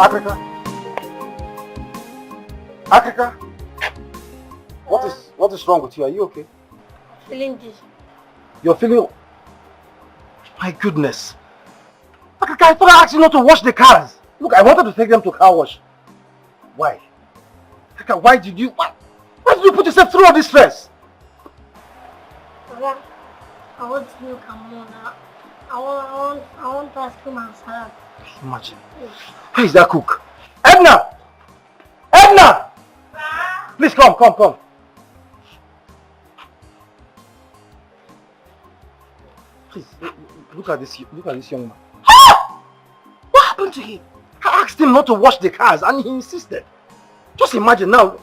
Africa? Africa? What is wrong with you? Are you okay? Feeling dizzy. You're feeling... My goodness. Africa, I thought I asked you not to wash the cars. Look, I wanted to take them to car wash. Why? Africa, why did you put yourself through all this stress? Papa, I want to know Kamona. I want to ask him and Sarah. Imagine. Where is that cook? Edna! Edna! Please come. Please, look at this young man. What happened to him? I asked him not to wash the cars and he insisted. Just imagine now.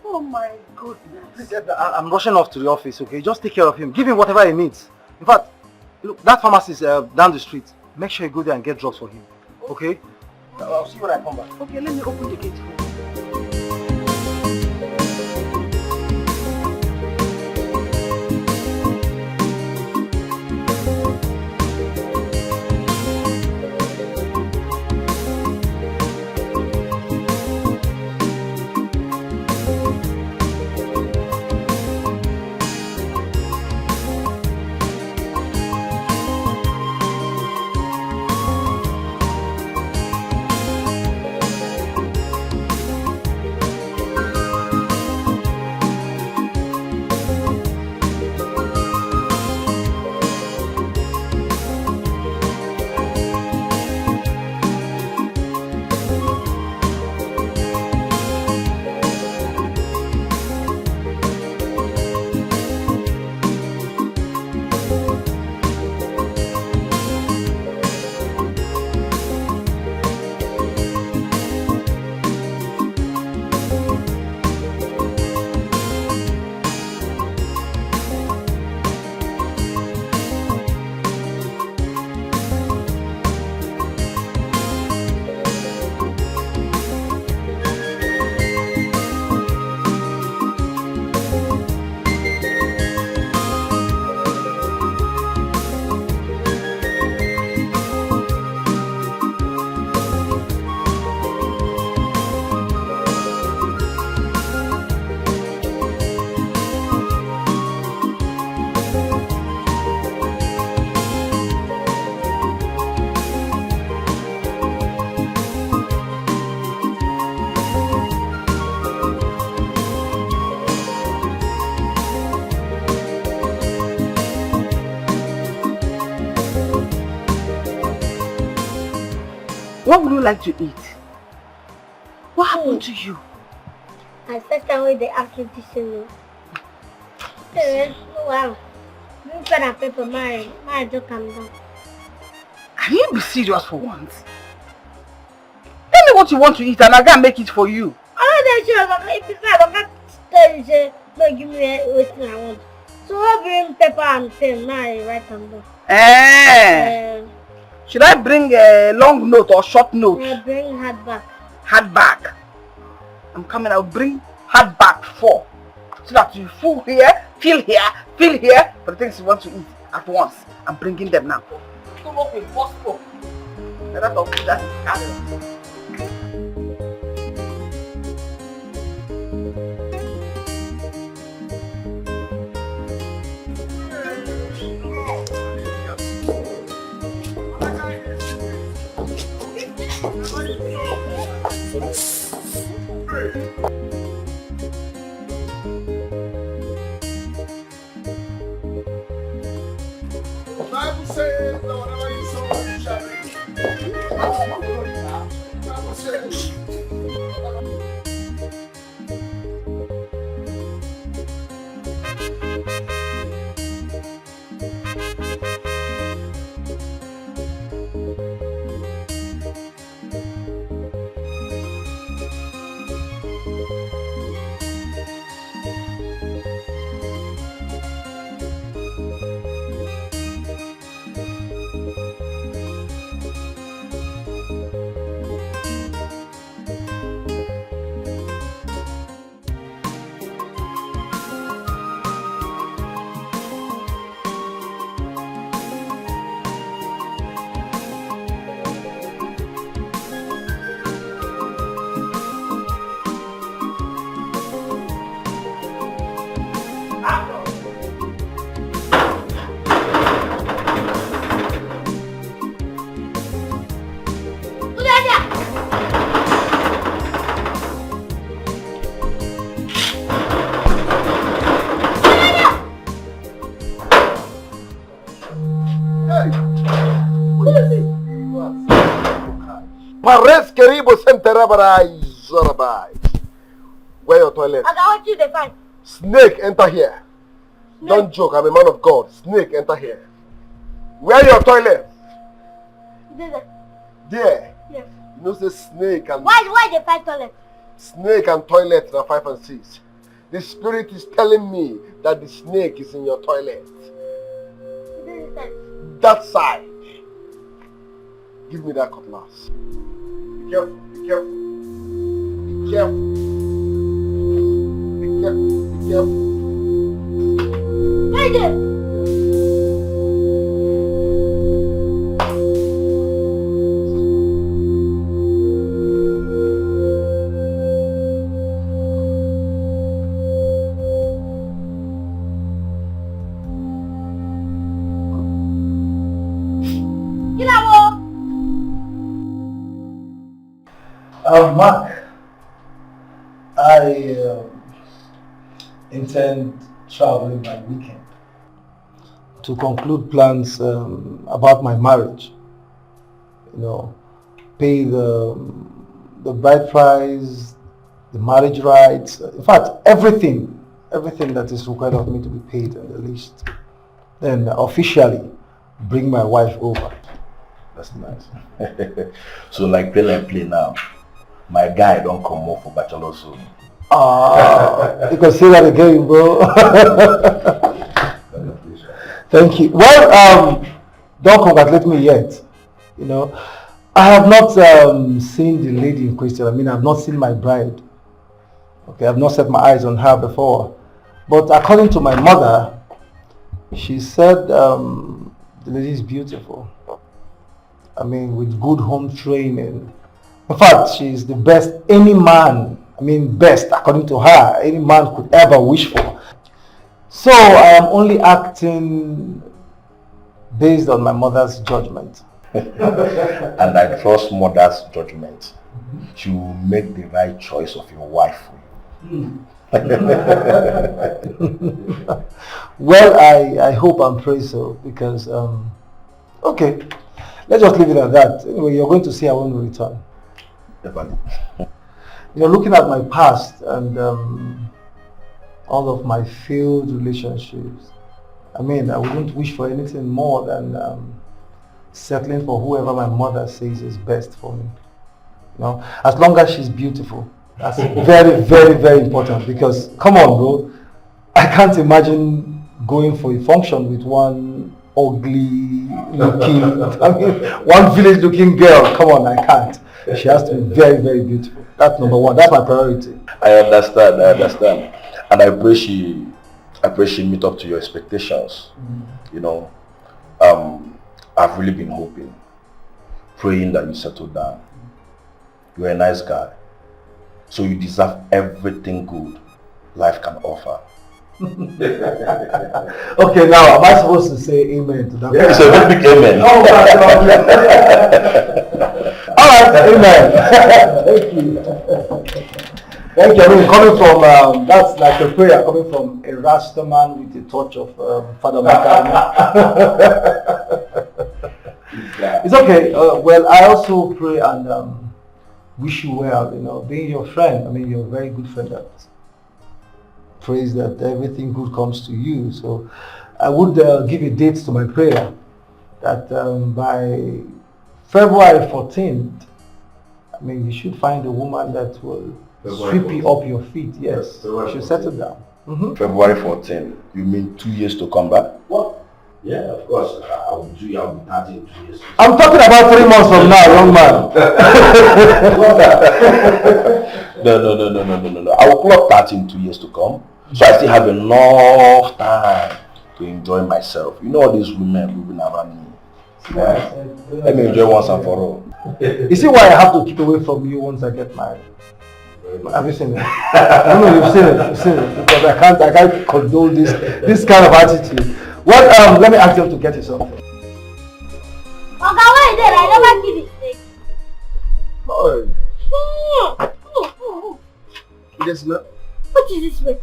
Oh my goodness. Please, I'm rushing off to the office, okay? Just take care of him. Give him whatever he needs. In fact, look, that pharmacy is down the street. Make sure you go there and get drugs for him. Okay? I'll see you when I come back. Okay, let me open the gate for you. What would you like to eat? What happened to you? I first time when they asked me to see me. Wow. You pen and paper, my joke come down. Can you be serious for once? Tell me what you want to eat and I'll go and make it for you. I'm not sure if you say I don't tell you say no give me what I want. So I bring paper and pen, now I write them down. Should I bring a long note or short note? I bring hardback. Hardback. I'm coming. I'll bring hardback 4. So that you feel here for the things you want to eat at once. I'm bringing them now. Come up with possible. That is Bible says, whatever you sow, you shall reap. Bible says. Keribo Centerabai Zorabai. Where your toilet? I want you to find. Snake, enter here. Snake. Don't joke, I'm a man of God. Snake, enter here. Where your toilet? There. Yes. You know, say snake and... Why they find toilet? Snake and toilet are 5 and 6. The spirit is telling me that the snake is in your toilet. That side. Give me that cutlass. Be careful, be careful. Be careful. Be careful, be careful. Wait there. Mark, I intend traveling my weekend to conclude plans about my marriage. You know, pay the bride price, the marriage rights, in fact, everything that is required of me to be paid at the least. Then officially bring my wife over. That's nice. So like play now. My guy don't come more for bachelor soon. You can say that again, bro. Thank you. Well, don't congratulate me yet. You know, I have not seen the lady in question. I mean, I've not seen my bride. Okay, I've not set my eyes on her before. But according to my mother, she said the lady is beautiful. I mean, with good home training. In fact, she's the best any man, best according to her, any man could ever wish for. So I am only acting based on my mother's judgment. And I trust mother's judgment. She will make the right choice of your wife for you. Well, I hope and pray so because, okay, let's just leave it at that. Anyway, you're going to see her when we return. Definitely. You're looking at my past and all of my failed relationships. I wouldn't wish for anything more than settling for whoever my mother says is best for me. You know, as long as she's beautiful. That's very, very, very important because, come on, bro, I can't imagine going for a function with one ugly looking, one village looking girl. Come on, I can't. She has to be very, very beautiful. That's number one. That's my priority. I understand. And I pray she meet up to your expectations. You know, I've really been hoping, praying that you settle down. You're a nice guy. So you deserve everything good life can offer. Okay, now am I supposed to say amen to that? Yeah, it's a very big amen. Oh, alright, amen. Thank you. Coming from, that's like a prayer coming from a Rasta man with a touch of Father Makani. It's okay. Well, I also pray and wish you well, being your friend. You're a very good friend that prays that everything good comes to you. So I would give a date to my prayer that by February 14th, you should find a woman that will sweep you up your feet. Yes, you should settle down. February 14th, you mean 2 years to come back? What? Yeah, of course. I'll be 30 in 2 years. I'm talking about 3 months from now, young man. No. I will clock 30 in 2 years to come. So I still have enough time to enjoy myself. You know all these women moving around me. Yeah. Let me enjoy once and for all. You see why I have to keep away from you once I get married? Have you seen it? I know you've seen it because I can't condone this kind of attitude. Well, let me ask them to get you something. Okay, wait there, I never give it steak. What is this way?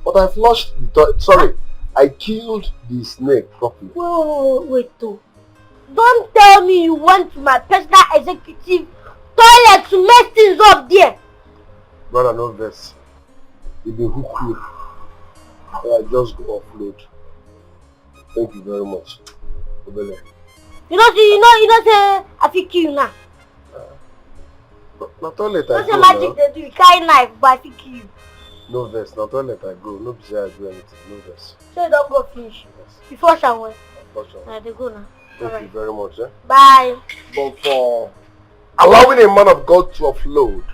But I flushed the toilet. Sorry, I killed the snake properly. Whoa, wait though. Don't tell me you want my personal executive toilet to mess things up there. Brother, no verse. You been hook you. I just go offload. Thank you very much. Obele. You know say I fit kill you now. Na toilet You I know say go magic now. they do, you carry knife but I fit kill you. No verse. Na toilet I go. No be say I do anything. No verse. So you don't go finish. Yes. Before shower. Unfortunately. They go now. Thank you very much. Bye. But for allowing a man of God to offload,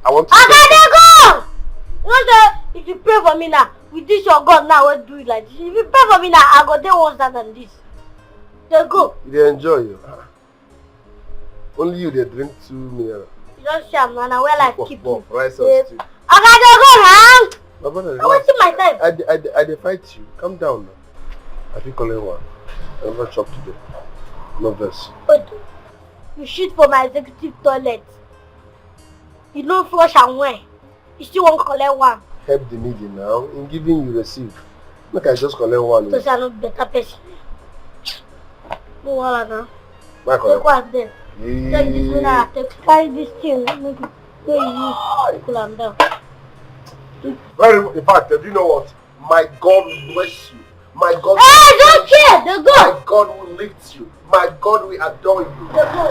I want to Okay, say they go! You know say if you pray for me now, with this your God now, I will do it like this. If you pray for me now, I go there worse than this. They go. they enjoy you. Only you they drink 2 mineral. You don't see I'm now where life keep you. Rice Yeah. and stew. Okay, they go now. My brother, I'm wasting my time. I dey fight you. Calm down now. I think only one. I never chop today. No verse. But you shit for my executive toilet. You don't flush and wear. You still won't collect one. Help the needy now. In giving you receive. Look, I just collect one. So say I'm not better person. No wahala now. My Take collect. one there. Take this one now. Take carry this thing. Make it where you use. Cool am down. Very. In fact, do you know what? My God will bless you. My God. Hey, I don't care. They go. My God will lift you. My God will adore you. They go.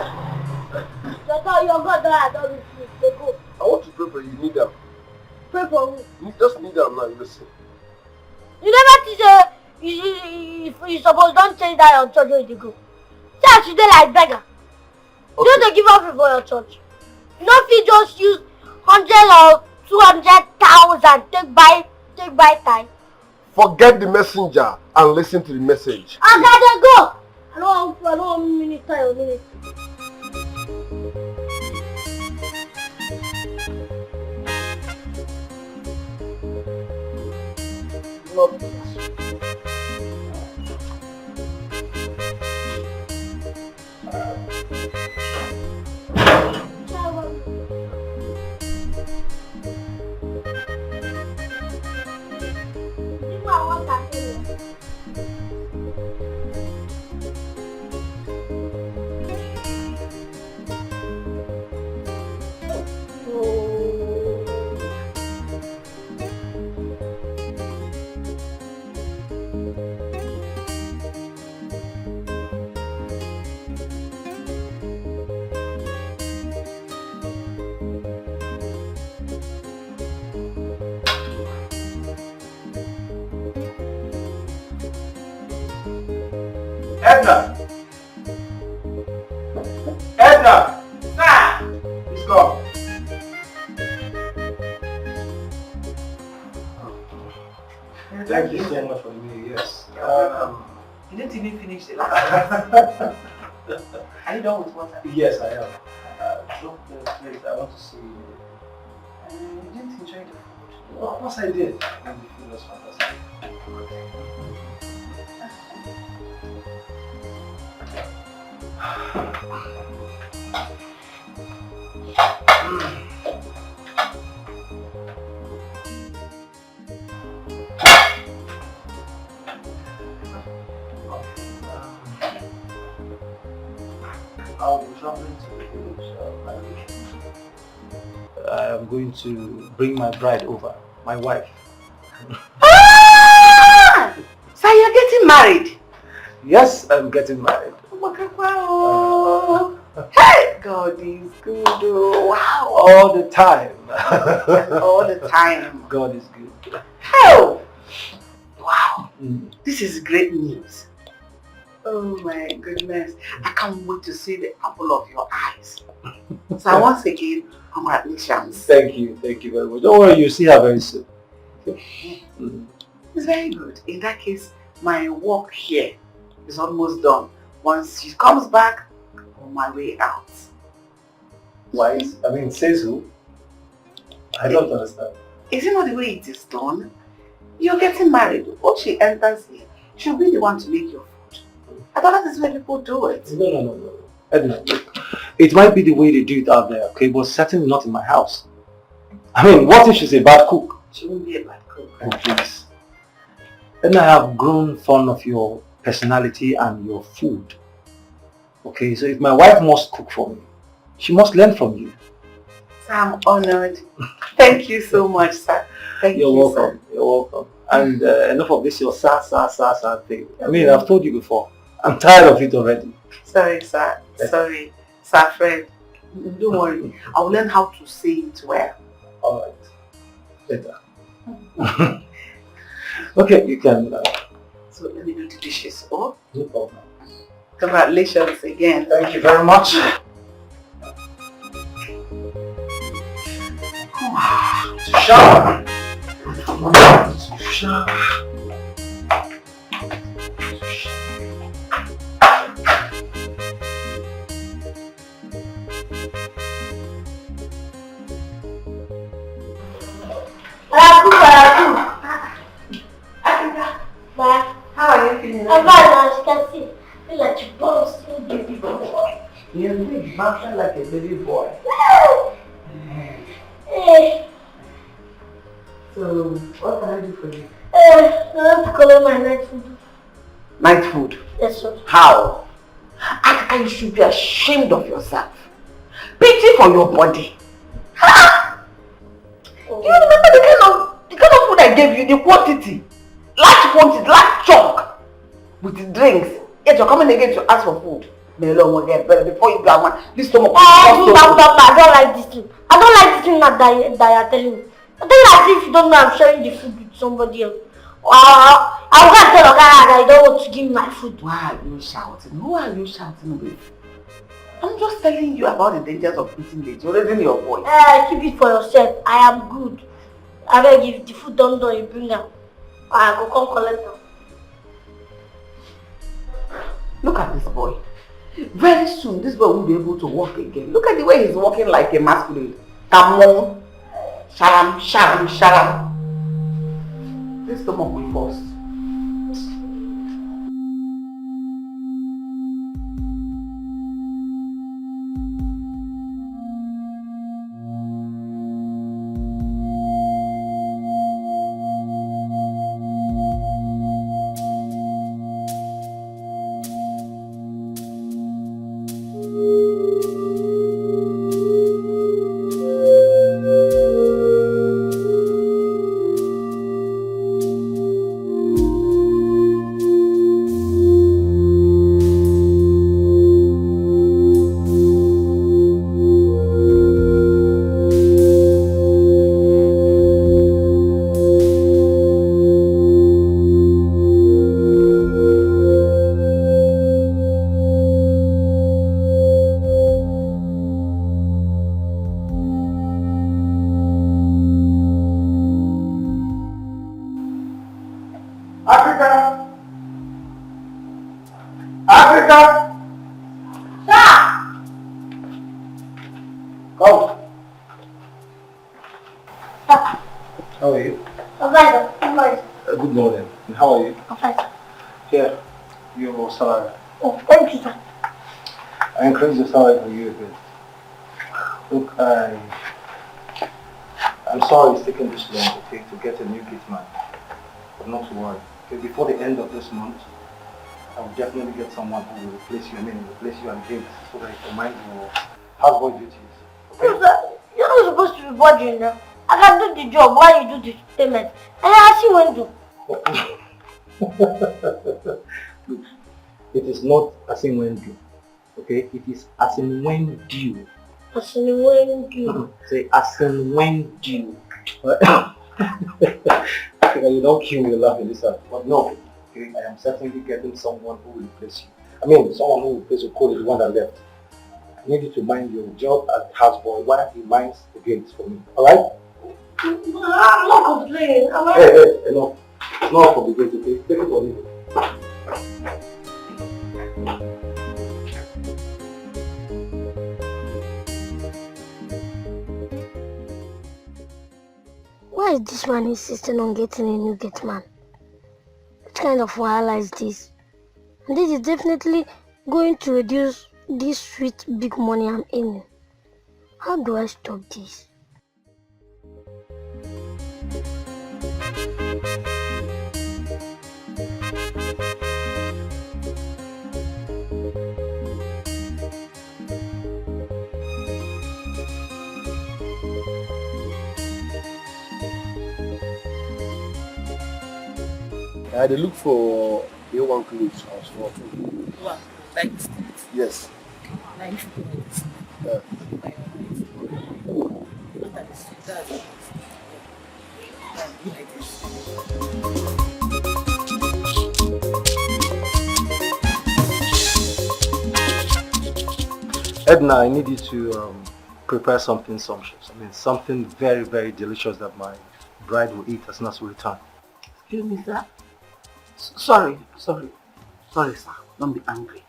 Your God don't adore me. They go. I want to pray for you. You need them. Pray for who? You just need them now. You listen. You never teach you suppose don't change that your church where you go. Church you dey like beggar. Okay. You don't give up for your church. You don't fit just use 100 or 200,000 take buy time. Forget the messenger and listen to the message. Okay, then go. I don't want minister your ministry. Lord, Edna! Edna! Sir! He's gone. Thank you so much for the meal, yes. You didn't even finish the last Are you done with water? Yes, I am. Drop the plate. I want to see. You didn't enjoy the food. Of course I did. And the food was fantastic. I'll be traveling to the village by weekend. I am going to bring my bride over, my wife. Ah! So you're getting married? Yes, I'm getting married. Oh my God, wow. Hey, God is good. Oh, wow. All the time. All the time. God is good. Oh, wow. Mm. This is great news. Oh my goodness. I can't wait to see the apple of your eyes. So once again, congratulations. Thank you very much. Don't worry, you'll see her very soon. Mm. It's very good. In that case, my work here is almost done. Once she comes back, I'm on my way out. Why? Says who? I don't understand. Is it not the way it is done? You're getting married. Once she enters here, she'll be the one to make your food. I thought that is where people do it. No. Edna, look, it might be the way they do it out there, okay, but certainly not in my house. What if she's a bad cook? She won't be a bad cook. Oh, please. Edna, I have grown fond of your personality and your food. Okay, so if my wife must cook for me, She must learn from you. Sir, I'm honored. Thank you so much, sir. Thank you, welcome. sir. You're welcome. And enough of this, your sad thing. I mean, I've told you before. I'm tired of it already. Sorry, sir. Sorry. Sir Fred. Don't worry. I'll learn how to say it well. Alright. Later. Okay, you can... So let me do the dishes. Oh, no problem. Congratulations again. Thank you very much. Shower. How are you feeling? I'm fine, as you can see. I feel like you bouncing baby boy. You're really bouncing like a baby boy. Hey. So, what can I do for you? I want to collect my night food. Night food? Yes, sir. How? Africa, you should be ashamed of yourself. Pity for your body. Ha! Oh. Do you remember the kind of food I gave you? The quantity. Large chunk. With the drinks. Yet you're coming again to ask for food. Before you go one, this stomach. I don't like this thing. I don't like this thing that you're telling me. I don't like if you don't know I'm sharing the food with somebody else. I'm going to tell Oga that I don't want to give me my food. Why are you shouting? Who are you shouting with? I'm just telling you about the dangers of eating late. You're raising your voice. Keep it for yourself. I am good. I beg, if the food don't you bring them. I go come collect them. Look at this boy. Very soon, this boy won't be able to walk again. Look at the way he's walking like a masculine. Come on. Sharam. This stomach will burst. Good morning. And how are you? I'm fine. Here, your salary. Oh, thank you, sir. I increased the salary for you a bit. Look, I'm sorry it's taken this long, okay, to get a new kitman. But not to worry. Okay, before the end of this month, I will definitely get someone who will replace you, replace you and James, so that you can mind your houseboy duties. Okay? No, sir, you're not supposed to be bothering them. I can do the job while you do the payment. And I see when to. Look, it is not as in when due, okay? It is as in when due. As in when due. Say as in when due. You don't kill me laughing this up. But no, okay, I am certainly getting someone who will replace you. I mean, someone who will replace your code is the one that left. I need you to mind your job as houseboy while he minds the gates for me. Alright? I'm not complaining. Hey, no. Not for the gate, okay? Take it or leave it. Why is this man insisting on getting a new gate man? What kind of wahala is this? And this is definitely going to reduce this sweet big money I'm earning. How do I stop this? They look for A1 clothes house for food. Wow, like Yes. nice. Yeah. Edna, I need you to prepare something sumptuous. I mean, something very, very delicious that my bride will eat as soon as we return. Excuse me, sir. Sorry, sir. Don't be angry.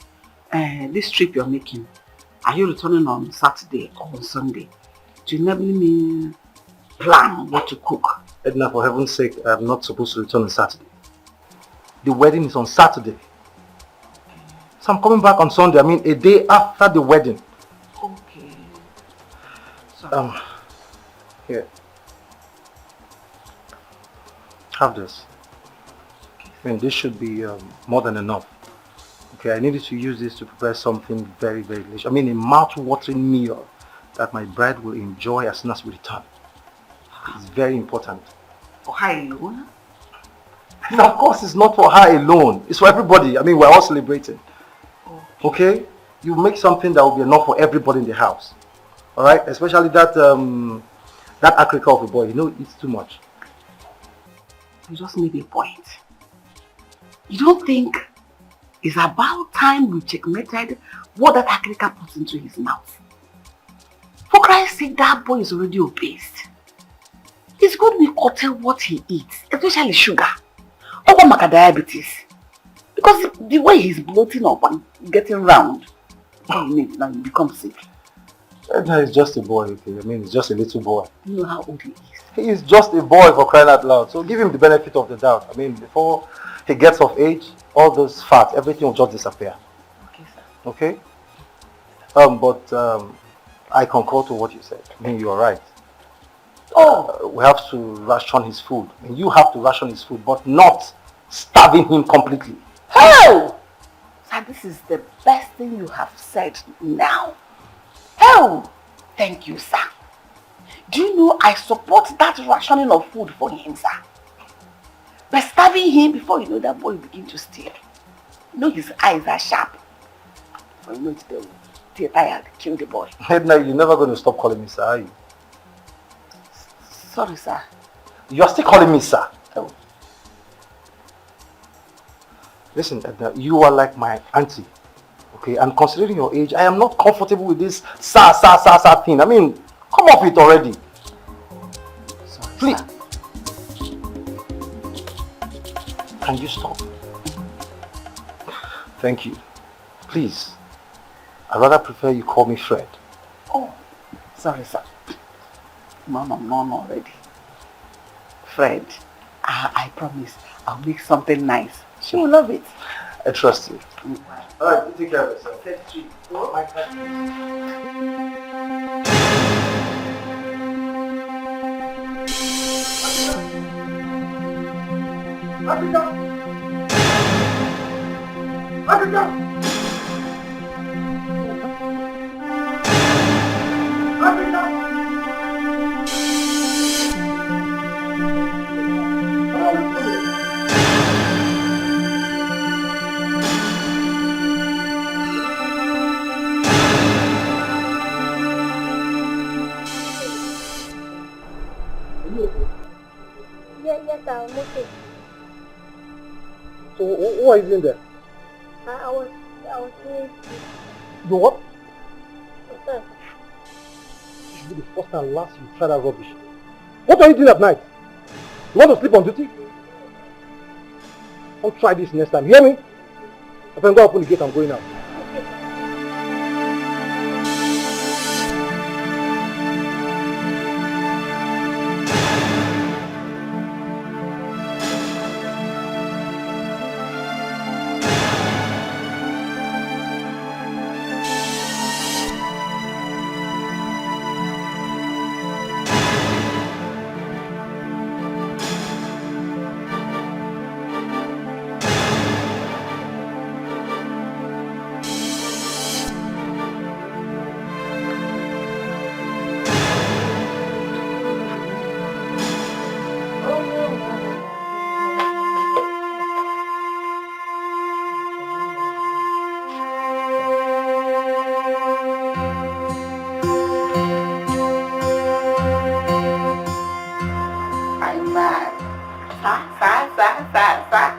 This trip you're making, are you returning on Saturday or on Sunday? Do you enable me plan what to cook? Edna, for heaven's sake, I'm not supposed to return on Saturday. The wedding is on Saturday. So I'm coming back on Sunday. I mean, a day after the wedding. Okay. Sorry. Here. Have this. I mean, this should be more than enough. Okay, I needed to use this to prepare something very, very delicious. I mean, a mouth-watering meal that my bride will enjoy as soon as we return. It's very important. For her alone? And of course, it's not for her alone. It's for everybody. I mean, we're all celebrating. Okay? You make something that will be enough for everybody in the house. Alright? Especially that Africa of a boy. You know, he eats too much. You just made a point. You don't think it's about time we checkmated what that Africa puts into his mouth? For Christ's sake, that boy is already obese. He's going to be curtail what he eats, especially sugar. Or diabetes. Because the way he's bloating up and getting round, all you need now you become sick. Edna is just a boy, okay? I mean, he's just a little boy. You know how old he is. He is just a boy, for crying out loud. So give him the benefit of the doubt. I mean, before he gets of age, all those fat, everything will just disappear. Okay, sir. Okay? I concur to what you said. I mean, you are right. We have to ration his food. I mean, you have to ration his food, but not starving him completely. Oh! Sir, this is the best thing you have said now. Oh! Thank you, sir. Do you know I support that rationing of food for him, sir? By starving him before you know that boy will begin to steal. You know his eyes are sharp. But you know it's the tired, kill the boy. Edna, you're never going to stop calling me sir, are you? Sorry, sir. You're still calling me sir. Oh. Listen, Edna, you are like my auntie. Okay, and considering your age, I am not comfortable with this sir thing. I mean, come off it already. Sorry, please. Sir. Can you stop? Thank you. Please. I'd rather prefer you call me Fred. Oh, sorry, sir. Mom already. Fred, I promise I'll make something nice. She will love it. I trust you. Alright, you take care of yourself. Thank you. Oh, my God. Yes, I'm okay. So, what are you doing there? I was doing You what? sir. This should be the first and last you try that rubbish. What are you doing at night? You want to sleep on duty? Don't try this next time. Hear me? I can go open the gate. I'm going out. sir.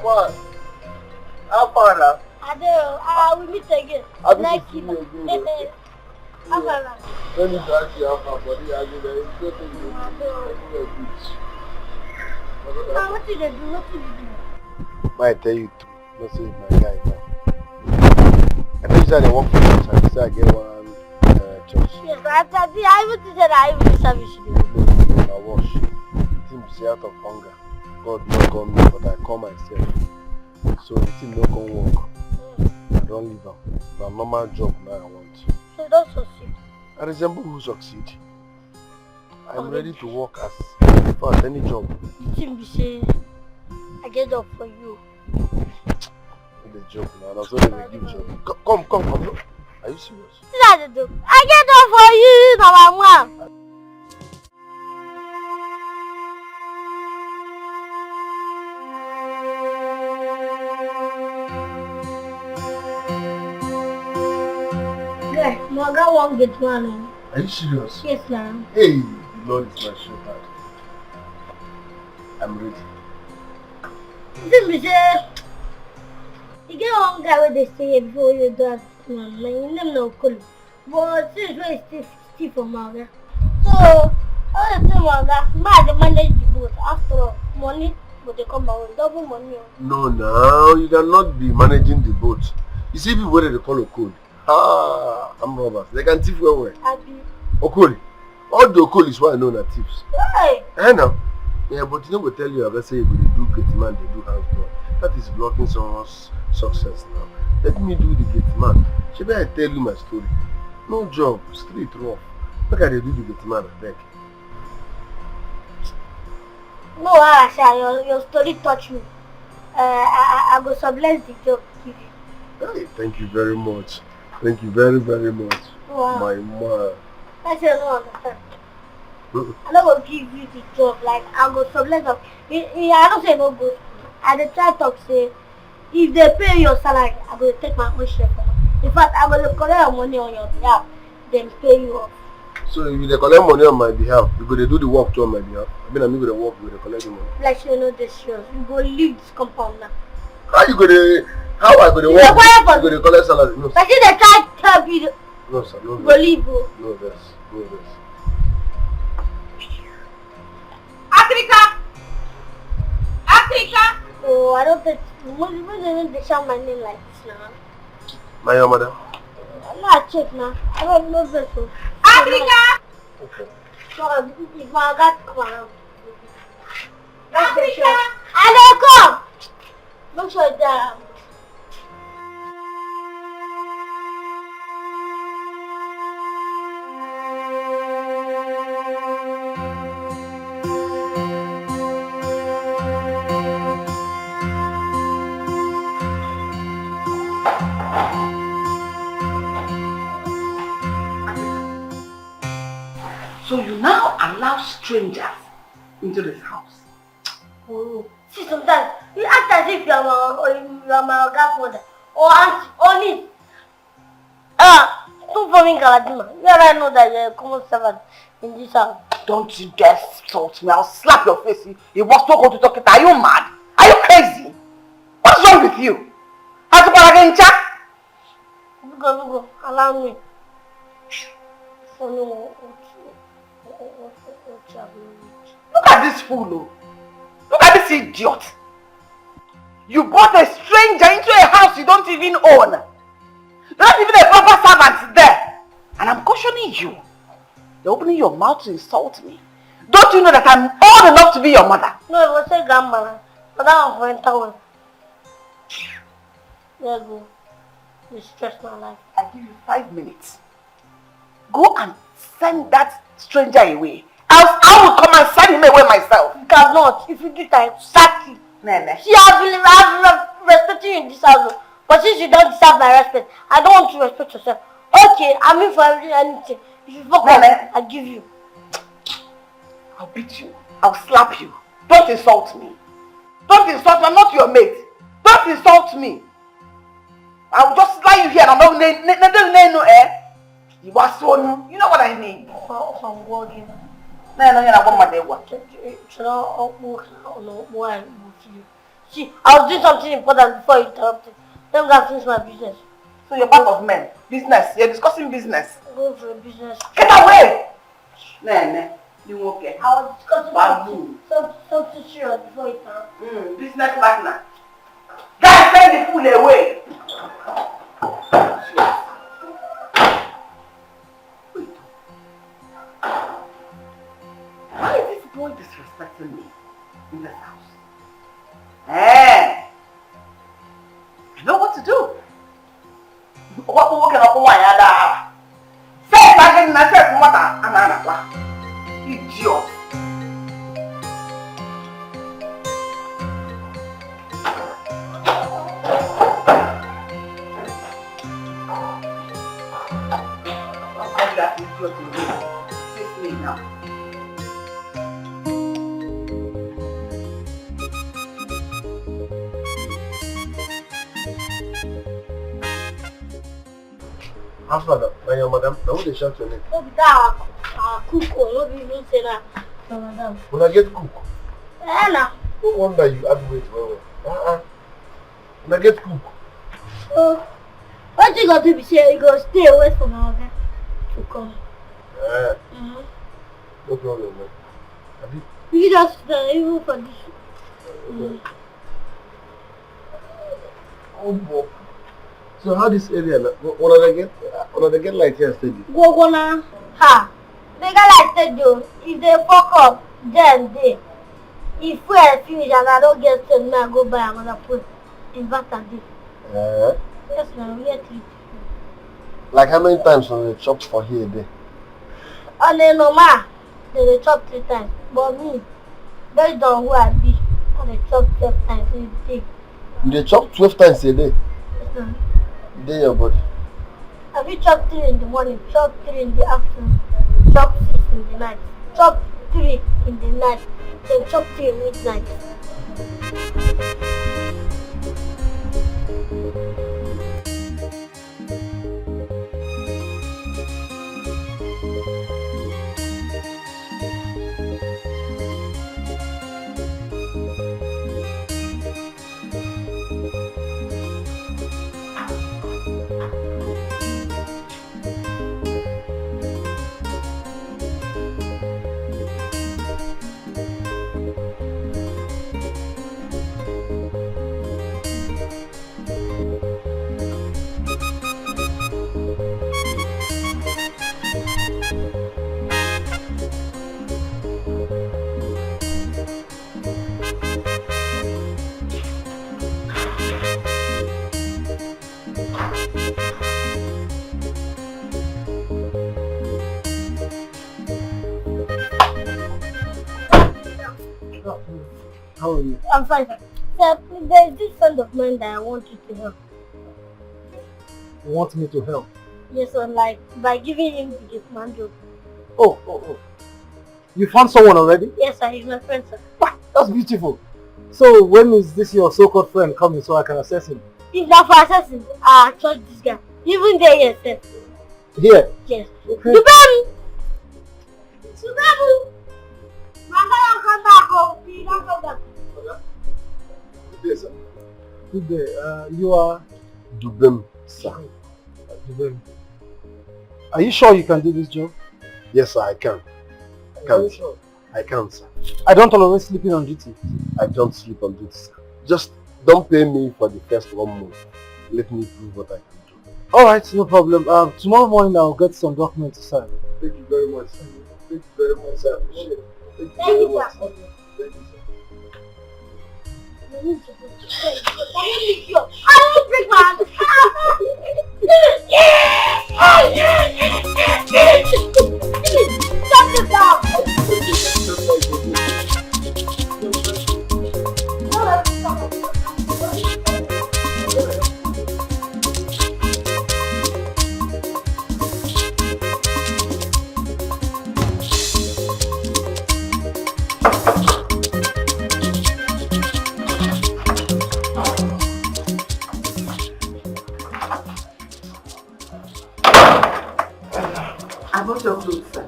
What? How far now? We meet again. I'll be Next seeing week. you again. How far now? Let me ask you how far, but I mean, it's good to you. What did they do? What did you do? Might tell you true. Not say my guy now. I know you said I work for you, so I said I get one church. Yes, I even said I even service you. No, I wash. It seems say out of hunger. God not call me, but I call myself. So the thing no come work. I don't leave am. Na normal job now I want. So you don't succeed. I resemble who succeed. I'm ready to work as fast any job. The thing be say, I get up for you. The job now. That's what they give job. Come. Are you serious? See that they do? I get up for you, now my mom. Yeah, Morgan won't get one. Are you serious? Yes, ma'am. Hey, the Lord is my shepherd. I'm ready. This be say, you get one guy where they stay here before you do that, man. You never know cool. But since we stay for Morgan. So, all the time Morgan, I manage the boat. After all, money, but they come back with double money. No, you cannot be managing the boat. You see people where they call Okoli. I'm robbers. They can thief well. Okoli. All the Okoli is what I know are thieves. Hey! Now. Yeah, but you know what tell you, let's say you do gate man, they do house boy. That is blocking someone's success now. Let me do the gate man. Should I tell you my story? No job, street rough. Look at they do the gate man, I beg. No, Asha, your story touched me. I go subless the job to give you. Hey, thank you very much. Thank you very, very much. Wow. My man. That's what I don't understand. I'm not going to give you the job, like, I go subless of... I don't say no go school. I dey try talk say, if they pay your salary, I go take my own share from it. In fact, I go collect your money on your behalf, then pay you off. So if you collect money on my behalf, you go to do the work too on my behalf. I mean, I'm going to work, you go to collect the money. Like you know this serious. You go leave this compound now. How you go to... How I go to work? You go to collect salary? No, but see they try to help you. No, sir. No, go leave. No, this. No, this. Africa! Oh, I don't think... They shout my name like this now. My mother? I'm not check now. I don't know this. Africa! Okay. So, if I got come around. Africa! I don't come! Make sure that... So you now allow strangers into this house? Oh, see sometimes you act as if you are my godmother or aunt or niece. Don't for me, Galadima. You already know that you're a common servant in this house. Don't you dare insult me, I'll slap your face. You was so going to talk it. Are you mad? Are you crazy? What's wrong with you? How's it going to Go, allow me. For no. Look at this fool, oh. Look at this idiot. You brought a stranger into a house you don't even own. Not even a proper servant there. And I'm cautioning you. You're opening your mouth to insult me. Don't you know that I'm old enough to be your mother? No, it was a grandmother. But that was when I was. There you go. You stress my life. I give you 5 minutes. Go and send that stranger away. Else I will come and send him away myself. You cannot. If you do that, I will sack you. Nene. See, I've respected you in this house. But since you don't deserve my respect, I don't want to respect yourself. Okay, I'm in for anything. If you fuck up, I'll give you. I'll beat you. I'll slap you. Don't insult me. Don't insult me. I'm not your mate. Don't insult me. I'll just lie you here and I'm not you are so new. You know what I mean? I'm working. See, I was doing something important before you interrupted. Let me go finish my business. So you're part of men. Business. You're discussing business. I'm going for a business. Get away! Nah. You okay? I was discussing something serious before you interrupted. Business partner. Guys, send the fool away. Why is this boy disrespecting me in this house? I know what to do. Say again, I said, what I'm idiot. That idiot in me. Face me now. After that, madam, now they shout your name. No, be that our cook, no be even say that, madam. When I get cook, Nah. no wonder you add weight well. When I get cook. What you got to be saying? You go stay away from our guy to come. No problem, man. You just even for this. Oh, boy. So how this area, when they get like here steady? Go now. Ha! They got like steady though. If they fuck up, then they. If we are finished and I don't get steady, I go buy another food. Invert a day. Yes, now we are 3. Like how many times when they chopped for here a day? On a normal, they chop 3 times. But me, based on who I be, they chop 12 times a day. They chop 12 times a day? Yes, now. Day your body. Have you chopped 3 in the morning, chop 3 in the afternoon, chop 6 in the night, chop 3 in the night, then chop 3 in midnight. How are you? I'm fine. Sir, there is this friend of mine that I want you to help. You want me to help? Yes, sir, like by giving him the gift man job. Oh. You found someone already? Yes, sir, he's my friend, sir. That's beautiful. So when is this your so-called friend coming so I can assess him? If not for assessing, I trust this guy. Even there, yes, sir. Here? Yes. Okay. Subaru! My guy, come back home. You don't come back. Good day, sir. Good day. You are? Dubem, sir. Dubem. Are you sure you can do this job? Yes, sir, I can. Sure? I can, sir. I don't tolerate sleeping on duty. I don't sleep on duty, sir. Just don't pay me for the first 1 month. Let me prove what I can do. Alright, no problem. Tomorrow morning I'll get some documents to sign. Thank you very much. Thank you very much, sir. I appreciate it. Thank you very much. Thank you, sir. I won't break my hand. Shut it down. I bought your clothes, sir.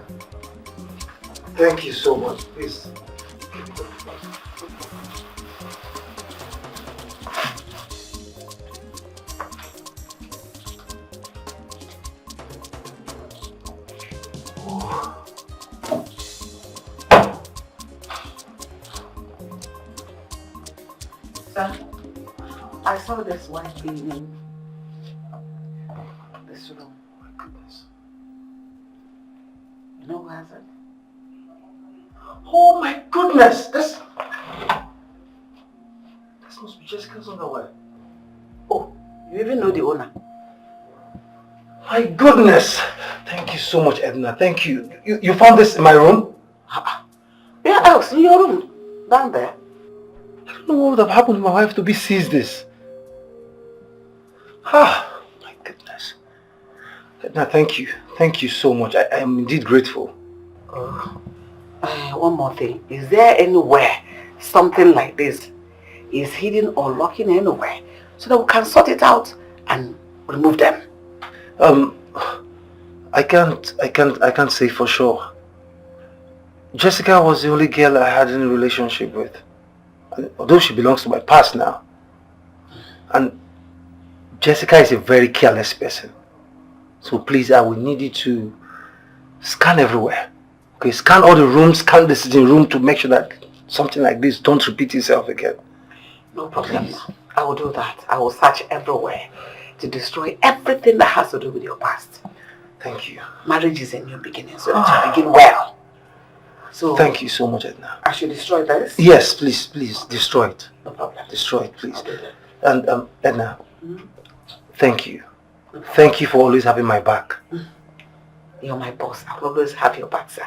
Thank you so much. Please. Sir, I saw this white thing in this room. My goodness. You know who has it? Oh my goodness! This must be Jessica's underwear. Oh, you even know the owner? My goodness! Thank you so much, Edna. Thank you. You found this in my room? Where else? In your room. Down there. I don't know what would have happened to my wife to be seized this. Ah, my goodness. Edna, thank you. Thank you so much. I am indeed grateful. One more thing. Is there anywhere something like this is hidden or lurking anywhere so that we can sort it out and remove them? I can't say for sure. Jessica was the only girl I had any relationship with. And although she belongs to my past now. And Jessica is a very careless person. So please, I will need you to scan everywhere. Okay, scan all the rooms, scan the sitting room to make sure that something like this don't repeat itself again. No problem. I will do that. I will search everywhere to destroy everything that has to do with your past. Thank you. Marriage is a new beginning, so that you begin well. So thank you so much, Edna. I should destroy this? Yes, please, destroy it. No problem. Destroy it, please. I'll do that. And Edna, thank you. Thank you for always having my back. You're my boss. I will always have your back, sir.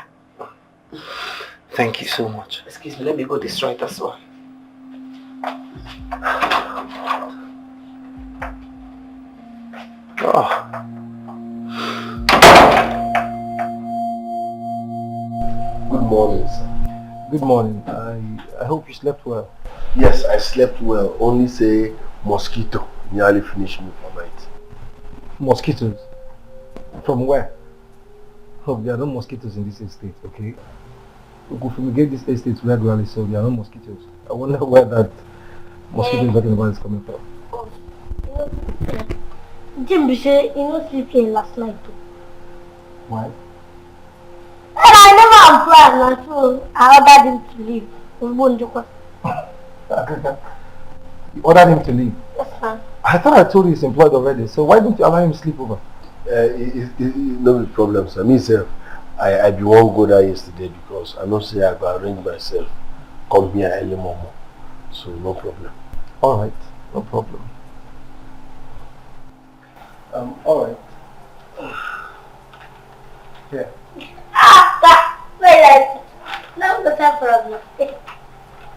Thank you so much. Excuse me, let me go destroy this one. Oh. Good morning, sir. Good morning. I hope you slept well. Yes, I slept well. Only say mosquito nearly finished me for night. Mosquitoes? From where? Oh, there are no mosquitoes in this estate, okay? We could fumigate this estate regularly, so there are no mosquitoes. I wonder where that mosquito you're talking about is coming from. Jim, you know sleeping last night too. Why? And I never planned, so I ordered him to leave. You ordered him to leave? Yes, sir. I thought I told you he's employed already, so why don't you allow him to sleep over? No problem, sir. Myself, I be one go there yesterday because I know say I go arrange myself. Come here early morning, so no problem. All right, no problem. All right. Yeah. Wait, now the time for us.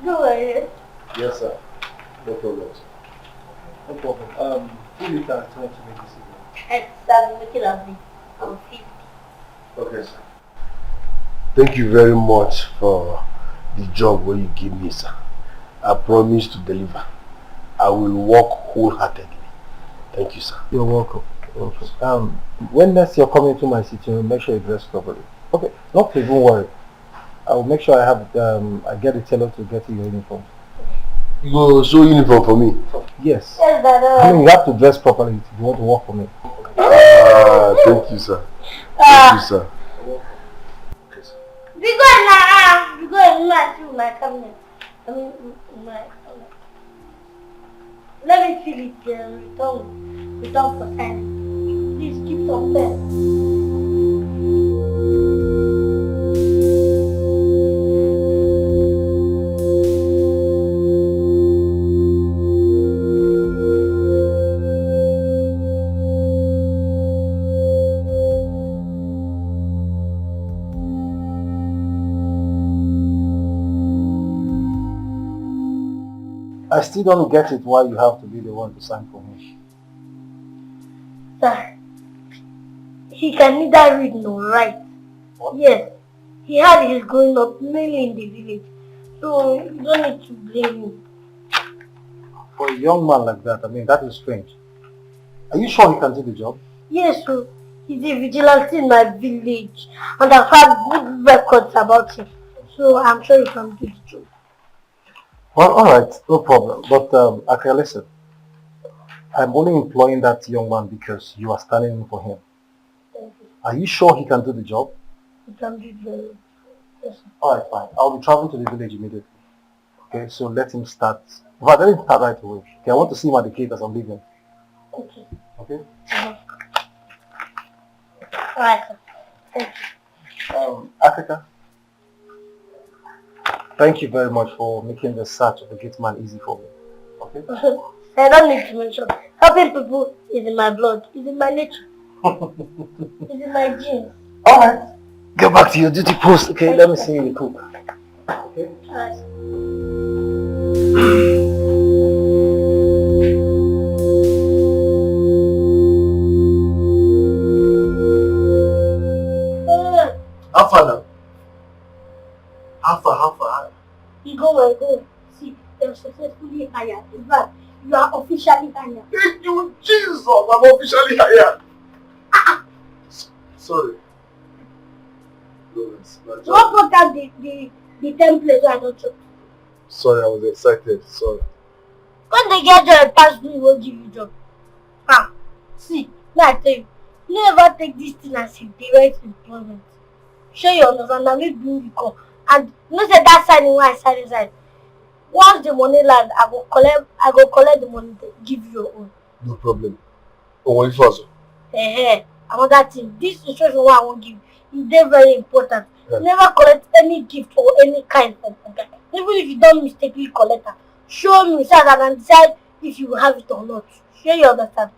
Go ahead. Yes, sir. No problem, sir. No problem. Who you can try to make this evening? It's making of me. I'm 50. Okay, sir. Thank you very much for the job where you give me, sir. I promise to deliver. I will work wholeheartedly. Thank you, sir. You're welcome. When next you're coming to my sitting, make sure you dress properly. Okay, not even worry. I will make sure I have I get a tailor to get you your uniform. You go sew uniform for me? Yes. Yes, Dad. I mean, you have to dress properly if you want to work for me. Thank you, sir. Thank you, sir. We go now. We go in my cabinet. I mean, my cabinet. Let me feel it return for time. Please keep some pen. I still don't get it why you have to be the one to sign for me. Sir, he can neither read nor write. What? Yes, he had his growing up mainly in the village, so you don't need to blame him. For a young man like that, I mean, that is strange. Are you sure he can do the job? Yes, so he's a vigilante in my village, and I've had good records about him, so I'm sure he can do the job. Well, alright, no problem. But, okay, listen. I'm only employing that young man because you are standing in for him. Thank you. Are you sure he can do the job? He can do the job. Yes, sir. Alright, fine. I'll be traveling to the village immediately. Okay, so let him start. Well, let him start right away. Okay, I want to see him at the gate as I'm leaving. Okay. Okay? Alright, sir. Thank you. Africa, thank you very much for making the search of the gate man easy for me. Okay? I don't need to mention. Helping people is in my blood, is in my nature, is in my genes. Alright. Go back to your duty post, okay? Let me see you cook. Okay? Alright. How now? How far? You go. See, they're successfully hired. In fact, you are officially hired. Thank you, Jesus! I'm officially hired. Sorry. No, it's not Don't put out the template I don't know. Sorry, I was excited. Sorry. When they get your pass, we will give you job. See, let I tell you, never take this thing as a direct employment. Sure you understand, I'm not doing the call. And you know say that signing why I sign inside. Once the money land, I go collect the money to give you your own. No problem. Only first. Another thing, this instruction what I won't give is very important. Yeah. Never collect any gift or any kind from okay. Even if you don't mistakenly collect it, show me so that I can decide if you have it or not. Sure you understand?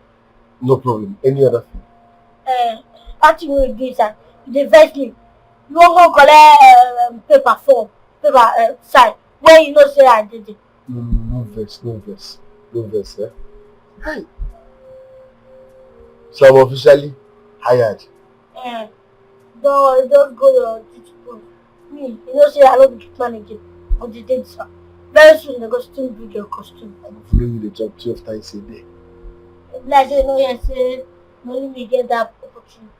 No problem. Any other thing? What you will do is that you vex me. You won't go collect paper form, sign. When you know say I did it. No verse, eh? Hey. So I'm officially hired. Don't go your duty post. Me, you know say I don't get managing on the date, sir. Very soon they go still bring your costume. I'm following you the job 12 times a day. Like say no, yes, say only me get that opportunity.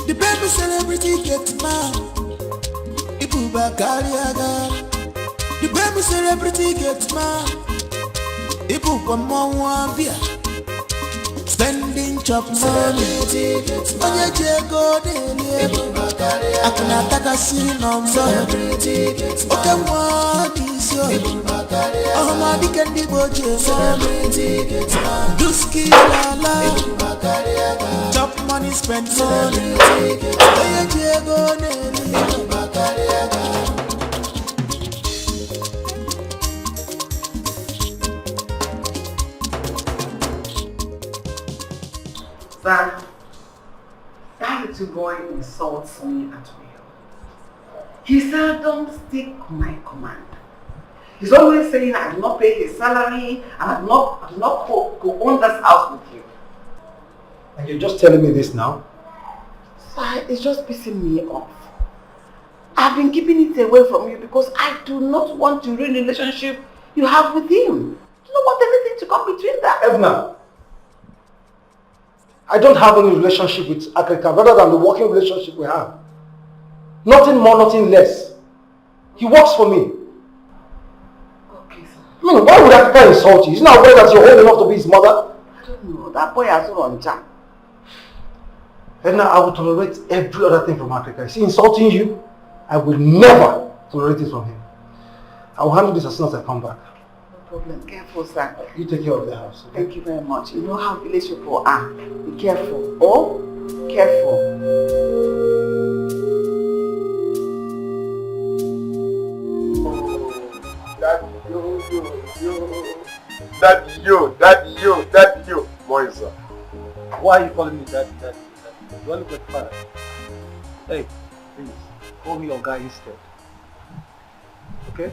The baby celebrity gets mad. Ibu Bakariaga. The baby celebrity gets mad. Ibu Kwamwambia. Spending chop money. Onye jego dele. Akuna taka siri nomba. Oke mwani sio. Ohama dikendi boje mo. Duski lala. Chop money, spend money. Onye jego dele. That little boy insults me at will. He seldom stick my command. He's always saying I do not pay his salary and I do not go own this house with you. And you're just telling me this now? Sir, it's just pissing me off. I've been keeping it away from you because I do not want to ruin the relationship you have with him. I don't want anything to come between that. Edna, I don't have any relationship with Africa rather than the working relationship we have. Nothing more, nothing less. He works for me. Okay, sir. I mean, why would Africa insult you? Isn't that aware that you're old enough to be his mother? I don't know. That boy has run jam. Edna, I will tolerate every other thing from Africa. Is he insulting you? I will never some relatives from him. I will handle this as soon as I come back. No problem. Careful, sir. You take care of the house. Okay? Thank you very much. You know how village people are. Be careful. Oh, careful. Daddy, yo. Morning, sir. Why are you calling me daddy? Do I look like father? Hey, please, call me your guy instead. Okay?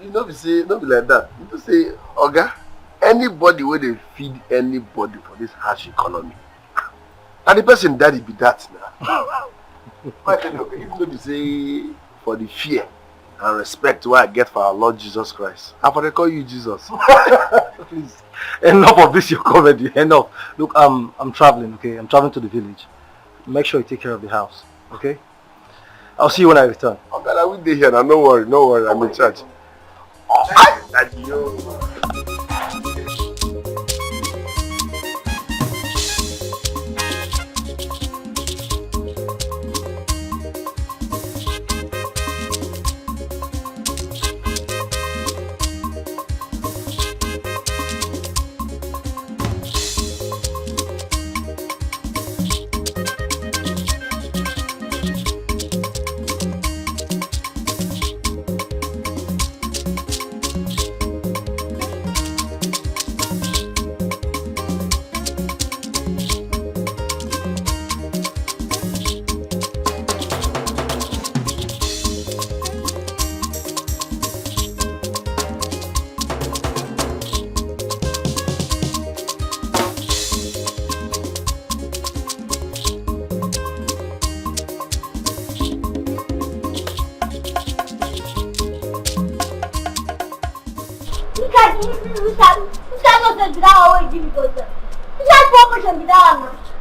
You know, don't be like that. You just say, Oga, anybody where they feed anybody for this harsh economy. And the person daddy be that now. Even though they say for the fear and respect what I get for our Lord Jesus Christ. How they call you Jesus? Please, enough of this your comedy. Enough. Look, I'm traveling. Okay, I'm traveling to the village. Make sure you take care of the house. Okay. I'll see you when I return. Okay, I will be here now. No worry. I'm in charge. Daddy, yo.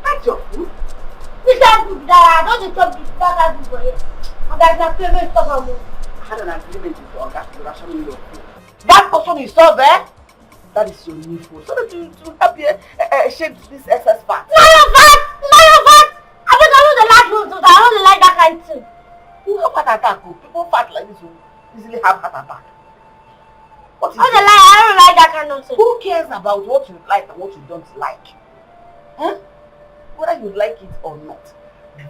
That's your food. This can't be that. I don't talk this. That is for you. And that's a payment stuff. I had an agreement with your guy to ration your food. That person you saw there, that is your new food. So that you to help you shape this excess fat. No fat! I don't like food. I don't like that kind of thing. You have heart attack. People fat like this will easily have heart attack. What is I don't like that kind of thing. Who cares about what you like and what you don't like? Whether you like it or not,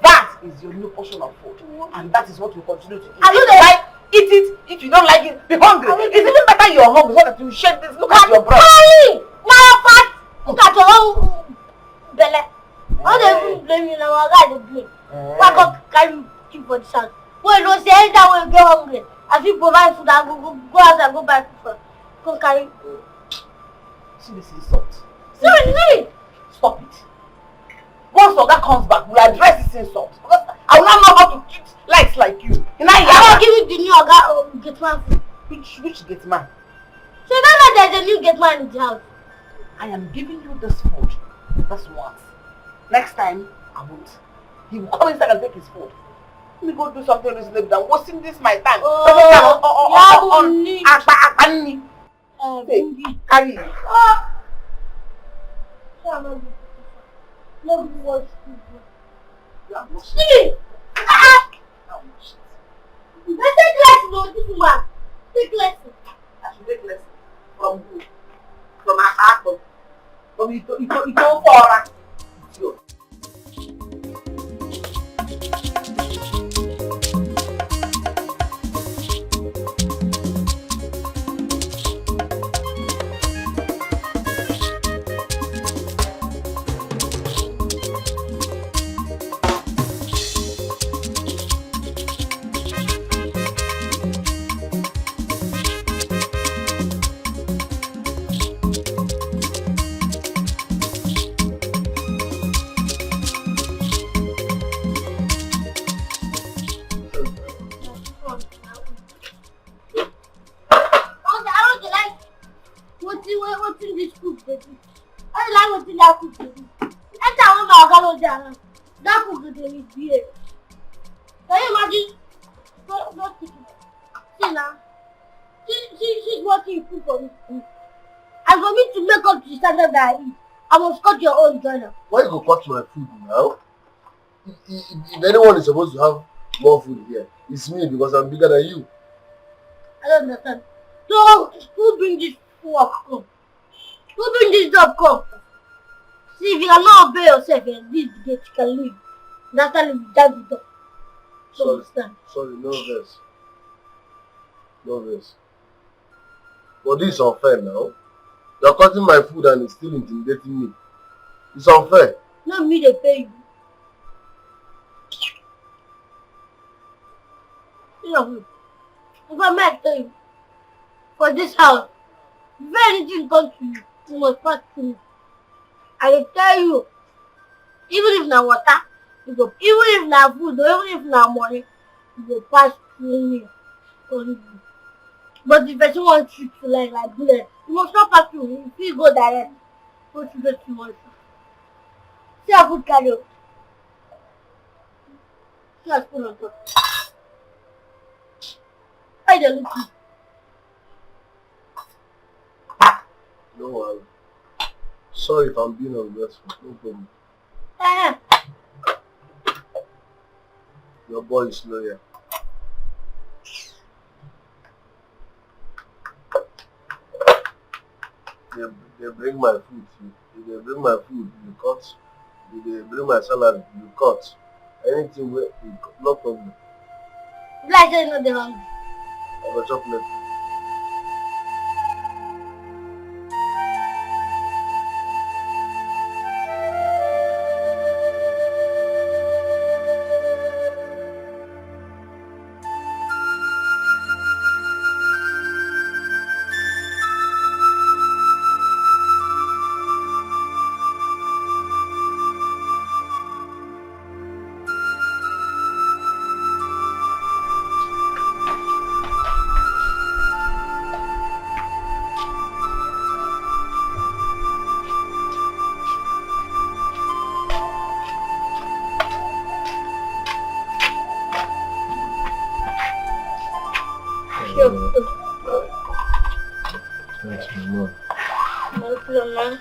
that is your new portion of food, and that is what you continue to eat. If you like, eat it. If you don't like it, be hungry. It's even better you're hungry so that you shake this. Look at your breast. Now fat. Look at your own belly. How they blame you now? I got the blame. Why can't carry you for the sun? Well, no, say anytime when you get hungry, if you provide food, I go out and go buy food. Go carry. See this insult. Seriously. Stop it. Once Oga comes back, we'll address this insult. Because I will not know how to treat likes like you. I will give you the new Oga gate man food. Which gate man? So you don't know there's a new gate man in the house. I am giving you this food. That's once. Next time, I won't. He will come inside and take his food. Let me go do something reasonable than wasting this my time. Carry. No more stupid. See! Let's take lesson on this woman. Take lesson. I should take lesson. From who? From our heart. From you don't for us. That cook is misbehaved. Can you imagine? Not thinking. See now. She's watching food for me. And for me to make up to the standard that I eat, I must cut your own journal. Why you go cut my food now? If anyone is supposed to have more food here. It's me because I'm bigger than you. I don't understand. So, who bring this work come? Who bring this job come? See, if you cannot obey yourself, this gate you can leave. That's why you without the door. So understand. Sorry, no verse. No verse. But this is unfair now. You're cutting my food and it's still intimidating me. It's unfair. Not me, they pay you. If I might tell you, for this house, if anything comes to you, you must pass through me. I will tell you, even if na water, you go, even if na food, or even if na money, you go pass through me. But if person wants you to like bullet, you must not pass through me. If you go direct, go to the small. See a food carry. See a spoon on top. Why they look good? No worry. Sorry if I'm being ungrateful. No problem. Your boy is loyal. They bring my food. They bring my food. You cut. They bring my salary. You cut. Anything where you cut. No problem. Like I know the hungry. I have a chocolate. Thanks, Mama. No problem.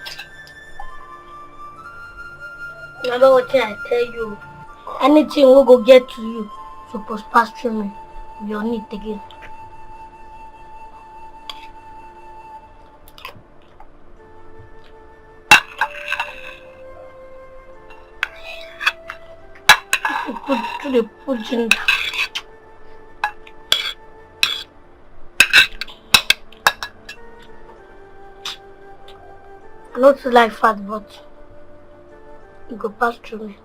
Remember what I tell you. Anything will go get to you, supposed pass through me. You'll need again. Put the pudding. I not like fat, but you go pass through me.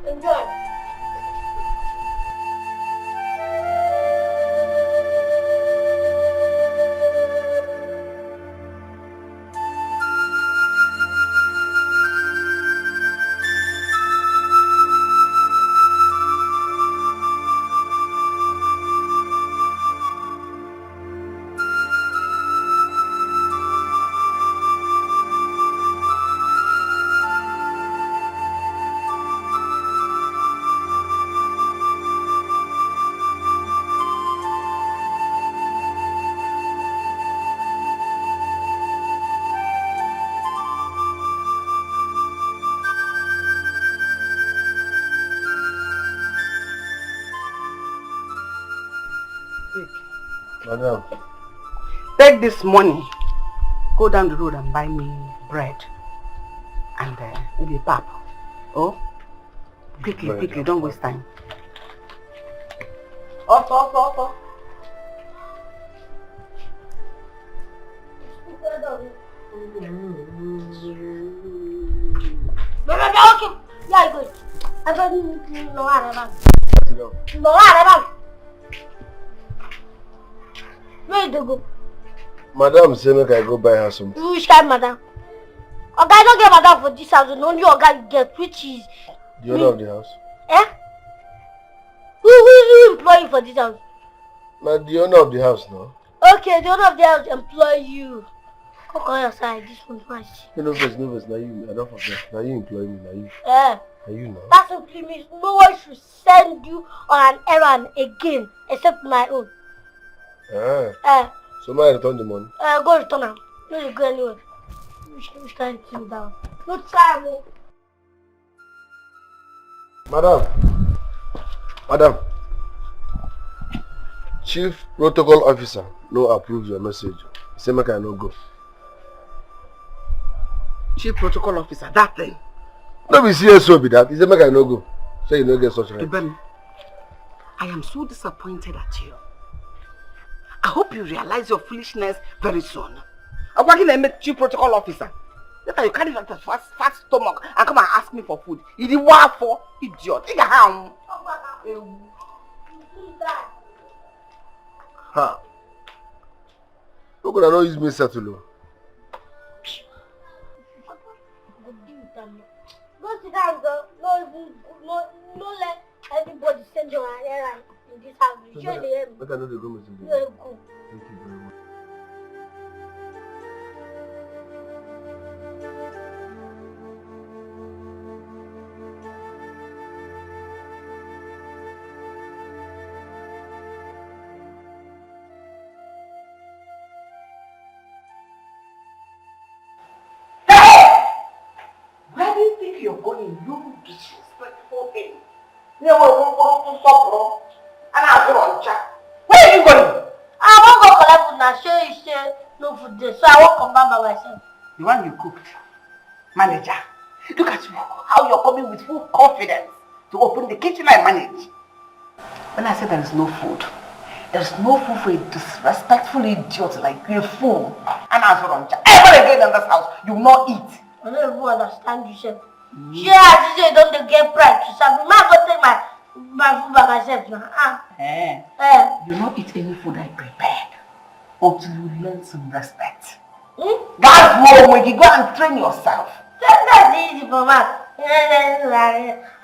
Enjoy. Madam. Take this money, go down the road and buy me bread and maybe pap. Oh, quickly, don't waste time. Off. Okay. Yeah, good. I don't know. Where do you go? Madam say make I go buy her something. Which kind, madam? Oga, I don't get madam for this house. Only Oga you get, which is The owner of the house. Eh? Who employ you for this house? Now the owner of the house now. Okay, the owner of the house employ you. Come on your side, this one's my shit. No verse, now you, I don't forget. Now you employ me, now you. Eh, And you know. That simply means no one should send you on an errand again except my own. So may I return the money? Go return now. No, you go anywhere. Which kind of thing down? No time. Madam. Chief Protocol Officer no approve your message. He say make I no go. Chief Protocol Officer, that thing. No be CSO be that. He say make I no go. So you no get such right. Ben, I am so disappointed at you. I hope you realize your foolishness very soon. I'm working as a Chief Protocol Officer. Later you carry that fat stomach and come and ask me for food. You did what for? Idiot. Take a hand. Ha. Who could I not use me settle? Go sit down, girl. No let everybody send you an errand in this house. You sure they hear me? I know the go message. You go. Thank you very much. Where do you think you're going? You disrespectful thing. You want to stop, and I'll go on chat. Where are you going? I won't go collect food now. Sure you say no food there, so I won't come back by myself. The one you cooked. Manager, look at you, how you're coming with full confidence to open the kitchen and manage. When I say there is no food, there's no food for a disrespectful idiot like you, a fool. And answer on chat. Ever again in this house, you will not eat. I don't even understand you, chef. Yeah, you say don't get pride to serve me. I go take my food by myself now. You not eat any food I prepared until you learn some respect. That's wrong when you go and train yourself. That's easy for me. I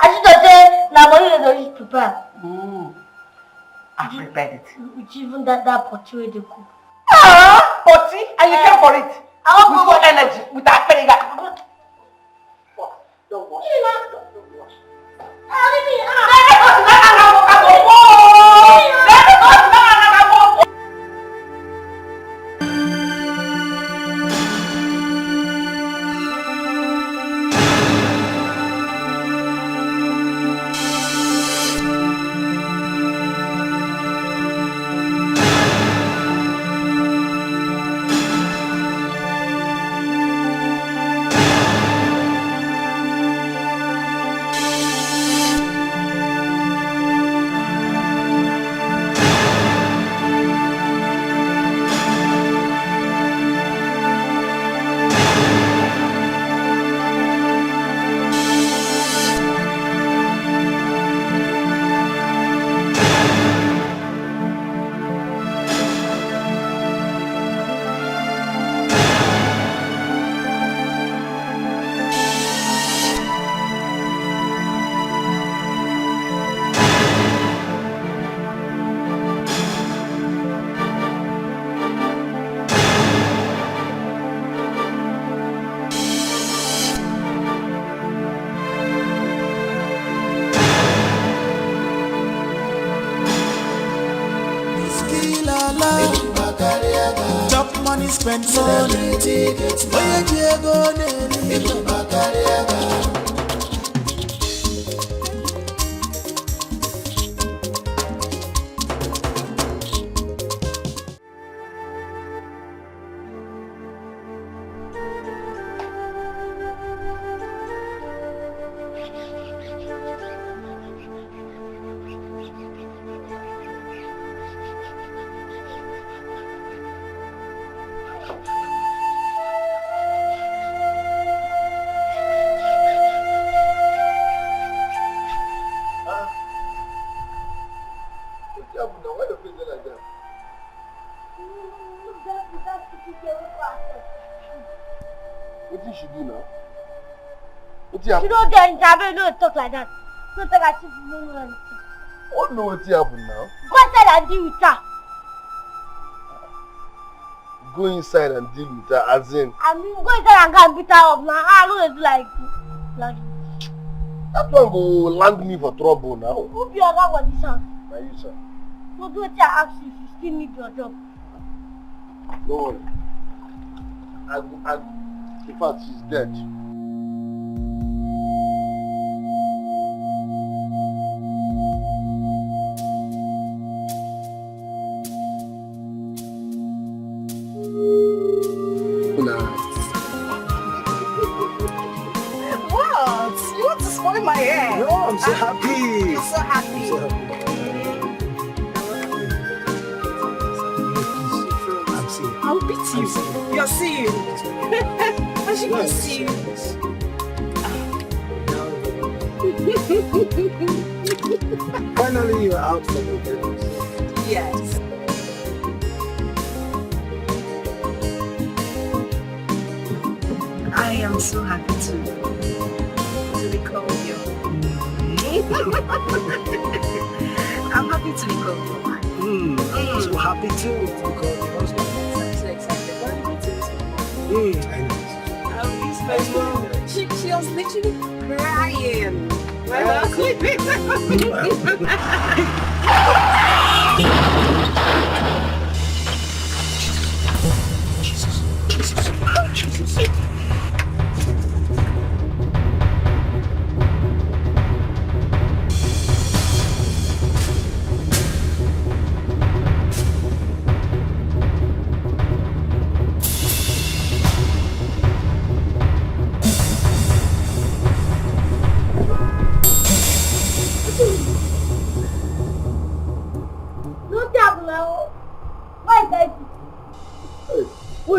should have said, now money they don't prepare. I prepared it. Which even that potty where they cook. Potty? And you came for it? I want with full energy, with that vinegar. What? Don't wash. Don't wash. Money spent money. Oye Diego Nelly. What should do now? You don't get in trouble, don't talk like that. Don't talk as if you don't know anything. What know what happened now? Go inside and deal with her. Go inside and deal with her, as in. I mean, go inside and go and beat her up now. I don't do like That one will land me for trouble now. Who be your guy on this house? Now you, sir. So do it, I ask you if you still need your job. Don't worry. In fact, she's dead. What? You want to spoil my hair? No, I'm so happy. I'm so happy. I'll beat you. You're seeing. I should go see you. Finally, you're out from the business. Yes. I am so happy to be called you. I'm happy to be called your wife. I'm so happy too to be called your husband. I'm so excited. What are you going to this? I know. She was literally crying when I was sleeping. Jesus.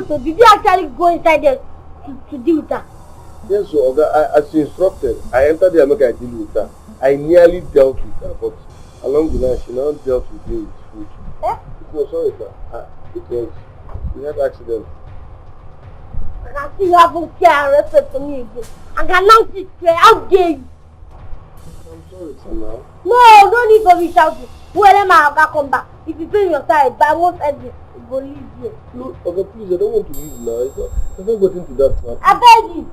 So did you actually go inside there to deal with her? Yes, so as you instructed, I entered there and make I deal with her. I nearly dealt with her, but along the line, she now dealt with me with food. Eh? No, sorry, sir. We had accident. I can see you haven't care and respect for me again. I can now sit there. How dare you? I'm sorry, sir, now. No, no need for me shouting. Whoever my Oga come back, if you bring your side, by most ending, you go leave here. No, okay, please, I don't want to leave now. I've not got into that now. I beg you.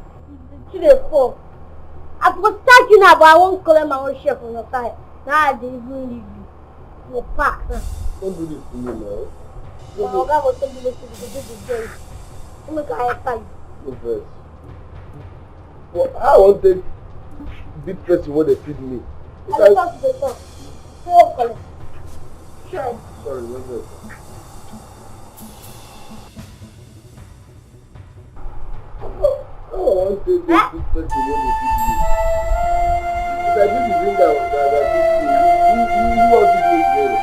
It's the 4. I protect you now, but I won't collect my own share from your side. Now I didn't even leave you. You're packed. Don't do this to me now. My Oga will tell you to do the job. You make a help you. No first. Well, I want to take big person what they feed me. I will talk to the top. Go collect. Sure. Sorry, no first. I want to take big person what they feed me. If I do the thing that you want to do it.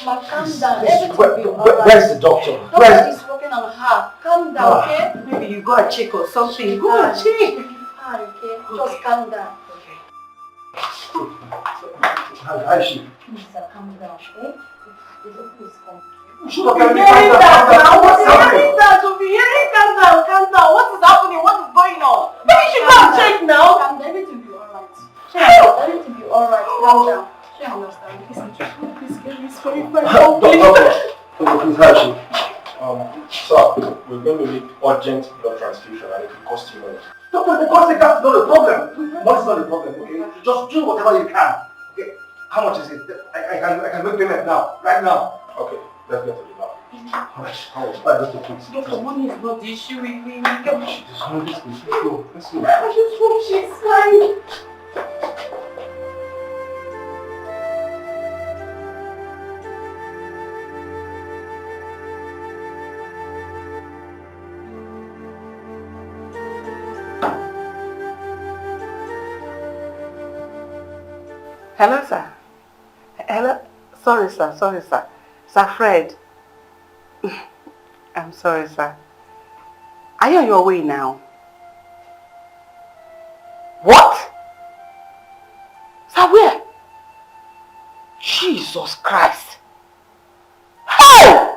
Calm down. Everything will be alright. Where's the doctor? Doctor is working on her. Calm down, okay? Maybe you go and check or something. Go and check. Okay? Just calm down. Okay. How is she? Please, calm down, okay? Please come. Stop Calm down. Calm down. What is happening? What is going on? Maybe you should go and check now. Calm down. Everything will be alright. Everything will be alright. Calm down. I understand. Please get me sorry for Please, how is she? Sir, we're going to need urgent blood transfusion and it will cost you money. No, but the cost that's not a problem. Money's not a problem, okay? Just do whatever you can. Okay? How much is it? I can make payment now, right now. Okay, let's get to it now. Alright, let's go, please. Doctor, money is not the issue. We get She's hungry, let's go. Let's go. I just hope she's fine. Hello, sir. Hello. Sorry, sir. Sir Fred. I'm sorry, sir. Are you on your way now? What? Sir, where? Jesus Christ. Hey!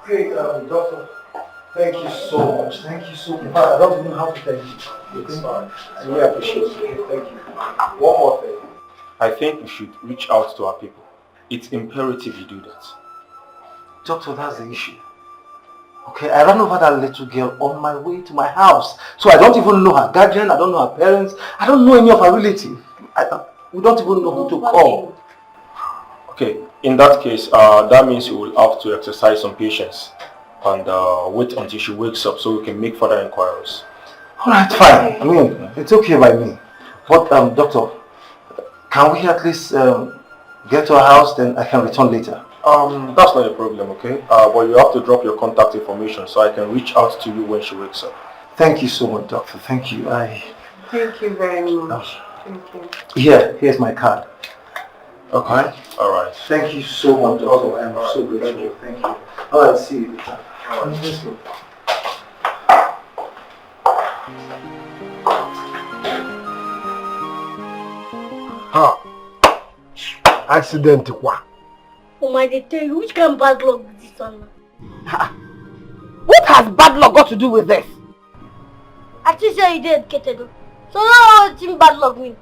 Hey, doctor. Thank you so much. Thank you so much. I don't even know how to thank you. It's fine. I really appreciate it. Thank you. One more thing. I think we should reach out to our people. It's imperative you do that. Doctor, that's the issue. Okay, I ran over that little girl on my way to my house. So I don't even know her guardian, I don't know her parents, I don't know any of her relatives. We don't even know who to call. Okay, in that case, that means you will have to exercise some patience and wait until she wakes up so we can make further inquiries. Alright, fine. I mean, it's okay by me. But, doctor, can we at least get to her house, then I can return later? That's not a problem, okay? But you have to drop your contact information so I can reach out to you when she wakes up. Thank you so much, doctor. Thank you. Thank you very much. Thank you. Here's my card. Okay? Alright. Thank you so much, doctor. I'm so grateful. Thank you. Alright, see you later. Alright. Accident quoi? Oh my, they tell you, which kind of bad luck is this one? What has bad luck got to do with this? I just say you did get it. So now what in bad luck mean?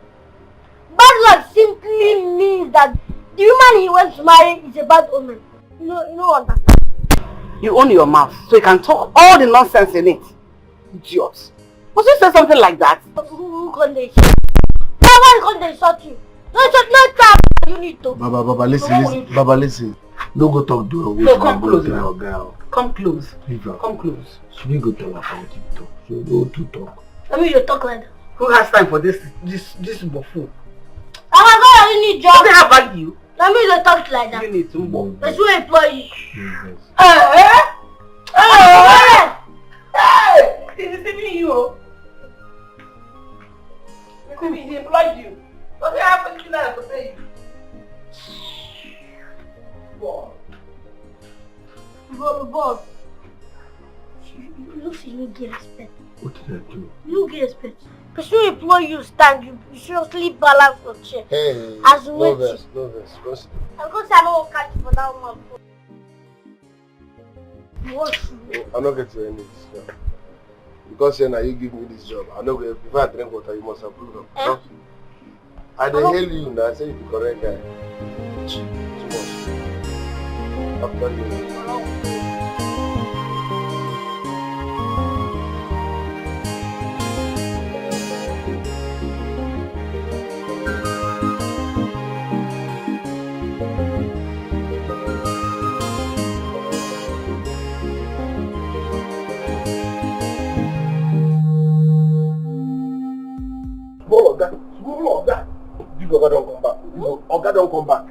Bad luck simply means that the woman he wants to marry is a bad woman. You know what? You own your mouth, so you can talk all the nonsense in it. Idiot. Must you say something like that? Who can they shot? Why can't they shot you? No, trap. You need to. Baba, listen. Baba, listen. Don't go talk to her. No, come closer. Girl. Come close. Leave her. Come close. She will go tell her how to talk. So go to talk. I mean, you talk like that. Who has time for this buffoon? Oh my God, you need job. Does it have value? I mean, you talk like that. You need to move. Let's go employ you. Hey! He's deceiving you. He employed you. Does it have anything else to pay you? Boss. You look like you get respect. What did I do? You get respect. Because you employ you stand, you seriously balance your chair. Hey, As no wait. verse. Proceed. I'm going to say I don't catch for that one. What? I'm not getting any this job. Because now you give me this job. I know if I drink water, you must approve of. Eh? I didn't hail you now. I say you're the correct guy. Too much. After you. Small Oga. Big Oga don't come back. Oga don't come back.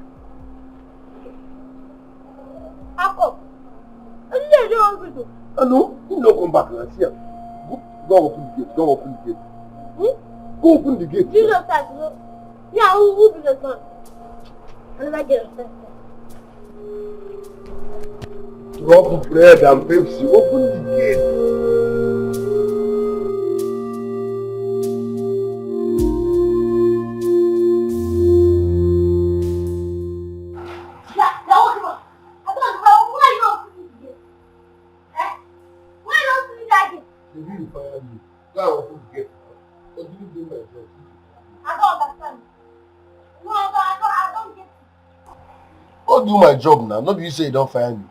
Ako. I No, he don't come back. Now. See him. Go open the gate. Go open the gate. Go open the gate. You just like, yeah, who be the son? I never get upset. Drop bread and Pepsi. Open the gate. Do my job now. Not you say you don't fire me.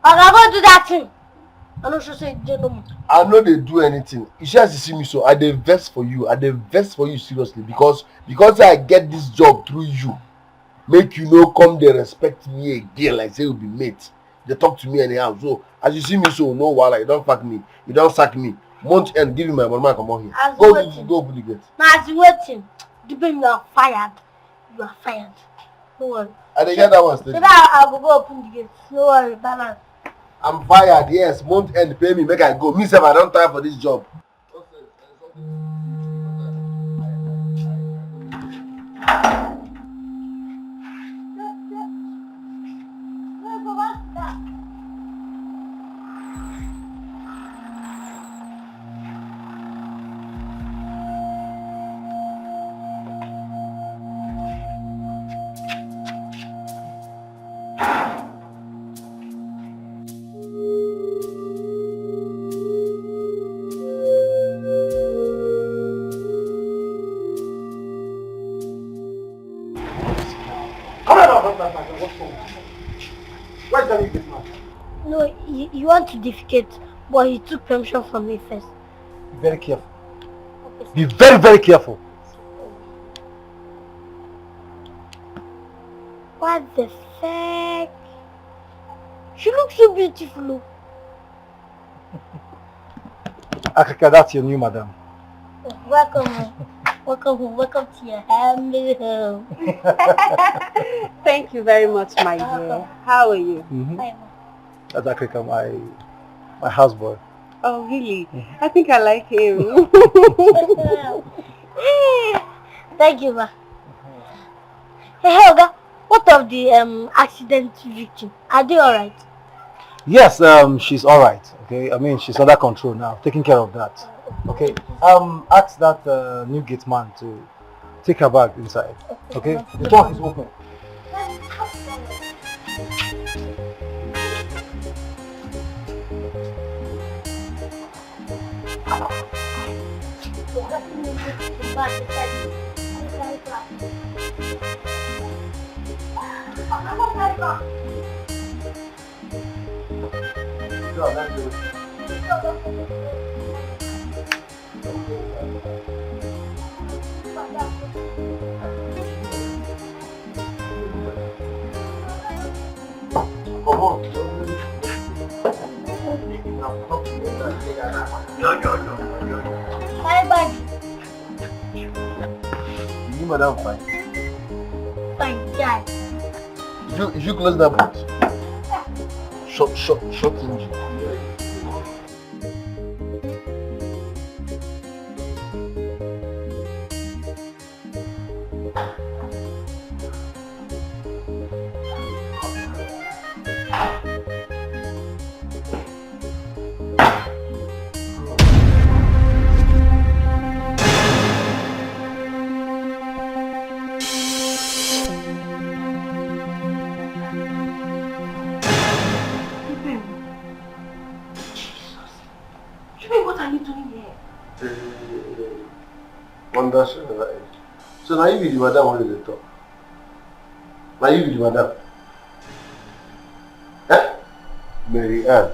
I'm going to do that thing. I know she say no more. I know they do anything. You should have to see me so I dey vex for you. I dey vex for you seriously because I get this job through you. Make you know come they respect me again like say you be mate. They talk to me anyhow. So as you see me so no while you don't fuck me. You don't sack me. Month end give me my money come on here. Go open the gate. Now as you waiting, you are fired. You are fired. No worry. I didn't get that one steady. So now I will go open the gate. No worry, balance. I'm fired, yes. Month end pay me, make I go. Me self, I don't time for this job. you want to defecate, but he took permission from me first. Be very careful. Okay, sir. Be very, very careful. What the fuck? She looks so beautiful. Africa, that's your new madam. Welcome. Welcome to your family home. Thank you very much, my dear. How are you? Hi, That's Africa, my houseboy. Oh, really? I think I like him. Ma. Thank you, ma. Hey, Helga, what of the accident victim? Are they alright? Yes, she's alright. Okay, I mean she's under control now, taking care of that. Okay, ask that new gate man to take her back inside. Okay, the door is open. Bye bye. You madam fine. Fine, yeah. You close that boot. Short engine. So now you be the madam when they talk. Now you be the madam. Eh? Mary Ann.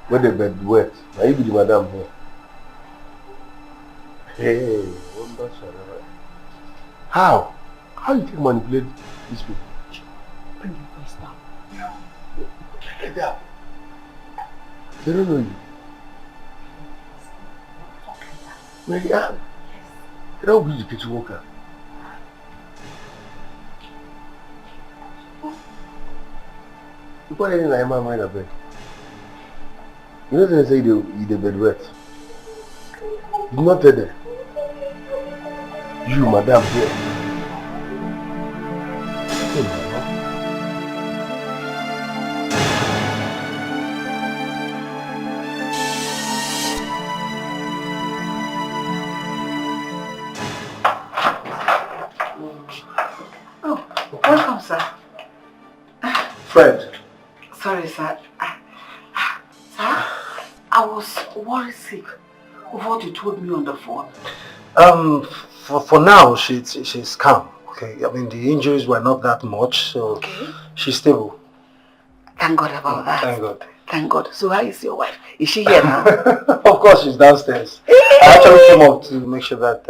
When the bed wet. Now you be the madam here. Hey, wonder Sharara. How? How you take manipulate these people? Bring your voice down. Get down. They don't know you. Mary Ann. They don't be the kitchen worker. You put anything like my mind a bed. You know they say the bed wet. You not tell them. You, madam, here. Welcome, sir. Fred. Sorry, sir. Sir, I was worried sick of what you told me on the phone. For now, she's calm. Okay, I mean the injuries were not that much, so she's stable. Thank God about that. Thank God. Thank God. So how is your wife? Is she here now? Of course, she's downstairs. I actually came up to make sure that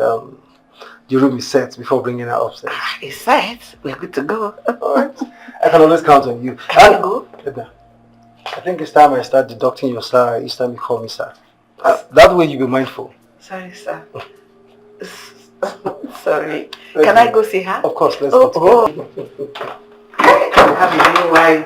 the room is set before bringing her upstairs. It's set. We're good to go. Alright. I can always count on you. Can you go? I think it's time I start deducting your salary each time you call me sir. That way you'll be mindful. Sorry, sir. Sorry. Can I go see her? Of course, let's go. Have a new wife.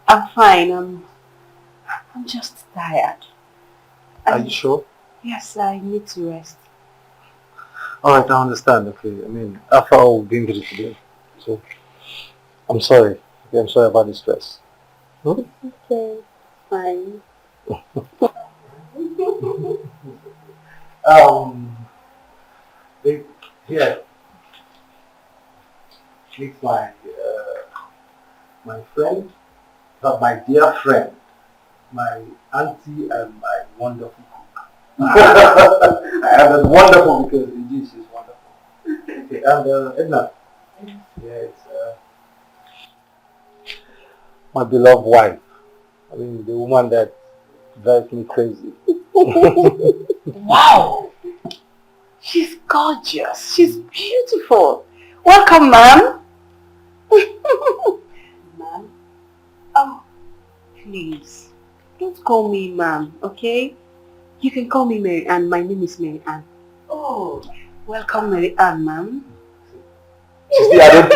I'm fine. I'm just tired. Are you sure? Yes, I need to rest. Alright, I understand. Okay, I mean, after all we've been through today. So, I'm sorry. Okay, I'm sorry about the stress. Hmm? Okay, fine. They, here, meet my friend, my dear friend, my auntie and my wonderful cook. And it's wonderful because indeed she's wonderful. Okay, and Edna, yeah, it's my beloved wife. I mean, the woman that drives me crazy. Wow! She's gorgeous. She's beautiful. Welcome, ma'am. Ma'am? Oh, please. Don't call me ma'am, okay? You can call me Mary Ann. My name is Mary Ann. Oh, welcome, Mary Ann, ma'am. See, I don't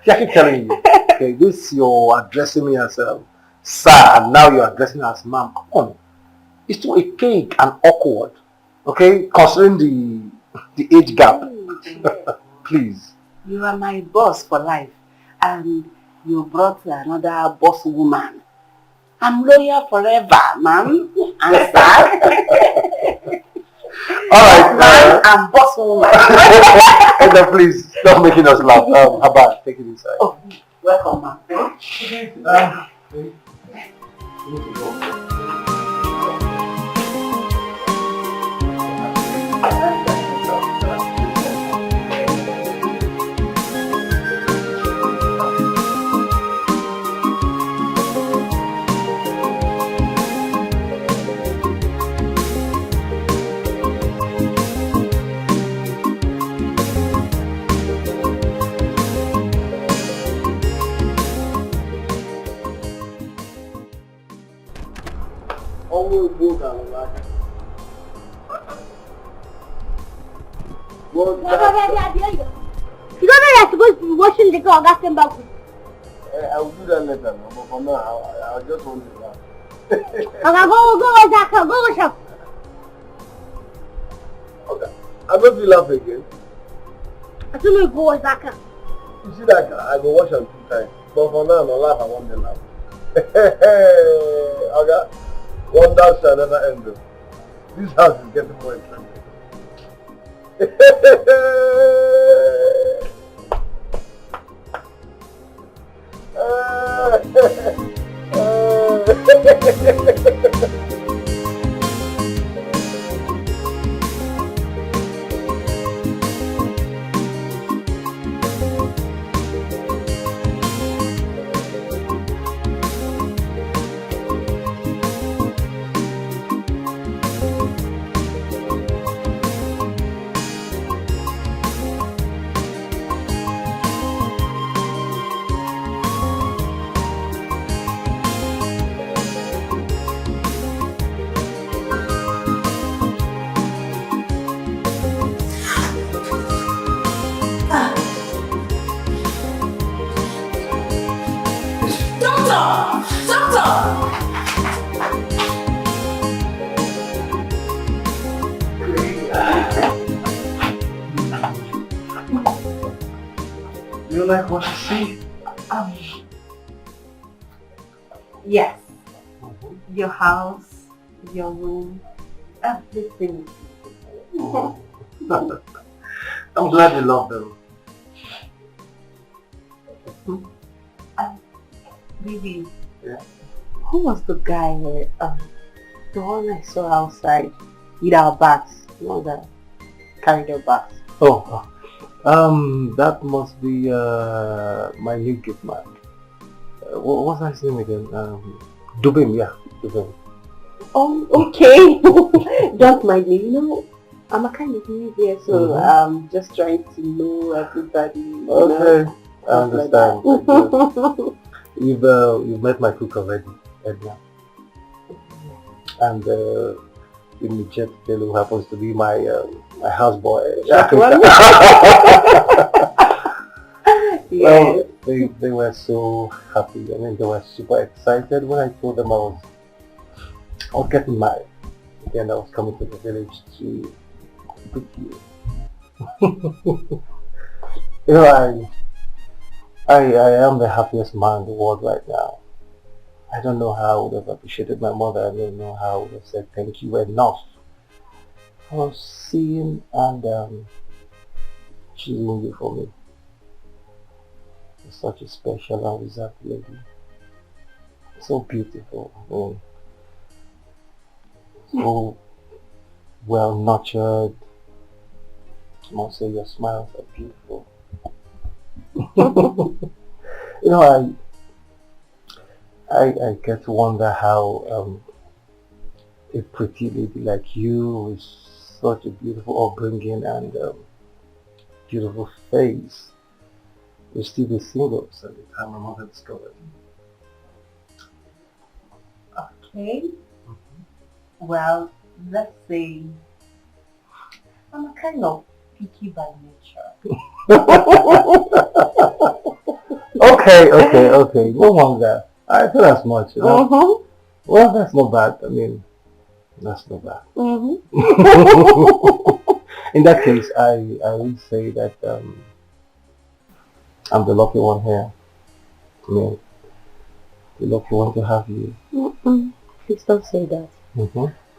I keep telling you. Okay, this you're addressing me as sir, and now you're addressing me as ma'am. Come on. It's too archaic and awkward. Okay, considering the age gap. Please. You are my boss for life, and you brought another boss woman. I'm loyal forever, ma'am. And sir. Alright, man and boss woman. And then please, stop making us laugh. How about take it inside? Oh, welcome, ma'am. Always work on that. You don't know you're supposed to be washing the car or gas back. I will do that later, but for now, I just want to laugh. Okay, go wash that car, go wash up. Okay, I'm not to laugh again. I told you go wash that car. You see that car? I go wash them 2 times. But for now, no laugh, I want to laugh. Okay, wonders shall never end though. This house is getting more interesting. You like what you see? Yes. Your house, your room, everything. I'm glad you love them. Baby, Yeah. who was the guy the one I saw outside with our bags? The one that carried our bags. Oh, that must be my new gift man. What's his name again? Dubin, yeah, Dubin. Oh, okay. Don't mind me. You know, I'm a kind of new here, so I'm just trying to know everybody. Okay, I understand. Like You've met my cook already, Edna. And Jet who happens to be my houseboy. Well, they were so happy. I mean, they were super excited when I told them I I was getting married. Then I was coming to the village to greet you. You know, I am the happiest man in the world right now. I don't know how I would have appreciated my mother. I don't know how I would have said thank you enough for seeing and choosing you for me. You're such a special and reserved lady. So beautiful. So well nurtured. I must say your smiles are beautiful. You know, I get to wonder how a pretty lady like you with such a beautiful upbringing and beautiful face will still be single at the time my mother discovered you. Okay. Well, let's say I'm a kind of picky by nature. Okay. No wonder. I feel as much. You know? Well, that's not bad. I mean, that's not bad. In that case, I would say that I'm the lucky one here. I mean, the lucky one to have you. Please don't say that.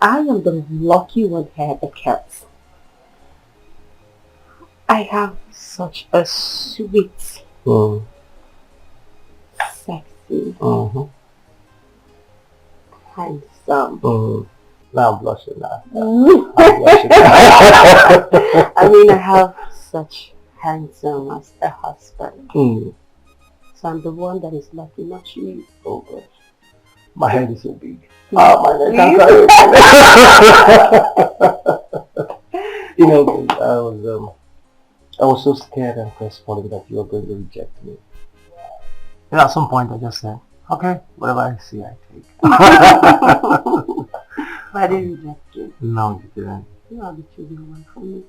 I am the lucky one here that counts. I have such a sweet, sexy, handsome. Now I'm blushing now. I mean, I have such handsome as a husband. So I'm the one that is lucky, not you. Oh gosh. My head is so big. My neck can't carry it. You know, I was so scared and crestfallen that you were going to reject me. And at some point I just said, okay, whatever I see I take. I didn't reject you. No, you didn't. You are the chosen one for me.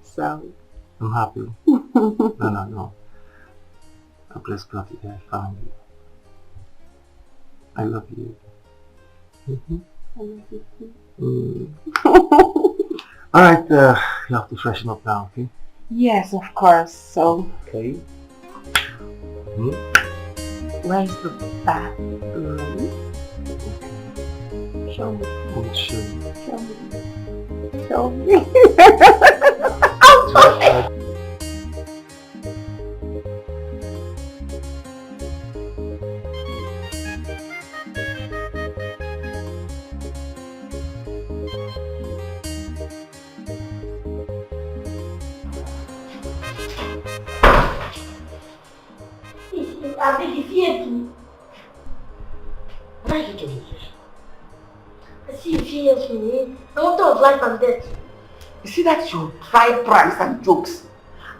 So I'm happy. No. I'm blessed God that I found you. I love you. I love you too. Alright, you have to freshen up now, okay? Yes, of course. So okay. Where's the bathroom? Show me. Show me. Show me. I'll try. I think it's here too. Why are you doing this? I see you fears me. I want to of life and death. You see that your dry pranks and jokes?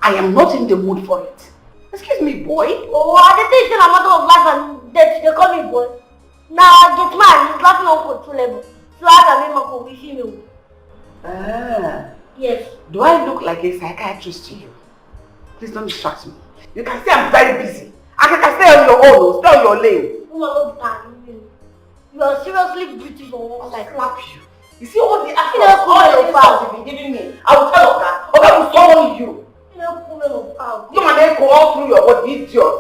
I am not in the mood for it. Excuse me, boy. Oh, I didn't think it's a matter of life and death. They call me boy. Now get man, he's laughing on control level. So I can make my with female. Yes. Do I look like a psychiatrist to you? Please don't distract me. You can say I'm very busy. I can stay on your own, stay on your lane. You are seriously beautiful. I'll slap you. You see all the actions, all your files you've been giving me. I will tell Oga. Oga will summon you. You and then go all through your body, idiot.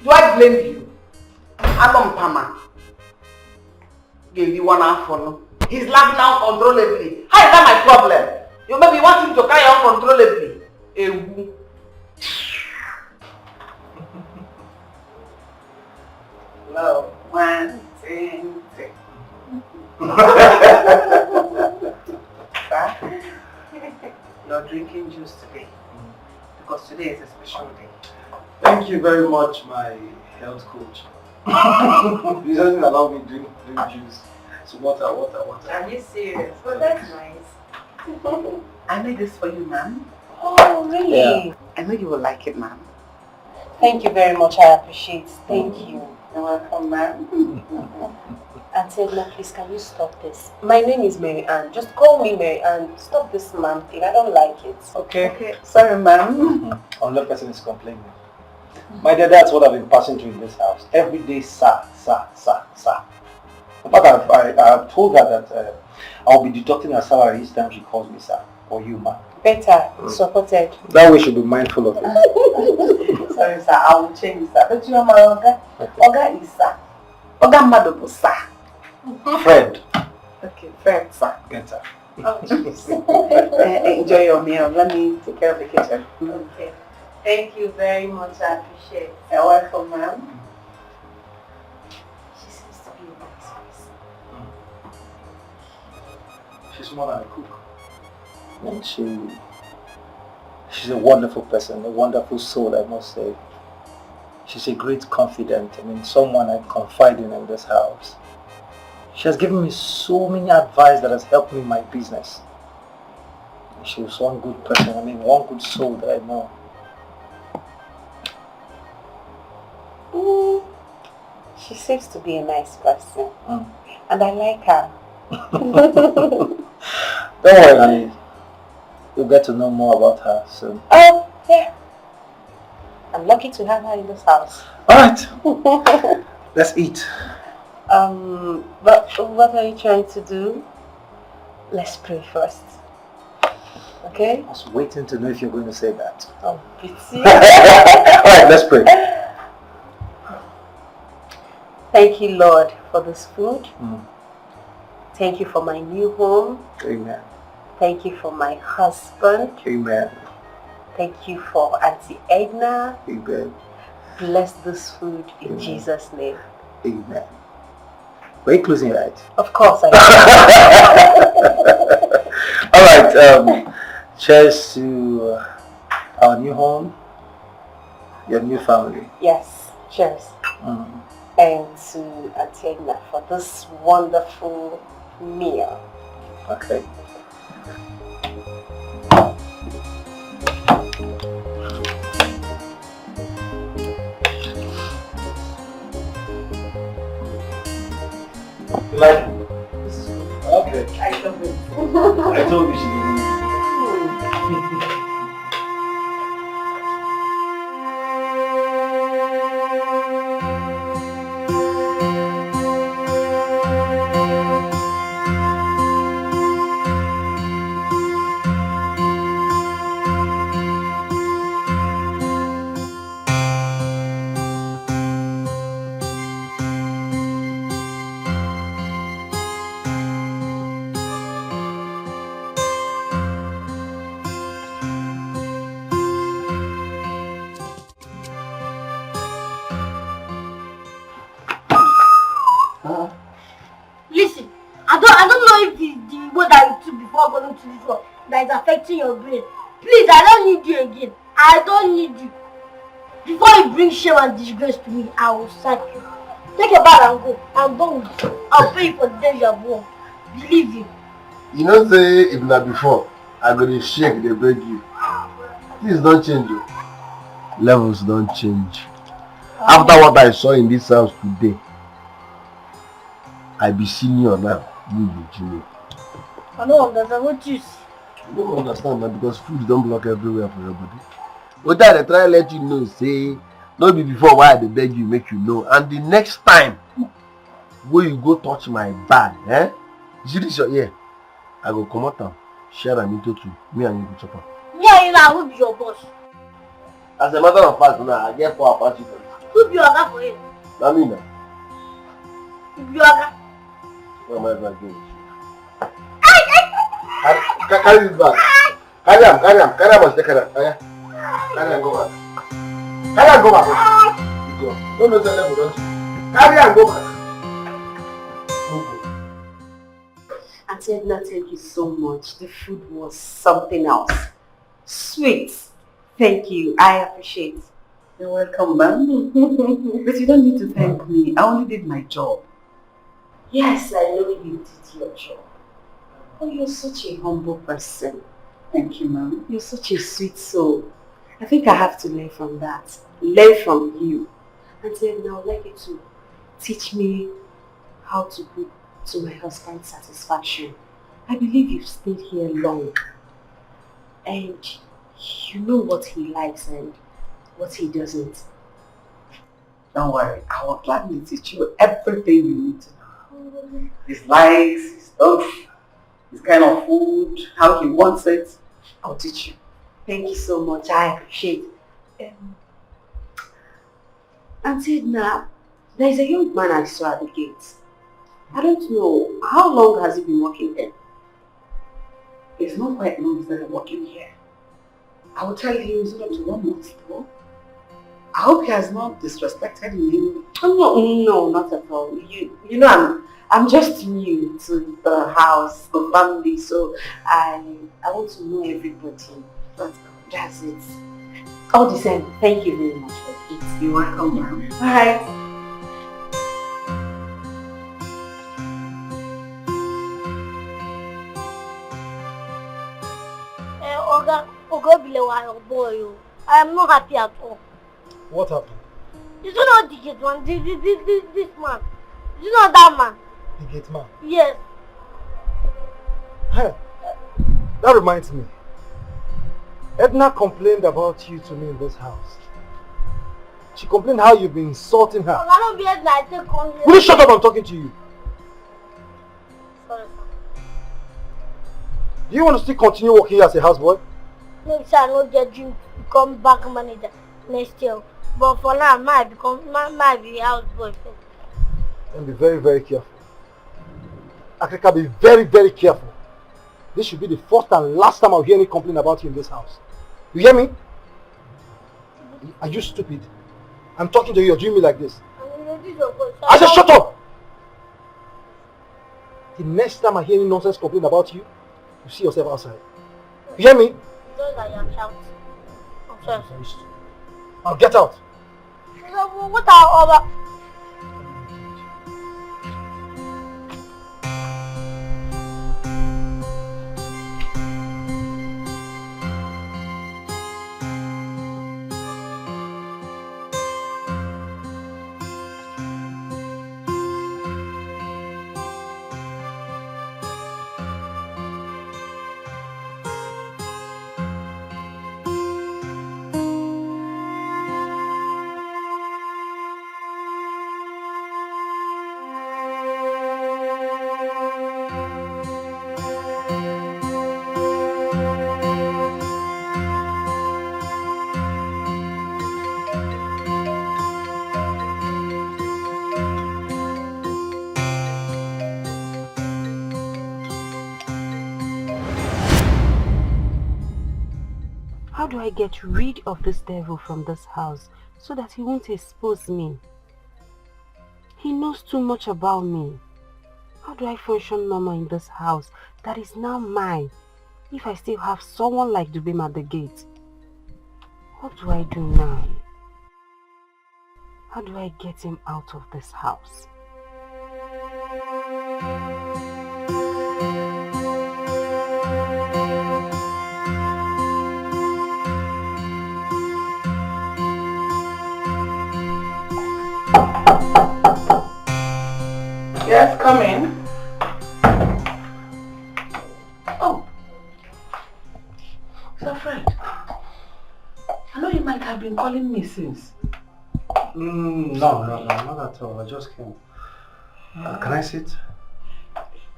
Do I blame you? Adam Pama. Give you one half for no. He's laughing out uncontrollably. How is that my problem? You maybe want him to carry on uncontrollably. Love, 1, 2, 3. You're drinking juice today because today is a special day. Thank you very much, my health coach. You doesn't allow me to drink juice. So water. Are you serious? Well, that's nice. I made this for you, ma'am. Oh, really? Yeah. I know you will like it, ma'am. Thank you very much. I appreciate it. Thank you. You're welcome, ma'am. Auntie Edna, please, can you stop this? My name is Mary Ann. Just call me Mary Ann. Stop this ma'am thing. I don't like it. Okay. Sorry, ma'am. Another person is complaining. My dear, that's what I've been passing through in this house. Every day, sir. But I've told her that I'll be deducting her salary each time she calls me sir or you ma. Better, supported. That way she'll be mindful of it. Sorry sir, I will change sir. But you know my Oga? Oga is sir. Oga Madobo sir. Friend. Okay, friend sir. Better. Oh, enjoy your meal. Let me take care of the kitchen. Okay. Thank you very much. I appreciate it. You're welcome, ma'am. She seems to be a nice person. She's more than a cook. And she's a wonderful person, a wonderful soul, I must say. She's a great confidant. I mean, someone I confide in this house. She has given me so many advice that has helped me in my business. She was one good person, I mean, one good soul that I know. She seems to be a nice person. And I like her. Don't worry, honey. You'll get to know more about her soon. Oh, yeah. I'm lucky to have her in this house. Alright. Let's eat. But what are you trying to do? Let's pray first. Okay? I was waiting to know if you're going to say that. Oh, pity. Alright, let's pray. Thank you, Lord, for this food. Thank you for my new home. Amen. Thank you for my husband. Amen. Thank you for Auntie Edna. Amen. Bless this food in Jesus' name. Amen. Were you closing your eyes? Of course I am. Alright, cheers to our new home, your new family. Yes, cheers. And to Auntie Edna for this wonderful meal. Okay. You like it? This is good. Okay. I love it. I told you she didn't. Listen, I don't know if it's the word that you took before going to this one that is affecting your brain. Please, I don't need you again. I don't need you. Before you bring shame and disgrace to me, I will sack you. Take your bag and go. I'm done with you. I'll pay you for the days you have won. Believe you. You know say if not before, I go to shake, they beg you. Things don't change. Levels don't change. After what I saw in this house today, I be senior now, you be junior. I don't understand what you see. You don't understand now because food don't block everywhere for your body. But I try to let you know, say, not be before why they beg you, make you know. And the next time, when you go touch my bag, you see this your ear, I go come out and share them into two. Me and you go chop up. Yeah, you know, who be your boss? As a matter of fact, now I get 4 Apache for you. Who be your guy for you? Not me now. Who be your guy? What am I going to do? Carry this back. Carry him, take care of him. Carry him, go back. Carry him, go back. Don't know the level, don't you? Carry him, go back. Auntie Edna, thank you so much. The food was something else. Sweet. Thank you. I appreciate it. You're welcome, ma'am. But you don't need to thank me. I only did my job. Yes, I know you did your job. Oh, you're such a humble person. Thank you, ma'am. You're such a sweet soul. I think I have to learn from that. Learn from you. And then I'd like you to teach me how to cook to my husband's satisfaction. I believe you've stayed here long. And you know what he likes and what he doesn't. Don't worry. I will gladly teach you everything you need to know. his likes, his stuff, his kind of food, how he wants it. I'll teach you. Thank you so much. I appreciate it. Auntie Edna, there is a young man I saw at the gate. I don't know, how long has he been working there? It's not quite long he's started working here. I will tell you, it's not up to 1 month though. I hope he has not disrespected you. No, not at all. You know, I'm just new to the house, the family, so I want to know everybody. But that's it. All the same, thank you very much for it. You're welcome, ma'am. Alright. Boy, I am not happy at all. What happened? You don't know the gate man, this man. You know that man? The gate man? Yes. Hey, that reminds me. Edna complained about you to me in this house. She complained how you've been insulting her. I don't be Edna, I take on you. Will you shut up? I'm talking to you. Sorry, sir. Do you want to still continue working here as a houseboy? No, sir, I no get dream to become bank manager next year. But for now, I might be houseboy first. And be very, very careful. Africa, be very, very careful. This should be the first and last time I'll hear any complaint about you in this house. You hear me? Are you stupid? I'm talking to you, you're doing me like this. I said shut up! The next time I hear any nonsense complaint about you, you see yourself outside. You hear me? Just that I'm shouting. I'm sorry. Now get out. What are other... How do I get rid of this devil from this house so that he won't expose me? He knows too much about me. How do I function normal in this house that is now mine if I still have someone like Dubem at the gate? What do I do now? How do I get him out of this house? Yes, come in. Oh. So Fred, I know you might have been calling me since. No, not at all. I just came. Can I sit?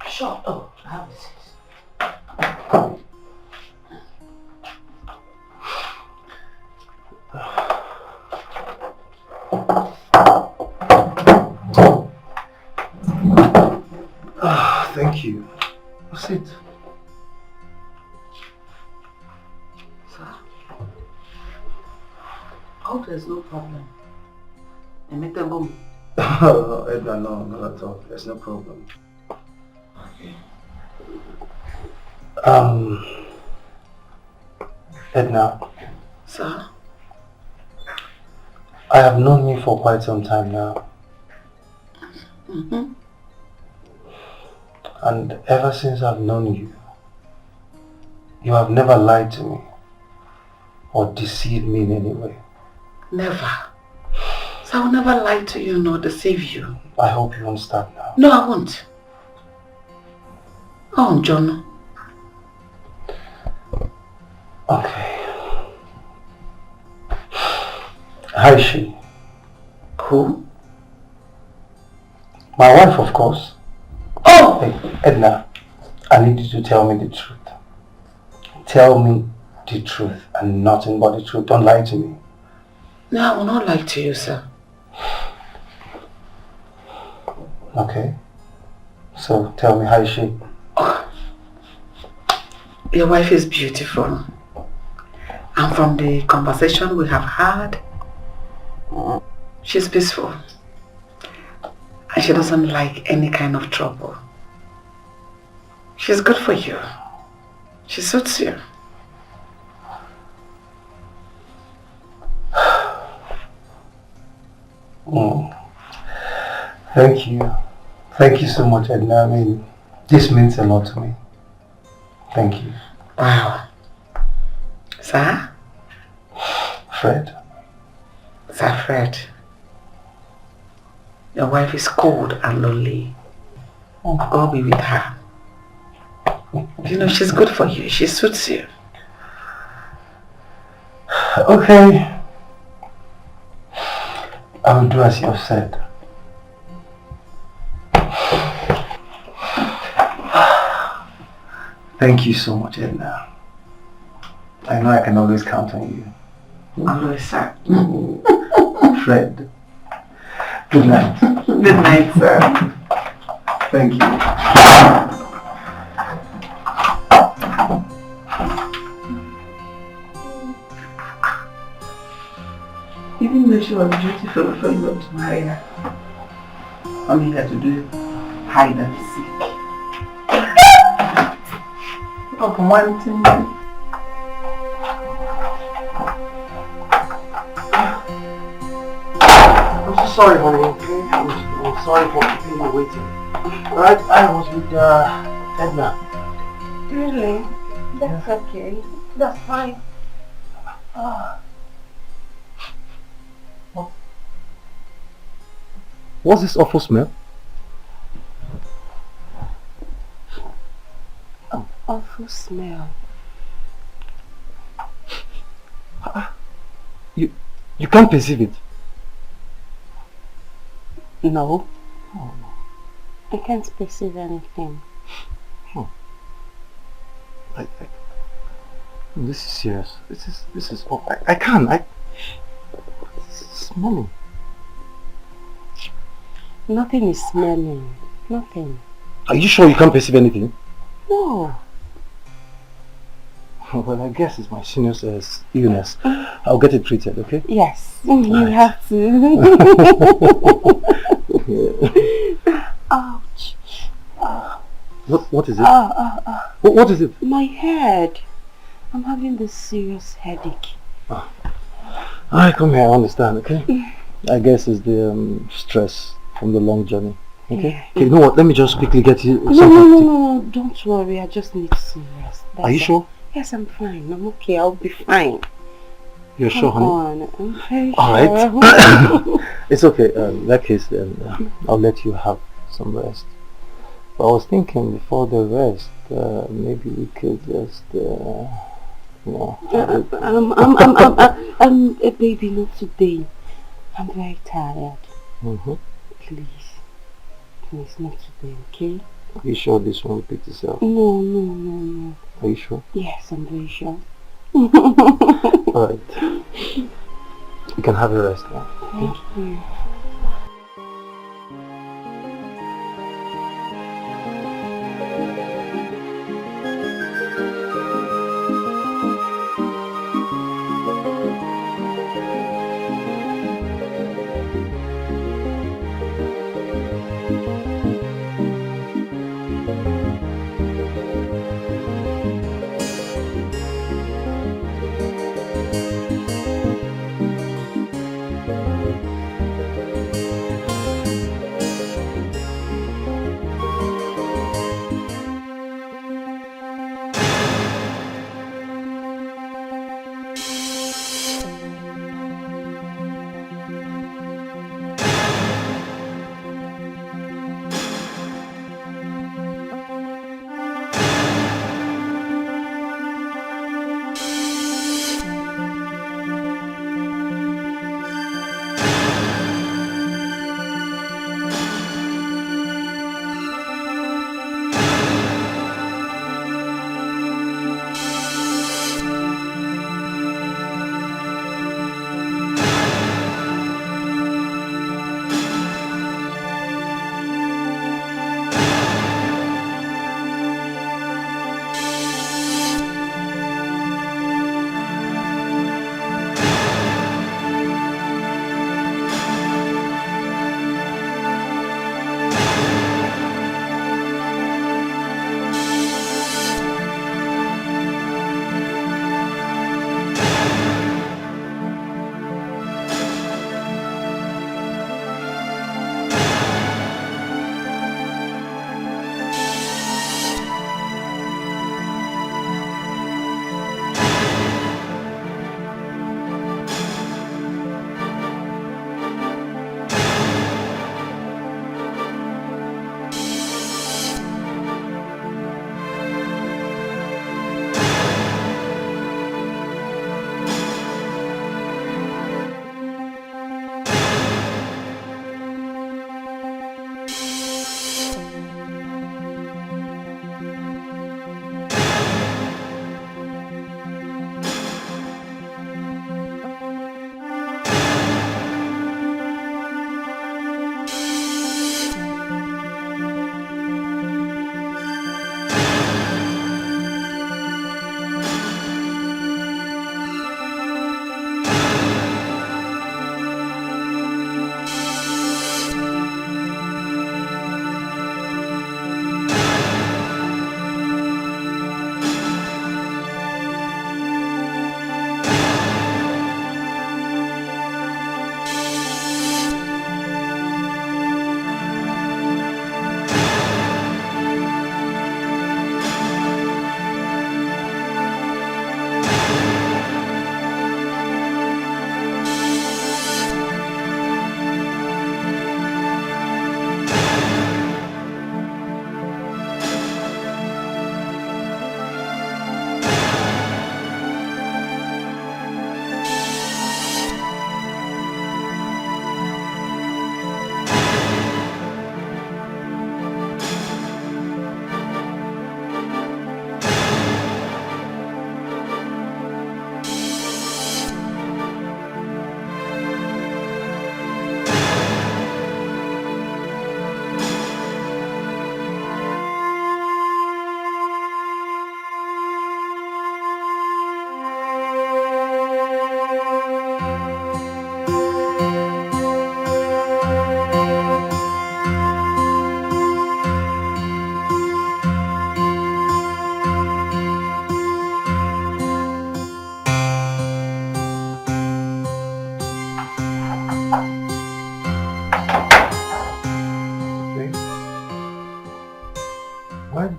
Sure. Oh, I have the seat. Thank you. Sit. Sir, I hope there's no problem. Edna, no, not at all. There's no problem. Okay. Edna. Sir? I have known you for quite some time now. Mm-hmm. And ever since I've known you, you have never lied to me or deceived me in any way. Never. So I will never lie to you nor deceive you. I hope you understand now. No, I won't. Oh, John. Okay. How is she? Who? My wife, of course. No! Hey, Edna, I need you to tell me the truth. Tell me the truth and nothing but the truth. Don't lie to me. No, I will not lie to you, sir. Okay. So tell me, how is she? Your wife is beautiful. And from the conversation we have had, she's peaceful. And she doesn't like any kind of trouble. She's good for you. She suits you. Thank you. Thank you so much, Edna. I mean, this means a lot to me. Thank you. Wow. Sir? Fred. Sir Fred. Your wife is cold and lonely. Go be with her. You know, she's good for you. She suits you. Okay. I will do as you have said. Thank you so much, Edna. I know I can always count on you. Always, sir. Fred. Good night. Good night, sir. Thank you. Even though she was beautiful before you got to marry her, all you had to do hide and seek. Of one thing. I'm so sorry, honey, okay? I'm sorry for keeping you waiting. Alright, I was with Edna. Really? That's okay. That's fine. What's this awful smell? Awful smell. You can't perceive it. No. I can't perceive anything. This is serious. This is I can't. It's smelling. Nothing is smelling. Nothing. Are you sure you can't perceive anything? No. Well, I guess it's my senior's illness. I'll get it treated, okay? Yes, you have to. Ouch. What is it? What is it? My head. I'm having this serious headache. Alright, come here, I understand, okay? I guess it's the stress from the long journey. Okay? Yeah. Okay, you know what? Let me just quickly get you something. No, don't worry. I just need some rest. Are you sure? Yes, I'm fine. I'm okay. I'll be fine. You're sure, honey? On. I'm very Alright. It's okay. In that case, then I'll let you have some rest. But I was thinking before the rest, maybe we could just, baby, not today. I'm very tired. Please, not today, okay? Are you sure this won't repeat itself? No. Are you sure? Yes, I'm very sure. Alright. You can have a rest now. Thank you.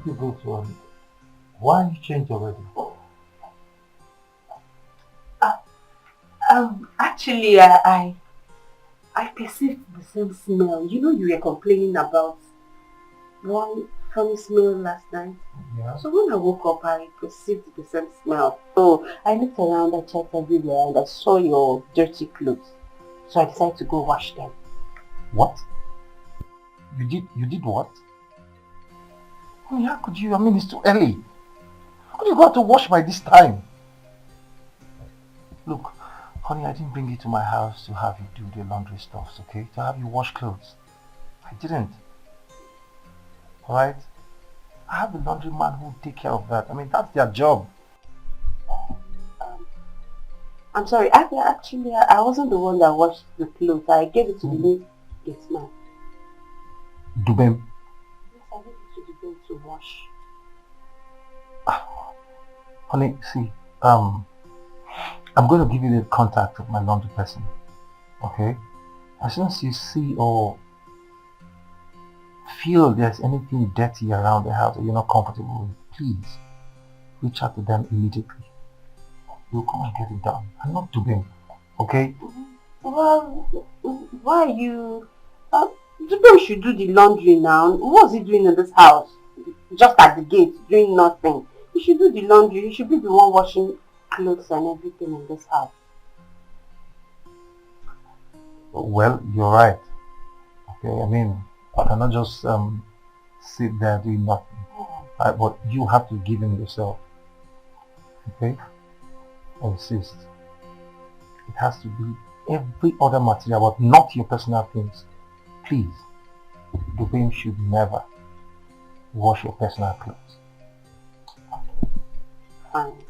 you go to Honey? Why you change already? Actually, I perceived the same smell. You know, you were complaining about one funny smell last night. Yeah. So when I woke up, I perceived the same smell. So I looked around, I checked everywhere, and I saw your dirty clothes. So I decided to go wash them. What? You did what? Honey, how could you? I mean, it's too early. How could you go out to wash by this time? Look, honey, I didn't bring you to my house to have you do the laundry stuffs, okay? To have you wash clothes. I didn't. Alright? I have a laundryman who will take care of that. I mean, that's their job. I'm sorry, I wasn't the one that washed the clothes. I gave it to the new gate man. Dubem. Yes, I gave it to the gate to wash. Honey, see, I'm going to give you the contact of my laundry person, okay? As soon as you see or feel there's anything dirty around the house that you're not comfortable with, please reach out to them immediately. You'll come and get it done. I'm not Dubem, okay? Well, why are you... Dubem should do the laundry now. What's he doing in this house? Just at the gate, doing nothing. He should do the laundry. He should be the one washing clothes and everything in this house. Well, you're right. Okay, I mean, I cannot just sit there doing nothing. But you have to give him yourself. Okay? I insist. It has to be every other material, but not your personal things. Please, Dubem should never wash your personal clothes. Fine.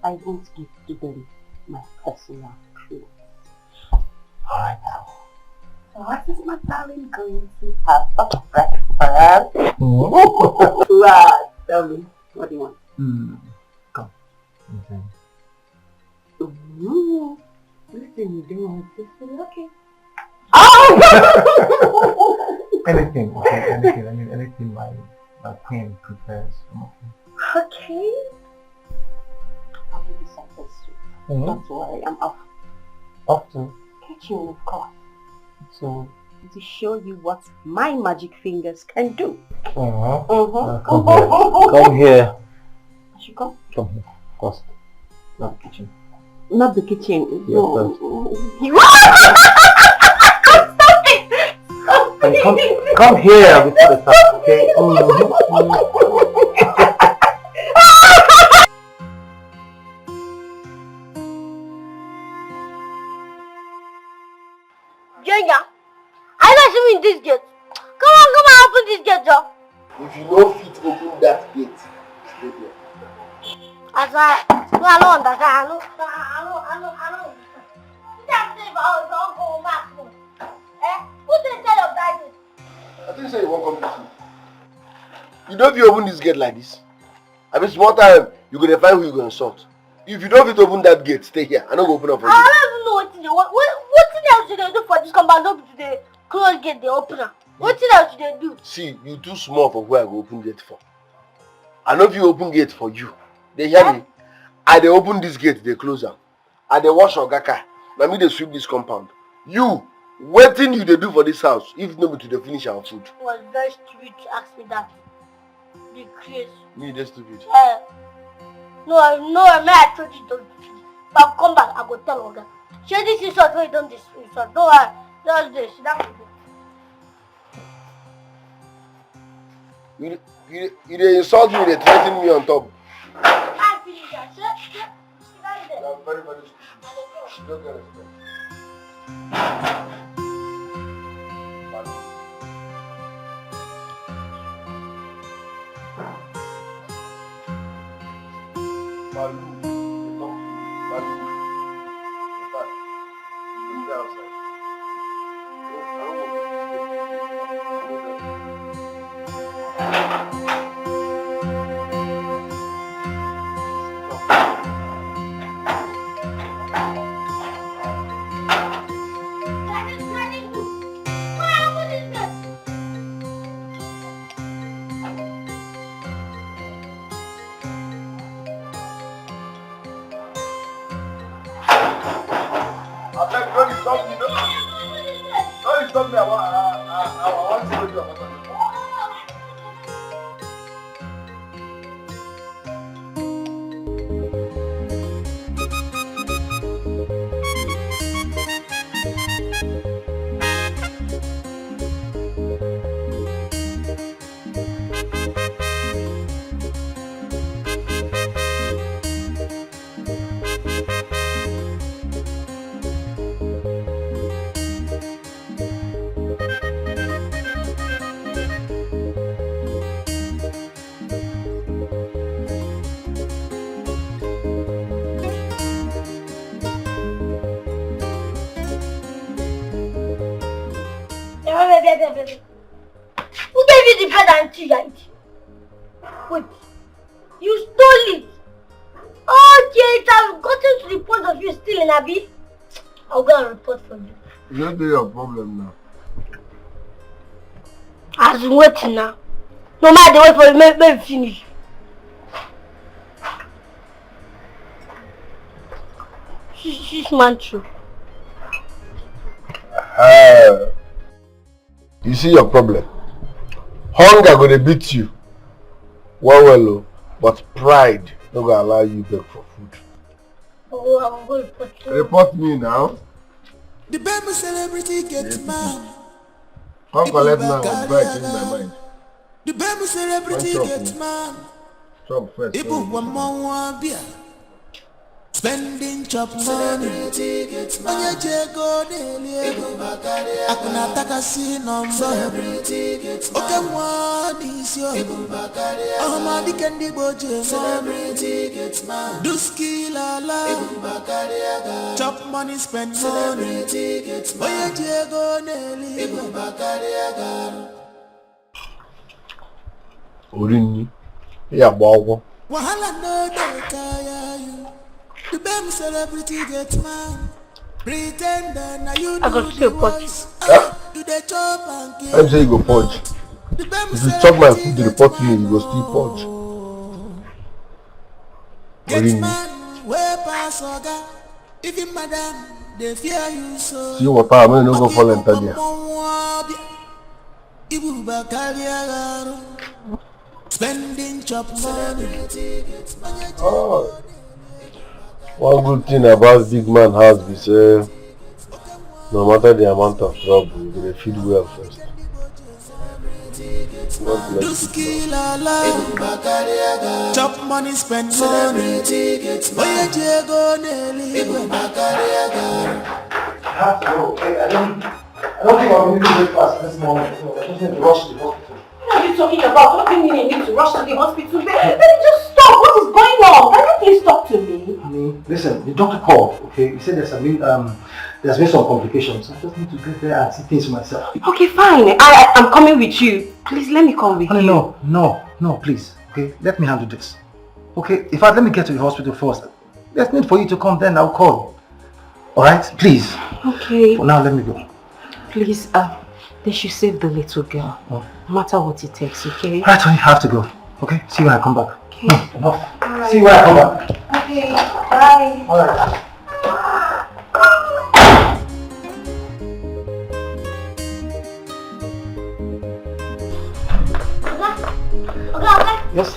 I won't give Dubem my personal clothes. Alright now. So what is my darling going to have for breakfast? Wow, tell me, what do you want? Come. Okay. Listen, you don't want this, okay? Anything, okay, anything. I mean, anything my queen prepares. Okay. I'll give you something sweet. Don't worry, I'm off. Off to? Kitchen, of course. So? To show you what my magic fingers can do. Come here. I should come? Come here. First. Not the kitchen. Not the kitchen. Yeah, no. Stop it! Come here before the time, okay? Junior, I don't see me in this gate. Come on, open this gate, Joe. If you don't fit open that gate, stay there. As I don't understand. I don't. You can't say about your uncle back home. Who's the instead of that gate? I think you say you won't come to sleep. You don't fit open this gate like this. I mean, small time, you're going to find who you're going to insult. If you don't fit open that gate, stay here. I'm not going to open up for you. I don't even know what else should they do for this compound? Don't be the close gate, the opener. What else should they do? See, you too small for where I go open gate for. I know if you open gate for you. They hear me? I they open this gate, they close am. I they wash Ogaka. Now me they sweep this compound. You, waiting you they do for this house, if not to the finish our food. It was very stupid to ask me that. The crazy. Me, that's stupid. No, I told you don't do it. But I'll come back, I go tell Oga. Share this insult where you don't this insult. Don't worry. Just this. That will You they insult me, they threaten me on top. I finish that. Sit down there. I'm very, very stupid. You don't get respect. Balu, they talk to me. Balu. In fact, you stay outside. I don't want disturb me. Don't disturb me. I want to tell you about that. Who gave you the bread and tea you eat? Wait, you stole it. Okay, it has gotten to the point of you stealing, Abby. I'll go and report for you. It's not your problem now. As in waiting now. No matter wait for you, maybe finish. She's man true. You see your problem. Hunger gonna beat you. Well, but pride not gonna allow you beg for food. Oh, I'm going to report you. Report me now. The baby celebrity gets man. Come collect now. Pride change my mind. The baby celebrity gets man. Chop first. People want more beer. Spending chop money. Onye jego daily. Akuna takasi number. Okay, one is your. Ahmadi kendi boje. Do skill ala. Chop money, spend money. Onye jego daily. Orini. Yeah, bogo. Wahala no dey tire you. The baby celebrity gets man. Pretender now you do the voice. Do the chop and kill. I'm saying you go purge. If you chop my food, you report me, you go still purge. Get man, where pass oga. Even madam, they fear you so. See what I'm going to go fall and tell you. Spending chop money. Oh. One good thing about big man house be say, no matter the amount of trouble, you will feed well first. Chop money, spend money. Where you go, Nelly? I don't think I'm going to breakfast at this moment. So I just need to rush to the hospital. What are you talking about? What do you mean you need to rush to the hospital? Let me just stop. What is going on? Can you please talk to me? Honey, listen, the doctor called, okay? He said there's been some complications. I just need to get there and see things for myself. Okay, fine. I'm coming with you. Please, let me come with Honey, you. no, please. Okay, let me handle this. Okay, in fact, let me get to the hospital first. There's need for you to come, then I'll call. Alright, please. Okay. For now, let me go. Please, they should save the little girl. Oh. No matter what it takes, okay? Right, honey, I have to go. Okay, see you when I come back. Okay. No, enough. Right. See you when I come back. Okay, bye. Alright. Okay. Yes?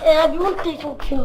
I want to say something.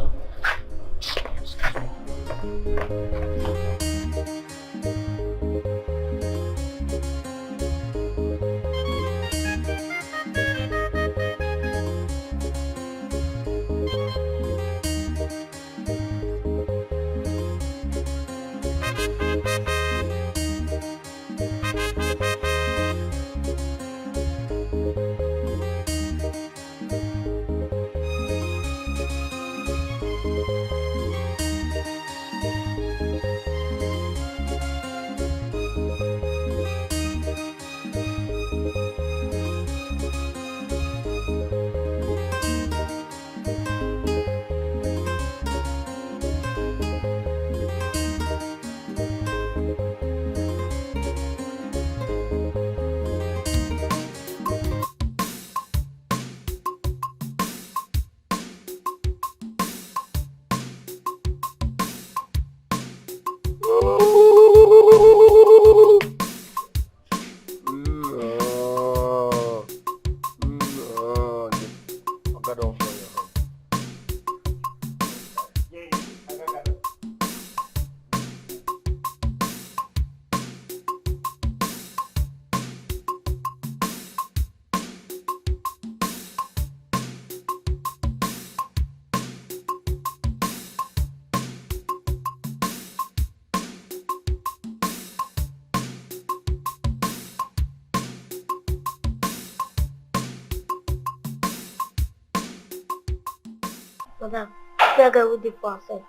Madam, Beggar with the process.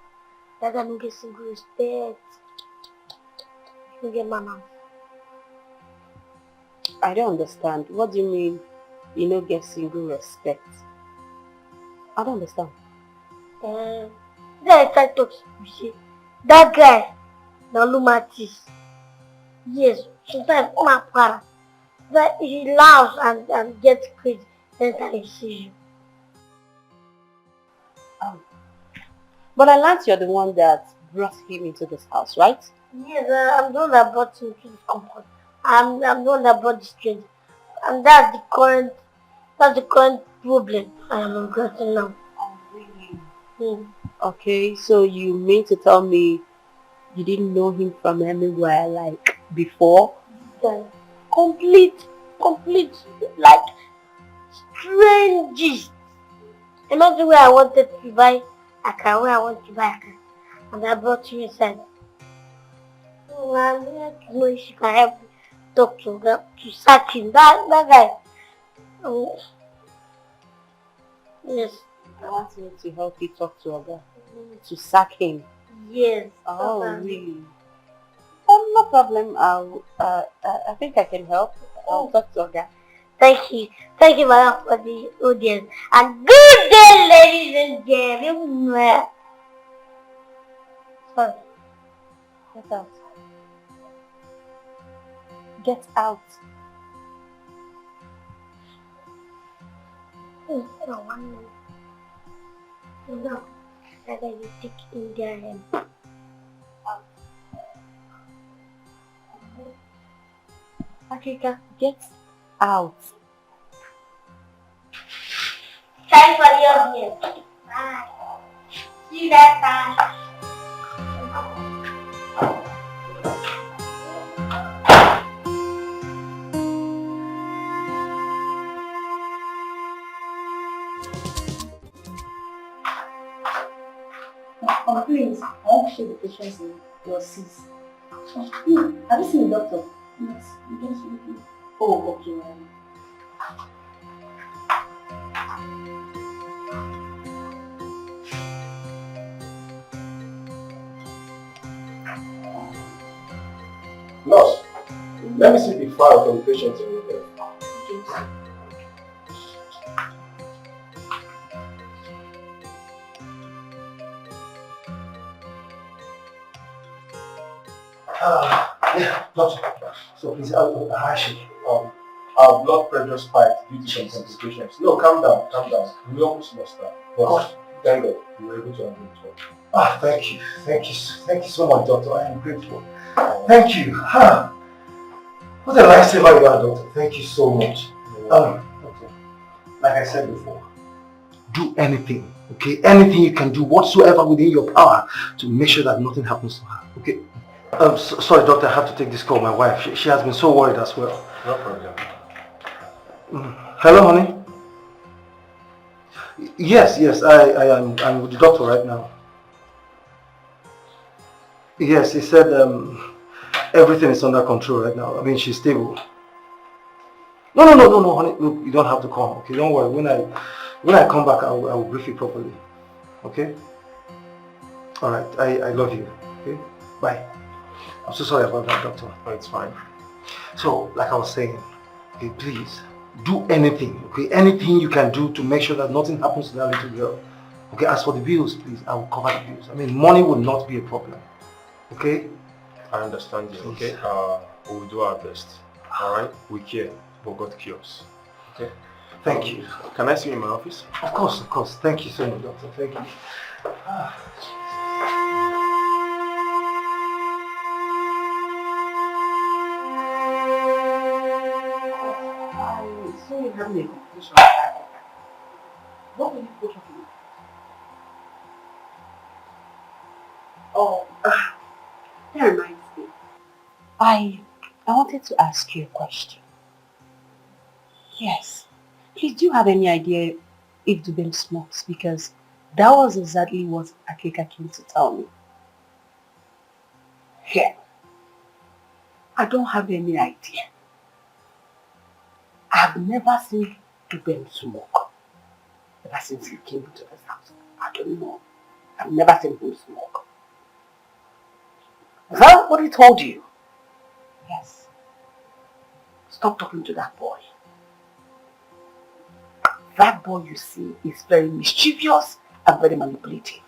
Beggar no get single respect. No get manners. I don't understand. What do you mean you don't get single respect? I don't understand. Then I try to say, that guy, the lumatis. Yes, sometimes my para. But he laughs and gets crazy anytime he sees you. But I learned you're the one that brought him into this house, right? Yes, I'm the one that brought him to this compound. I'm the one that brought this trade. And that's the current problem I am regretting now. Oh, really? Hmm. Okay, so you mean to tell me you didn't know him from anywhere, like, before? Then complete, like, strangest. Imagine where I wanted to buy a car, where I want to buy a car. And I brought you inside. Oh, man, I don't know if you can help me talk to sack him. That guy. Oh, yes. I want you to help you talk to Oga. To sack him. Yes. Oh, really? No problem. I think I can help. I'll talk to Oga. Thank you, madam, for the audience. And good day, ladies and gentlemen. Sorry. Get out. Get out. No, one minute. No, that I will take in their hand. Akika, get out. Time for the audience. Bye. See you next time. Please, I want to show the patients in your C's. Have you seen the doctor? Yes, you just with you. Oh, okay, ma'am. Nurse, let me see the file from the patient in your bed. Okay. Yeah, doctor. So please, our blood pressure spiked due to some complications. No, calm down, calm down. We almost lost that. But thank God, you were able to handle it well. Ah, thank you so much, doctor. I am grateful. Thank you. What a lifesaver you are, doctor. Thank you so much. Doctor, like I said before, do anything, okay? Anything you can do, whatsoever within your power, to make sure that nothing happens to her, okay? Sorry, doctor, I have to take this call. My wife, she has been so worried as well. No problem. Hello, honey. Yes, I'm with the doctor right now. Yes, he said everything is under control right now. I mean, she's stable. No, honey. Look, you don't have to come. Okay, don't worry. When I come back, I will brief you properly. Okay. All right. I love you. Okay. Bye. I'm so sorry about that, doctor. Oh, it's fine. So, like I was saying, okay, please do anything. Okay, anything you can do to make sure that nothing happens to that little girl. Okay. As for the bills, please, I will cover the bills. I mean, money will not be a problem. Okay. I understand you. Okay. We will do our best. All right. We care, but God cures. Okay. Thank you. Can I see you in my office? Of course. Thank you so much, doctor. Thank you. So you have a competition. What will you put on you? Oh, that reminds me. I wanted to ask you a question. Yes. Please, do you have any idea if Dubem smokes? Because that was exactly what Akeka came to tell me. Yeah. I don't have any idea. I've never seen Dubem smoke ever since he came into this house. I don't know. I've never seen him smoke. Is that what he told you? Yes. Stop talking to that boy. That boy you see is very mischievous and very manipulative.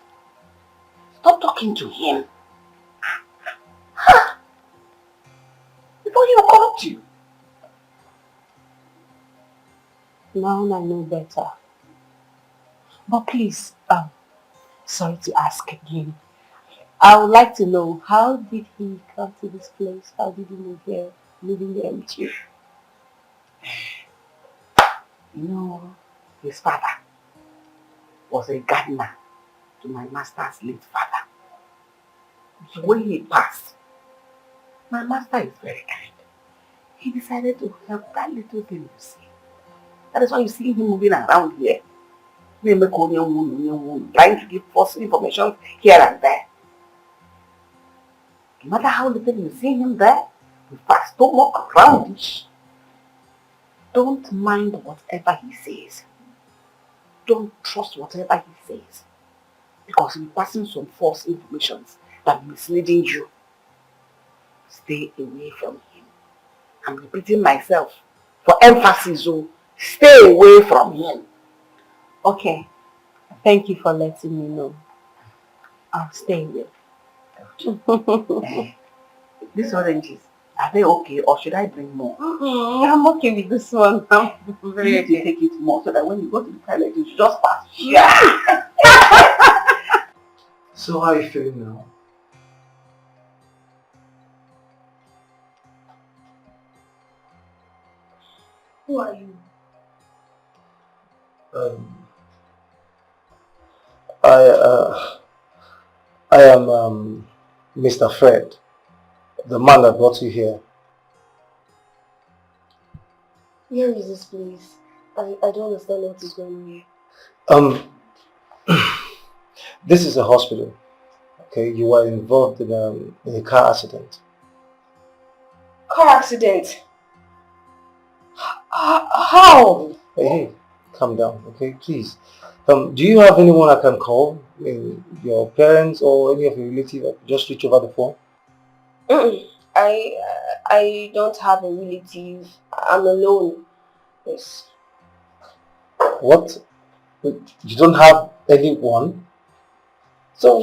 Stop talking to him. Before he will corrupt you. Now I know better. But please, sorry to ask again. I would like to know, how did he come to this place? How did he move here, living here with you? You know, his father was a gardener to my master's late father. So when he passed, my master is very kind. He decided to help that little thing you see. That is why you see him moving around here. Trying to give false information here and there. No matter how little you see him there, with a stomach roundish, don't mind whatever he says. Don't trust whatever he says. Because he's passing some false information that misleading you. Stay away from him. I'm repeating myself for emphasis, so stay away from him. Okay. Thank you for letting me know. I'll stay away. These oranges, are they okay or should I bring more? I'm okay with this one. I'm very You need to take it more so that when you go to the toilet, you should just pass. Yeah. So how are you feeling now? Who are you? I am Mr. Fred, the man that brought you here. Where is this place? I don't understand what is going on here. This is a hospital. Okay, you were involved in a car accident. Car accident? How? Hey, calm down, okay, please. Do you have anyone I can call? Your parents or any of your relatives? I could just reach over the phone? I don't have a relative. I'm alone. Yes. What? You don't have anyone? So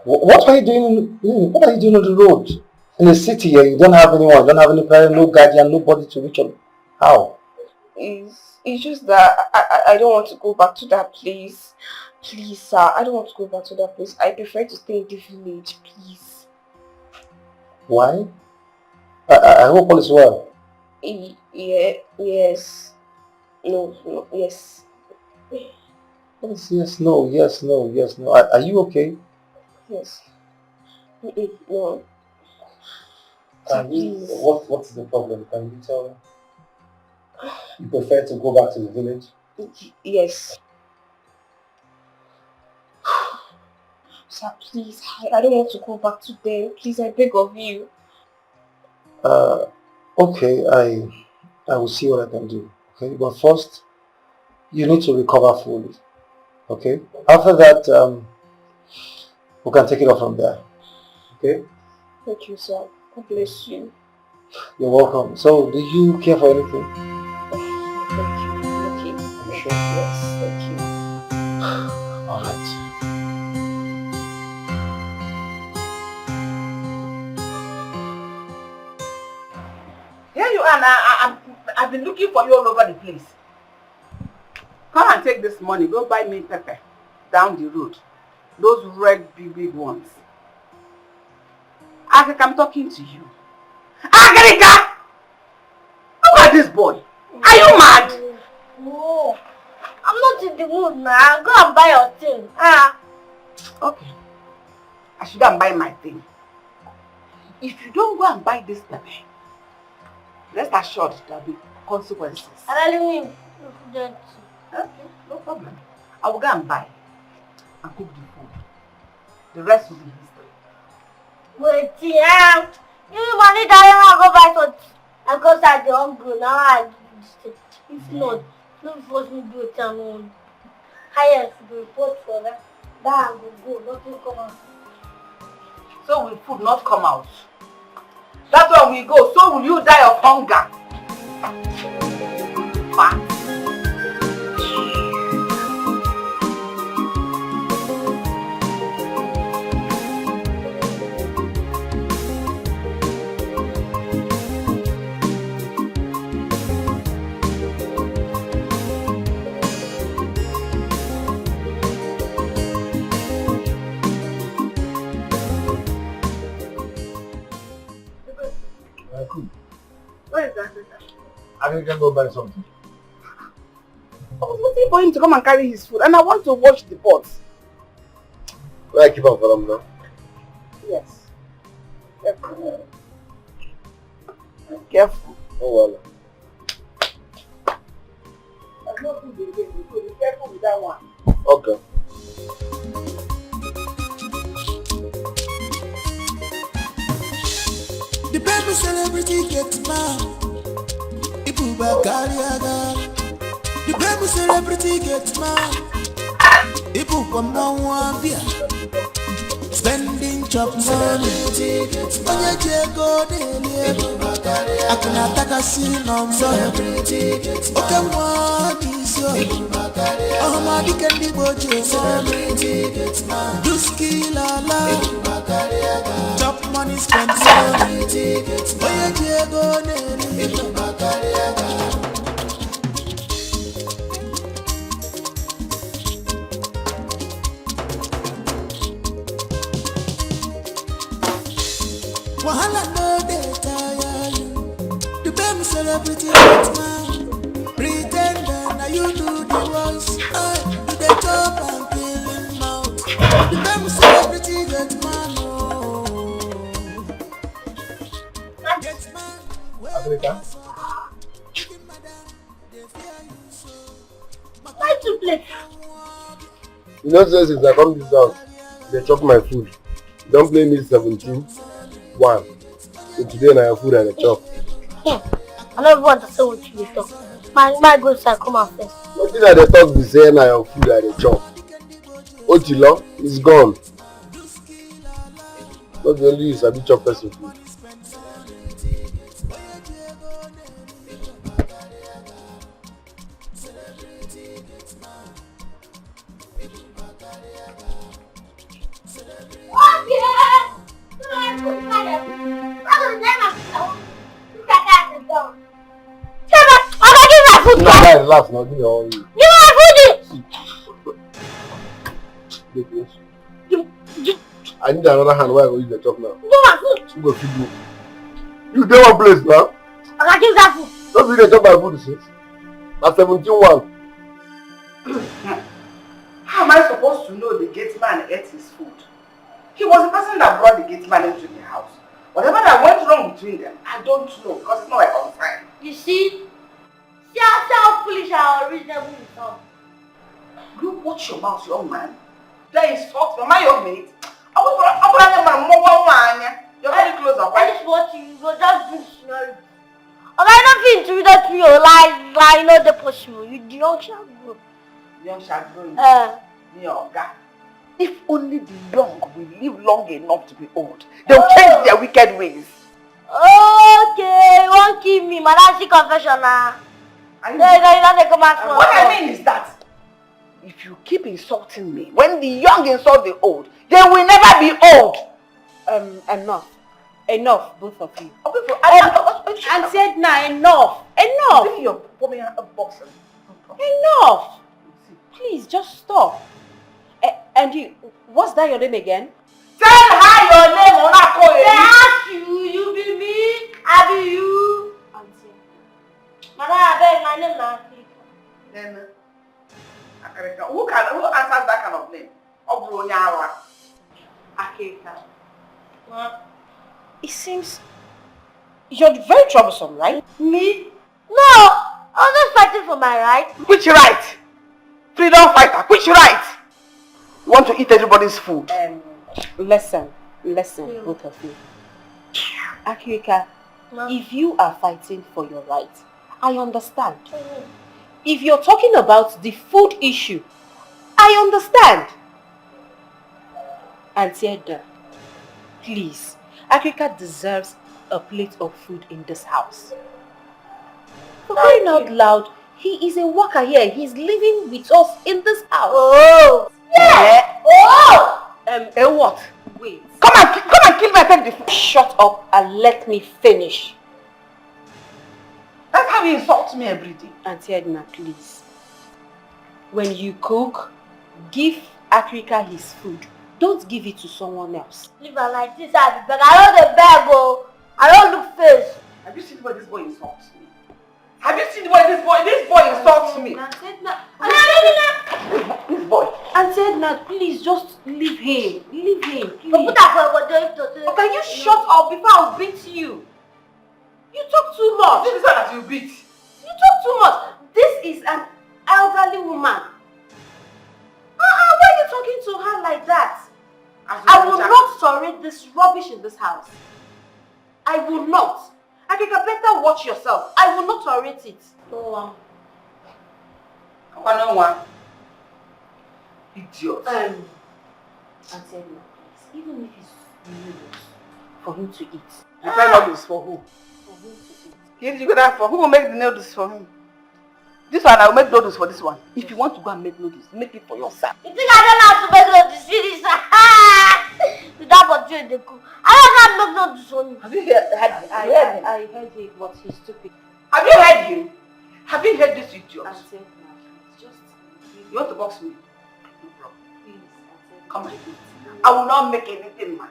what are you doing? What are you doing on the road? In the city here, you don't have anyone. You don't have any parent, no guardian, nobody to reach on. How? It's just that I don't want to go back to that place. Please, sir, I don't want to go back to that place. I prefer to stay in the village, please. Why? I hope all is well. Yes. No, yes. Yes, no, yes, no, yes, no. Are you okay? Yes. No. Please. What's the problem? Can you tell me? You prefer to go back to the village? Yes. Sir, please, I don't want to go back to them. Please, I beg of you. Okay, I will see what I can do. Okay, but first, you need to recover fully. Okay? After that, we can take it off from there. Okay? Thank you, sir. God bless you. You're welcome. So, do you care for anything? Thank you. Okay. You sure? Yes, thank you. All right. Here you are now. I've been looking for you all over the place. Come and take this money. Go buy me pepper down the road. Those red big ones. Agric, I'm talking to you. Agrica! Look at this boy. Are you mad? No. I'm not in the mood now. Go and buy your thing. Okay. I should go and buy my thing. If you don't go and buy this pepper, rest assured there will be consequences. Okay, no problem. I will go and buy and cook the food. The rest will be history. wait, you money that I go buy something. I go start the hungry now. I do this thing. If not, don't force me to do it alone. highest the report for them. That will go, nothing come out. So will food not come out? That's where we go. So will you die of hunger? Fat. Where is that? I can go buy something. I was waiting for him to come and carry his food, and I want to wash the pots. Where I keep on for them now? Yes. Careful. Oh well. There's no food again, so be careful with that one. Okay. The baby celebrity gets mad. Ipuba Kariaga. The baby celebrity gets mad. Ipuba Mwambia. Spending chop money. Onye jego dele. Akuna taka sinom so. Oke mwani so. Oh di kendi boje so. Duski lala. Chop money spend money. Onye jego dele. Wahala no dey tire you. The baby celebrity get man. Pretender, now you do the voice. You dey chop and kill him out. The baby celebrity get man. Get man. Africa? Why to play? You know, since I come this house, they chop my food. Don't play me 17-1. So today na your food and the chop. I don't want to say what you talk. My good side come out first. Nothing that they talk be saying na your food and the chop. Otilo is gone. Not the only you sabi chop person food. Relax now, give me all you. I need another hand where I go use the chop now. You go feed me. You dey one place now. Don't be the chop my food since. Na 17-1. How am I supposed to know the gate man ate his food? He was the person that brought the gate man into the house. Whatever that went wrong between them, I don't know because it's not a concern. You see how foolish and unreasonable you sound. You watch your mouth, young man. That is fault. Am I your mate? You're very close up. I just want you go just bring scenario. I don't think to read to your life, not the possible. You do not shall grow. Young shall grow. If only the young will live long enough to be old, they'll change their wicked ways. Okay, you won't kill me, man. That's the confession now. No, what I mean is that if you keep insulting me, when the young insult the old, they will never be old. Enough, both of you. And said now, enough. Enough. Please, just stop. And you, what's that your name again? Tell her your name or not call they ask you be me, I be you. Auntie. Madam, I beg, my name is Auntie. Then, who answers that kind of name? Obronyawa. Akeka. It seems you're very troublesome, right? Me? No, I was just fighting for my right. Which right? Freedom fighter, which right? You want to eat everybody's food? Listen, both of you. Akeka, if you are fighting for your right, I understand. If you're talking about the food issue, I understand. Auntie Edna, please. Africa deserves a plate of food in this house. For crying out loud, he is a worker here. He's living with us in this house. Oh! Yeah! Oh! What? Wait. Come and kill me and take the food. Shut up and let me finish. That's how you insult me every day. Auntie Edna, please. When you cook, give Africa his food. Don't give it to someone else. Leave her like this, I beg. I don't beg, oh. I don't look face. Have you seen the way this boy insults me? Have you seen the way this boy insults me? Auntie Edna, This boy. Auntie Edna, please just leave him. Leave him, please. Can you shut up before I'll beat you? You talk too much. This is her that you beat. You talk too much. This is an elderly woman. Why are you talking to her like that? I will not tolerate this rubbish in this house. I will not. Akika, better watch yourself. I will not tolerate it. No one. Idiot. Auntie Edna, please, even if it's noodles for him to eat. You buy noodles for who? For him to eat. Here you go there for who will make the noodles for him? This one, I will make noodles for this one. If you want to go and make noodles, make it for yourself. You think I don't know how to make noodles? See this? Without what you in the cook. I don't know how to make noodles for you. Have you heard? I heard it, but he's stupid. Have you heard him? Have you heard this idiot? Auntie Edna, just You want to box me? No problem. please, Auntie Edna. Come and eat. I will not make anything, man.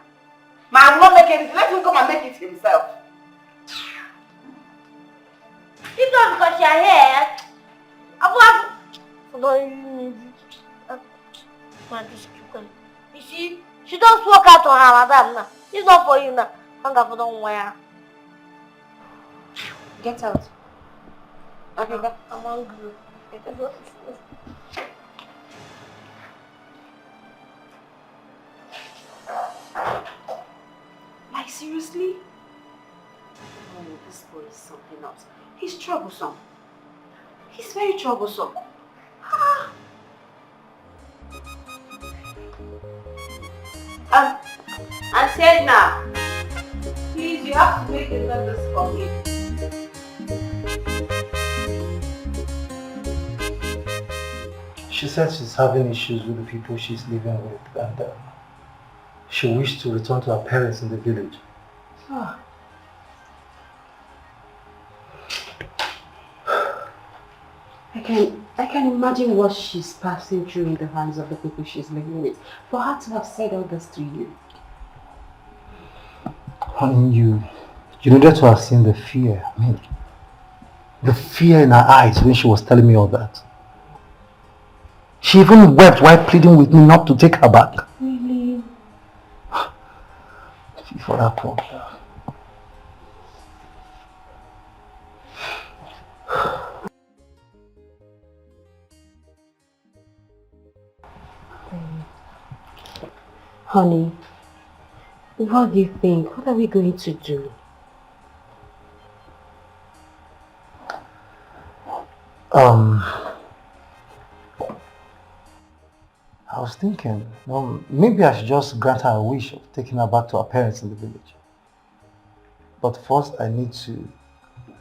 I will not make anything. Let him come and make it himself. It's not because you're here. You see, she just walk out on her madam now. It's not for you now. Hunger for don't wear. Get out. Okay, I'm hungry. Like, seriously? Oh, this boy is something else. He's troublesome. He's very troublesome. Ah. Auntie Edna, please, you have to make the noodles for me. She said she's having issues with the people she's living with, and she wished to return to her parents in the village. Ah. I can imagine what she's passing through in the hands of the people she's living with. For her to have said all this to you. Honey, you needed to have seen the fear. I mean, the fear in her eyes when she was telling me all that. She even wept while pleading with me not to take her back. Really? For that poor girl. Honey, what do you think? What are we going to do? I was thinking, maybe I should just grant her a wish of taking her back to her parents in the village. But first I need to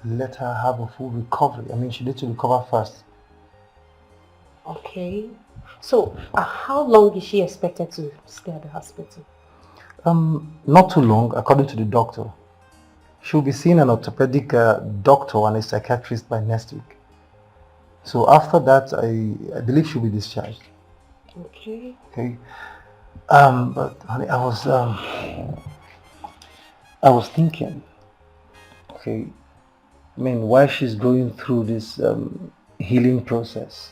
let her have a full recovery. I mean, she needs to recover first. Okay. So, how long is she expected to stay at the hospital? Not too long, according to the doctor. She'll be seeing an orthopedic doctor and a psychiatrist by next week. So after that, I believe she'll be discharged. Okay. Okay. But honey, I was thinking, okay, I mean, while she's going through this healing process,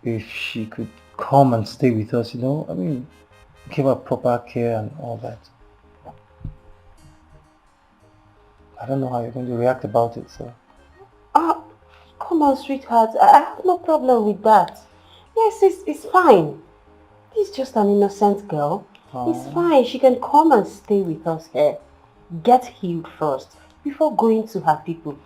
if she could come and stay with us, I mean, give her proper care and all that. I don't know how you're going to react about it, so. Come on, sweetheart. I have no problem with that. Yes, it's fine. She's just an innocent girl. It's fine. She can come and stay with us here. Get healed first before going to her people.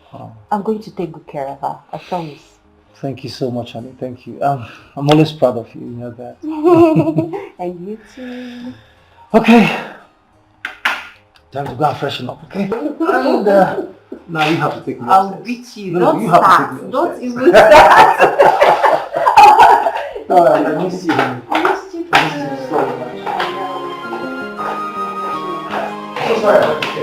I'm going to take good care of her. I promise. Thank you so much, honey. Thank you. I'm always proud of you. You know that. And you too. Okay. Time to go and freshen up, okay? And now you have to take me upstairs. I'll beat you. No, Don't you start. have to take me Don't upstairs. even start. Alright, I miss you, honey. I missed you. I miss you so much. So sorry about this.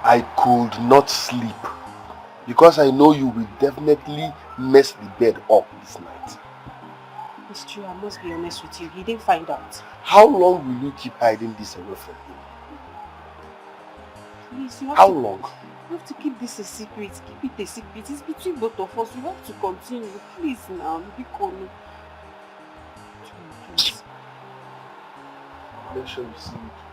I could not sleep because I know you will definitely mess the bed up this night. It's true, I must be honest with you. He didn't find out. How long will you keep hiding this away from him? Please, you have How to, long? You have to keep this a secret. Keep it a secret. It's between both of us. We have to continue. Please now, be cool. Please. Make sure you see it.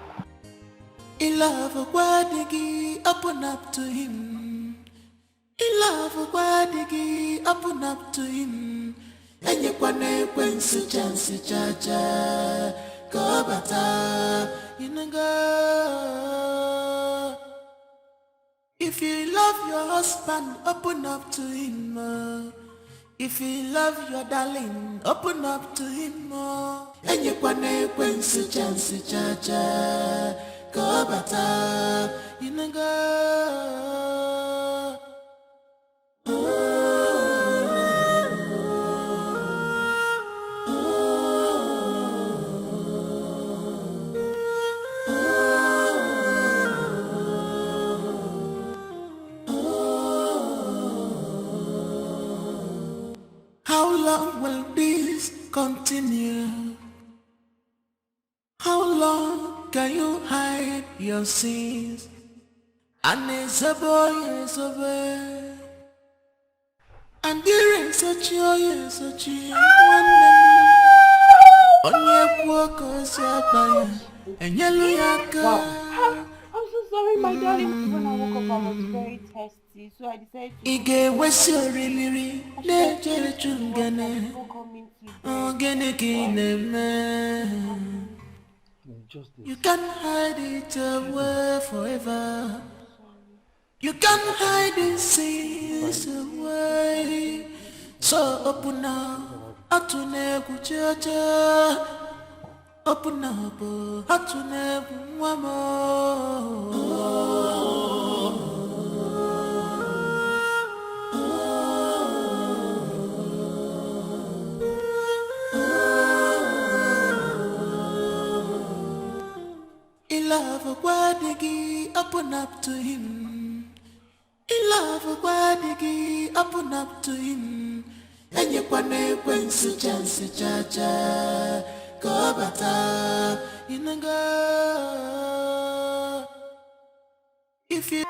In love, Wadigi, open up to him. In love, Wadigi, open up to him. And you can see chance, chacha, go bata, go. If you love your husband, open up to him. If you love your darling, open up to him. And you can see chance, chacha. Go bata, go. How long will this continue? How long can you hide your sins? And it's a boy, it's a boy. And there is a child, yes, a child. On your walk, and yellow yaka. I'm so sorry, my darling. When I woke up, I was very thirsty, so I decided to. Ige wesioriri neje chungene. Ogene kineme. You can hide it away forever. You can hide these sins away. So open up, atune kuchacha. Open up, atune wamo. In love, wadigi, open up to him. In love, wadigi, open up to him. And you when su chance chacha, go bata, inanga. If you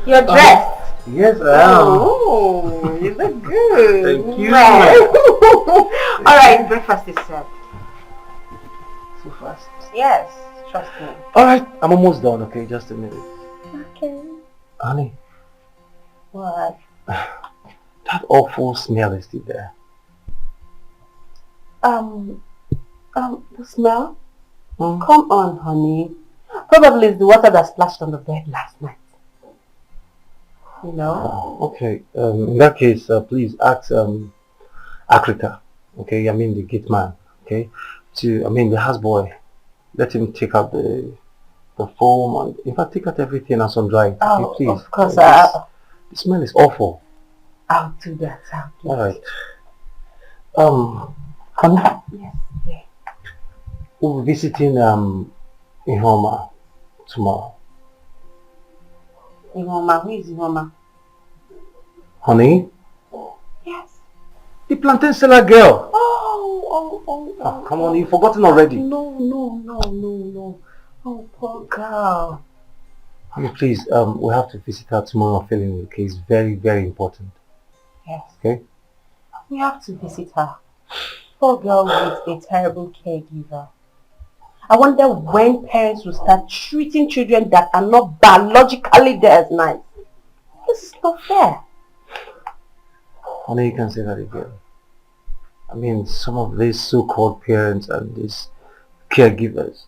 You're dressed. Yes, I am. Oh, you look good. Thank you. Alright, breakfast is served. So fast? Yes, trust me. Alright, I'm almost done, okay? Just a minute. Okay. Honey. What? That awful smell is still there. The smell? Come on, honey. Probably it's the water that splashed on the bed last night. You know? Okay, in that case, please ask Akrika, okay, I mean the gate man, okay, the houseboy, let him take out the foam and in fact take out everything and some dry. Oh, okay, please. Of course. The smell is awful. I'll do that. Alright. Honey? Yes, dear. We'll be visiting Ihoma tomorrow. Ihoma, who is Ihoma? Honey? Yes. The plantain seller girl. Oh, come on, you've forgotten already. No. Oh, poor girl. Honey, please, we have to visit her tomorrow feeling the case. Very, very important. Yes. Okay? We have to visit her. Poor girl with a terrible caregiver. I wonder when parents will start treating children that are not biologically theirs nice. This is not fair. Honey, you can say that again. I mean, some of these so-called parents and these caregivers,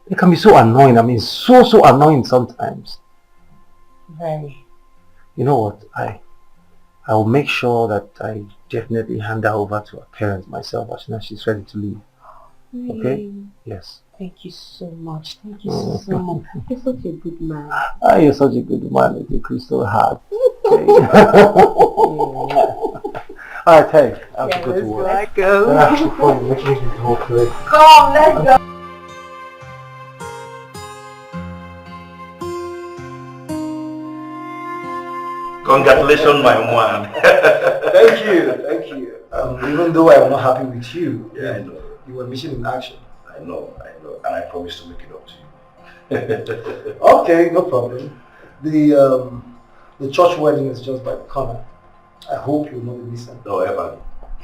they can be so annoying. I mean, so annoying sometimes. Very. You know what? I will make sure that I definitely hand her over to her parents myself as soon as she's ready to leave. Really? Okay? Yes. Thank you so much. Thank you so much. You're such a good man. You're such a good man with a crystal heart. Okay. Alright, hey, I have to go to work. Let's go. Before you make me go to it. Come, let's go. Congratulations, my man. Thank you. Even though I'm not happy with you, yeah, I know. You were missing in action. I know, and I promise to make it up to you. Okay, no problem. The church wedding is just by the corner. I hope you'll not be missing. No, ever.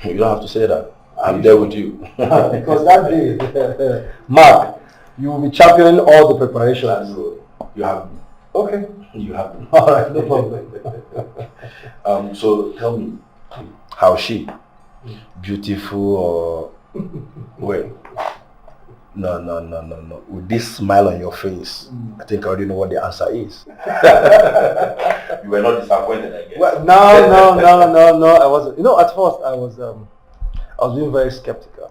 You don't have to say that. I'm there with you. Because that day, Mark, you will be championing all the preparations. You have me. Okay. You have me. All right, no problem. So tell me, how's she? Beautiful or wait? No. With this smile on your face, I think I already know what the answer is. You were not disappointed, I guess. Well, no. I wasn't. You know, at first I was being very skeptical.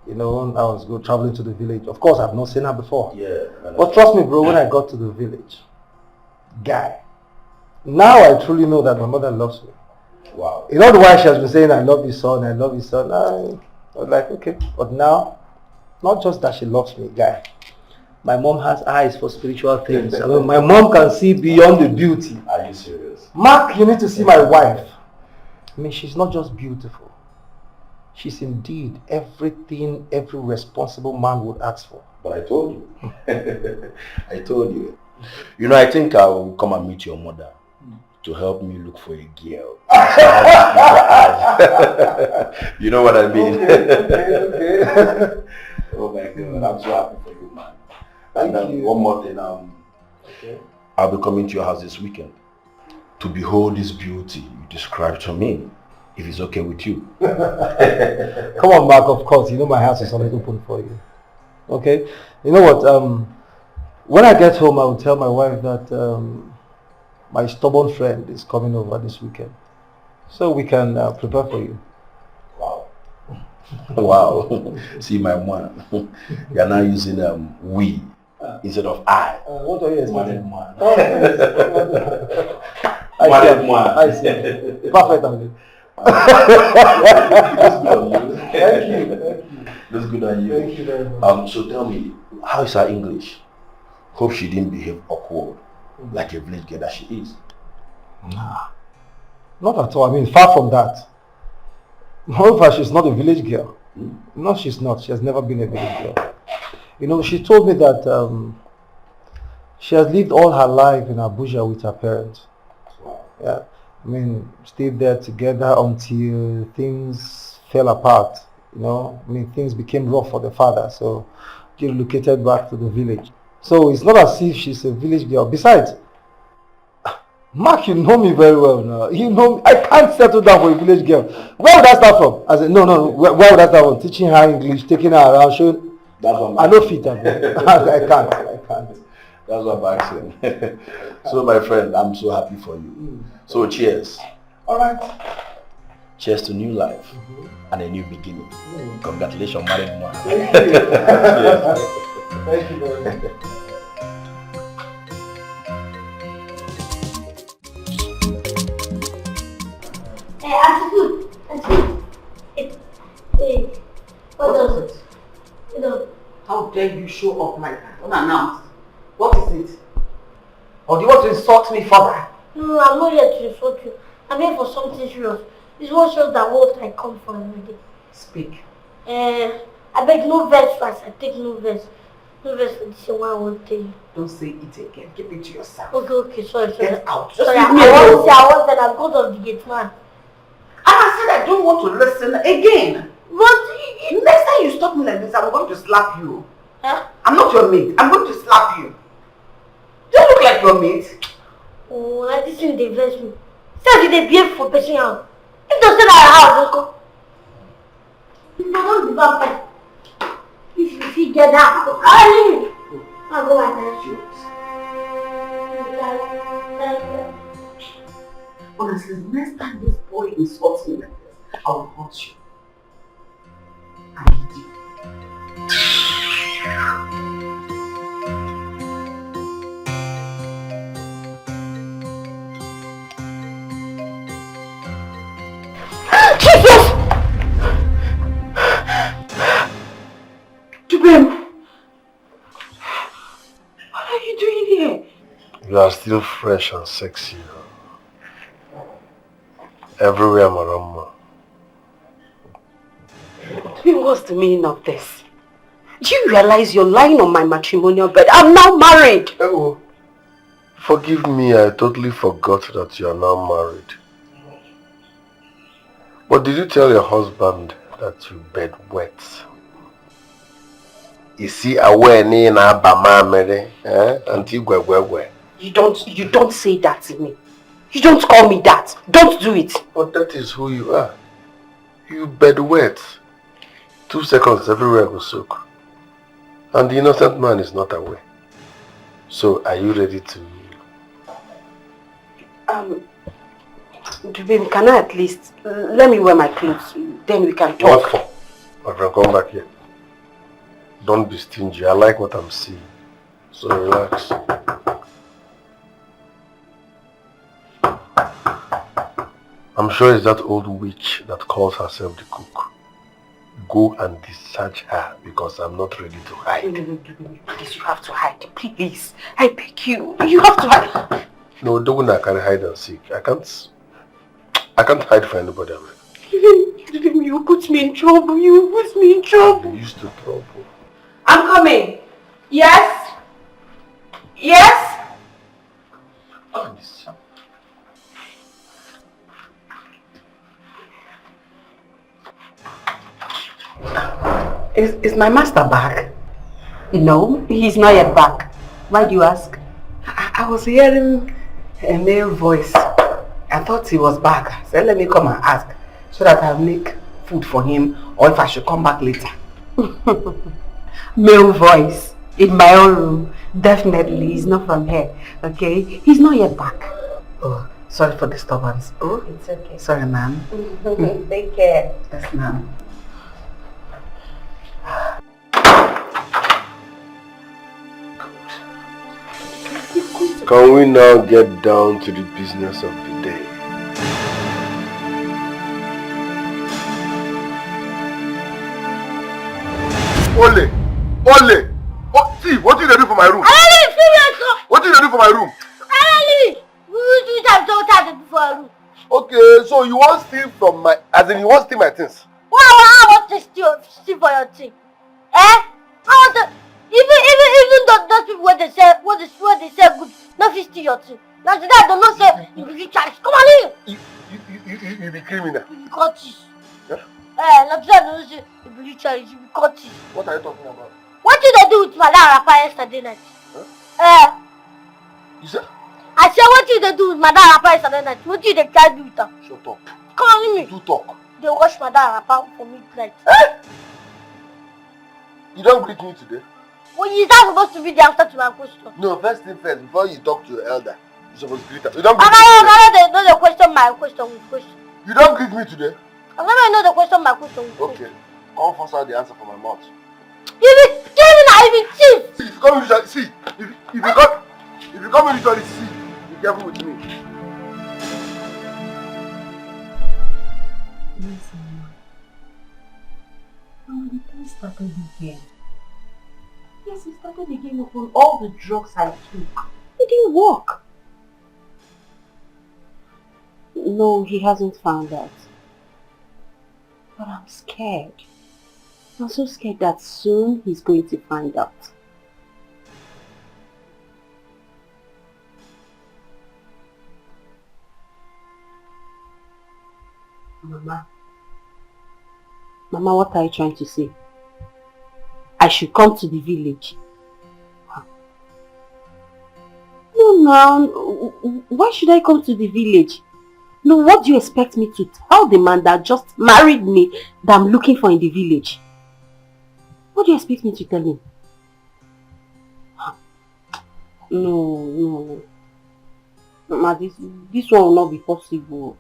You know, I was traveling to the village. Of course, I've not seen her before. Yeah. But trust me, bro, when I got to the village, guy, now I truly know that my mother loves me. Wow. You know why she has been saying, I love you, son, I love you, son. I was like, okay. But now, not just that she loves me, guy. My mom has eyes for spiritual things. I mean, my mom can see beyond the beauty. Are you serious? Mark, you need to see my wife. I mean, she's not just beautiful. She's indeed everything every responsible man would ask for. But I told you. I told you. You know, I think I'll come and meet your mother to help me look for a girl. You know what I mean? Okay. Oh my God, I'm so happy for you, man. Thank And you. one more thing, I'll be coming to your house this weekend to behold this beauty you described to me, if it's okay with you. Come on, Mark, of course. You know my house is always open for you. Okay? You know what? When I get home, I will tell my wife that my stubborn friend is coming over this weekend. So we can prepare for you. Wow. Wow. See my one. You're now using we instead of I. What are you expecting? Man. I see. Perfect, Andy. Thank you. Looks good on you. Thank you very much. So tell me, how is her English? Hope she didn't behave awkward like a village girl that she is. Nah. Not at all. I mean, far from that. Moreover, she's not a village girl. No, she's not. She has never been a village girl. You know, she told me that she has lived all her life in Abuja with her parents. Yeah. I mean, stayed there together until things fell apart. You know, I mean, things became rough for the father, so she relocated back to the village. So it's not as if she's a village girl. Besides, Mark, you know me very well now. You know me. I can't settle down for a village girl. Where would I start from? I said, no. Where would I start from? Teaching her English, taking her around, showing. That's what I know fit. I can't. That's what I'm asking. So my friend, I'm so happy for you. So cheers. All right. Cheers to new life and a new beginning. Congratulations, married man. Thank you. Thank you very much. Hey, what does it? You know. How dare you show up like that unannounced? What is it? Or do you want to insult me further? No, I'm not here to insult you. I'm here for something serious. This one shows that what I come for every day. Speak. I beg no verse first. I take no verse. No verse for this one I won't tell you. Don't say it again. Keep it to yourself. Okay, sorry. Get out. Just Sorry, leave me alone. I want that I'm because of the gate man. And I said I don't want to listen again. But next time you stop me like this, I'm going to slap you. Huh? I'm not your mate. I'm going to slap you. Do you look like your mate? Oh, like this thing they vex me. Say they behave for person out. If they say that house, don't come. If I don't be vampire, if you see get that, I'll go my direction. Honestly, next time this boy insults me like this, I will hurt you. I need you. Jesus! Jubem! What are you doing here? You are still fresh and sexy. Everywhere, Marama. What's the meaning of this? Do you realize you're lying on my matrimonial bed? I'm now married! Oh, forgive me, I totally forgot that you are now married. But did you tell your husband that you bed wet. You see aware ni na bamamere, anti gwegwegwe. You don't say that to me. You don't call me that. Don't do it. But that is who you are. You bed wet. 2 seconds everywhere will soak. And the innocent man is not aware. So are you ready to... Baby, can I at least... let me wear my clothes. Then we can talk. What for? My friend, come back here. Don't be stingy. I like what I'm seeing. So relax. I'm sure it's that old witch that calls herself the cook. Go and discharge her because I'm not ready to hide. Please, you have to hide. Please. I beg you. You have to hide. No, don't I can hide and seek. I can't hide for anybody. You put me in trouble. You put me in trouble. I'm used to trouble. I'm coming. Yes? Yes? Oh, this. Is my master back? No, he's not yet back. Why do you ask? I was hearing a male voice. I thought he was back. I said, let me come and ask so that I'll make food for him or if I should come back later. Male voice in my own room. Definitely, he's not from here. Okay? He's not yet back. Oh, sorry for disturbance. Oh, it's okay. Sorry, ma'am. Take care. Yes, ma'am. Can we now get down to the business of the day? Ole! Ole! Oh, see, what did they do for my room? What did they do for my room? Okay, so you want to steal from my... As in, you want to steal my things? I want to steal for your thing. I want to... Even those people when they say good, nothing steal your thing. Now today I don't know say you be charged. Come on in. You be criminal. You be cultist. Yeah? Now today I don't know say you be charged. You be cultist. What are you talking about? What did they do with Madam Rapper yesterday night? Huh? You said? I said what did they do with Madam Rapper yesterday night? What did they try to do with her? Shut up. Come on in me. Do talk. They wash Madam Rapper for midnight. You don't greet me today? Well, is that supposed to be the answer to my question? No, first thing first, before you talk to your elder, you're supposed to greet her. You don't greet me today. No, the question my question with question. You don't greet me today? I never know the question my question with question. Okay. Come force out the answer from my mouth. You be cheap. See, if you come usually, see, if you come usually, see, be careful with me. Listen, when the guy started again. Yes, he started again upon all the drugs I took. It didn't work. No, he hasn't found out. But I'm scared. I'm so scared that soon he's going to find out. Mama, what are you trying to say? I should come to the village. No, why should I come to the village? No, what do you expect me to tell the man that just married me that I'm looking for in the village? What do you expect me to tell him? No. Mama, this one will not be possible.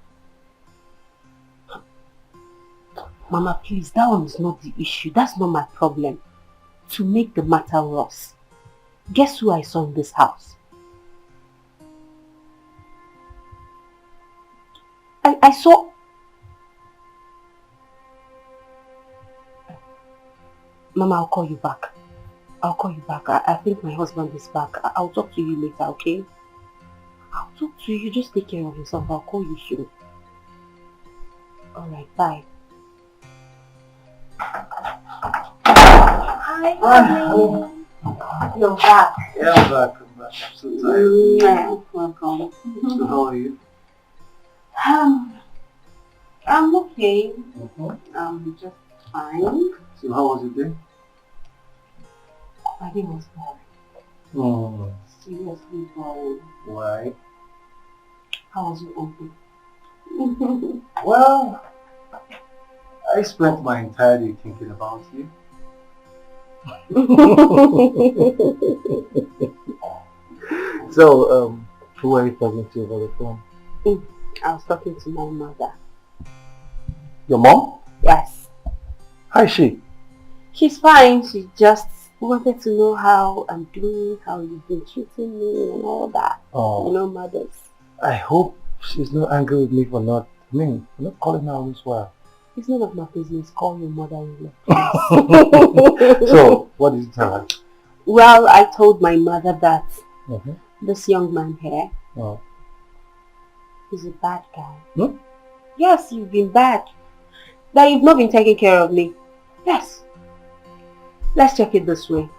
Mama, please, that one is not the issue. That's not my problem. To make the matter worse, guess who I saw in this house? I saw... Mama, I'll call you back. I think my husband is back. I'll talk to you later, okay? I'll talk to you. Just take care of yourself. I'll call you soon. Alright, bye. Hi, honey. You're back. Yeah, I'm back. I'm so tired. Welcome. So how are you? I'm okay. Mm-hmm. I'm just Fine. So how was your day? My day was boring. Oh, Seriously boring. why? How was your own day? Well, I spent my entire day thinking about you. So, who are you talking to over the phone? I was talking to my mother. Your mom? Yes. How is she? She's fine. She just wanted to know how I'm doing, how you've been treating me and all that. Oh, You know, mothers. I hope she's not angry with me for not calling her all this while. It's none of my business. Call your mother-in-law. So, what did you tell her? Well, I told my mother that Mm-hmm. this young man here Oh. is a bad guy. Hmm? Yes, you've been bad. That you've not been taking care of me. Yes. Let's check it this way.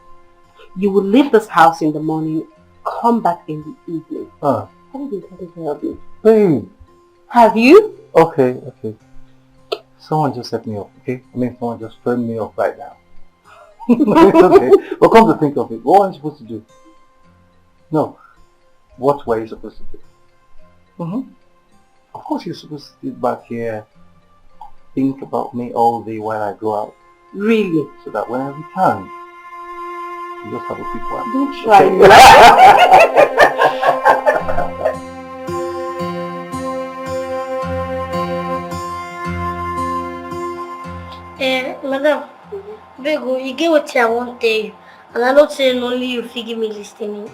You will leave this house in the morning, come back in the evening. Have you been taking care of me? Babe. Have you? Okay. Someone just set me up, okay? Someone just turned me off right now. It's okay. But come to think of it, what am I supposed to do? No. What were you supposed to do? Of course you're supposed to sit back here, think about me all day while I go out. Really? So that when I return, you just have a quick one. Don't try Madam, Beggar, you get what I want to tell you. And I'm not saying only you give me listening.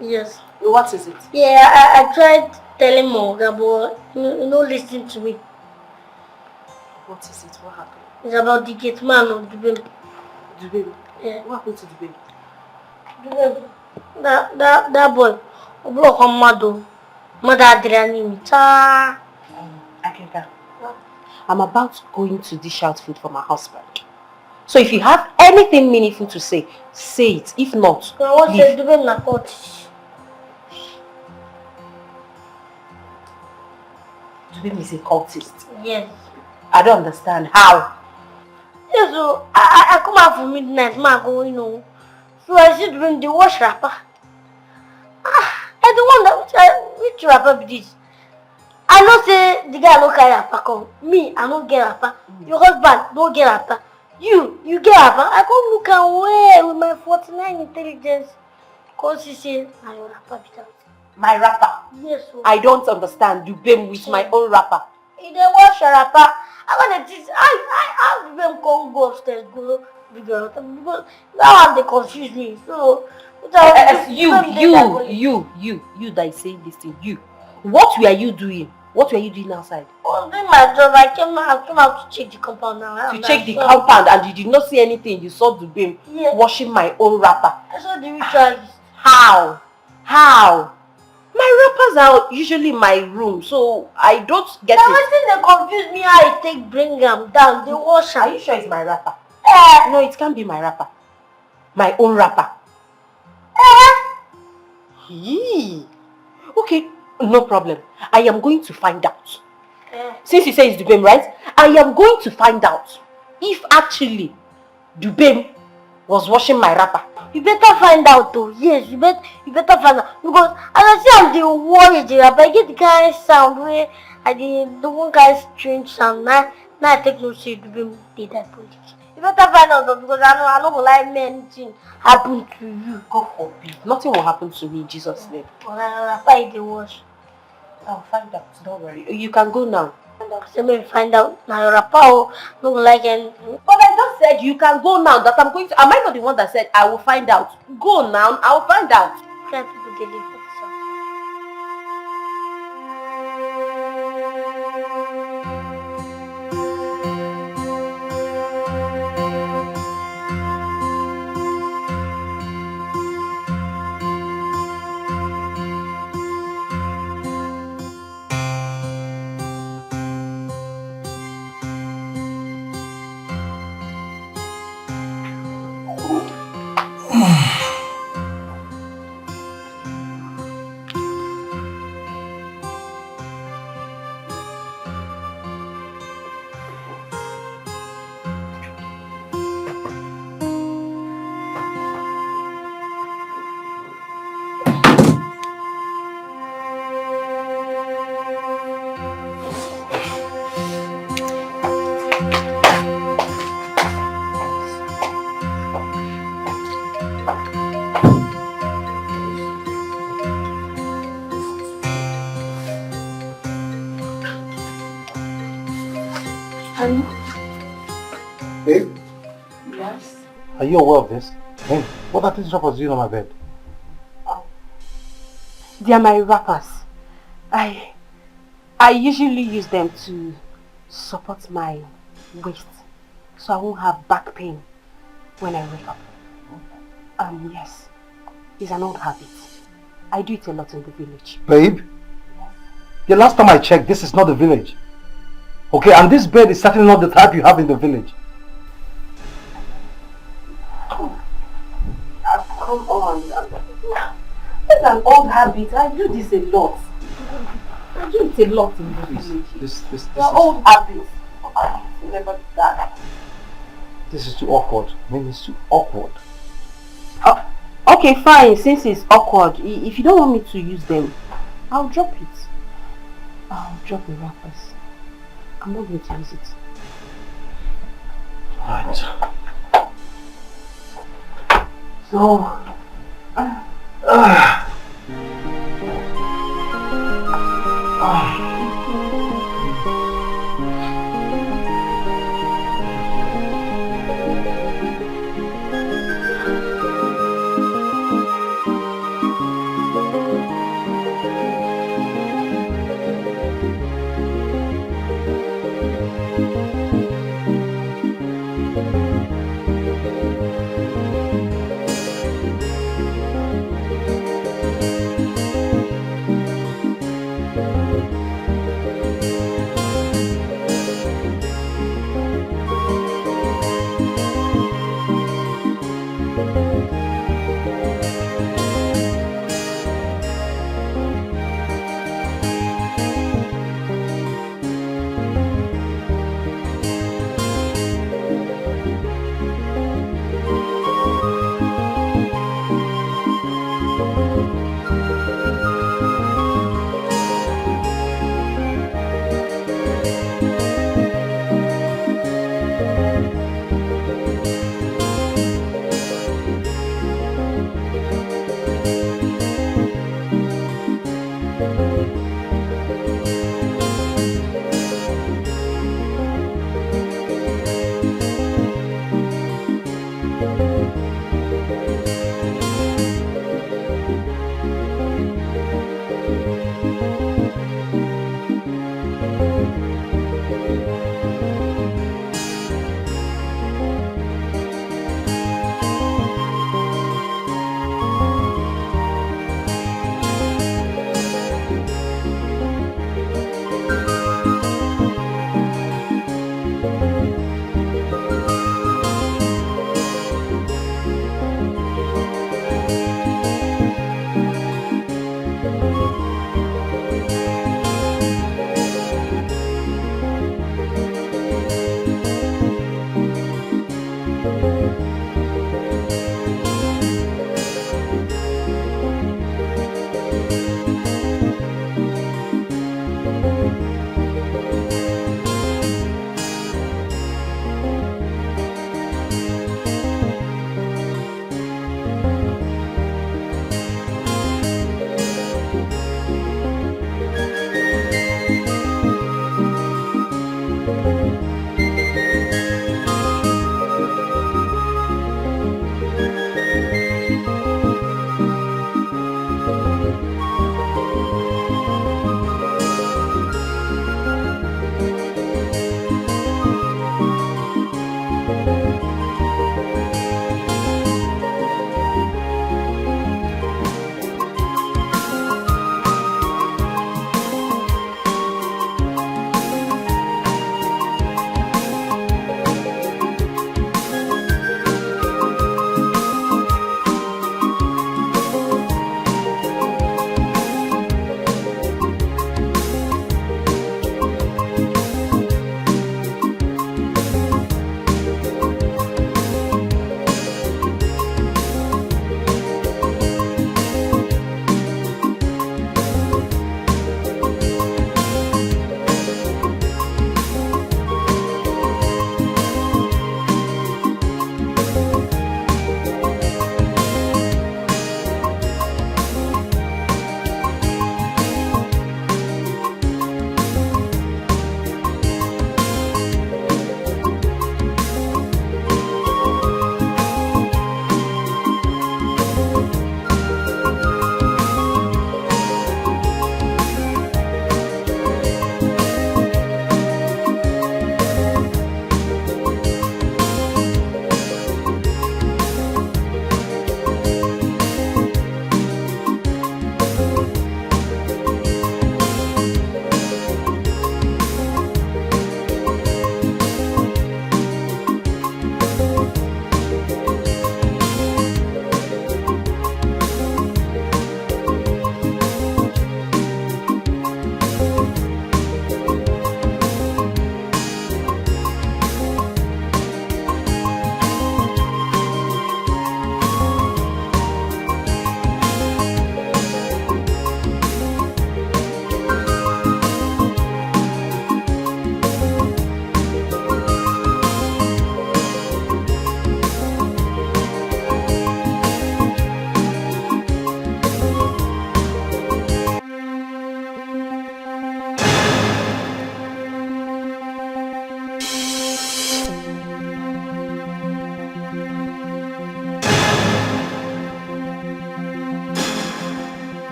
Yes. What is it? Yeah, I tried telling Morgan, but you know, listening to me. What is it? What happened? It's about the gate man of the baby. The baby? Yeah. What happened to the baby? The baby. That boy. Block on Mado. Mother Adriani. I can go. I'm about going to dish out food for my husband. So if you have anything meaningful to say, say it. If not, I want to do it na court. Dubem is a cultist. Yes. I don't understand. How? Yes, so I come out for midnight, ma go, you know. So I see Dubem the wash wrapper. I don't want which wrapper be this? I know say the guy no carry wrapper come. Me, I don't get wrapper. Your husband don't get wrapper. You get wrapper. I come look away with my 49 intelligence. Cause he say, I your wrapper be that. My wrapper? Yes, so. I don't understand. Dubem with my own wrapper. He dey wash your wrapper. I want to teach. I Dubem come go upstairs, go bigger. Because that one they confuse me. So you that say this thing, you. What were you doing? What were you doing outside? I was doing my job. I came out to check the compound now. To check the compound and you did not see anything. You saw Dubem washing my own wrapper. I saw the ritualist. How? My wrappers are usually in my room, so I don't get it. They confuse me how I take bring them down. They wash. Are you sure it's my wrapper? No, it can't be my wrapper. My own wrapper. Okay, no problem. I am going to find out. Since you say it's Dubem, right? I am going to find out if actually Dubem was washing my wrapper. You better find out though. Yes, you better find out. Because as I say I'm the worry the wrapper, I get the kind of sound where the one kind of strange sound. Now I take no shit Dubem did that police. You better find out though, because I don't like me anything happen to you. God forbid. Nothing will happen to me in Jesus' name. Well, wrapper the wash. I'll find out. Don't worry. You can go now. So maybe find out now your rapper don't like anything. But I just said you can go now. That I'm going to. Am I not the one that said I will find out? Go now. I will find out. Try people get it for this. Honey? Babe? Yes? Are you aware of this? Hey, what are these droppers doing on my bed? They are my wrappers. I usually use them to support my waist so I won't have back pain when I wake up. Yes. It's an old habit. I do it a lot in the village. Babe? The last time I checked, this is not the village. Okay, and this bed is certainly not the type you have in the village. Come on. It's an old habit. I do this a lot. I do it a lot in the village. This is old habits. I never do that. This is too awkward. I mean, it's too awkward. Okay, fine. Since it's awkward, if you don't want me to use them, I'll drop it. I'll drop the wrappers. I'm not going to use it. Alright. So...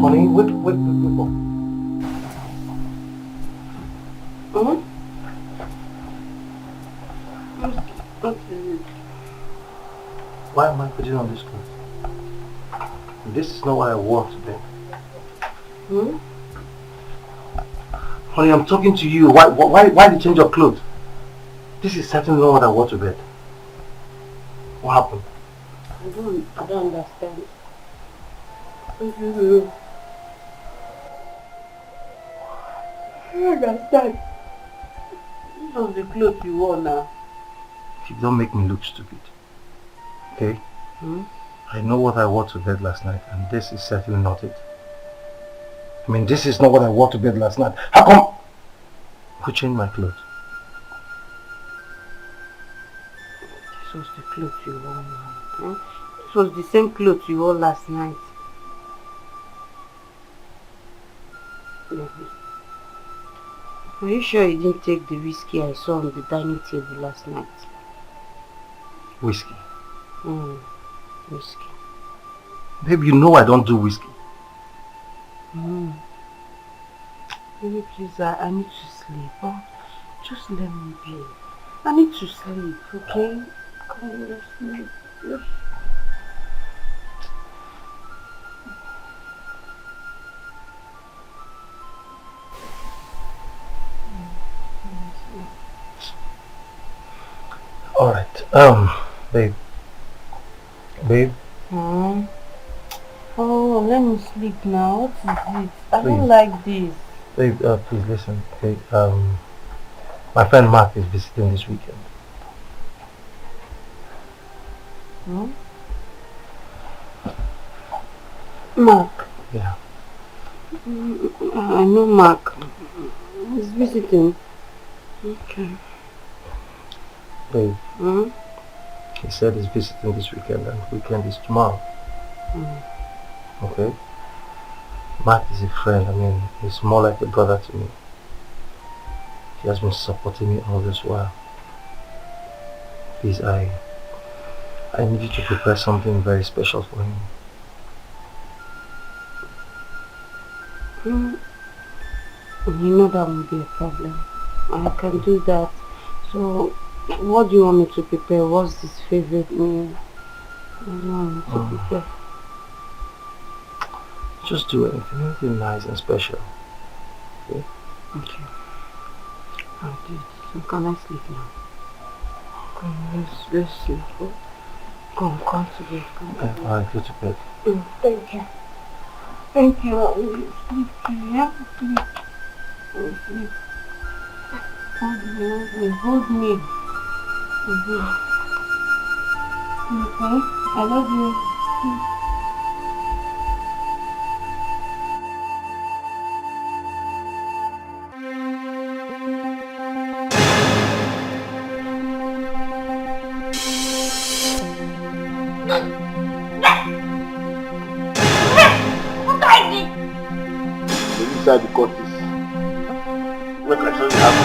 Honey, wait up. Okay. Why am I putting on this clothes? This is not what I wore today. Honey, I'm talking to you. Why the change of clothes? This is certainly not what I wore to bed. What happened? I don't understand. I don't understand. This was the clothes you wore now. You don't make me look stupid. Okay? I know what I wore to bed last night, and this is certainly not it. I mean, this is not what I wore to bed last night. How come? Who changed my clothes? This was the clothes you wore now. This was the same clothes you wore last night. Are you sure you didn't take the whiskey I saw on the dining table last night? Whiskey? Whiskey. Babe, you know I don't do whiskey. Baby, please, I need to sleep. Oh, just let me be. I need to sleep, okay? Come on, let's sleep. Yes. Alright, babe. Oh, let me sleep now. What is it? I don't Please. like this. Babe, please listen, okay? My friend Mark is visiting this weekend. Mark? Yeah. I know Mark. He's visiting. Okay. Babe, he said he's visiting this weekend, and weekend is tomorrow. Okay? Mark is a friend. I mean, he's more like a brother to me. He has been supporting me all this while. Please, I need you to prepare something very special for him. You know that won't be a problem. I can do that. So, what do you want me to prepare? What's his favorite meal? What do you want me to prepare? Just do anything nice and special. Okay? Okay. I'll do it. So can I sleep now? Come, let's sleep. Come to bed. Alright, go to bed. Thank you. Thank you. I will sleep too, yeah? Sleep. I will sleep. Hold me. Okay? I love you. Sleep. Inside the cottage. Make I show you how to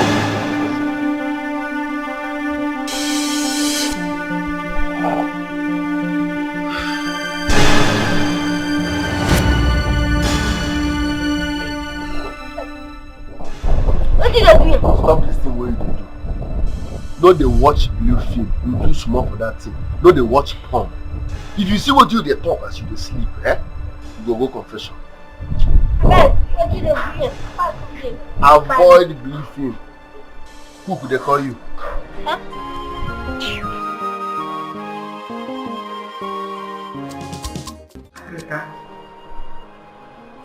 What did I do? stop this thing what you do. No they watch blue film, you do small for that thing. No they watch porn. If you see what you they talk as you dey sleep, you go confession. What did I do? Avoid blue film. Who could they call you? Huh?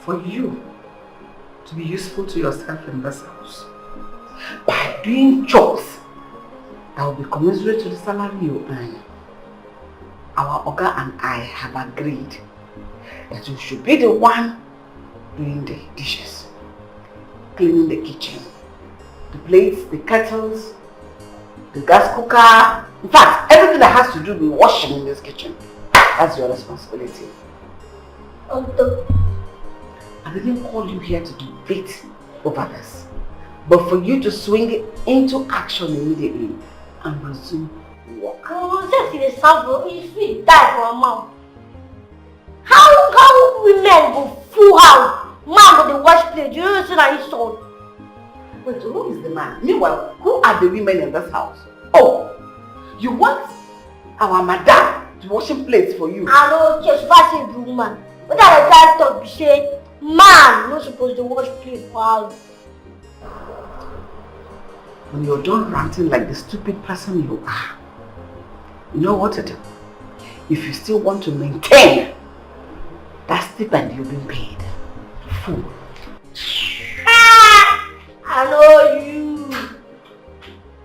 For you to be useful to yourself in this house by doing chores that will be commensurate to the salary you earn, our Oga and I have agreed that you should be the one doing the dishes, cleaning the kitchen, the plates, the kettles, the gas cooker, in fact, everything that has to do with washing in this kitchen. That's your responsibility. I didn't call you here to debate over this, but for you to swing it into action immediately and resume work. How women go full house. Man with the wash plate, you don't see that his son. Wait, who is the man? Meanwhile, who are the women in this house? Oh, you want our madam to washing plates for you? I know, just fashion woman. What are the guys talk to say? Man, not supposed to wash plate for house. When you're done ranting like the stupid person you are, you know what to do. If you still want to maintain that stipend you've been paid, fool. I know you.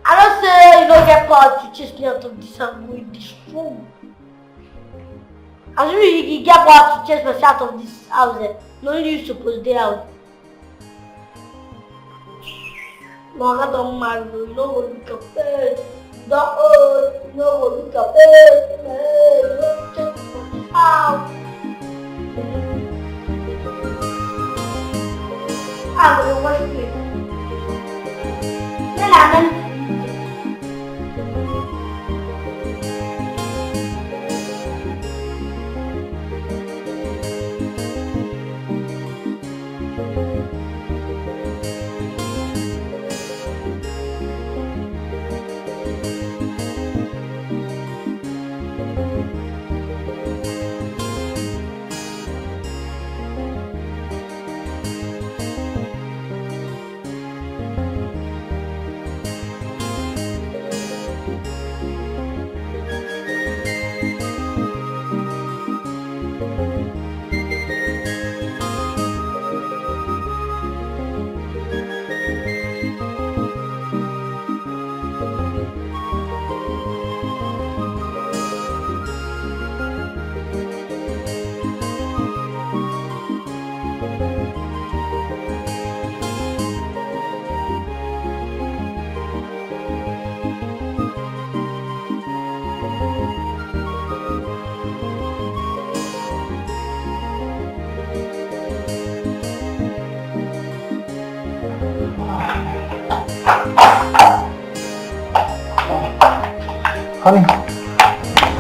I don't say you don't get power to chase me out of this and with this room. As soon as you get power to chase me out of this house, no you supposed to out. No, I don't mind you. You know what you can pay. Don't you know what you can pay. You don't chase me from this house. I'm going to wash plate. Then I'm going to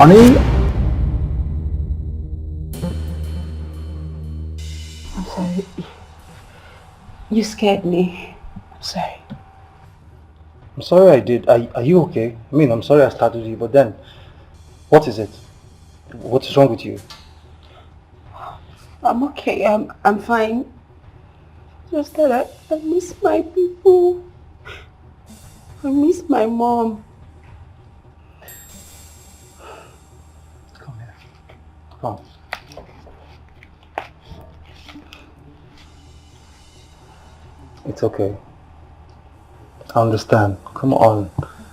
Honey? I'm sorry. You scared me. I'm sorry. I'm sorry I did. Are you okay? I mean, I'm sorry I startled you, but then, what is it? What is wrong with you? I'm okay. I'm fine. Just that I miss my people. I miss my mom. Come here. Come. It's okay. I understand. Come on.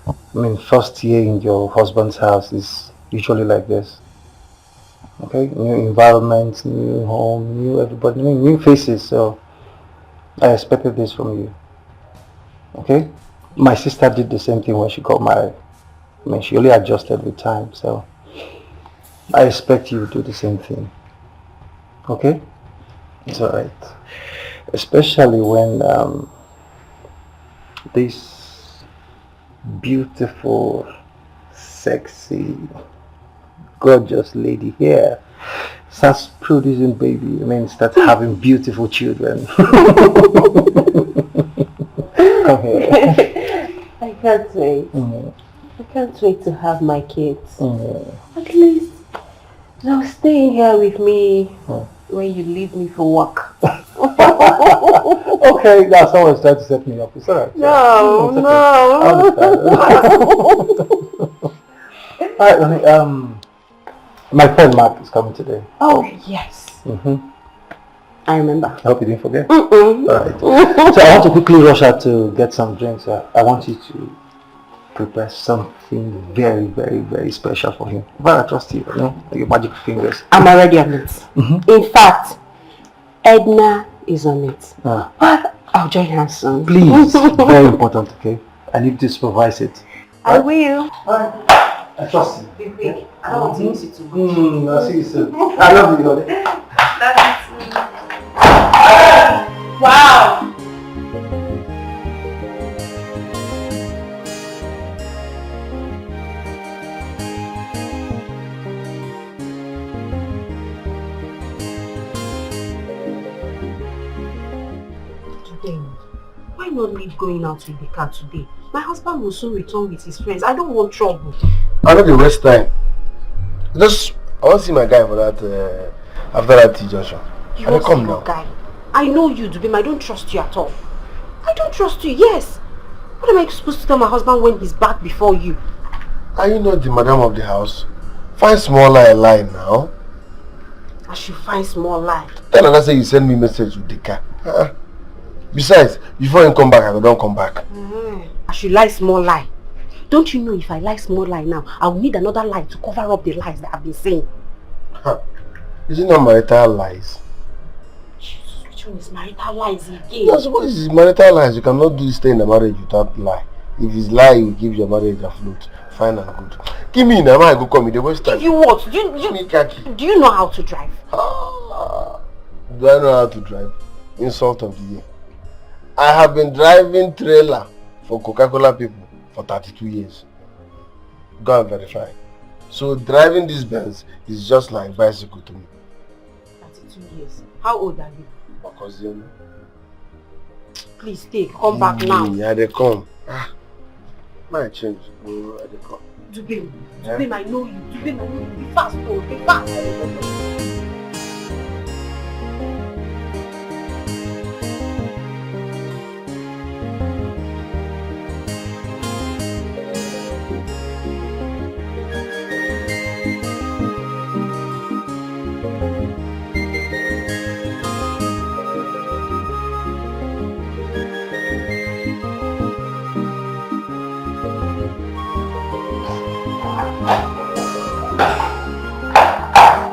I mean, first year in your husband's house is usually like this. Okay? New environment, new home, new everybody, new faces. So I expected this from you. Okay? My sister did the same thing when she got married. I mean, she only adjusted with time. So I expect you to do the same thing. Okay? It's alright. Especially when this beautiful, sexy, gorgeous lady here starts producing baby. I mean, starts having beautiful children. Come here. I can't wait. Mm-hmm. I can't wait to have my kids. Mm-hmm. At least they'll stay here with me when you leave me for work. Okay, that's always trying to set me up. It's alright. No, okay. no. Alright, honey, my friend Mark is coming today. Oh, yes. Mm-hmm. I remember. I hope you didn't forget. Mm-mm. Alright. So I want to quickly rush out to get some drinks. I want you to prepare something very, very, very special for him. But I trust you, your magic fingers. I'm already on it. Mm-hmm. In fact, Edna is on it. Ah. But I'll join her soon. Please, very important, okay? I need to supervise it. I will. Alright. I trust you. Be quick. I don't want to miss you too much. I'll see you soon. I love you, honey. Wow. not leave going out with the car today? My husband will soon return with his friends. I don't want trouble. I know the waste time. Just, I want to see my guy for that, after that T-junction. You won't see your guy. I know you, Dubem. I don't trust you at all. I don't trust you, yes. What am I supposed to tell my husband when he's back before you? Are you not the madam of the house? Find small lie now. I should find small lie. Tell her that say you send me message with the car. Besides, before you come back, I don't come back. I should lie small lie. Don't you know if I lie small lie now, I'll need another lie to cover up the lies that I've been saying. Is it not marital lies? Jesus, which one is marital lies again? That's what is marital lies. You cannot do stay in a marriage without lie. If it's lie, you give your marriage a float. Fine and good. Give me now, I go call me the waste time. Give you what? Do you know how to drive? Do I know how to drive? Insult of the year. I have been driving trailer for Coca-Cola people for 32 years. Go and verify. So driving this Benz is just like bicycle to me. 32 years. How old are you? My cousin. Please stay. Come back now. Yeah, they come. My change. They come. Dubem, I know you. Dubem, I know you. Be fast, oh, be fast.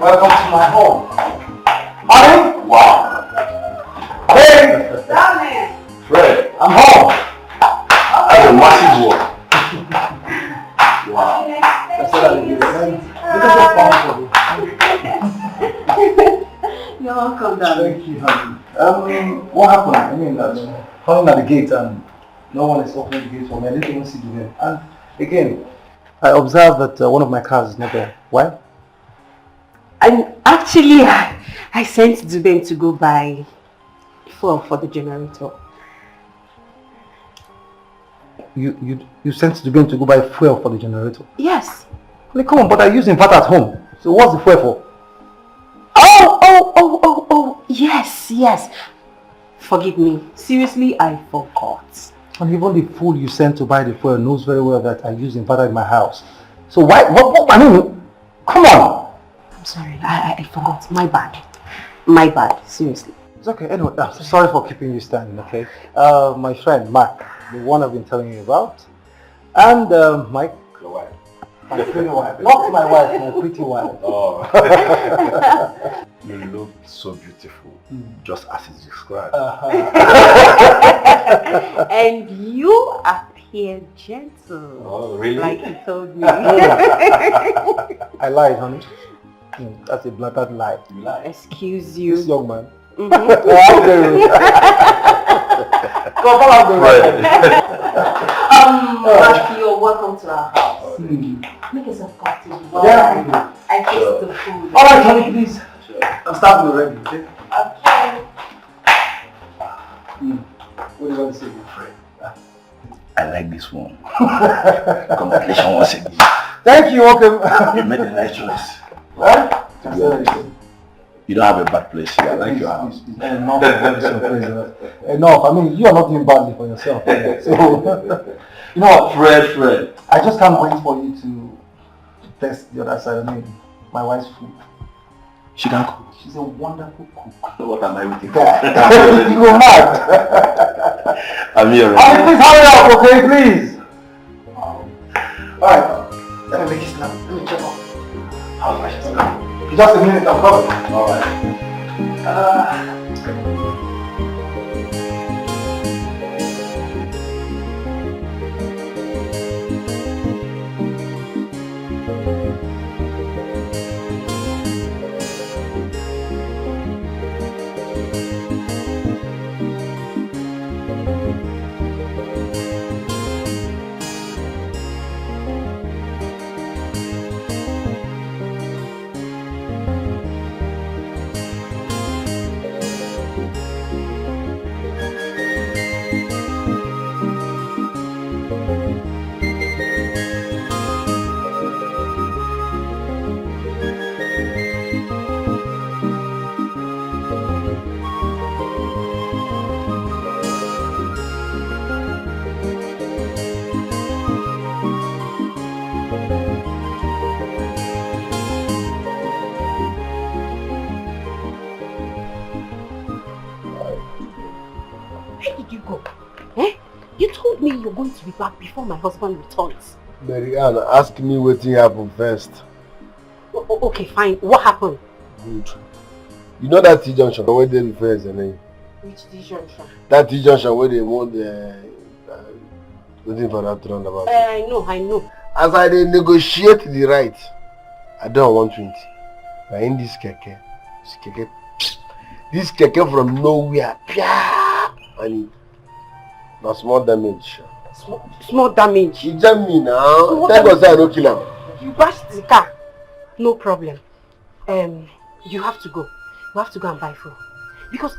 Welcome to my home. Honey? Wow. Hey! Darling! Fred, I'm home. that's a massive one. Wow. You're welcome, darling. Thank you, honey. What happened? I mean, calling at the gate and no one is opening the gate for me. I didn't even see the name. And again, I observed that one of my cars is not there. Why? And actually, I sent Dubem to go buy fuel for the generator. You sent Dubem to go buy fuel for the generator? Yes. Like, come on, but I use inverter at home. So what's the fuel for? Oh, yes. Forgive me. Seriously, I forgot. And even the fool you sent to buy the fuel knows very well that I use inverter in my house. So why, I mean, come on. I'm sorry, I forgot. My bad, seriously. It's okay, anyway, sorry for keeping you standing, okay? My friend, Mark, the one I've been telling you about. And Mike, Your wife. my pretty wife. Not my wife, my pretty wife. Oh. You look so beautiful, just as it's described. And you appear gentle. Oh, really? Like you told me. I lied, honey. That's a blatant lie. You lie. Excuse you. This young man. Mhm. You're welcome to our house. Make yourself comfortable. Yeah. I fix the food. Alright, honey, please. Sure. I'm starting already, okay? Okay. What do you want to say, my friend? I like this one. Congratulations once again. Thank you, welcome. You made a nice choice. What? You don't have a bad place here. I like your house. Enough, enough. I mean, you are not doing badly for yourself. So, you know what? Fred. I just can't wait for you to test the other side. I mean, my wife's food. She can cook. She's a wonderful cook. What am I waiting for? You go mad. I'm here. Please hurry up, okay, please. Alright, let me make it snap. Let me check off. How much is that? Just a minute, I'm coming. Alright. told me you're going to be back before my husband returns. Marianne, ask me what happened first. Okay, fine. What happened? Good. You know that T-junction where they refer as the name? Which T-junction? That T-junction where they want waiting for that roundabout. I know. As I negotiate the right, I don't want 20. But in this keke from nowhere, and it no small damage. Small damage. You jam me now. Thank God I don't kill him. You bashed the car. No problem. You have to go. You have to go and buy food. Because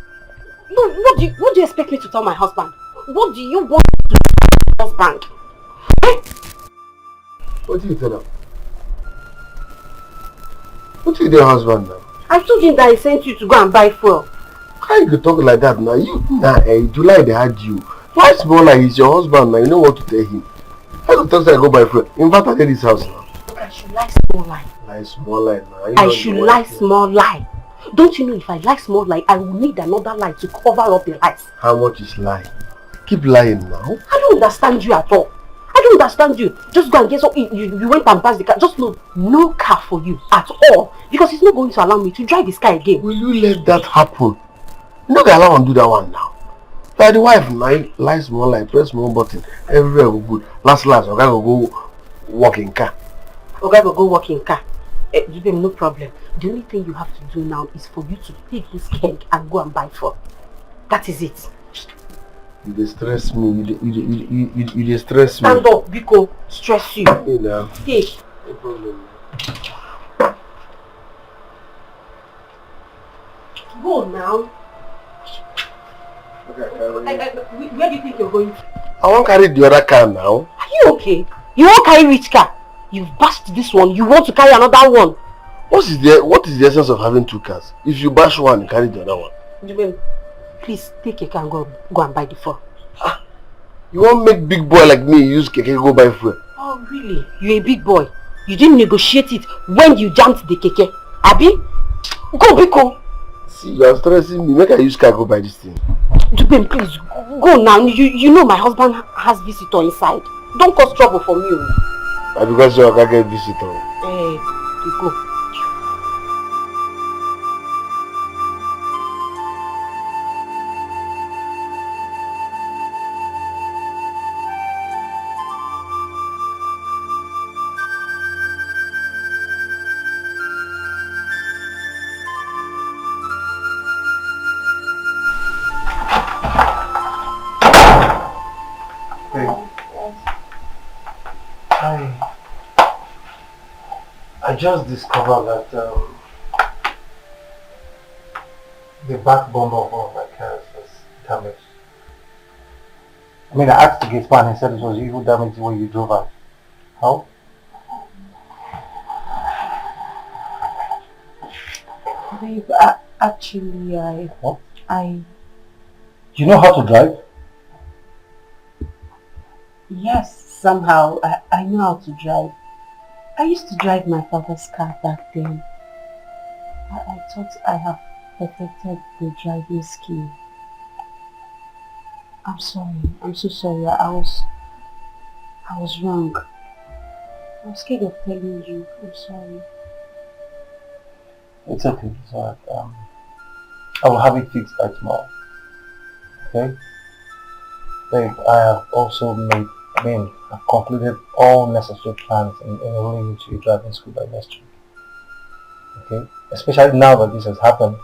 what do you expect me to tell my husband? What do you want to tell my husband? What do you tell him? What do you tell your husband now? I told him that I sent you to go and buy fuel. How you could talk like that now? July they had you. Why small like he's your husband now? You know what to tell him. How you talk say I go buy fuel? In fact, I did this house now. I should lie small lie. Lie small lie now. I should lie small lie. Don't you know if I lie small lie, I will need another lie to cover up the lies. How much is lie? Keep lying now. I don't understand you at all. I don't understand you. Just go and get some. You went and passed the car. Just no car for you at all. Because he's not going to allow me to drive this car again. Will you let that happen? You know they allow him to do that one now. Like the wife now, lie small lie, press small button, everywhere will good. Last, okay, will go walk in car. Okay, will go walk in car. No problem. The only thing you have to do now is for you to take this keg and go and buy food. That is it. You distress me. You distress me. Stand up, Biko. Stress you. You know. Take. No problem. Go now. Okay, where do you think you're going to? I won't carry the other car now. Are you okay? You won't carry which car? You've bashed this one. You want to carry another one? What is the essence of having two cars? If you bash one, you carry the other one. Please take a car and go and buy the fuel. You won't make big boy like me use keke go buy fuel. Oh really? You're a big boy. You didn't negotiate it when you jumped the keke. Abi? Go, Biko. See, you are stressing me. Make I use car go buy this thing. Dubem, please go now. You know my husband has visitor inside. Don't cause trouble for me. Because you can't get visitor. You go. I just discovered that the back bumper of one of my cars was damaged. I mean, I asked the gate man and he said it was you who damaged it when you drove out. How? Babe, actually, What? Do you know how to drive? Yes, somehow. I know how to drive. I used to drive my father's car back then. I thought I have perfected the driving skill. I'm sorry. I'm so sorry. I was wrong. I'm scared of telling you. I'm sorry. It's okay. It's alright. I will have it fixed by tomorrow. Okay? Babe, I have also I've concluded all necessary plans in enrolling you to your driving school by next week. Okay? Especially now that this has happened,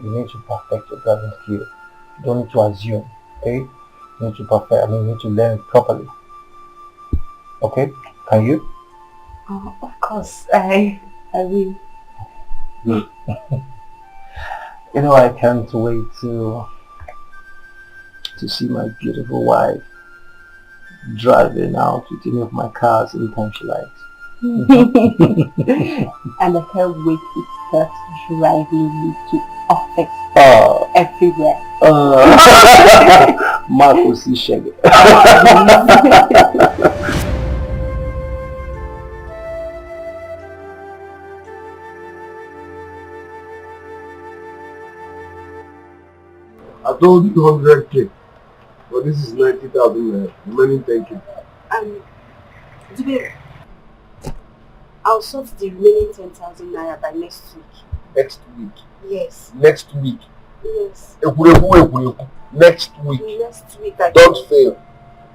you need to perfect your driving skill. You don't need to assume. Okay? You need to you need to learn it properly. Okay? Can you? Oh, of course. I will. Good. You know, I can't wait to see my beautiful wife driving out with any of my cars anytime she likes. And I can't wait to start driving you to office everywhere. Marco C. Shaggy. I told you 100K. But But this is 90,000 remaining 10k. Dube, I'll sort the remaining 10,000 naira by next week. Next week? Yes. Next week? Yes. Next week? Next week. Don't fail.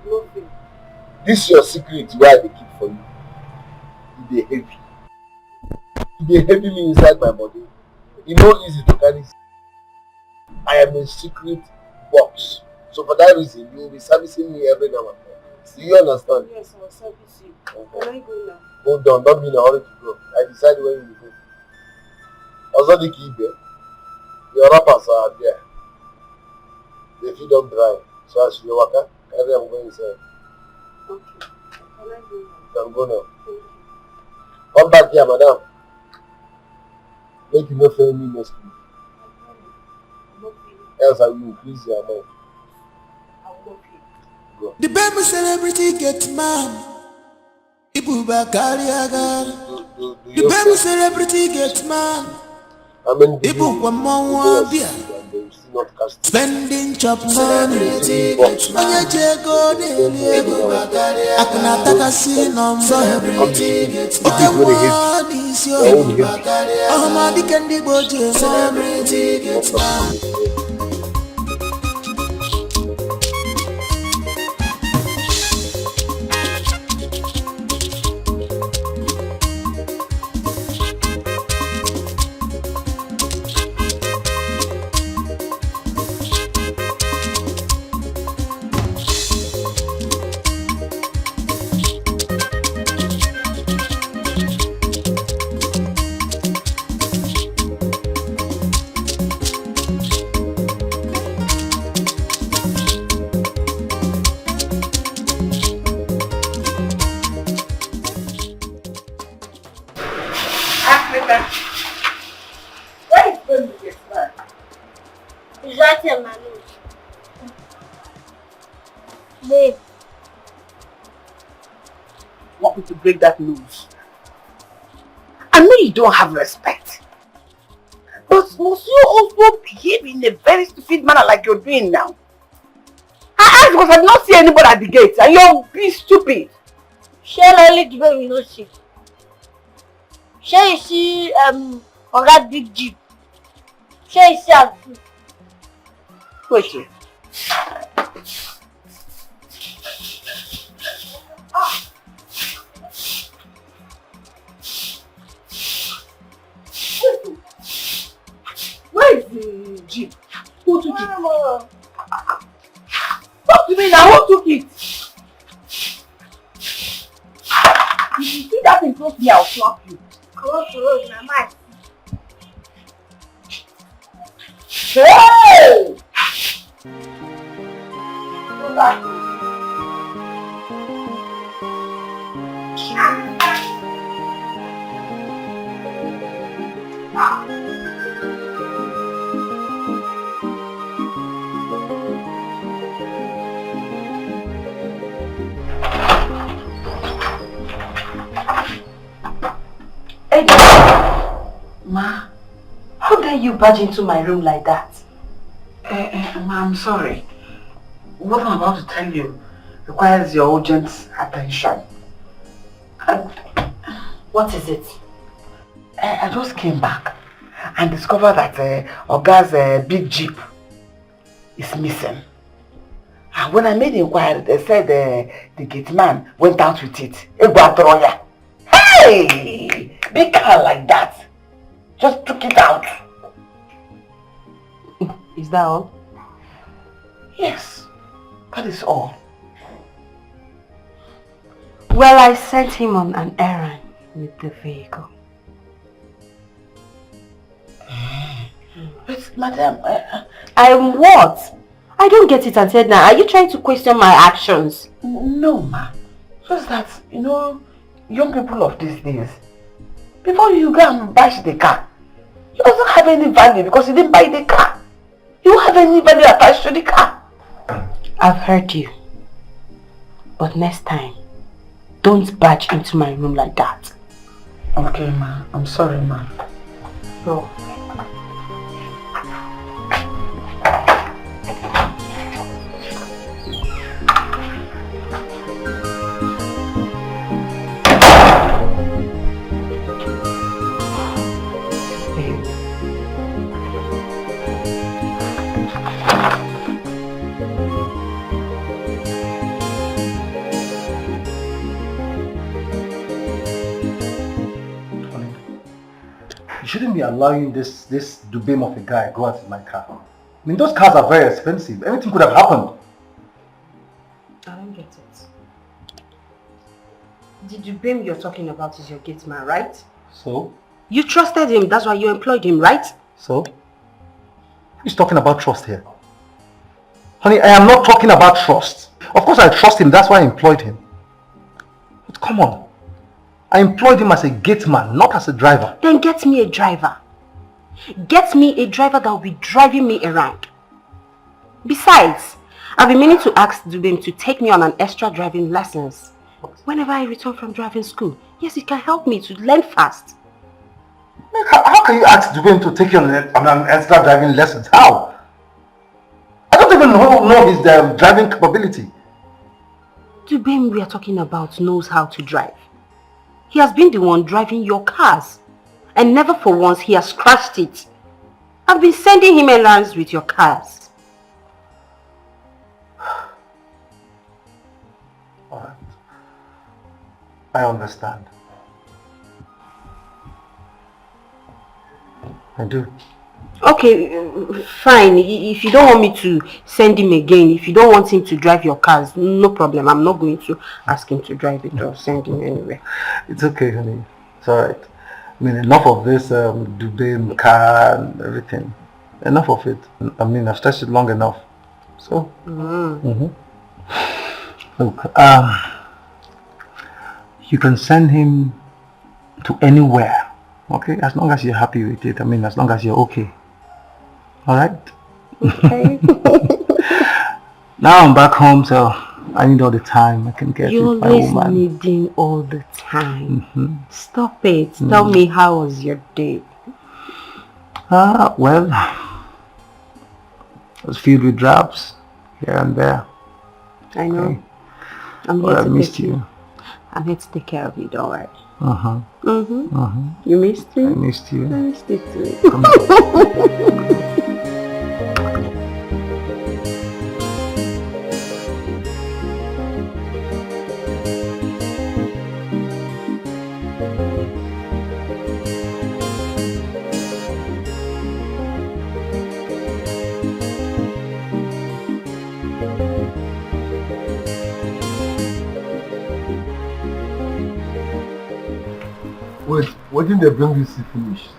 No fail. This is your secret where I keep for you. It dey heavy. It dey heavy me inside my body. It's not easy to carry. I am a secret box. So for that reason, you will be servicing me every now and then. Do you understand? Yes, I will service you. Okay. Can I go now? Hold on, don't be in a hurry to go. I decide when you go. Also the key there. Your rappers are there. If you don't drive, so as you walk, carry them going inside. Okay. Can I go now? You can go now. Thank you. Come back here, madam. Make you not fail me next week. Else I will increase your amount. I will not pay. Go. The baby celebrity get man. Ibuba Kariaga. The baby celebrity get man. How many Ibu kwa mwa bia. Spending chop money. Mwenye jego dele. Akuna taka si nomba. Oke mwani isyo. Ahmadi kendi boje. Celebrity get man. Babe. Want me to break that news? I know you don't have respect. But must you also behave in a very stupid manner like you're doing now? I asked because I did not see anybody at the gate and you're being stupid. Shall I leave the baby we no see? Shall you see on that big jeep? Shall you see am? Wait. Where is the jeep? Who took it? Talk to me now, who took it? If you see that in front of me, I'll slap you. Come on to road, my man. Hey! Go back. Ma, how dare you barge into my room like that? Ma, I'm sorry. What I'm about to tell you requires your urgent attention. What is it? I just came back and discovered that Oga's big jeep is missing. And when I made the inquiry, they said the gate man went out with it. Hey! Big car like that. Just took it out. Is that all? Yes, that is all. Well, I sent him on an errand with the vehicle. But madam, I'm what? I don't get it until now. Are you trying to question my actions? No, ma. Just that, you know, young people of these days, before you go and bash the car, you doesn't have any value because you didn't buy the car. You don't have any value attached to the car. I've heard you. But next time, don't barge into my room like that. Okay, ma. I'm sorry, ma. No. You shouldn't be allowing this dubem of a guy go out in my car. I mean, those cars are very expensive. Anything could have happened. I don't get it. The dubem you're talking about is your gate man, right? So? You trusted him, that's why you employed him, right? So? Who's talking about trust here? Honey, I am not talking about trust. Of course I trust him, that's why I employed him. But come on. I employed him as a gate man, not as a driver. Then get me a driver. Get me a driver that will be driving me around. Besides, I've been meaning to ask Dubem to take me on an extra driving lessons. Whenever I return from driving school. Yes, it can help me to learn fast. How can you ask Dubem to take you on an extra driving lessons? How? I don't even know his driving capability. Dubem we are talking about knows how to drive. He has been the one driving your cars. And never for once he has crashed it. I've been sending him errands with your cars. Alright. I understand. I do. Okay, fine. If you don't want me to send him again, if you don't want him to drive your cars, no problem. I'm not going to ask him to drive it or send him anywhere. It's okay, honey. It's alright. I mean, enough of this Dubem car and everything. Enough of it. I mean, I've stretched it long enough. So, look, you can send him to anywhere, okay? As long as you're happy with it. I mean, as long as you're okay. Alright? Okay. Now I'm back home, so I need all the time I can get with my You're always woman. needing all the time. Stop it. Tell me, how was your day? Well, it was filled with drops here and there. I know. Okay. I'm But here I to missed take you. I'm here to take care of you, don't worry. Uh-huh. You missed me? I missed you. I missed you too. Come on. Wait, what did they bring this to finish?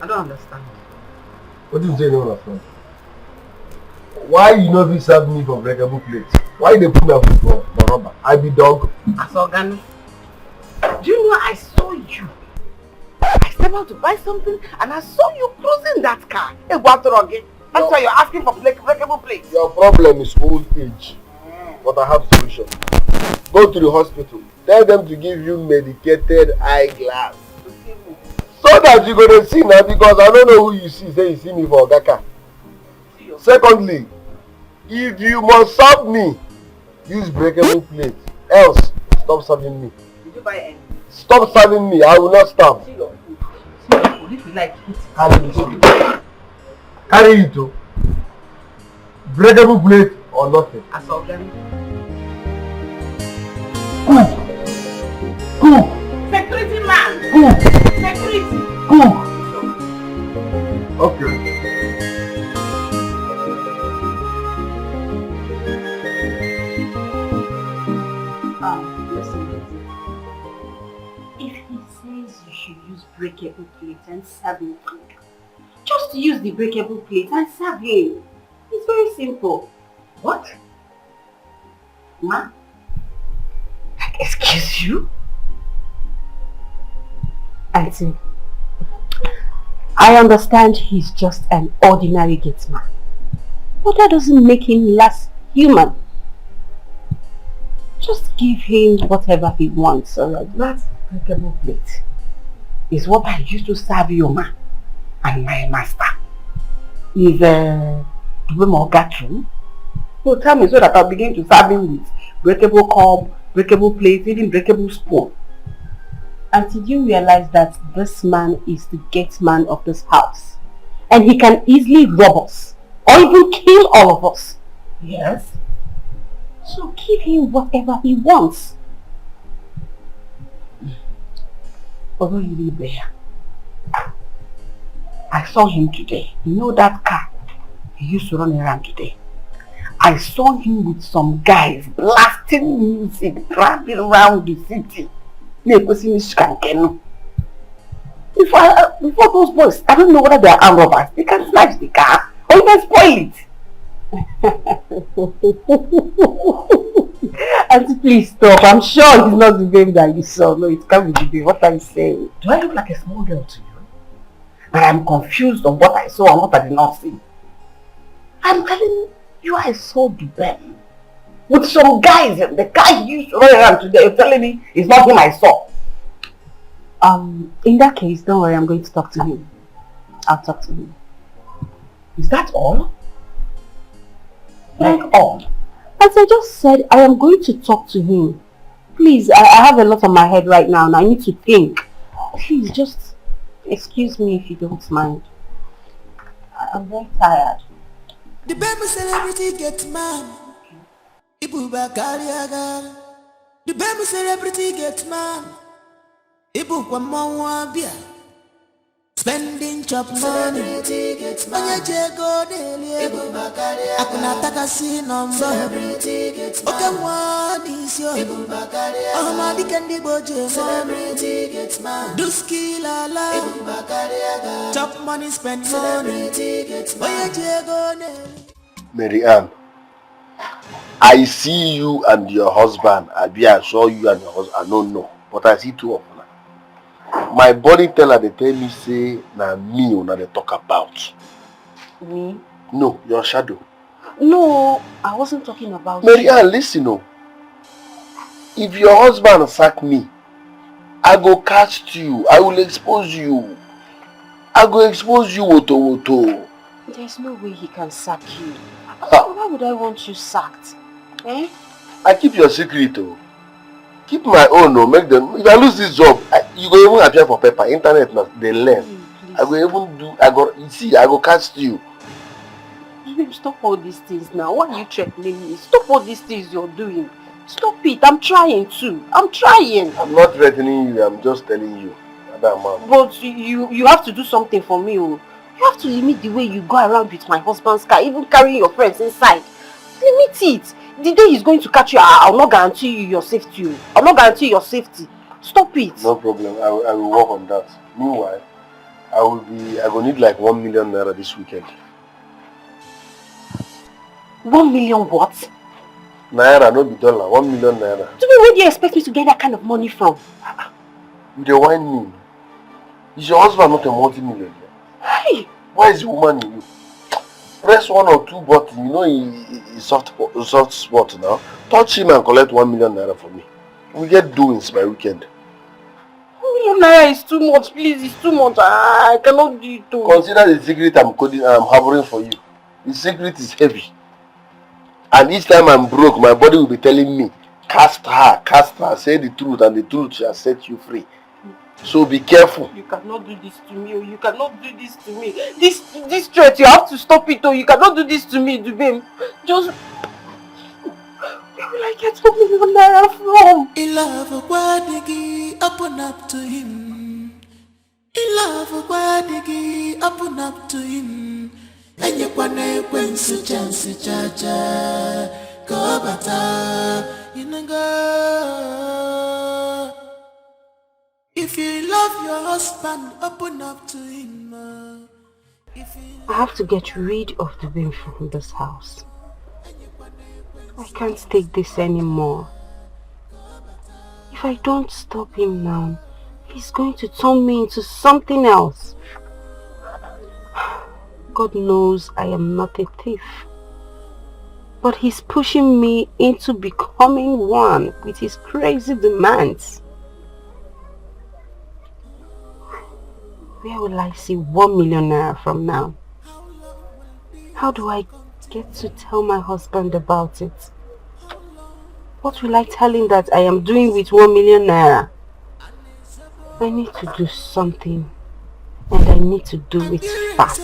I don't understand. What did you say you don't understand? Why you know this serve me for breakable plates? Why they put me up for rubber? I be dog. Asorgan, do you know I saw you? I stepped out to buy something and I saw you cruising that car. Hey, what wrong? That's why you're asking for breakable plates. Your problem is old age. But I have solution. Go to the hospital. Tell them to give you medicated eyeglass. So that you're gonna see now, because I don't know who you see. Say you see me for Ogaka. Secondly, if you must serve me, use breakable plate. Else, stop serving me. Did you buy any? Stop serving me. I will not stop. See your food. See your food. If you like, eat. Carry it. Carry it. Oh. Breakable plate or nothing. Asorgan. Cook. Security man. Cook. Security. Cook. Okay. Listen. If he says you should use breakable plate and serve him food, just use the breakable plate and serve him. It's very simple. What? Ma? Excuse you? Auntie, I understand he's just an ordinary gate man, but that doesn't make him less human. Just give him whatever he wants, alright? That breakable plate is what I used to serve your man and my master. Is Dubem got you? So tell me so that I'll begin to serve him with breakable cup, breakable plate, even breakable spoon. And did you realize that this man is the gate man of this house? And he can easily rob us or even kill all of us. Yes. So give him whatever he wants. Although you live there, I saw him today. You know that car he used to run around today? I saw him with some guys blasting music, driving around the city. Before those boys, I don't know whether they are armed robbers. They can snatch the car or even spoil it. Auntie, please stop. I'm sure he's not the baby that you saw. No, it can't be the baby. What are you saying? Do I look like a small girl to you? But I'm confused on what I saw and what I did not see. I'm telling you, I saw the baby with some guys. The guy you used to run around today. You're telling me it's not him I saw. In that case, don't worry, I'm going to talk to him. I'll talk to him. Is that all? Like all? As I just said, I am going to talk to him. Please, I have a lot on my head right now and I need to think. Please, just excuse me if you don't mind. I'm very tired. The baby celebrity gets man. The baby celebrity gets man. Ibu kwa mawabia, spending chop money. Mwenye jego delie, akuna taka si nomba. Oke mwani sio, ohama kendi boje. Duski lala, chop money, spend money. Mwenye jego delie. Mary Ann, I see you and your husband. I saw you and your husband. I don't know, but I see two of them. My body teller, they tell me say, na me una they talk about. Me? No, your shadow. No, I wasn't talking about Mary Ann, listen, no. If your husband sack me, I go catch you. I will expose you. I go expose you, Woto. There's no way he can sack you. Why would I want you sacked? Eh? I keep your secret, oh. Keep my own, no. Make them. If I lose this job, you go even appear for paper. Internet now, they learn. Please. I go even do. You see, I go catch you. Stop all these things now. Why are you threatening me? Stop all these things you're doing. Stop it. I'm trying to. I'm trying. I'm not threatening you. I'm just telling you. But you have to do something for me. Oh. You have to limit the way you go around with my husband's car, even carrying your friends inside. Limit it. The day he's going to catch you, I'll not guarantee you your safety. I'll not guarantee your safety. Stop it. No problem. I will work on that. Meanwhile, I will need like 1 million naira this weekend. 1 million what? Naira, no be dollar. 1 million naira. Where do you expect me to get that kind of money from? You dey whine me. Is your husband not a multi-millionaire? Hey! Why is the woman in you? Press 1 or 2 buttons, you know he's soft spot now. Touch him and collect 1 million naira for me. We get doings by weekend. 1 million naira is too much, please, it's too much. I cannot do it too. Consider the secret I'm harboring for you. The secret is heavy. And each time I'm broke, my body will be telling me, cast her, say the truth, and the truth shall set you free. So be careful. You cannot do this to me. You cannot do this to me. This threat, you have to stop it. You cannot do this to me, Dubem. Just... Where will I get 1 million naira from? In love, Wadigi, open up to him. In love, Wadigi, open up to him. And you when chance, cha go bata, you know. If you love your husband, open up to him. I have to get rid of the bin from this house. I can't take this anymore. If I don't stop him now, he's going to turn me into something else. God knows I am not a thief. But he's pushing me into becoming one with his crazy demands. Where will I see 1 million naira from now? How do I get to tell my husband about it? What will I tell him that I am doing with 1 million naira? I need to do something, and I need to do it fast.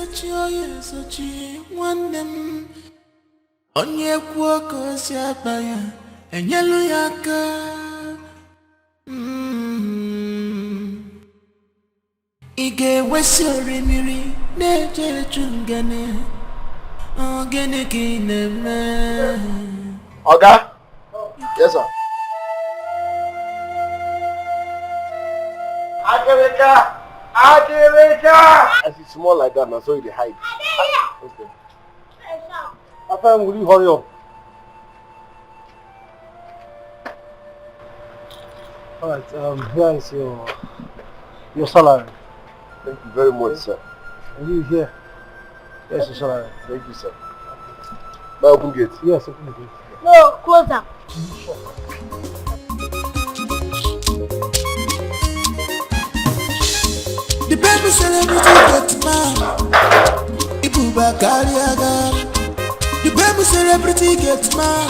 Ige wesori miri neje chungene. Ogene kineme. Oga? Yes, sir. Adeleka! Adeleka! As it's small like that now, so you hide. Okay. Papa, will you hurry up? Alright, here is your salary. Thank you very much, sir. And you here? Here's your salary. Thank you, sir. Now open gate. Yes, open the gate. No, close up. The baby celebrity get man. Ibu bakari agar. The baby celebrity get man.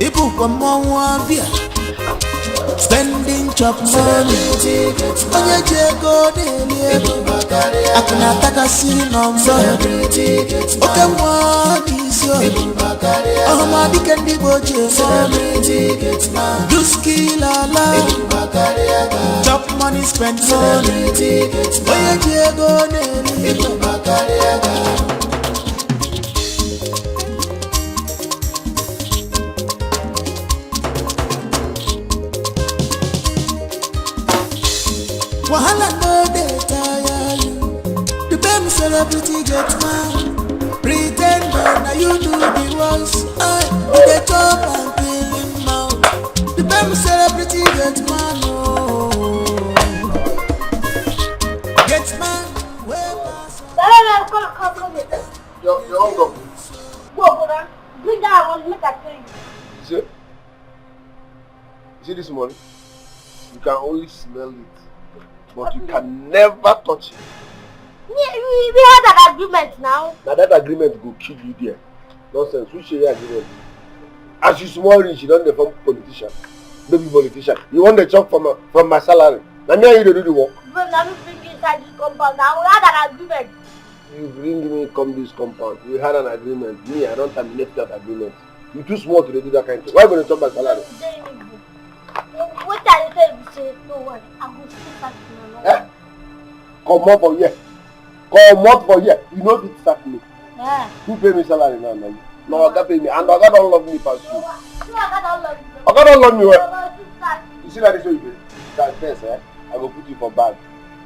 Ibu kwa mwambia. Spending chop money. Onye jego dele. Akuna taka siri nombo. Oke mwani sio. Ohama dikendi boje. Duski lala. Chop money, spend money. Onye jego dele. Wahala no dey tire you. The baby celebrity get man. Pretender now you do the worst. You dey chop and kill him out. The baby celebrity get man. Oh, get man. Where pass? Your uncle. Go, brother. Bring that one, make that thing. You see this money? You can always smell it, but you can never touch it. We had an agreement now. Now that agreement will kill you there. Nonsense. Which share agreement? As you small rich, you don't become politician, baby politician. You want the chop from my salary. Now me and you do the work. But now we bring you inside this compound. Now we had an agreement. You bring me come this compound. We had an agreement. Me, I don't terminate that agreement. You too small to do that kind of thing. Why are you going to chop my salary? What are you telling me? Say no one. I'm going to stick back to my Eh? Come up for here. Come up for here. You know it sack me. Yeah. Who pay me salary now, man? No, Oga pay me. And Oga don't love me past you. No, I don't love you. Oga don't love me well. You see that this way you do? That first, I go put you for bag.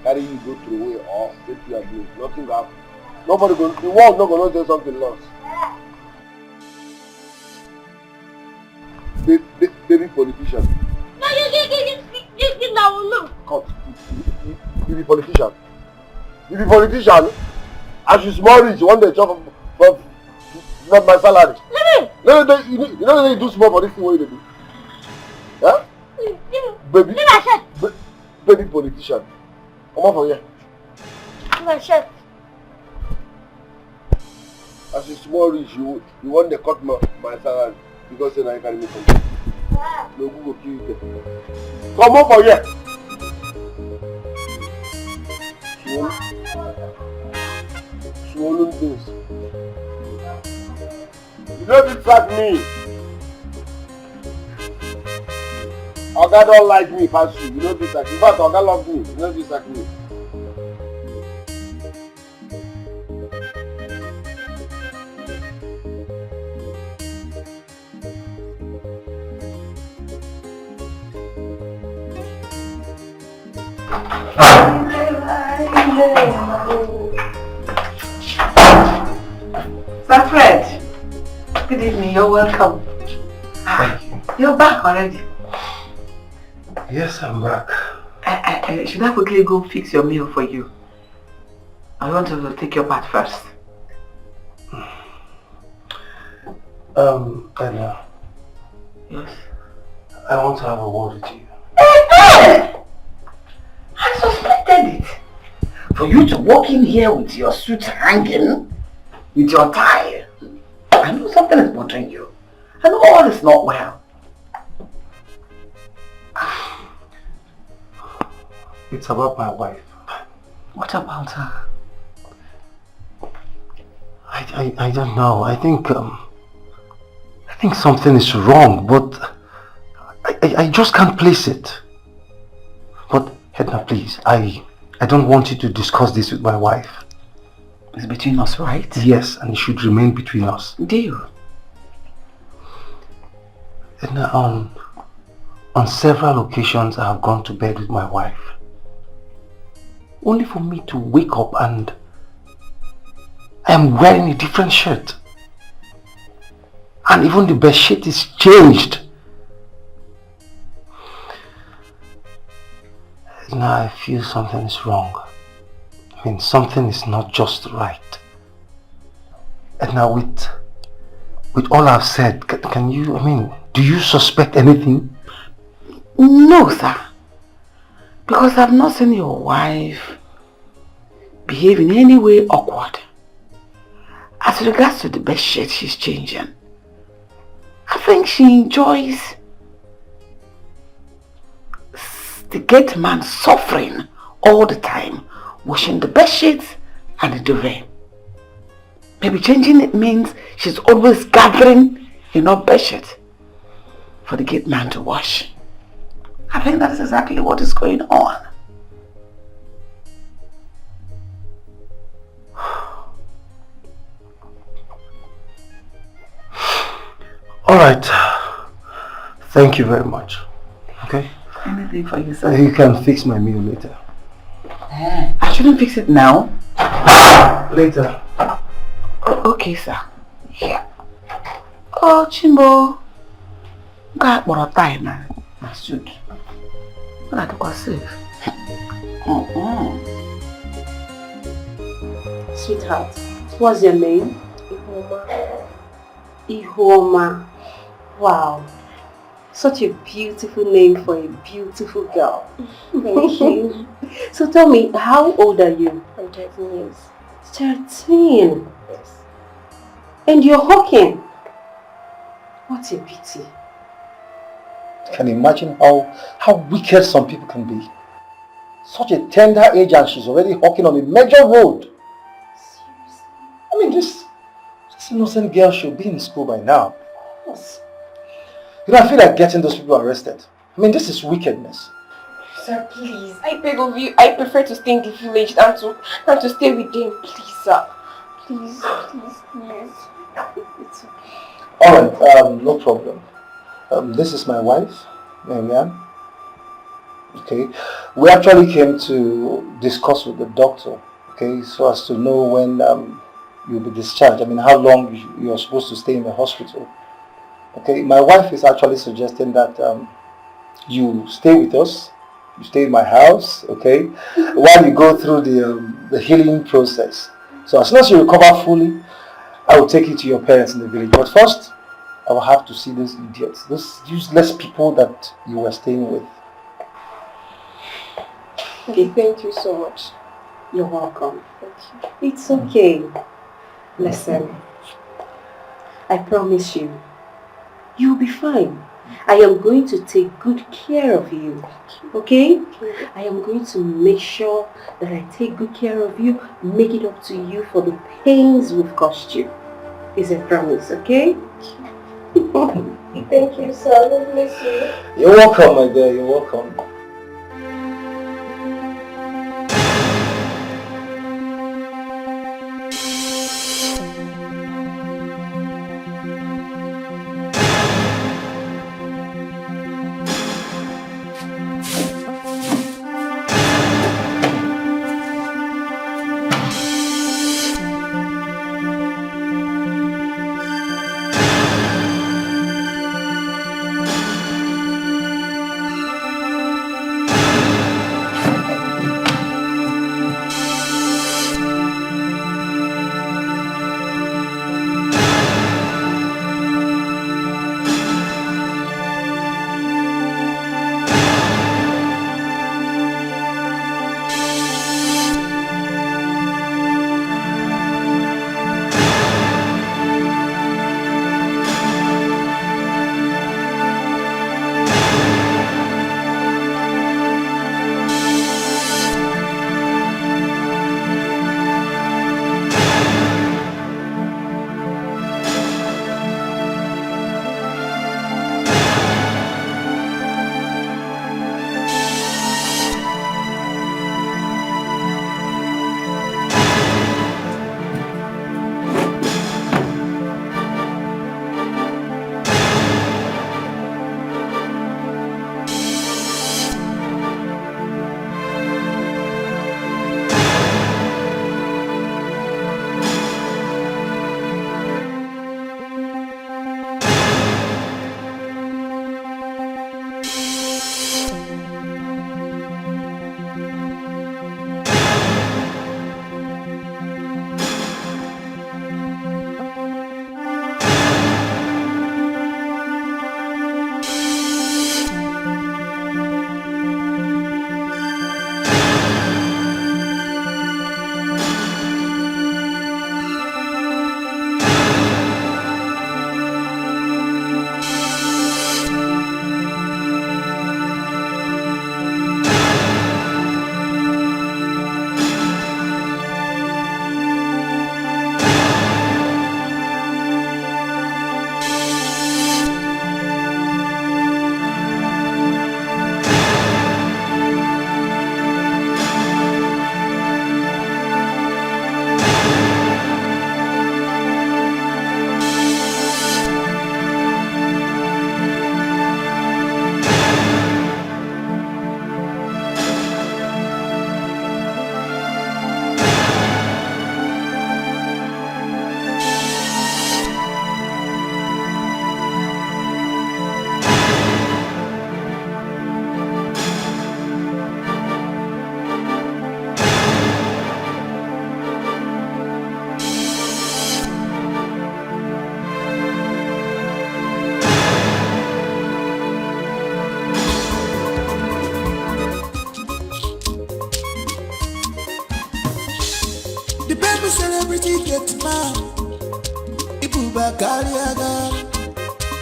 Carry you go through away or take you abuse. Nothing will happen. Nobody go. The world not gonna say something lost. Baby politician. No, you now look. Cut. You be politician. You be politician. As you small rich, you want the job from not my salary. No, you know you do small for this thing what you do. Huh? Baby. Baby politician. Come on for here. My shirt. As you small rich, you want to cut my salary because then I carry me from here. No go go kill you there. Come on for here. Swollen things. You don't track me. Oga don't like me pass you. You don't track me. In fact, Oga love me. You don't track me. Sir Fred, good evening, you're welcome. Thank you. You're back already. Yes, I'm back. Should I quickly go fix your meal for you? I want to take your bath first. Edna. Yes. I want to have a word with you. I suspected it. For you to walk in here with your suit hanging, with your tie, I know something is bothering you. I know all is not well. It's about my wife. What about her? I don't know. I think something is wrong, but I just can't place it. But Edna, please, I I don't want you to discuss this with my wife. It's between us, right? Yes, and it should remain between us. Deal. And on several occasions I have gone to bed with my wife, only for me to wake up and I am wearing a different shirt. And even the bed sheet is changed. Now I feel something is wrong. I mean, something is not just right. And now with all I've said, can you, I mean, do you suspect anything? No, sir. Because I've not seen your wife behave in any way awkward. As regards to the bed sheet she's changing, I think she enjoys the gate man suffering all the time, washing the bed sheets and the duvet. Maybe changing it means she's always gathering enough bed sheets for the gate man to wash. I think that's exactly what is going on. Alright. Thank you very much. Okay? Anything for you, sir? You can fix my meal later. I shouldn't fix it now. Later. Okay, sir. Here. Oh, Chimbo. Got more time now. My suit. I have to safe. Sweetheart, what's your name? Ihoma. Ihoma. Wow. Such a beautiful name for a beautiful girl. Thank you. So tell me, how old are you? I'm 13 years. 13. Yes. And you're hawking. What a pity. You can imagine how wicked some people can be. Such a tender age and she's already walking on a major road. Seriously? I mean, this innocent girl should be in school by now. Yes. You know, I feel like getting those people arrested. I mean, this is wickedness. Sir, please. I beg of you. I prefer to stay in the village than to stay with them. Please, sir. Please, please, please. It's okay. Alright, no problem. This is my wife, Marianne. Okay. We actually came to discuss with the doctor, okay, so as to know when you'll be discharged. I mean, how long you're supposed to stay in the hospital. Okay, my wife is actually suggesting that you stay with us, you stay in my house, okay, while you go through the healing process. So as soon as you recover fully, I will take you to your parents in the village. But first, I will have to see those idiots, those useless people that you were staying with. Okay, thank you so much. You're welcome. Thank you. It's okay. Listen, I promise you, you'll be fine. I am going to take good care of you, okay? I am going to make sure that I take good care of you, make it up to you for the pains we've caused you. Is a promise, okay? Thank you, sir. God bless you. You're welcome, my dear, you're welcome. The baby celebrity get mad. Ibu bakariaga.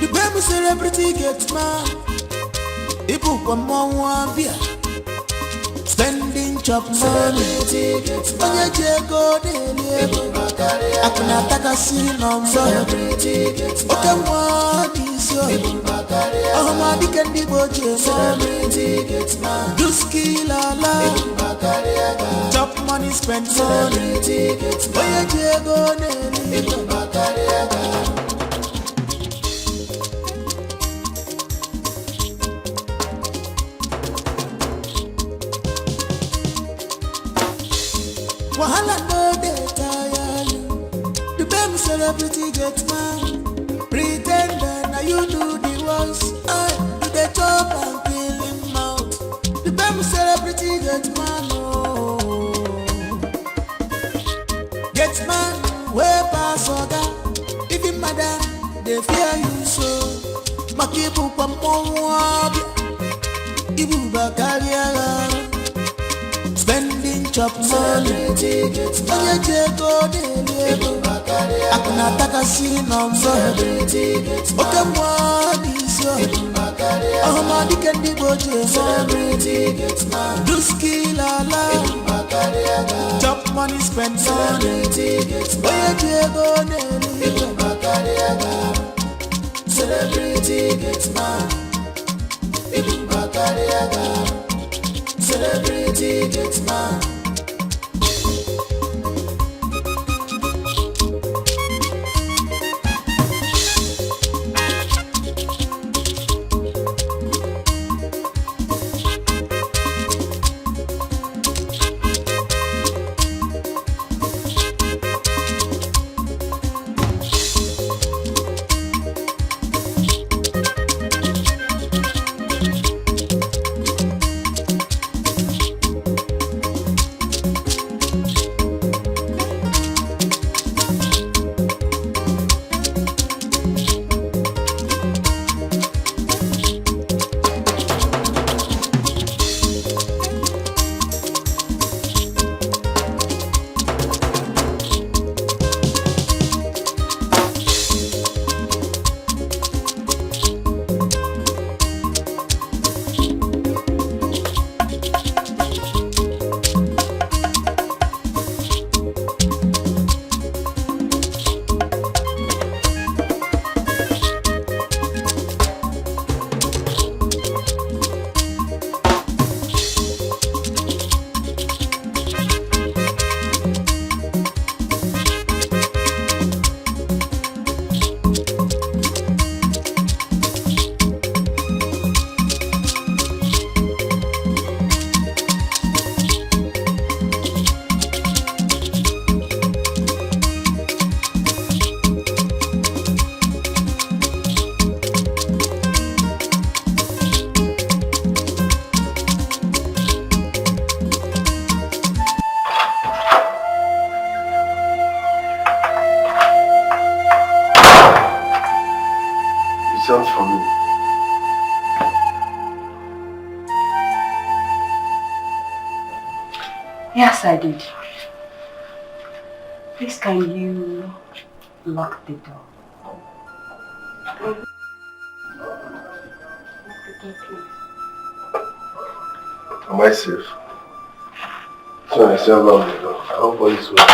The baby celebrity get mad. Ibu pamwambia. Spending chop money. Onye jego dele. Akuna taka sinombo. Oke mwani sio. Oh my dikendi boje money. Do skill ala. Chop money, spend money. Onye jego dele. Wahala no dey tire you. The baby celebrity get mad. Pretender, now you do the ones. You dey chop and kill him out. The baby celebrity get mad. Oh. Get mad, way pass oga. Even madam, they fear you so. Makibu pa mwabi. Ibu bakariaga. Spending chop money. Onye jego dele. Akuna taka sinombo. Oke mwani sio. Oh my dikendi boje money. Do skill ala. Chop money, spend money. Onye jego dele. Celebrity gets mad. Ibu bakariaga. Celebrity gets mad. Yes, I did. Please, can you lock the door? Lock the door, please. Am I safe? So I say along the door. I hope all is well.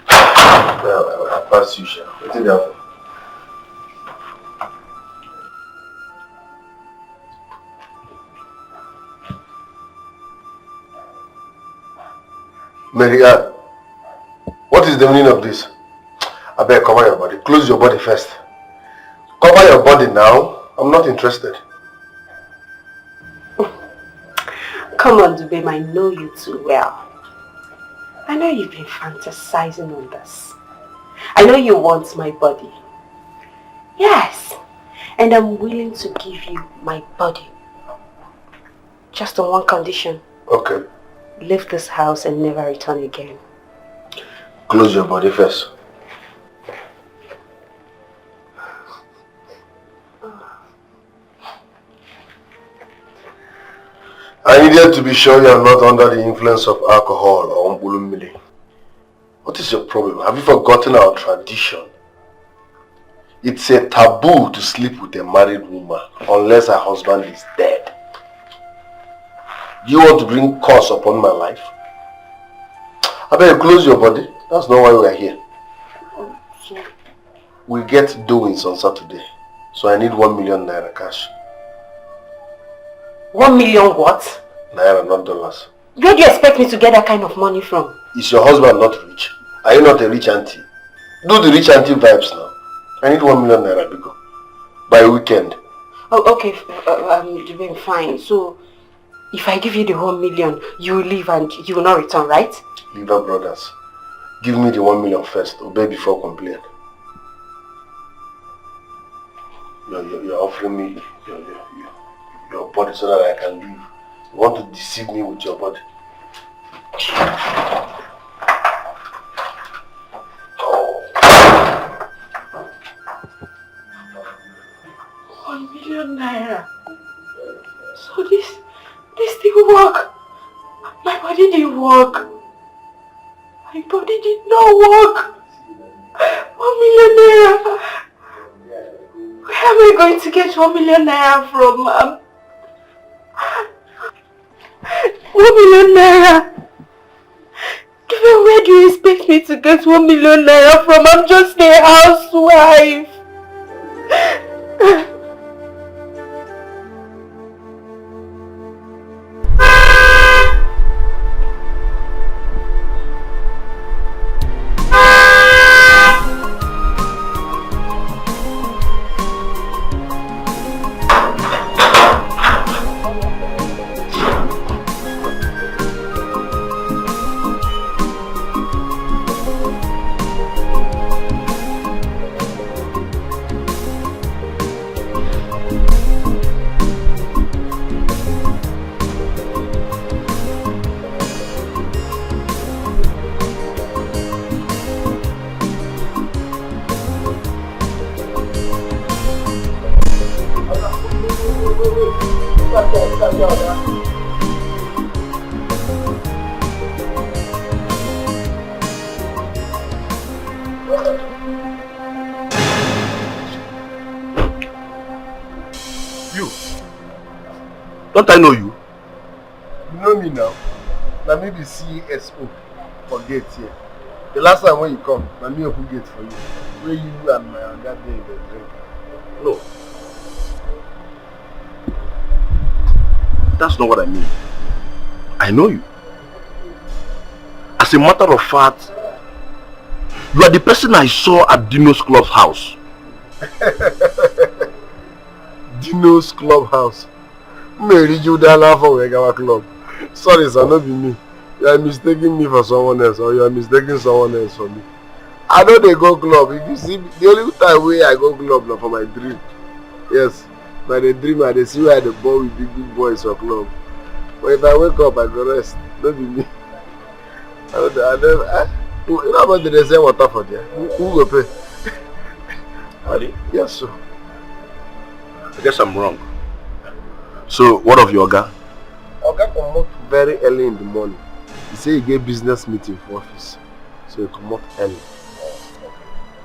I'll pass you, Sha. What did happen? Maria, what is the meaning of this? I beg, cover your body. Close your body first. Cover your body now. I'm not interested. Come on, Dubem, I know you too well. I know you've been fantasizing on this. I know you want my body. Yes, and I'm willing to give you my body. Just on one condition. Okay. Leave this house and never return again. Close your body first. I needed to be sure you are not under the influence of alcohol or umbulummili. What is your problem? Have you forgotten our tradition? It's a taboo to sleep with a married woman unless her husband is dead. Do you want to bring curse upon my life? I better close your body. That's not why we are here. We get doings on Saturday, so I need 1 million naira cash. 1 million what? Naira, not dollars. Where do you expect me to get that kind of money from? Is your husband not rich? Are you not a rich auntie? Do the rich auntie vibes now. I need 1 million naira, Biko. By weekend. Oh, okay, doing fine. So, if I give you the 1 million, you will leave and you will not return, right? Liver brothers. Give me the 1 million first. Obey before complain. You're offering me your body so that I can leave. You want to deceive me with your body. 1 million naira. So this didn't work. My body didn't work. My body did not work. 1 million naira. Where am I going to get 1 million naira from, ma'am? 1 million naira. Even where do you expect me to get 1 million naira from? I'm just a housewife. Don't I know you? You know me now. Let me be CSO for gate here. The last time when you come, let me open gate for you. Where you and my other day they drink. No. That's not what I mean. I know you. As a matter of fact, you are the person I saw at Dino's clubhouse. Dino's clubhouse. Mary Judala for Wegawa Club. Sorry, sir, not be me. You are mistaking me for someone else, or you are mistaking someone else for me. I know they go club. If you see, the only time where I go club now for my dream. Yes, by the dream I see where the boy with big boys for club. But if I wake up, I go rest. Don't be me. You know about the reserve water for there? Who go pay? Ali? Yes, sir. I guess I'm wrong. So, what of your Oga? Oga come out very early in the morning. He say he get business meeting for office. So he come out early.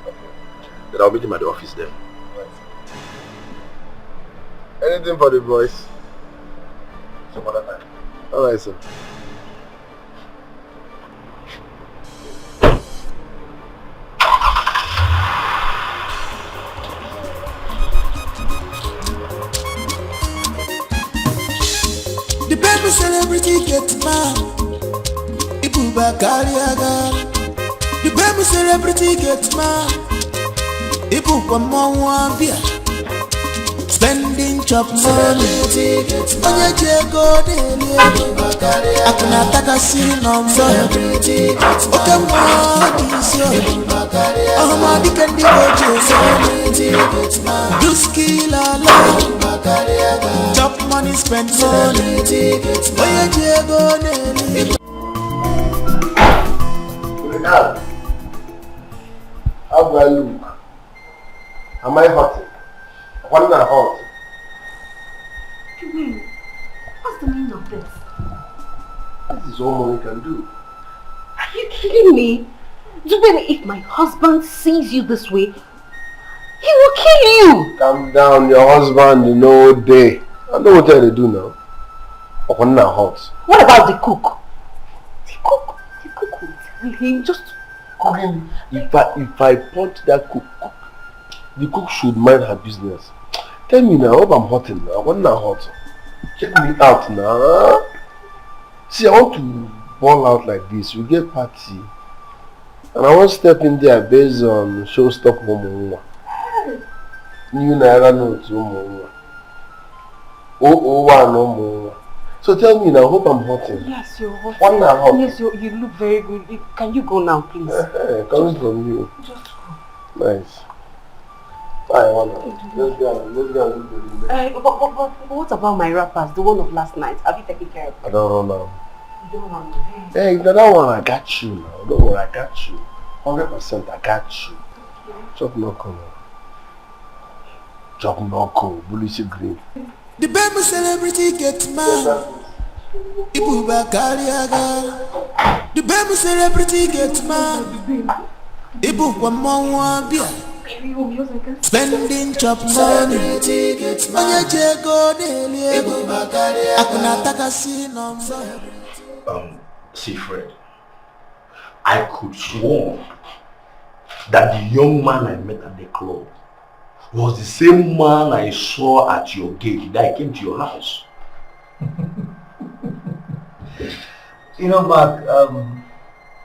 Okay. Then I'll meet him at the office then. Right. Anything for the boys? Some other time. Alright, sir. The baby celebrity gets mad. Ibuba Kaliaga. The baby celebrity gets mad. Ibuba Mwambia. Spending chop money. Onye jego dele. Akuna taka si number. Oke mwadi sio. Ahoma dikendi bojo. Do skill alone. Chop money, spend money. Onye jego dele. How do I look? Am I hot? What not hot? What's the meaning of this? This is all money can do. Are you kidding me? If my husband sees you this way, he will kill you. Calm down, your husband, no day. I know what they do now. Open now hot. What about the cook? The cook will tell him just call him. If I punch that cook, the cook should mind her business. Tell me now, hope I'm hot now. What now hot? Check me out now. See, I want to ball out like this. We get party. And I want to step in there based on showstop Momo. New Naira notes Momo. Oh, no more. So tell me now, hope I'm hot. Yes, you're hot. One now hot. Yes, you look very good. Can you go now, please? Coming from you. Just go. Nice. I want to. Let's go. But what about my rappers? The one of last night. Have you taken care of them? I don't know now. You don't want to. Hey, that one I got you now. Don't worry, I got you. 100% I got you. Chop no color. Chop no color. Bullish green. The baby celebrity gets mad. Ibu Bakariaga. The baby celebrity gets mad. Ibu Wamwa Bia. Spending chop money. Anya Jego Deli. Ibu Bakariaga. Akuna Takasi number. See, Fred, I could swear that the young man I met at the club was the same man I saw at your gate that I came to your house. You know, Mark,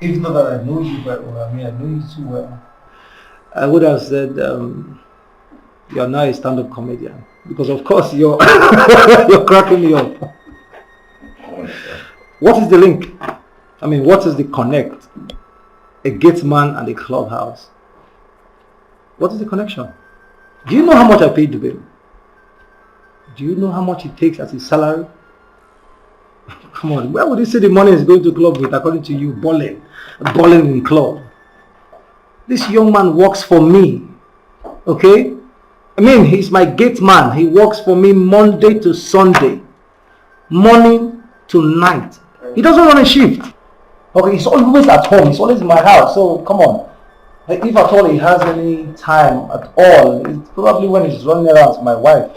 if not that I know you very well, I mean, I know you too well, I would have said you're now a stand-up comedian. Because of course you're you're cracking me up. What is the link? I mean, what is the connect? A gate man and a clubhouse. What is the connection? Do you know how much I paid the bill? Do you know how much it takes as a salary? Come on, where would you say the money is going to club with according to you? Balling in club. This young man works for me, okay? I mean, he's my gate man. He works for me Monday to Sunday, morning to night. He doesn't run a shift. Okay, he's always at home. He's always in my house. So come on. If at all he has any time at all, it's probably when he's running around with my wife.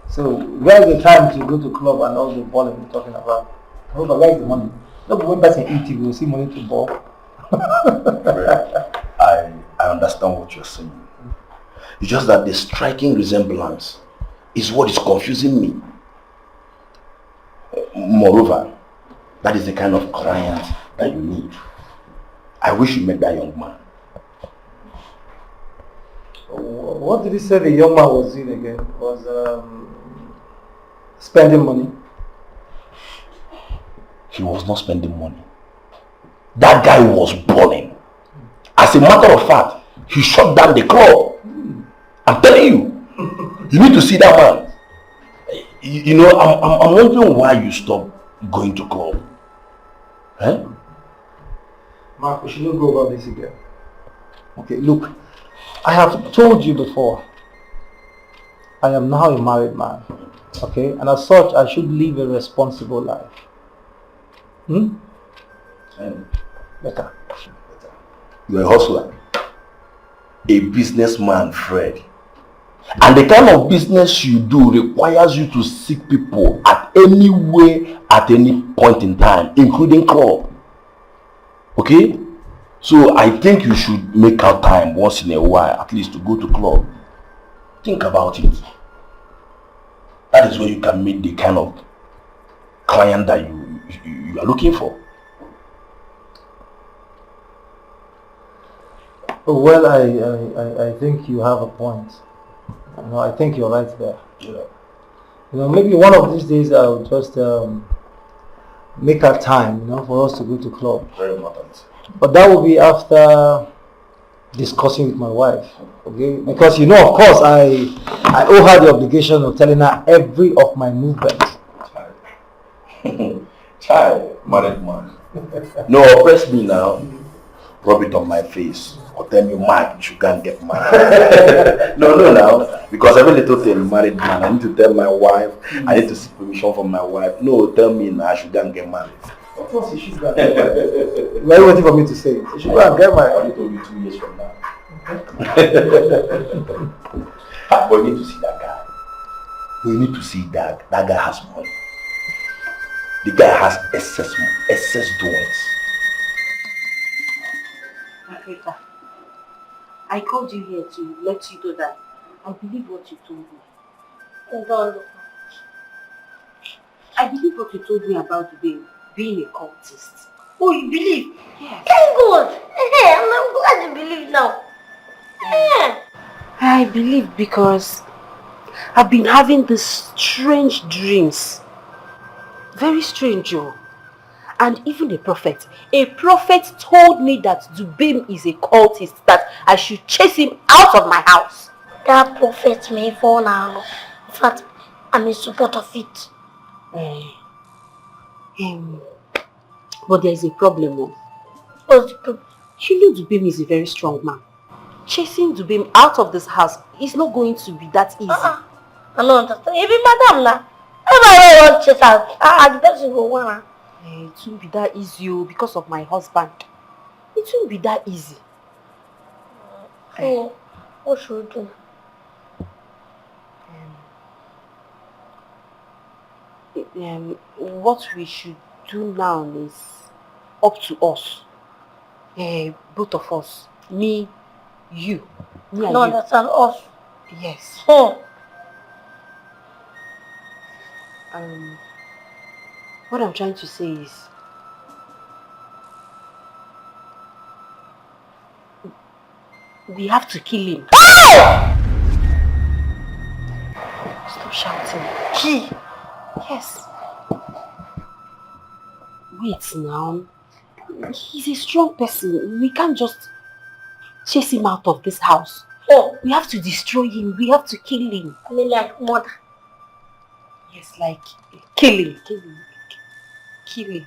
So where is the time to go to club and all the balling we're talking about? Hold on, where is the money? No, but when person eat, you will see money to ball. I understand what you're saying. It's just that the striking resemblance is what is confusing me. Moreover, that is the kind of client that you need. I wish you met that young man. What did he say the young man was doing again? Was spending money? He was not spending money. That guy was balling. As a matter of fact, he shut down the club. I'm telling you. You need to see that man. You know, I'm wondering why you stopped going to club. Huh? Mark, we should not go about this again. Okay, look, I have told you before, I am now a married man, okay? And as such, I should live a responsible life. Better. You're a hustler. A businessman, Fred. And the kind of business you do requires you to seek people at any way, at any point in time, including club. Okay? So I think you should make out time once in a while, at least to go to club. Think about it. That is where you can meet the kind of client that you are looking for. Well, I think you have a point. You know, I think you're right there. Yeah. You know, maybe one of these days I'll just make a time, you know, for us to go to club. Very important. But that will be after discussing with my wife, okay? Because you know, of course, I owe her the obligation of telling her every of my movements. Child, married man. No, oppress me now. Rub it on my face. Or tell me, Mark, you can't get married. No, now. Because every little thing, married man, I need to tell my wife. I need to seek permission from my wife. No, tell me now, I shouldn't get married. Of course, you should go and get married. Why are you waiting for me to say it? You should go and get married. I need to be 2 years from now. But we need to see that guy. We need to see that guy has money. The guy has excess doings. Africa, I called you here to let you know that I believe what you told me. I believe what you told me about being a cultist. Oh, you believe? Yes. Thank God. Hey, I'm glad you believe now. Yeah. I believe because I've been having these strange dreams. Very strange, Joe. And even a prophet told me that Zubim is a cultist, that I should chase him out of my house. That prophet may fall now. In fact, I'm in support of it. But there is a problem. What's the problem? You know Zubim is a very strong man. Chasing Zubim out of this house is not going to be that easy. I don't understand. Even madam now. Everybody wants to chase out. The person go want. It won't be that easy because of my husband. It won't be that easy. So, what should we do? What we should do now is up to us. Both of us. Me, you. Me and No, you. that's an us. Yes. What I'm trying to say is we have to kill him. Stop shouting. He. Yes. Wait now. He's a strong person. We can't just chase him out of this house. We have to destroy him. We have to kill him. I mean like murder. Yes, like killing. Killing.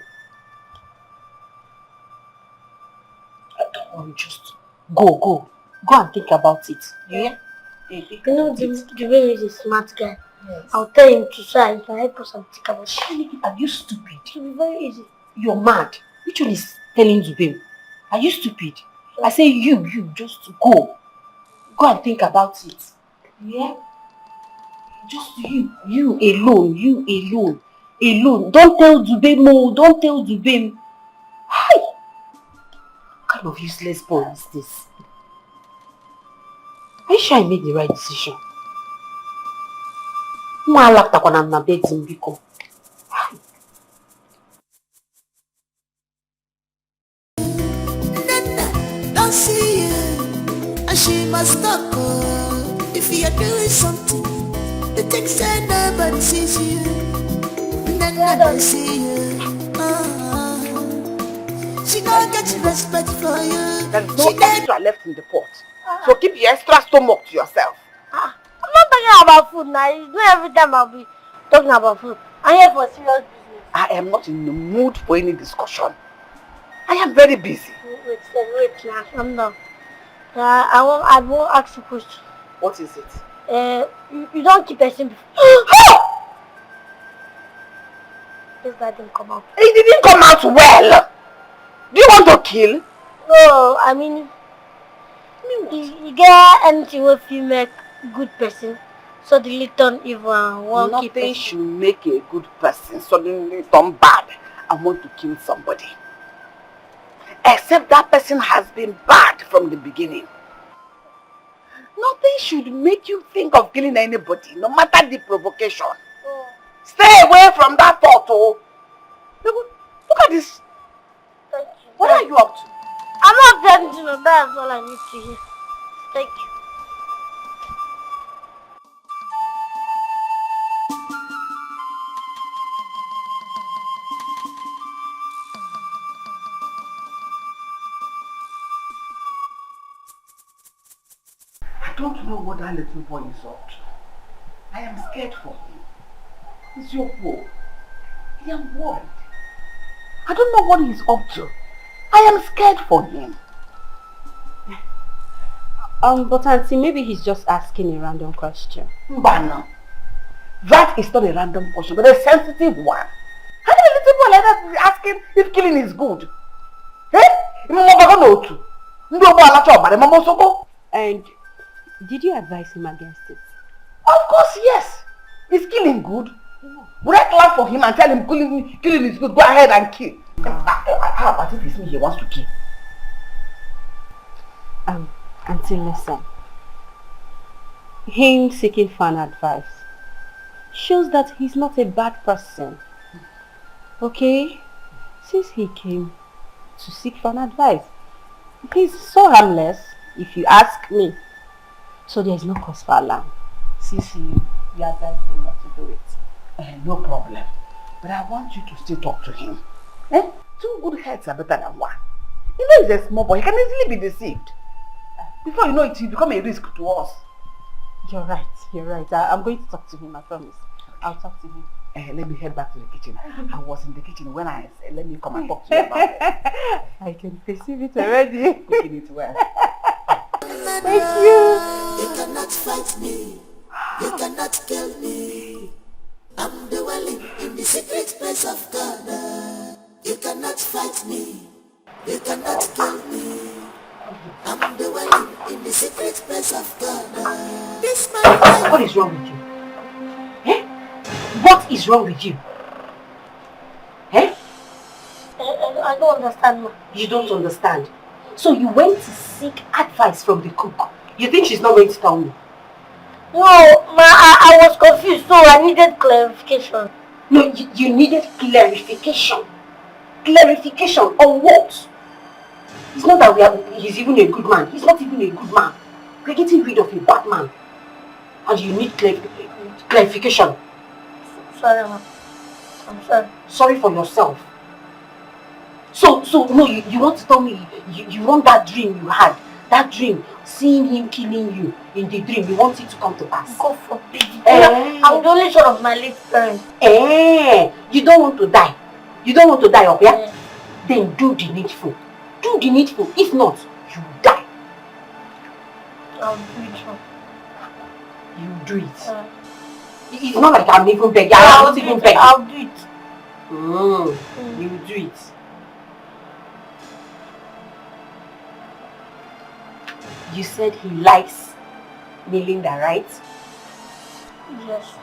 Don't worry, just go and think about it. Yeah? You know, the way is a smart guy. Yes. I'll tell him to try. He can help us and think about it. Are you stupid? It will be very easy. You're mad. Which one is telling Zubim? Are you stupid? I say you just go. Go and think about it. Yeah? Just you alone. Don't tell Zubim, no. Don't tell Zubim. Hi! What kind of useless boy is this? Are you sure I made the right decision? Don't see you, and she must stop. If you're doing something, the thing said nobody sees you. Don't see you. She don't get respect for you. There's no extra left in the pot. So keep your extra stomach to yourself. I'm not talking about food now. It's not every time I'll be talking about food. I'm here for serious business. I am not in the mood for any discussion. I am very busy. Wait now. I'm done. I won't ask you a question. What is it? You don't keep a simple. This guy didn't come out. It didn't come out well. Do you want to kill? No, I mean, you get anything if you make good person suddenly turn evil and won't keep Nothing should make a good person suddenly turn bad and want to kill somebody. Except that person has been bad from the beginning. Nothing should make you think of killing anybody, no matter the provocation. Stay away from that thought, oh. Look at this. Thank you. What are you up to? I'm not dancing, that's all I need to hear. Thank you. I don't know what that little boy is up to. I am scared for him. He's your boy. I am worried. I don't know what he's up to. I am scared for him. But Auntie, maybe he's just asking a random question. Mbana, that is not a random question, but a sensitive one. How can a little boy like that asking if killing is good. And did you advise him against it? Of course, yes. Is killing good? No. Would I clap for him and tell him killing is good? Go ahead and kill. How about if it's me he wants to kill? Until listen. Him seeking fan advice shows that he's not a bad person. Okay? Since he came to seek fan advice, he's so harmless, if you ask me. So there's no cause for alarm. Since you advised him not to do it. No problem. But I want you to still talk to him. Two good heads are better than one. You know he's a small boy, he can easily be deceived. Before you know it, he'll become a risk to us. You're right. I'm going to talk to him, I promise. I'll talk to him. Let me head back to the kitchen. I was in the kitchen when I said, let me come and talk to you about it. I can perceive it already. Cooking it well. Thank you. You cannot fight me. You cannot kill me. I'm dwelling in the secret place of God. You cannot fight me. You cannot kill me. I'm dwelling in the secret place of God. This my life. What is wrong with you? What is wrong with you? I don't understand, ma. You don't understand. So you went to seek advice from the cook. You think she's not going to tell me? No, ma, I was confused, so I needed clarification. No, you needed clarification. Clarification on what? It's not that he's even a good man. He's not even a good man. We're getting rid of a bad man. And you need clarification. Sorry, ma. I'm sorry. Sorry for yourself. So no, you want to tell me you want that dream you had. That dream, seeing him killing you in the dream, you want it to come to pass. God forbid. I'm the only son of my late parents. You don't want to die. You don't want to die up here? Yeah? Then do the needful. Do the needful. If not, you die. I'll do it. You do it. It's not like I'm even begging. I'll not even begging. I'll do it. You do it. You said he likes Melinda, right? Yes.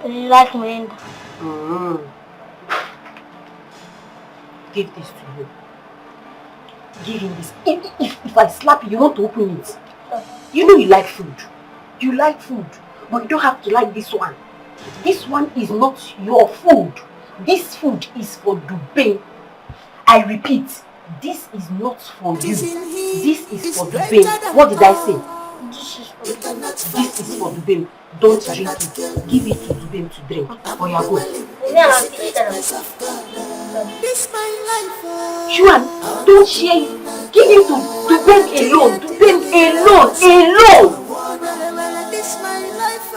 You like Melinda? Give this to him. Give him this. If I slap you, you want to open it. You know you like food. You like food. But you don't have to like this one. This one is not your food. This food is for Dubai. I repeat, this is not for you. This is for Dubai. What did I say? This is for Dubai. Don't drink it. Give it to Dubai to drink. Or you go. Shuan, don't share it. Give it to Dubai alone. Dubai alone. This my life.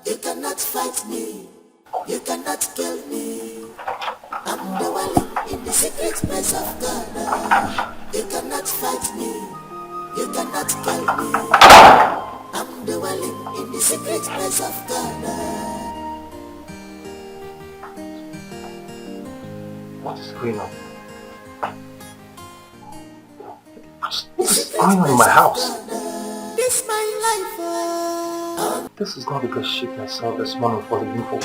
You cannot fight me. You cannot kill me. I'm dwelling in the secret place of God. You cannot fight me. You cannot kill me. I'm dwelling in the secret place of God. What is going on? What is going on in my house? This my life. This is not the best shit I saw this morning for the info.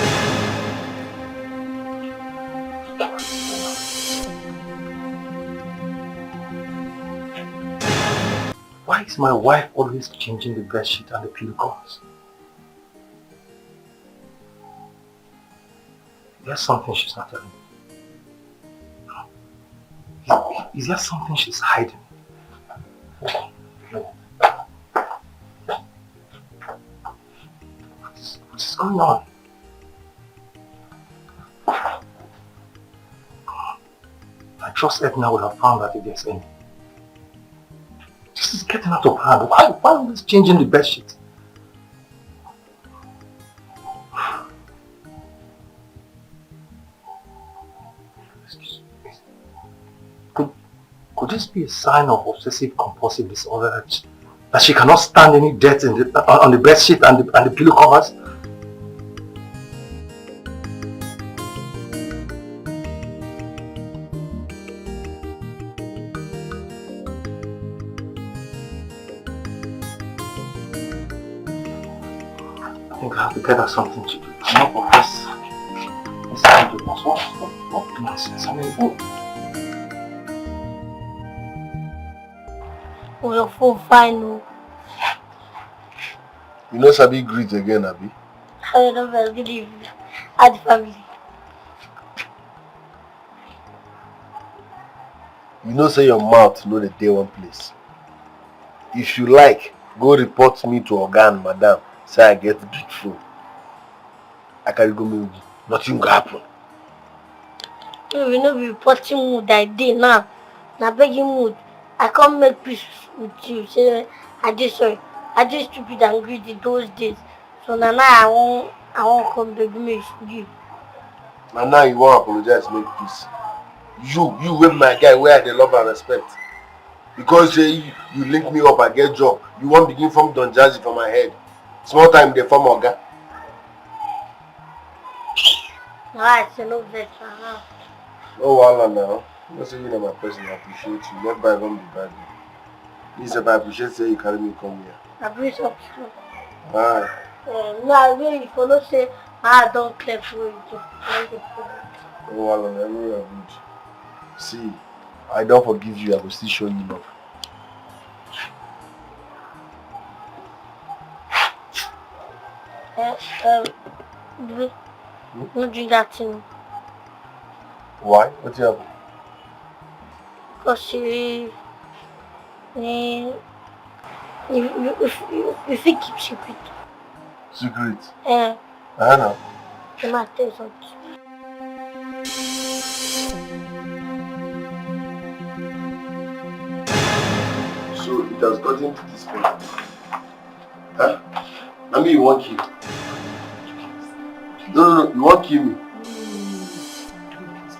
Why is my wife always changing the bed sheet and the pillow covers? There's something she's not telling me. Is there something she's hiding? No. What is going on? I trust Edna will have found out if there's any. This is getting out of hand. Why always changing the bed sheet? Could this be a sign of obsessive compulsive disorder That she cannot stand any dirt in on the bed sheet and the pillow covers? I think I have to get her something to do. Enough of this. This is to what nonsense. I mean, Oh, your phone fine. You know Sabi greet again, Abi? I don't know, good evening. At the family. You know say your mouth know the day one place. If you like, go report me to Oga and Madam. Say I get big phone. I carry go me. Nothing go happen. You will not be reporting mood that day now. Now begging mood. I can't make peace with you. Say I did sorry. I did stupid and greedy those days. So now I won't come beg me you. And now you want to apologize, make peace. You with my guy where I love and respect. Because you link me up, I get job. You won't begin from Don Jazzy for my head. Small time they form Oga. Alright, so no vex. No wahala now. I'm not saying you know my person, I appreciate you. Let bygone be bygone. Please, if I appreciate say you carry me come here. I bring up to you. Alright. No, I really if you not say I don't clear for you. No wahala now, everywhere good. See, I don't forgive you, I will still show you love. Don't drink that thing. Why? What happened? Because if you keep secret. Secret? I know. You might tell something. So it has gotten to this point. Huh? I mean you won't kill. No, you won't kill me. Please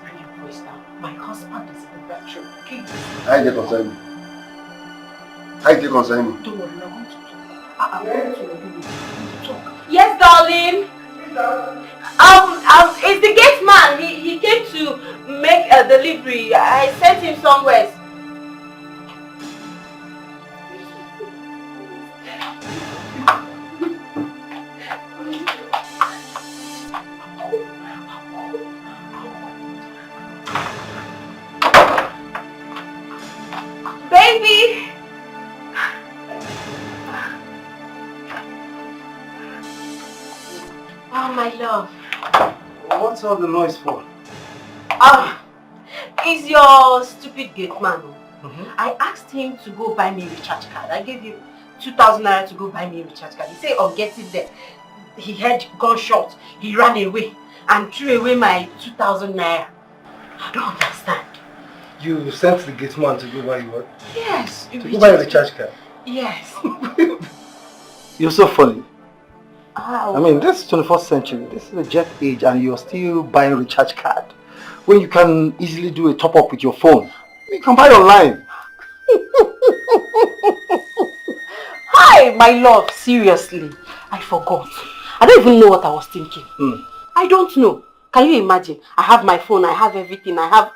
bring your voice down. My husband is in the bedroom. Please. I get concerned me. I get concerned me. Don't worry, I'm going to talk. I'm going to talk. Yes, darling. It's the gate man. He came to make a delivery. I sent him somewhere. Baby. Oh, my love. What's all the noise for? It's your stupid gate man. I asked him to go buy me a recharge card. I gave him 2,000 naira to go buy me a recharge card. He said on getting there, he heard gunshot. He ran away and threw away my 2,000 naira. I don't understand. You sent the gate man to go buy you what? Yes. To go buy a recharge card? Yes. You're so funny. How? I mean, this is 21st century. This is the jet age and you're still buying recharge card. When you can easily do a top up with your phone. You can buy online. Hi, my love. Seriously. I forgot. I don't even know what I was thinking. I don't know. Can you imagine? I have my phone. I have everything. I have...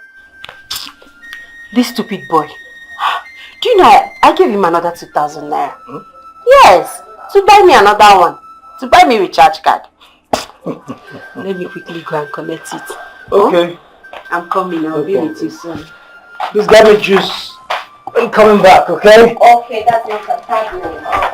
This stupid boy. Do you know I gave him another 2,000 naira? Yes. To buy me another one. To buy me a recharge card. Let me quickly go and collect it. Okay. I'm coming. I'll be with you soon. Please get me juice. I'm coming back, okay? Okay, that's not a problem.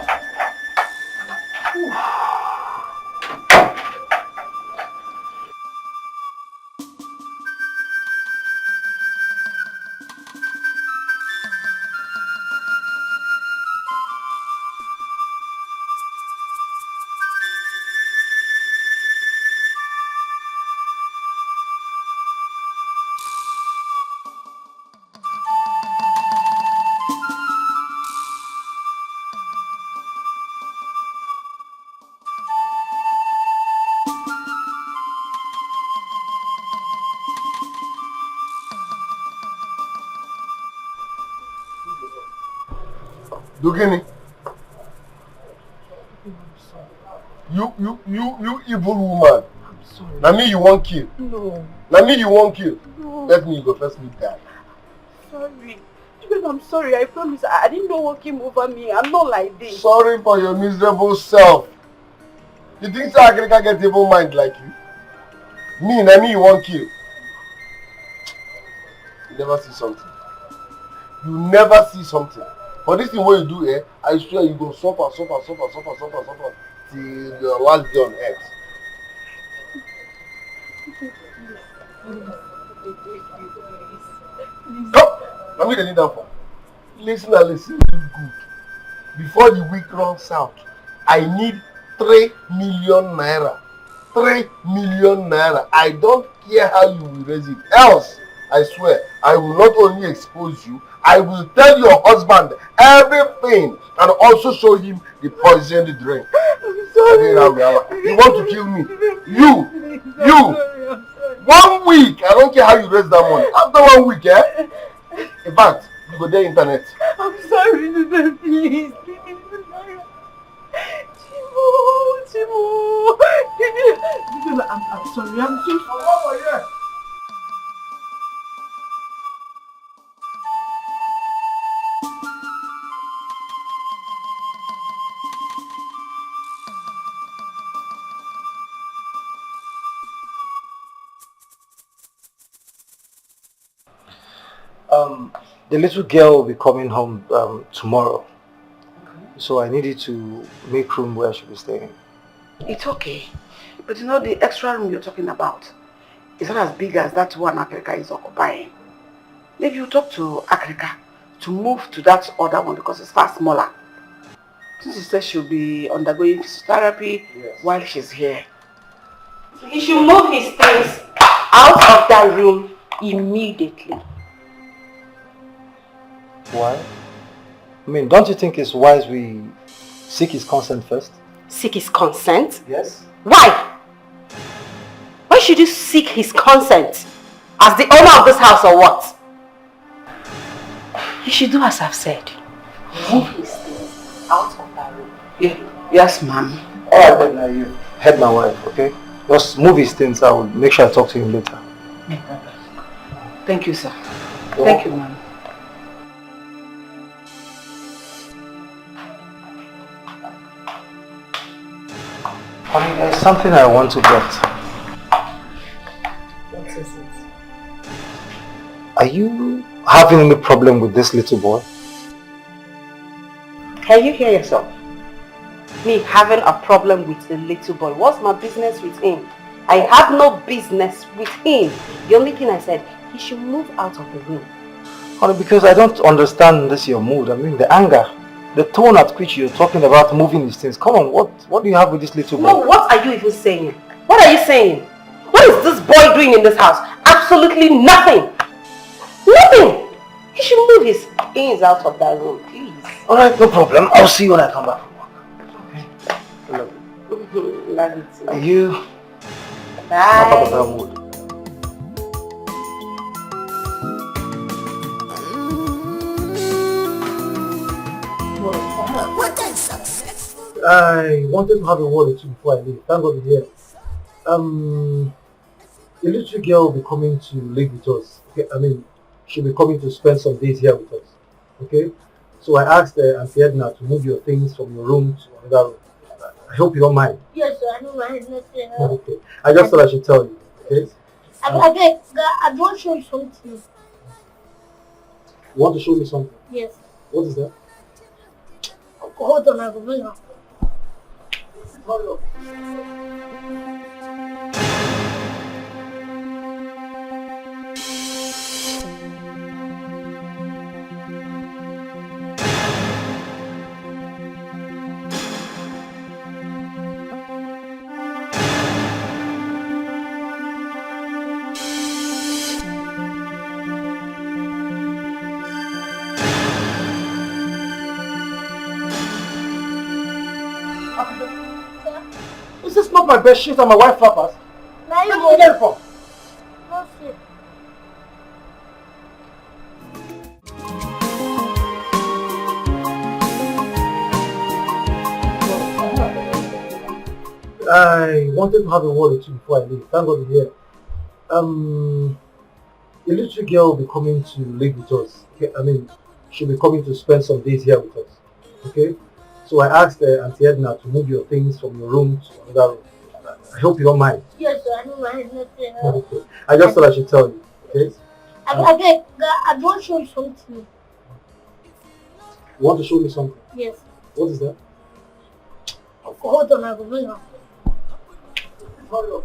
Dugini. You evil woman. I'm sorry. Now me you won't kill. No. Now me you won't kill. No. Let me go first me die. Sorry. I'm sorry. I promise. I didn't know what came over me. I'm not like this. Sorry for your miserable self. You think so I can get evil mind like you? Me, now me you won't kill. You never see something. You never see something. For this thing what you do, I swear you go suffer till your last day on earth. Come! Let me need that for. Listen good. Before the week runs out, I need 3 million naira. 3 million naira. I don't care how you will raise it. Else, I swear, I will not only expose you, I will tell your husband everything and also show him the poisoned drink. I'm sorry. You want to kill me? You! 1 week! I don't care how you raise that money. After 1 week, in fact, you go there internet. I'm sorry, please. Chimo. I'm sorry. I'm so sorry. The little girl will be coming home tomorrow. Okay. So I needed to make room where she'll be staying. It's okay. But you know the extra room you're talking about is not as big as that one Africa is occupying. Maybe you talk to Africa to move to that other one because it's far smaller. Since she says she'll be undergoing physiotherapy while she's here. He should move his things out of that room immediately. Why? I mean, don't you think it's wise we seek his consent first? Seek his consent? Yes. Why? Why should you seek his consent? As the owner of this house or what? You should do as I've said. Move his things out of that room. Yeah. Yes, ma'am. Alright then, now you head my wife, okay? Just move his things, I will make sure I talk to him later. Thank you, sir. Thank you, ma'am. Honey, there's something I want to get. What is it? Are you having any problem with this little boy? Can you hear yourself? Me having a problem with the little boy. What's my business with him? I have no business with him. The only thing I said, he should move out of the room. Honey, because I don't understand this your mood. I mean, the anger. The tone at which you're talking about moving these things. Come on, what do you have with this little boy? No, what are you even saying? What are you saying? What is this boy doing in this house? Absolutely nothing. Nothing. He should move his things out of that room, please. Alright, no problem. I'll see you when I come back from work. Okay. I love you. Love you too. Are you? Bye. Mood? What is success? I wanted to have a word or two before I leave. Thank God you're here. The little girl will be coming to live with us. Okay? I mean, she'll be coming to spend some days here with us. Okay? So I asked Auntie Edna to move your things from your room to another room. I hope you don't mind. Yes, sir, I don't mind nothing. Okay. I just thought I should tell you. Okay? I want to show you something. You want to show me something? Yes. What is that? Hold on, I will bring her. Is this not my bed sheet and my wife wrappers? Now you Where did you get it from? no sleep. I wanted to have a word or two before I leave. Thank God you're here. The little girl will be coming to live with us. Okay? I mean, she'll be coming to spend some days here with us. Okay? So I asked Auntie Edna to move your things from your room to another room. I hope you don't mind. Yes, sir, I don't mind nothing. Okay. I just thought I should tell you. Okay? I want to show you something. You want to show me something? Yes. What is that? Hold on, I will bring her. Hurry up.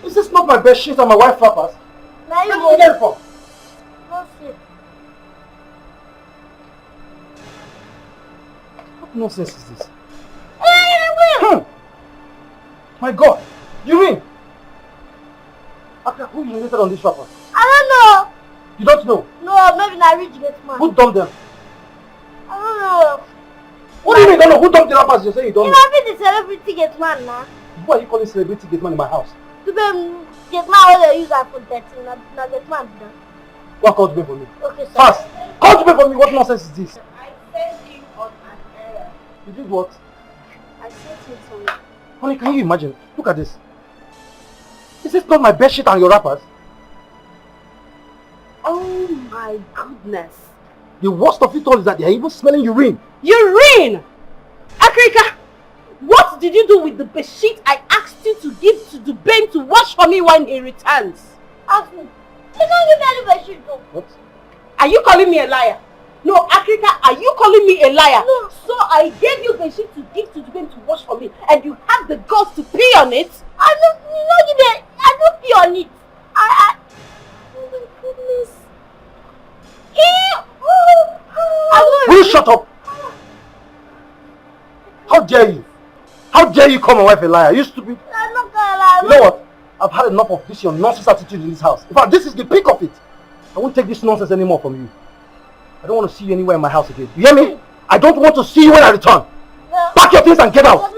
Is this not my bed sheet and my wife wrappers? Now Where you did you get it from? not sit. What nonsense is this? My God! Urine! Who urinated on these wrappers? I You don't know? don't know. No, maybe not rich get man. Who dumped them? I don't know. What do you mean you don't know? Who dumped the wrappers? You're saying you don't You know? know, the celebrity get man now. Who are you calling celebrity gate man in my house? To them get man when they use iPhone 13. Now get man do that. Go and call to pay for me. Okay, sir. Fast! Call to pay for me! What nonsense is this? I sent you on an errand. You did what? I sent you something. Honey, can you imagine? Look at this. Is this not my bed sheet and your wrappers? Oh my goodness. The worst of it all is that they are even smelling urine. Urine! Africa, what did you do with the bedsheet I asked you to give to Dubane to wash for me when he returns? Ask me. You don't give me any bedsheet though. What? Are you calling me a liar? No, Africa, are you calling me a liar? No. So I gave you bedsheet to give to Dubane to wash for me and you have the guts to pee on it? I don't pee on it. Oh my goodness. Will you shut up? How dare you? How dare you call my wife a liar? You stupid. I'm not gonna lie. You know what? I've had enough of this your nonsense attitude in this house. In fact, this is the peak of it. I won't take this nonsense anymore from you. I don't want to see you anywhere in my house again. You hear me? I don't want to see you when I return. No. Pack your things and get out.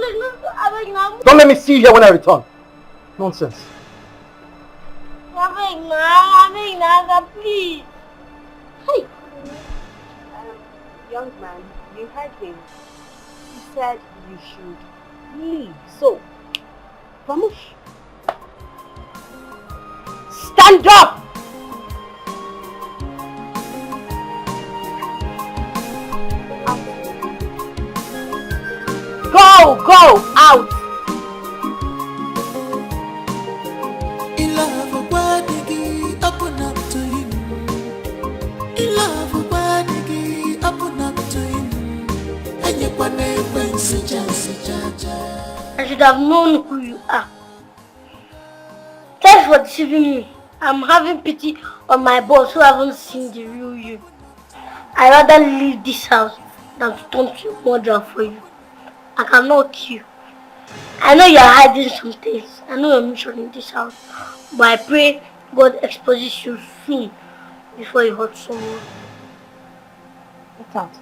Don't let me see you here when I return. Nonsense. Please. Hey! Young man, you heard him. He said you should leave. So, vamos. Stand up! Go out! In love, open up to him. In love, open up to him. And you want I should have known who you are. Thanks for deceiving me. I'm having pity on my boss who haven't seen the real you. I'd rather leave this house than to turn to a murderer for you. I cannot kill you. I know you're hiding some things. I know you're mission in this house. But I pray God exposes you soon before you hurt someone. Get out.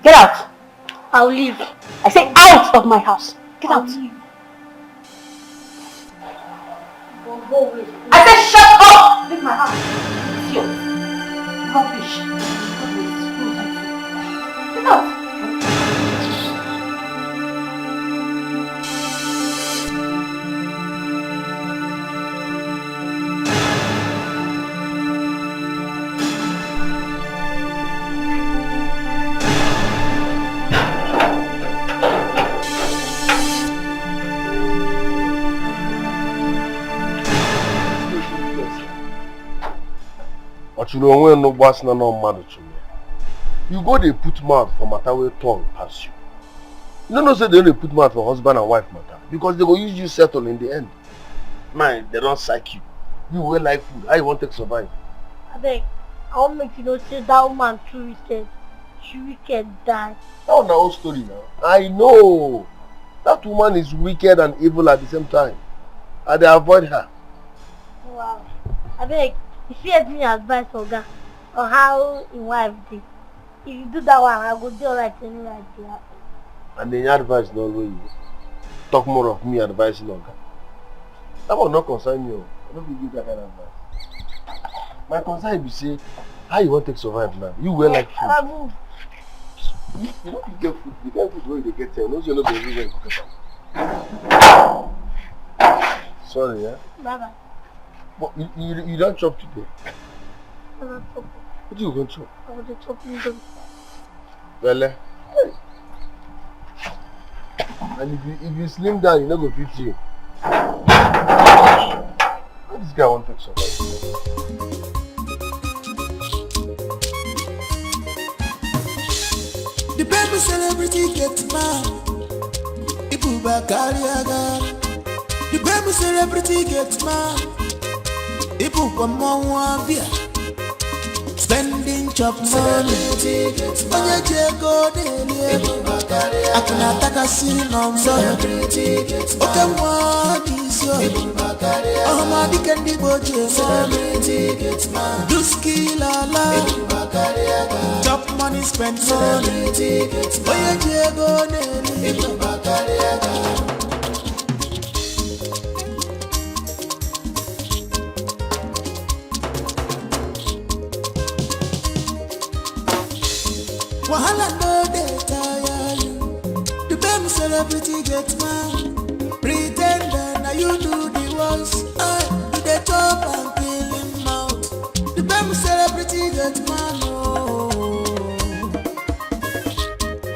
Get out! I'll leave. I say out of my house. Get out. I said shut up! Leave my house. Idiot. Rubbish. Get out. But you know when no boss no mad to me. You go they put mouth for matter where tongue pass you. You don't know say they only put mouth for husband and wife matter because they go use you settle in the end. Man, they don't psych you. You will like food. How you want to survive? I beg, I won't make you know say that woman too wicked. She wicked die. That's the whole story now. I know. That woman is wicked and evil at the same time. And they avoid her. Wow. I beg, if you have me advice, Oga, on how in wife did. If you do that one, I will do alright anyway. And then your advice not really. Talk more of me advising Oga. That will not concern you. I don't give you that kind of advice. My concern is say, how you want to survive now? You will like food. You don't get food. The kind of food where they get here. Knows you're not going to Sorry, yeah? Bye-bye. But you don't chop today. I'm not chopping. What do you going to chop? I want to chop you. Well, and if you slim down, you're not going to fit you. This guy won't take survive. The baby celebrity gets mad. People back the baby celebrity gets mad. People come on beer. Spending chop money. When you go there, I can attack a scene on celebrity. Okay, what is your? Oh, my dick and the budget. Celebrity gets mad. Do skill a lot. Chop money, spend money. When you go there, wahala no dey tire you. The baby celebrity get mad. Pretender now you do the worst. You dey chop and kill him out. The baby celebrity get mad. Oh.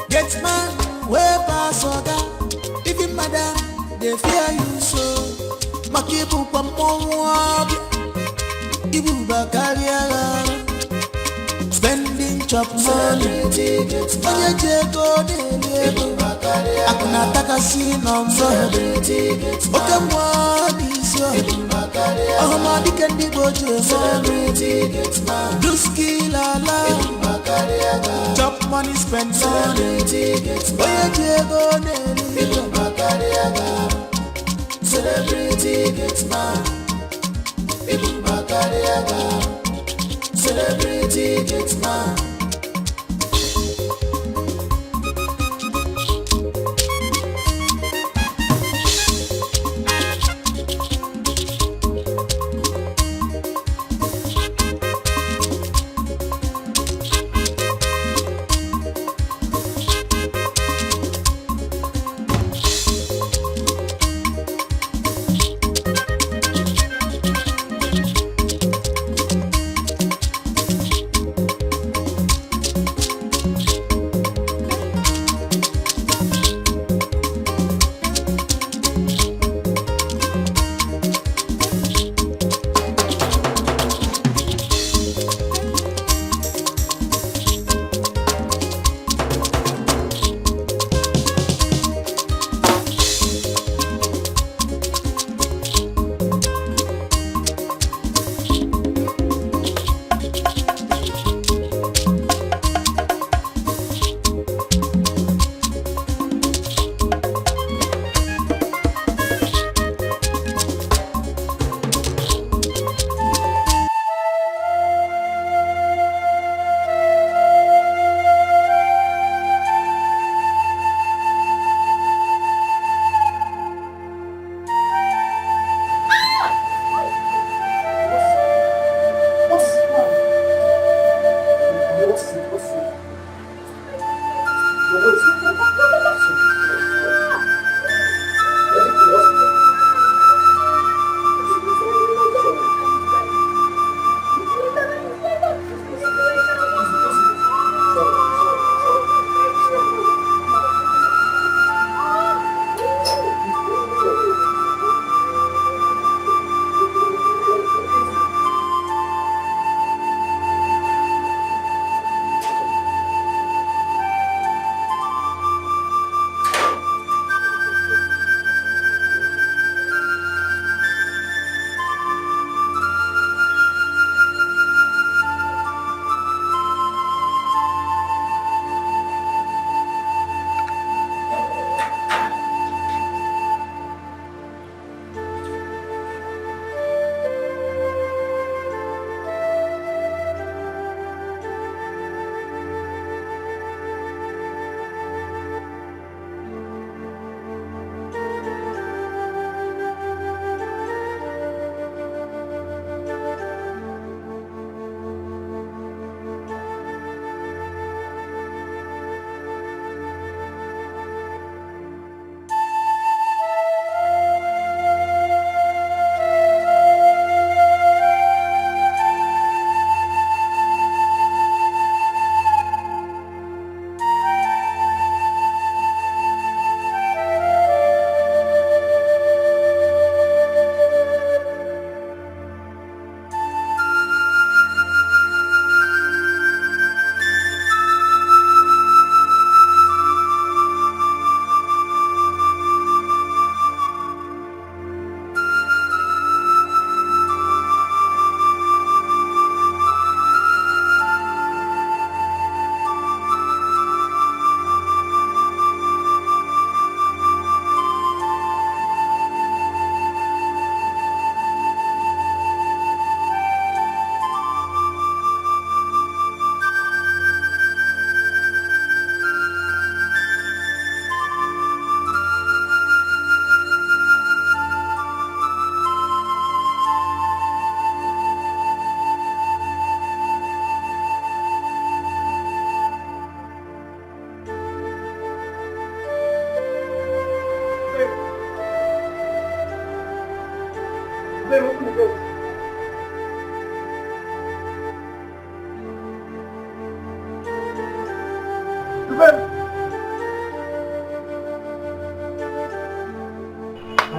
Get mad way pass oga. Even madam they fear you so. Makibu pamoa. Ibu bakariara. Spending chop money. When you go there, I can attack a scene on celebrity. Okay, what is your? Oh, my dick and the budget. Celebrity gets mad. Do skill a lot. Chop money, spend money. When you go there, celebrity gets mad. Celebrity gets mad.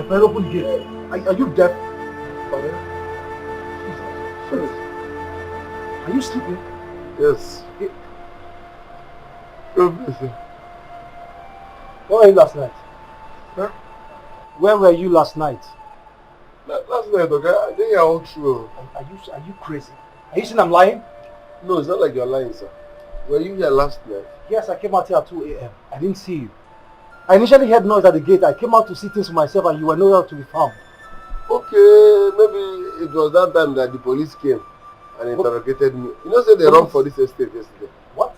friend, open the gate. Are you deaf? Jesus. Are you sleeping? Yes. Professor. Where were you last night? Huh? Where were you last night? Last night, okay? I think you're all true. Are you crazy? Are you saying I'm lying? No, it's not like you're lying, sir. Were you here last night? Yes, I came out here at 2 a.m. I didn't see you. I initially heard noise at the gate. I came out to see things for myself and you were nowhere to be found. Okay, maybe it was that time that the police came and interrogated me. You know, say they robbed for this estate yesterday. What?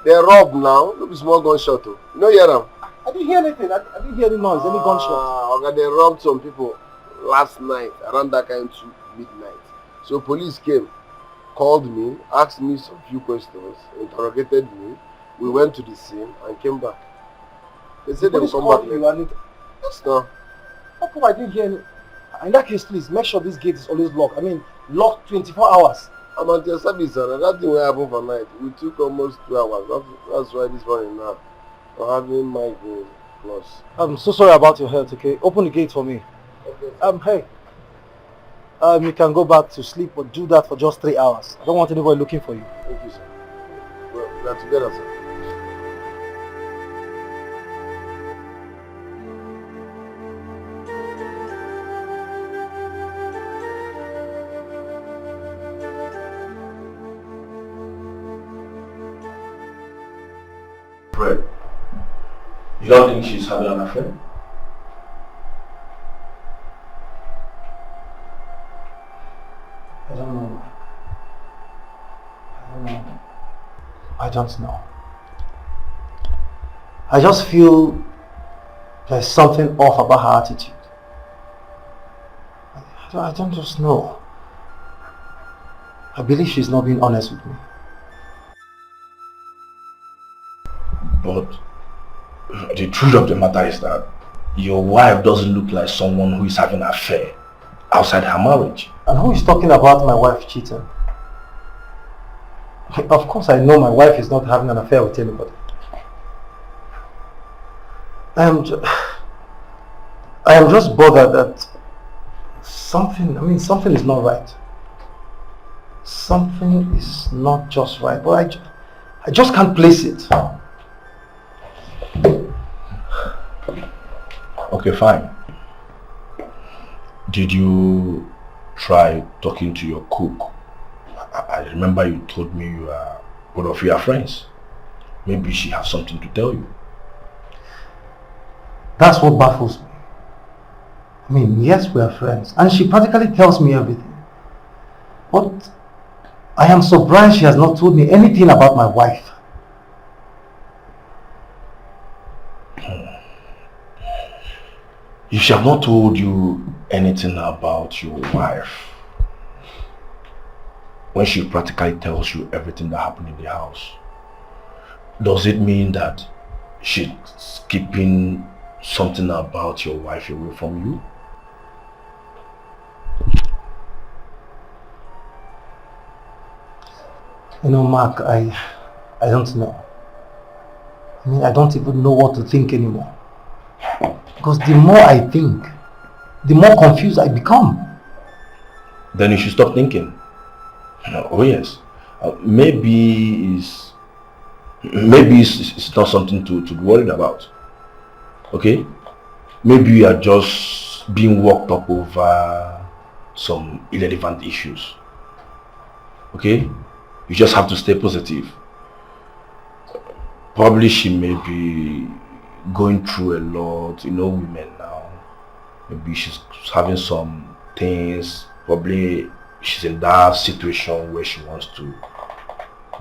They robbed now. Look, small gunshot. You know, hear them? I didn't hear anything. I didn't hear any noise, any gunshot. Okay, they robbed some people last night around that kind of midnight. So police came, called me, asked me some few questions, interrogated me. We went to the scene and came back. They said they will come back later. Yes, no. How come I didn't hear any? In that case, please make sure this gate is always locked. I mean, locked 24 hours. I'm at your service, and that thing will happen for night. We took almost 2 hours. That's why this morning now I'm having migraine plus. I'm so sorry about your health. Okay, open the gate for me. Okay. Hey. You can go back to sleep, but do that for just 3 hours. I don't want anybody looking for you. Thank you, sir. Well, we are together, sir. Fred, you don't think she's having an affair? I don't know. I just feel there's something off about her attitude. I don't just know. I believe she's not being honest with me. But the truth of the matter is that your wife doesn't look like someone who is having an affair outside her marriage. And who is talking about my wife cheating? Of course I know my wife is not having an affair with anybody. I am just bothered that something is not right. Something is not just right, but I just can't place it. Okay, fine. Did you try talking to your cook? I remember you told me both of you are friends. Maybe she has something to tell you. That's what baffles me. I mean, yes, we are friends, and she practically tells me everything. But I am surprised she has not told me anything about my wife. If she has not told you anything about your wife, when she practically tells you everything that happened in the house, does it mean that she's keeping something about your wife away from you? You know, Mark, I don't know. I mean, I don't even know what to think anymore. Because the more I think, the more confused I become. Then you should stop thinking. Oh yes, maybe it's not something to be worried about. Okay, maybe you are just being worked up over some irrelevant issues. Okay, you just have to stay positive. Probably she may be going through a lot, you know, women now. Maybe she's having some things. Probably she's in that situation where she wants to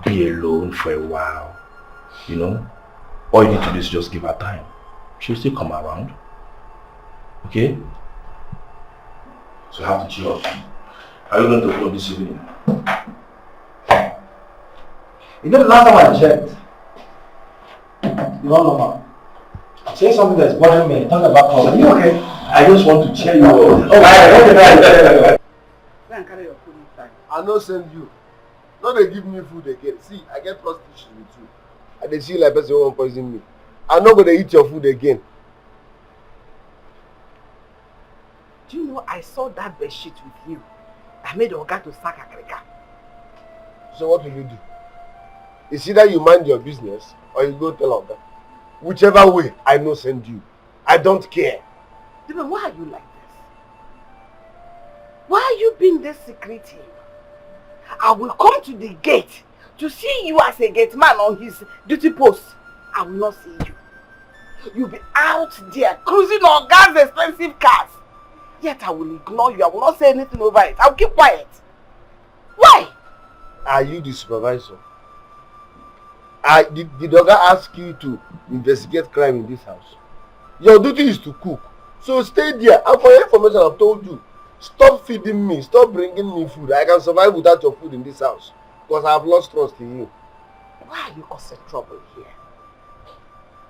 be alone for a while, you know. All you need to do is just give her time. She'll still come around. Okay? So you have to chill out. Are you going to go this evening? You know, the last time I checked, you don't know, man. Say something that's bothering me. Talk about cause. Are you okay? I just want to cheer you up. Go and carry your food inside. I no send you. No, they give me food again. See, I get trust issues with you. And they see like person who want poison me. I'm not going to eat your food again. Do you know I saw that bed sheet with you? I made Oga to sack Akrika. So what will you do? It's either you mind your business or you go tell Oga. Whichever way, I no send you. I don't care. Then why are you like this? Why are you being this secretive? I will come to the gate to see you as a gate man on his duty post. I will not see you. You'll be out there cruising on Oga's expensive cars. Yet I will ignore you. I will not say anything over it. I'll keep quiet. Why? Are you the supervisor? Did Oga ask you to investigate crime in this house? Your duty is to cook. So stay there. And for your information, I've told you, stop feeding me. Stop bringing me food. I can survive without your food in this house. Because I have lost trust in you. Why are you causing trouble here?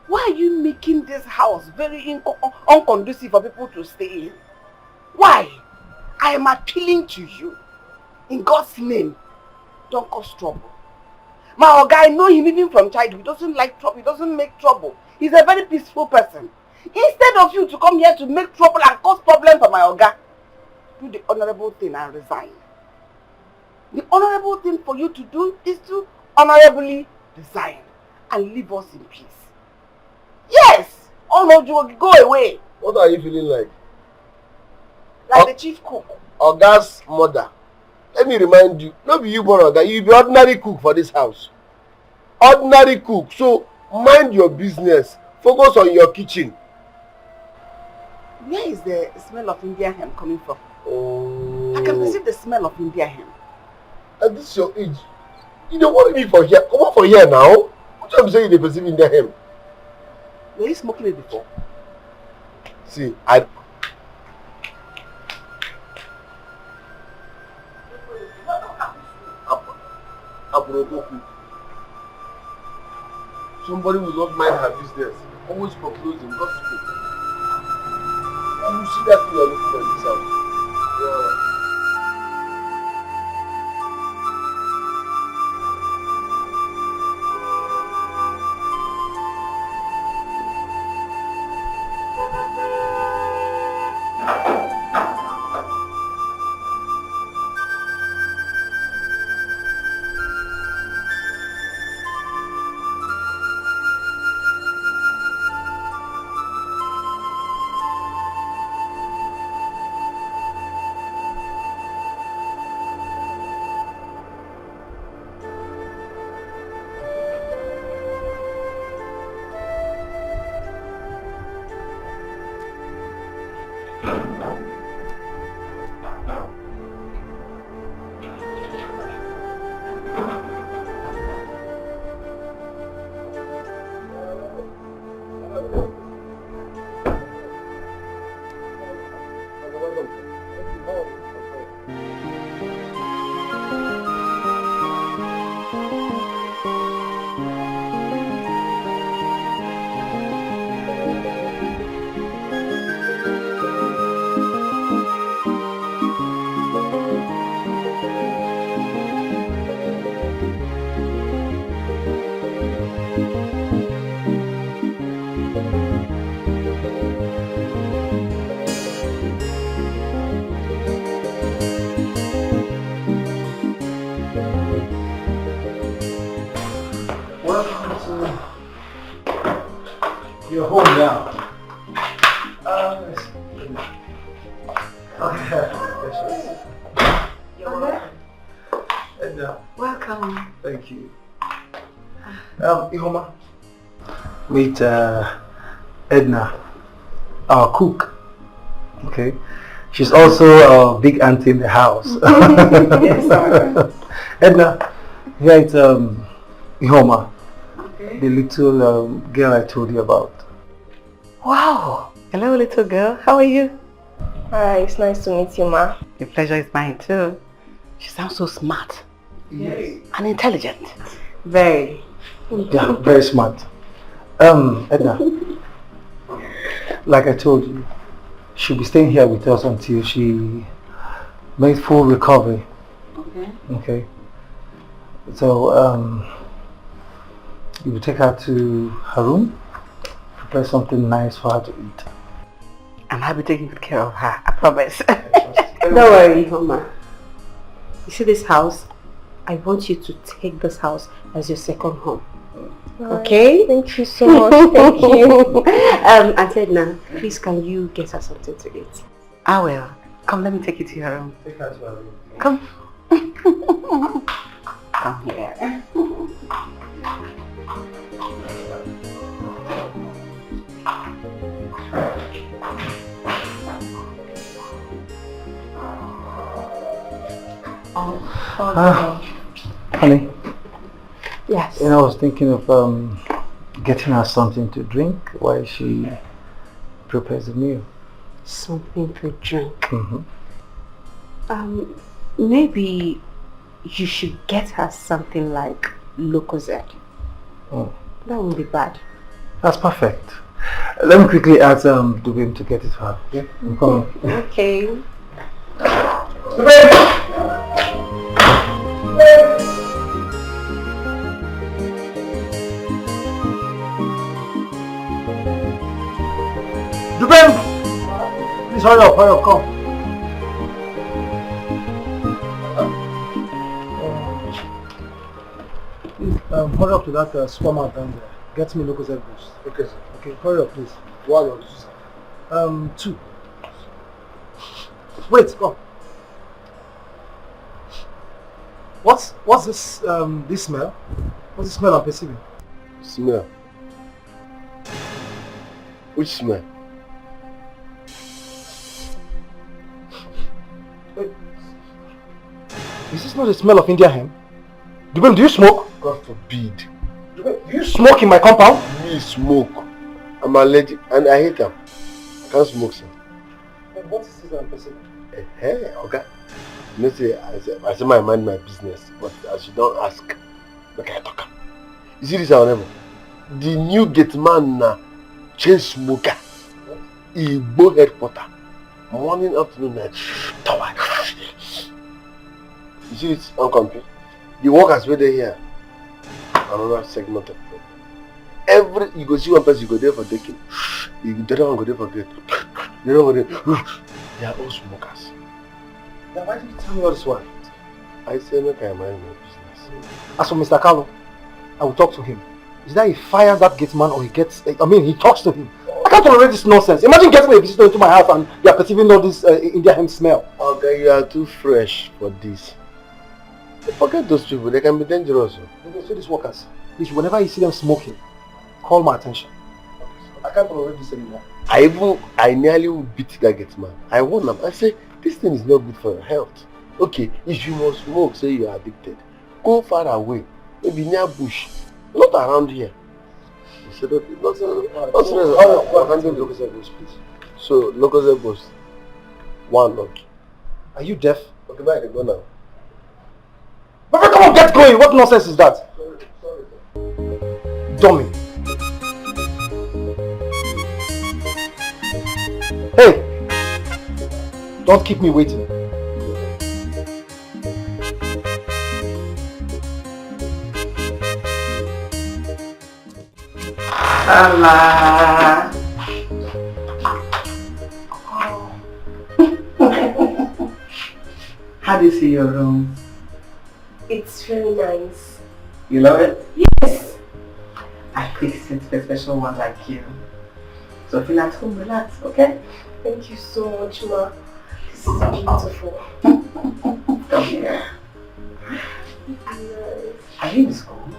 Why are you making this house very unconducive for people to stay in? Why? I am appealing to you. In God's name, don't cause trouble. My Oga, I know him even from childhood. He doesn't like trouble. He doesn't make trouble. He's a very peaceful person. Instead of you to come here to make trouble and cause problems for my Oga, do the honorable thing and resign. The honorable thing for you to do is to honorably resign and leave us in peace. Yes! Oh no, you go away. What are you feeling like? Like the chief cook. Oga's mother. Let me remind you, not be you born Oga, you be ordinary cook for this house. Ordinary cook. So mind your business. Focus on your kitchen. Where is the smell of India ham coming from? Oh. I can perceive the smell of India ham. At this your age, you don't want me for here. Come on for here now. What time saying they perceive India ham? Were you smoking it before? See, somebody will not mind her business. Always foreclosing, gossiping. You see that thing you're looking for in this house. Yeah. You're home now. You're welcome. Edna. Welcome. Thank you. Ihoma, meet Edna, our cook. Okay. She's also a big auntie in the house. Yes, sir. Edna, here it's Ihoma, the little girl I told you about. Wow. Hello, little girl. How are you? Hi, it's nice to meet you, Ma. The pleasure is mine too. She sounds so smart. Yes. And intelligent. Very. Yeah, very smart. Edna, like I told you, she'll be staying here with us until she makes full recovery. Okay. Okay. So, you will take her to her room, prepare something nice for her to eat. And I'll be taking good care of her, I promise. Don't worry, Mama. You see this house? I want you to take this house as your second home. Okay? Thank you so much. Thank you. Auntie Edna, please can you get her something to eat? I will. Come, let me take you to your room. Take her to her room. Come. Come here. Honey, Yes. I was thinking of getting her something to drink while she prepares the meal. Something to drink. Mm-hmm. Maybe you should get her something like Lucozade. Oh. That won't be bad. That's perfect. Let me quickly ask Dubim to get it for her. Okay? I'm coming. Okay. Dubim! Please hurry up, come. Hurry up to that supermarket down there. Get me Lucozade boost. Okay, sir. Okay, hurry up, please. One or two, 2. Wait, come. What's this this smell? What's the smell I'm perceiving? Smell. Which smell? Wait. Is this not the smell of India hemp? Dubem, do you smoke? God forbid. Do you smoke in my compound? Me smoke. I'm allergic and I hate them. I can't smoke, sir. What is this I'm perceiving? Hey, okay. You know, say, I say my mind my business, but as you don't ask, look I talk. You see this, however? The new gate man na chain smoker. He go headquarter. Morning, afternoon, night. Tower. You see this uncomfy? The workers were there here. Another segment of problem. You go see one person, you go there for decking. The other one go there for good. The other one go there. They are all smokers. Then why did you tell me all this one? I say make I mind my business. As for Mr. Carlo, I will talk to him. Is that he fires that gate man or he gets, he talks to him. I can't tolerate this nonsense. Imagine getting a visitor into my house and you are perceiving all this India hemp smell. Okay, you are too fresh for this. Forget those people, they can be dangerous. Okay, so these workers, please, whenever you see them smoking, call my attention. I can't tolerate this anymore. I nearly beat that gate man. I warned him. I say, this thing is not good for your health. Okay, if you must smoke, say you are addicted, go far away. Maybe near bush. Not around here. He said, okay, not please. So, Lucozade boost. 1 okay. Are you deaf? Okay, bye, I can go now. But come on, get going! What nonsense is that? Sorry. Dummy. Hey! Don't keep me waiting. Allah. How do you see your room? It's very nice. You love it? Yes. I fixed it for a special one like you. So feel at home, relax, okay? Thank you so much, Ma. This is beautiful. Come here. Are you in school?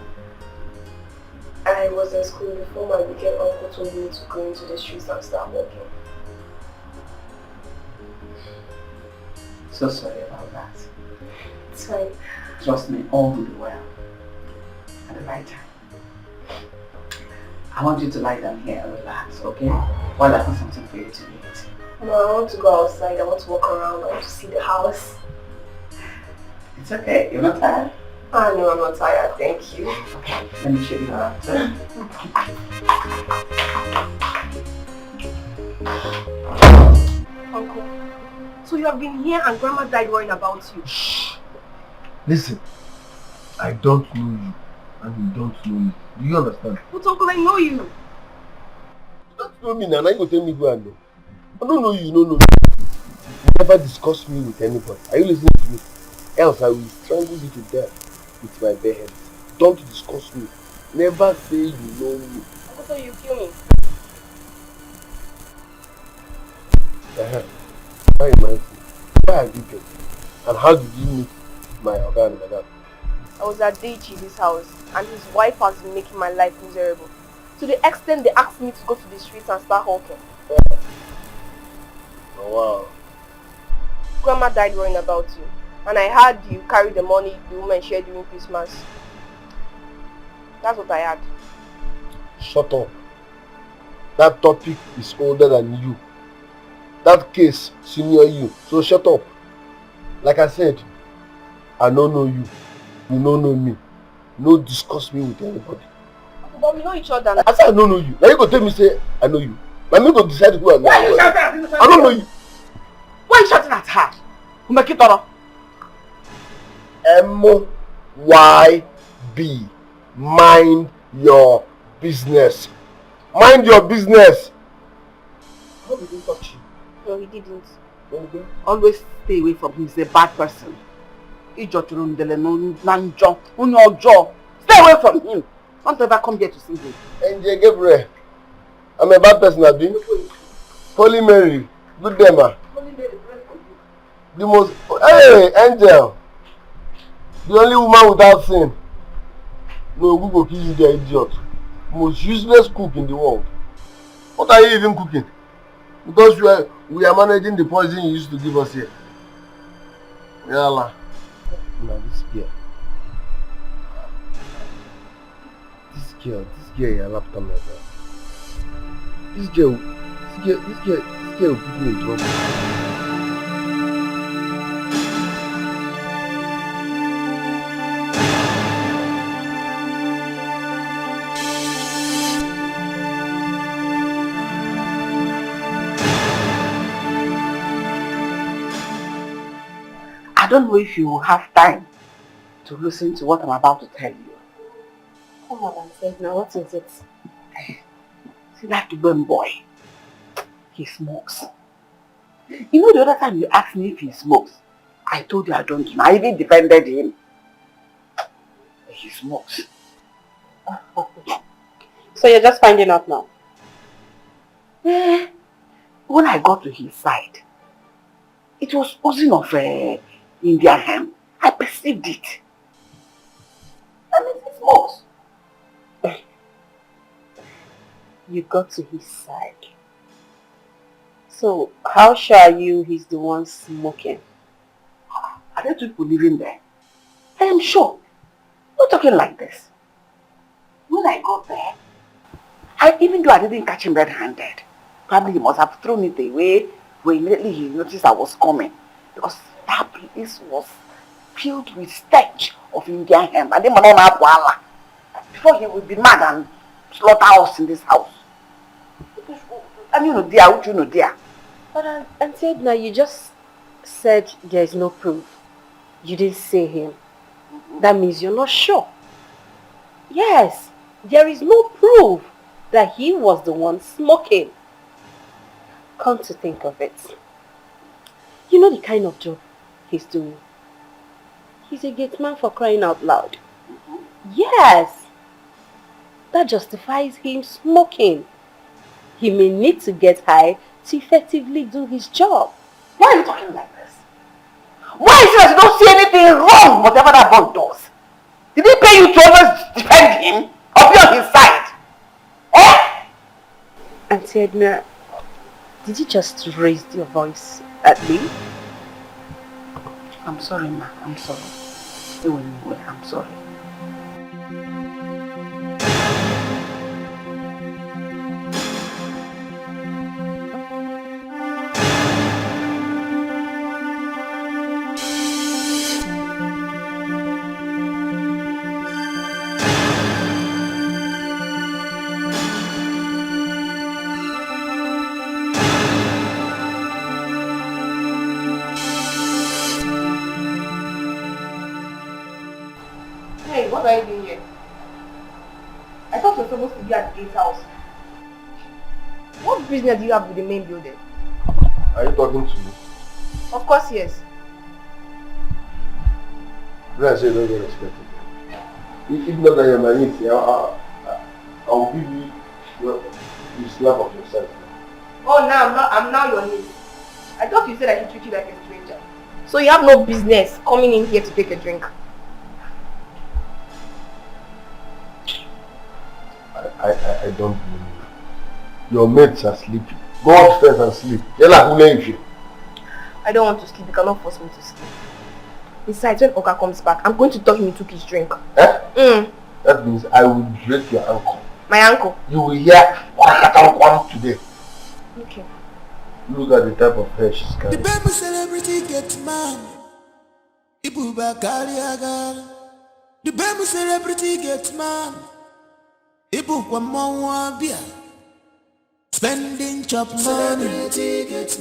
I was in school before my weekend uncle told me to go into the streets and start working. So sorry about that. It's fine. Trust me, all will be well. At the right time. I want you to lie down here and relax, okay? While I put something for you to eat. No, I want to go outside. I want to walk around. I want to see the house. It's okay. You're not tired? Ah, no, I'm not tired. Thank you. Okay, let me show you around. Uncle, so you have been here and Grandma died worrying about you. Shh. Listen, I don't know you and you don't know me. Do you understand? But Uncle, I know you. You don't know me now, you go tell me go and know. I don't know you, you don't know me. You never discuss me with anybody. Are you listening to me? Else I will strangle you to death with my bare hands. Don't discuss me. Never say you know me. Also, you kill me. That reminds me. Where have you been? And how did you meet my Oga and Madam? I was at Deichi's house and his wife has been making my life miserable. To the extent they asked me to go to the streets and start hawking. Oh wow. Grandma died worrying about you. And I heard you carry the money the woman shared during Christmas. That's what I had. Shut up. That topic is older than you. That case senior you. So shut up. Like I said, I don't know you. You don't know me. No discuss me with anybody. But we know each other now. I said I don't know you. Now you go tell me say I know you. Now me go decide who I know. I don't know you. Why are you shouting at her? Umekitoro. M-Y-B. Mind your business. Mind your business. How did he touch you? No, he didn't. Always stay away from him. He's a bad person. Stay away from him. Don't ever come here to see him. Angel Gabriel. I'm a bad person, Abi. Holy Mary. Good day, ma. The most... Hey, Angel. The only woman without sin. No, who go kill you, the idiot. Most useless cook in the world. What are you even cooking? Because we are managing the poison you used to give us here. Yalla. Now this girl. This girl, you're laptop like that. This girl will put me in trouble. I don't know if you will have time to listen to what I'm about to tell you. Come on and say now, what is it? See that Duban boy? He smokes. You know the other time you asked me if he smokes, I told you I don't know. I even defended him. He smokes. So you're just finding out now? When I got to his side, it was oozing of Indian hemp. I perceived it. I mean, he smokes. You got to his side. So, how sure are you he's the one smoking? Are there two people living there? I am sure. Not talking like this. When I got there, even though I didn't catch him red-handed, probably he must have thrown it away when immediately he noticed I was coming. Because that place was filled with stench of Indian hemp. And then before he would be mad and slaughter us in this house. And you know, dear, what you know, dear? But Auntie Edna, you just said there is no proof. You didn't say him. That means you're not sure. Yes, there is no proof that he was the one smoking. Come to think of it, you know the kind of job he's doing. He's a gate man, for crying out loud. Yes, that justifies him smoking. He may need to get high to effectively do his job. Why are you talking like this? Why is it that you don't see anything wrong whatever that boy does? Did he pay you to always defend him or be on his side? Auntie Edna, did you just raise your voice at me? I'm sorry, ma. I'm sorry. I'm sorry. Hey, what are you doing here? I thought you were supposed to be at the gate house. What business do you have with the main building? Are you talking to me? Of course, yes. Then I say don't get respect. If not that you're my niece, I'll give you the slap of yourself. Oh, now I'm now your niece. I thought you said I should treat you like a stranger. So you have no business coming in here to take a drink. I don't blame you. Your mates are sleeping. Go upstairs and sleep. I don't want to sleep. You cannot force me to sleep. Besides, when Oga comes back, I'm going to tell him he took his drink. Eh? That means I will break your ankle. My ankle? You will hear today. Okay. Look at the type of hair she's carrying. The baby celebrity gets man. Ibu bakari agar. The baby celebrity gets man. Ibu kwa mwa bia. Spending chop money.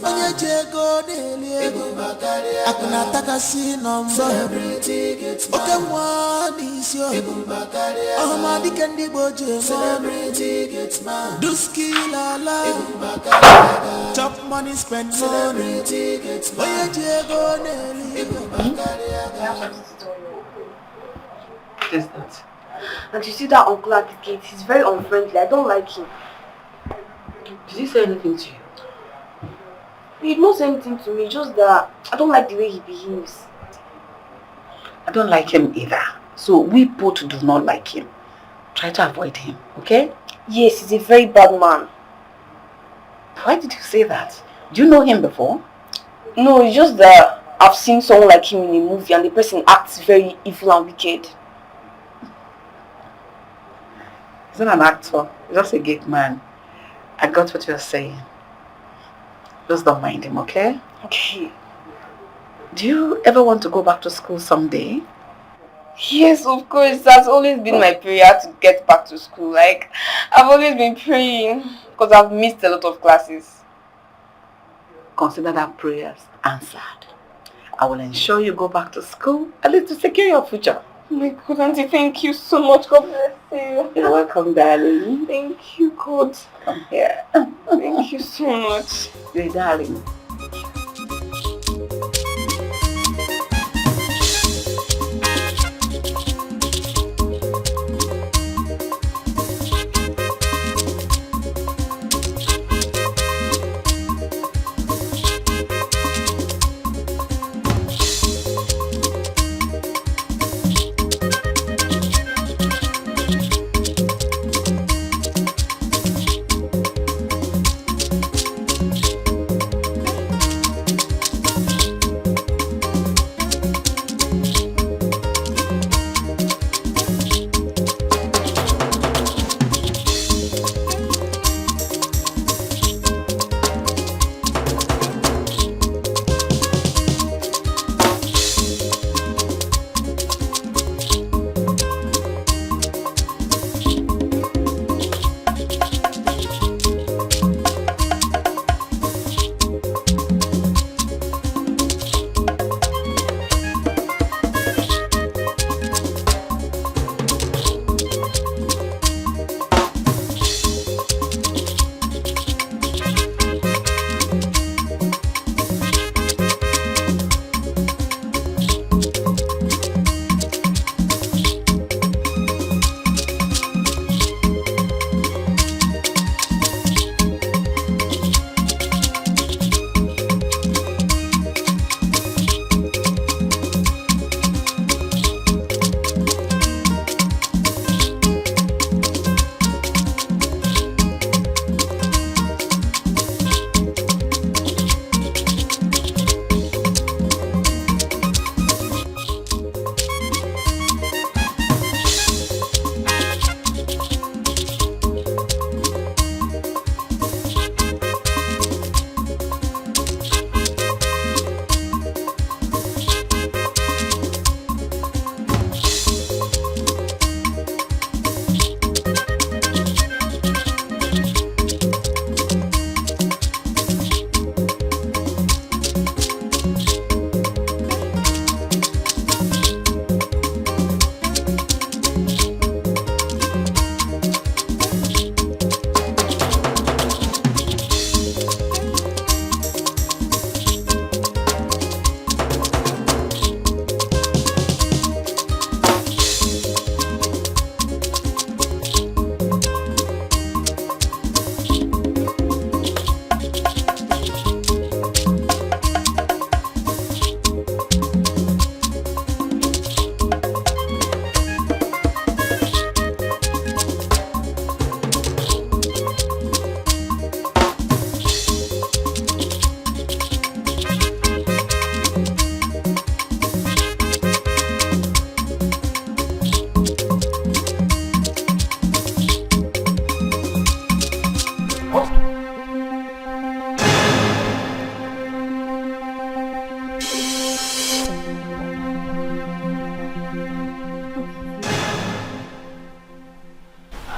Onye jego delie. Akuna takasi number. Oke mwani isyo. Ahmadi kendi boje man. Duski lala. Chop money, spend money. Onye jego delie. What is that? And you see that uncle at the gate, he's very unfriendly. I don't like him. Did he say anything to you? He did not say anything to me, just that I don't like the way he behaves. I don't like him either. So we both do not like him. Try to avoid him, okay? Yes, he's a very bad man. Why did you say that? Do you know him before? No, it's just that I've seen someone like him in a movie and the person acts very evil and wicked. He's not an actor. He's just a gate man. I got what you're saying. Just don't mind him, okay? Okay. Do you ever want to go back to school someday? Yes, of course. That's always been my prayer to get back to school. Like, I've always been praying because I've missed a lot of classes. Consider that prayers answered. I will ensure you go back to school, at least to secure your future. Oh my God, Auntie, thank you so much. God bless you. You're welcome, darling. Thank you, God. Come here. Thank you so much. You're a darling.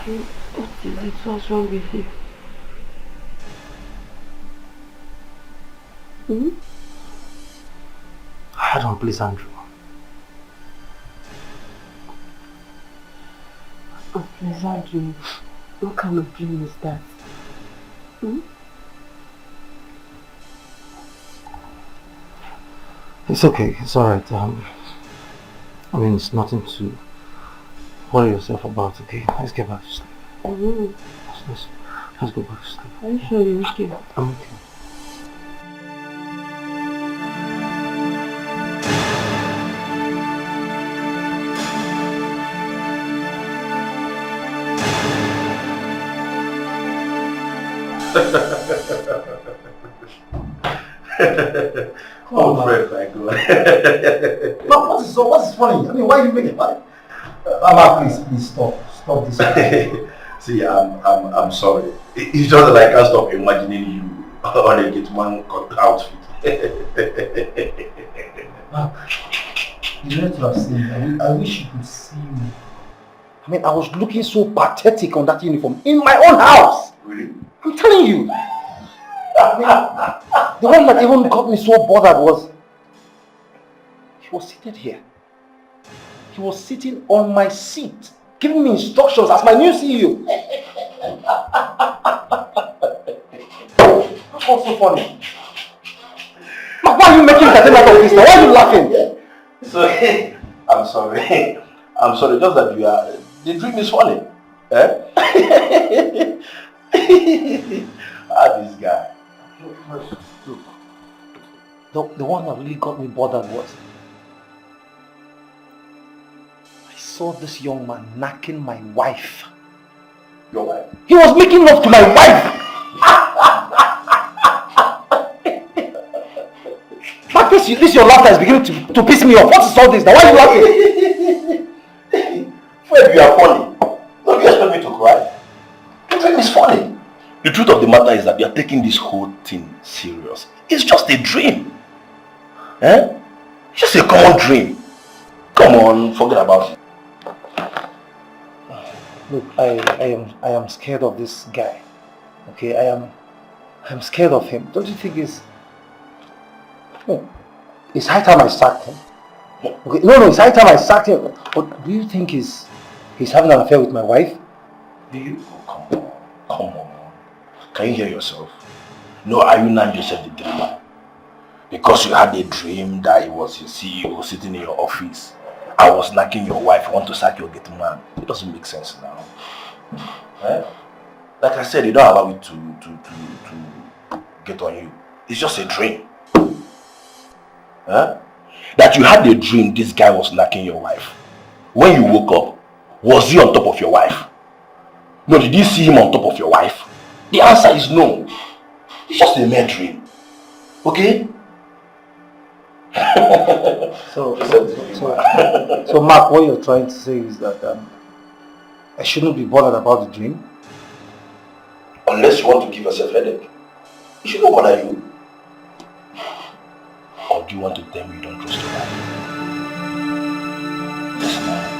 What is it? What's wrong with you? I don't, please, Andrew. Oh, please, Andrew. What kind of dream is that? It's okay. It's alright. I mean, it's nothing to worry yourself about, okay? Let's get back to sleep. Let's go back to sleep. Are you sure you're okay? I'm okay. Oh, Fred, my God. What's funny? I mean, why are you making fun? Mama, please stop this. See, I'm sorry. It's just that I can't stop imagining you on a Gitman outfit. You know what I'm saying? I wish you could see me. I mean, I was looking so pathetic on that uniform in my own house. Really? I'm telling you. I mean, the one that even got me so bothered was he was seated here. He was sitting on my seat, giving me instructions as my new CEO. That's so funny. Why are you making entertainment of this now? Why are you laughing? So, I'm sorry. I'm sorry, just that the dream is funny. Eh? This guy. Look, the one that really got me bothered was I saw this young man knacking my wife. Your wife? He was making love to my wife! But this your laughter is beginning to piss me off. What is all this now? Why are you laughing? Fred, you are funny. Don't you expect me to cry? The dream is funny. The truth of the matter is that you are taking this whole thing serious. It's just a dream. Eh? It's just a common dream. Come on, forget about it. Look, I am scared of this guy. Okay, I'm scared of him. Don't you think it's high time I sacked him? Okay, no, it's high time I sacked him. But do you think he's having an affair with my wife? Do you? Oh, come on. Can you hear yourself? No, are you not yourself the dreamer? Because you had a dream that it was your CEO sitting in your office. I was knocking your wife, want to sack your gate man. It doesn't make sense now. Eh? Like I said, you don't allow it to get on you. It's just a dream. Eh? That you had a dream this guy was knocking your wife. When you woke up, was he on top of your wife? No, did you see him on top of your wife? The answer is no. It's just a mere dream. Okay? So Mark, what you're trying to say is that I shouldn't be bothered about the dream? Unless you want to give yourself a headache. It shouldn't bother you. Or do you want to tell me you don't trust your wife? Yes, ma'am.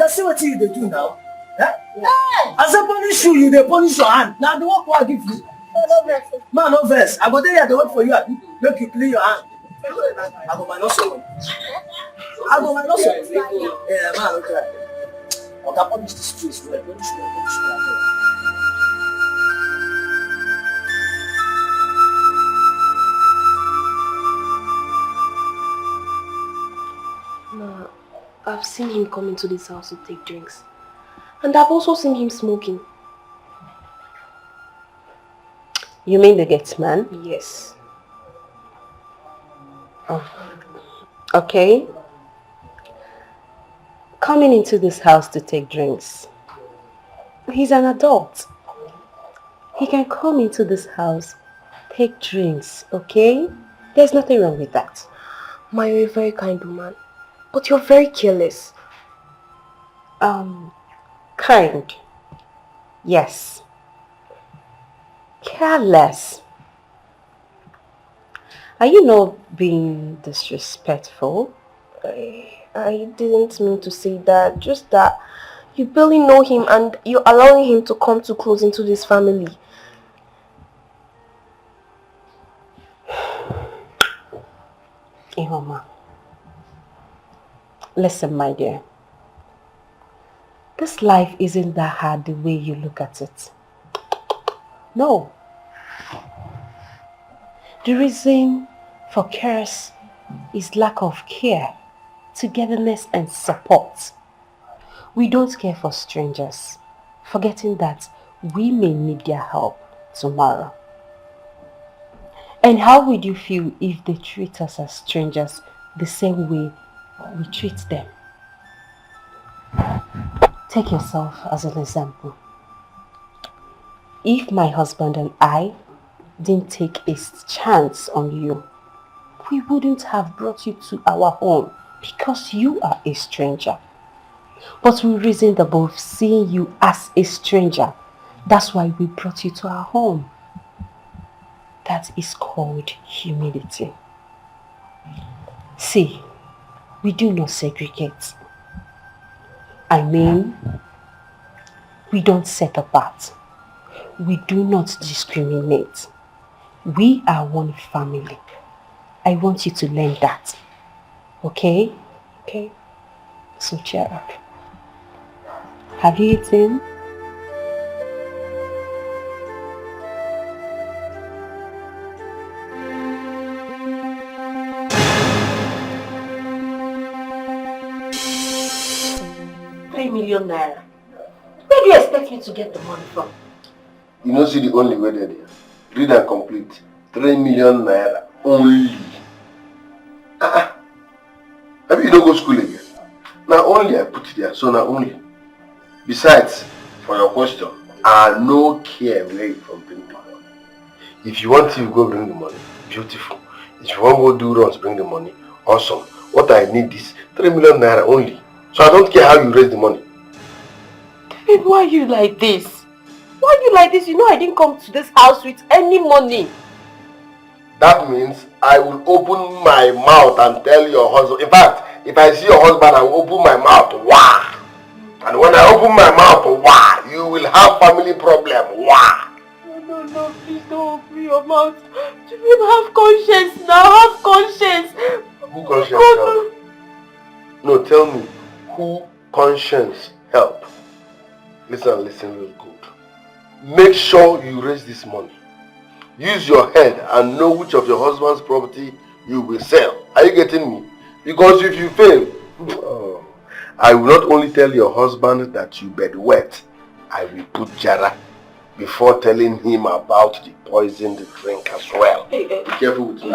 See what you dey do now? As I punish you, you dey punish your hand. Now the work I give you. Man, no verse. I go there here to wait for you. Make you clean your hand. I go minus you. Yeah, man, okay. Oga, punish the streets. Well, punish well. Ma, I've seen him come into this house to take drinks. And I've also seen him smoking. You mean the gate man? Yes. Oh. Okay. Coming into this house to take drinks. He's an adult. He can come into this house, take drinks, okay? There's nothing wrong with that. Ma, you're a very kind woman. But you're very careless. Kind. Yes. Careless. Are you not being disrespectful? I didn't mean to say that. Just that you barely know him and you're allowing him to come too close into this family. Ihoma. Listen, my dear. This life isn't that hard the way you look at it. No. The reason for chaos is lack of care, togetherness and support. We don't care for strangers, forgetting that we may need their help tomorrow. And how would you feel if they treat us as strangers the same way we treat them? Take yourself as an example. If my husband and I didn't take a chance on you, we wouldn't have brought you to our home because you are a stranger. But we reasoned above seeing you as a stranger. That's why we brought you to our home. That is called humility. See, we do not segregate. I mean, we don't set apart. We do not discriminate. We are one family. I want you to learn that. Okay? Okay? So cheer up. Have you eaten? ₦3 million. Where do you expect me to get the money from? You know, see the only way there. Read and complete. 3 million naira only. Maybe you don't go to school again. Now only I put it there, so now only. Besides, for your question, I no care where you from bring the money. If you want to go bring the money, beautiful. If you want to go do runs, bring the money, awesome. What I need is 3 million naira only. So I don't care how you raise the money. David, why are you like this? Why are you like this? You know I didn't come to this house with any money. That means I will open my mouth and tell your husband. In fact, if I see your husband, I will open my mouth. Wah! And when I open my mouth, wah! You will have family problem. Wah! No, please don't open your mouth. You have conscience now. Have conscience. Who conscience help? No, tell me. Who conscience help? Listen real good. Make sure you raise this money. Use your head and know which of your husband's property you will sell. Are you getting me? Because if you fail, I will not only tell your husband that you bed wet, I will put Jara before telling him about the poisoned drink as well. Be careful with me.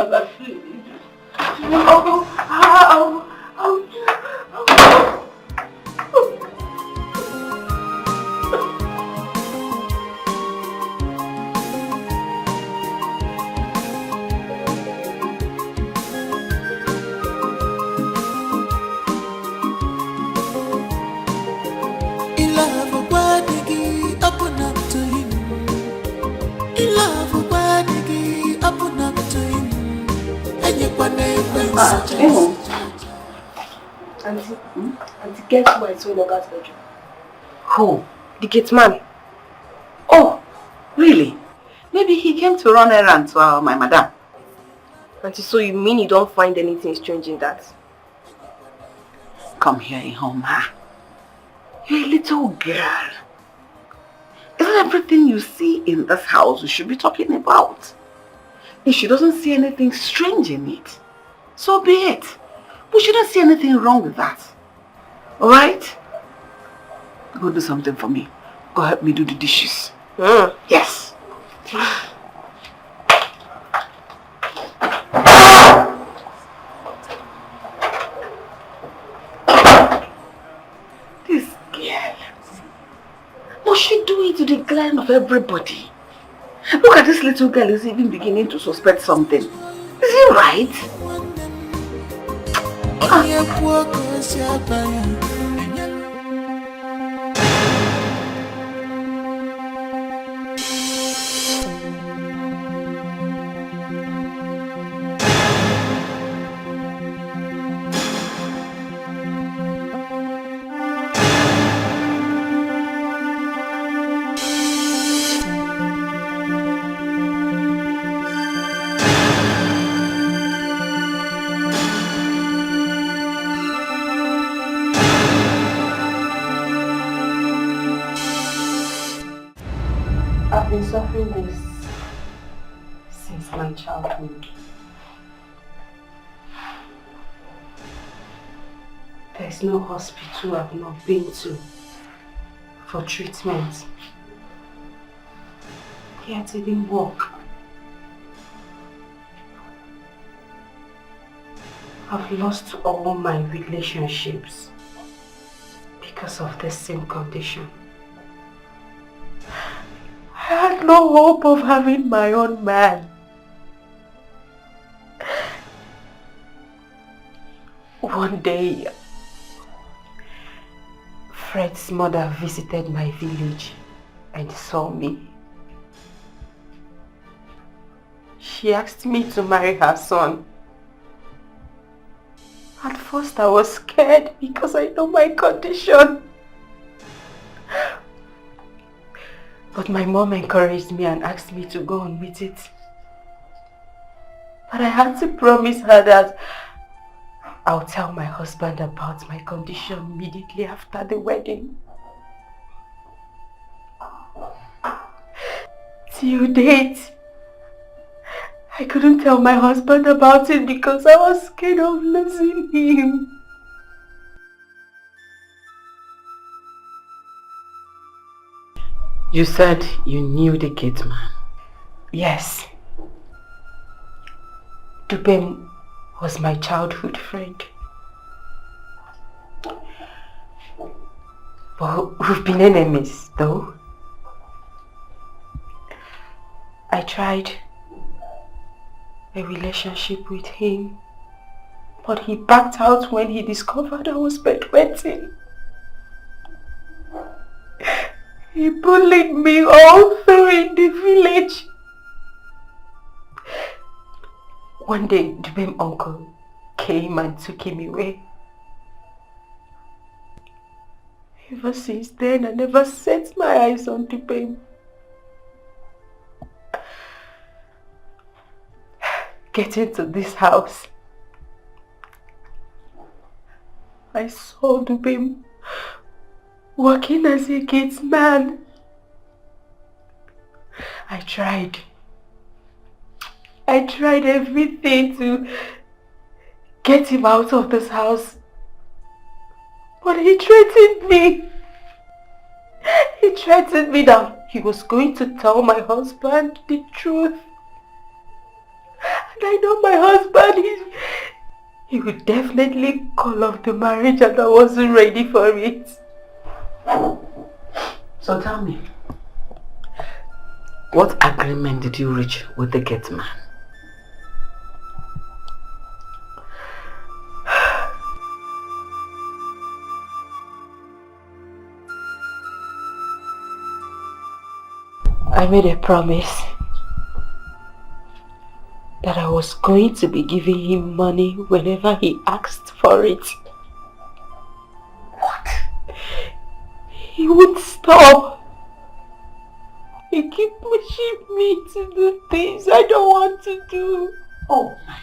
Auntie, guess who I saw in Oga's bedroom? Who? The gate man. Oh, really? Maybe he came to run errand to my madam. Auntie, so you mean you don't find anything strange in that? Come here, Ihoma. You're a little girl. Isn't everything you see in this house you should be talking about? If she doesn't see anything strange in it, so be it. We shouldn't see anything wrong with that. Alright? Go do something for me. Go help me do the dishes. Yes. This girl. Must she do it to the glen of everybody? Look at this little girl is even beginning to suspect something. Is it right? I've been suffering this since my childhood. There's no hospital I've not been to for treatment. Yet it didn't work. I've lost all my relationships because of the same condition. I had no hope of having my own man. One day, Fred's mother visited my village and saw me. She asked me to marry her son. At first I was scared because I know my condition. But my mom encouraged me and asked me to go on with it. But I had to promise her that I'll tell my husband about my condition immediately after the wedding. Till date, I couldn't tell my husband about it because I was scared of losing him. You said you knew the gate man? Yes. Dubem was my childhood friend. But we've been enemies, though. I tried a relationship with him, but he backed out when he discovered I was bedwetting. He bullied me all through in the village. One day, Dubem's uncle came and took him away. Ever since then, I never set my eyes on Dubem. Getting to this house, I saw Dubem working as a gate man. I tried everything to get him out of this house. But he threatened me. He threatened me that he was going to tell my husband the truth. And I know my husband, he would definitely call off the marriage and I wasn't ready for it. So tell me, what agreement did you reach with the gate man? I made a promise that I was going to be giving him money whenever he asked for it. What? He wouldn't stop. He kept pushing me to do things I don't want to do. Oh my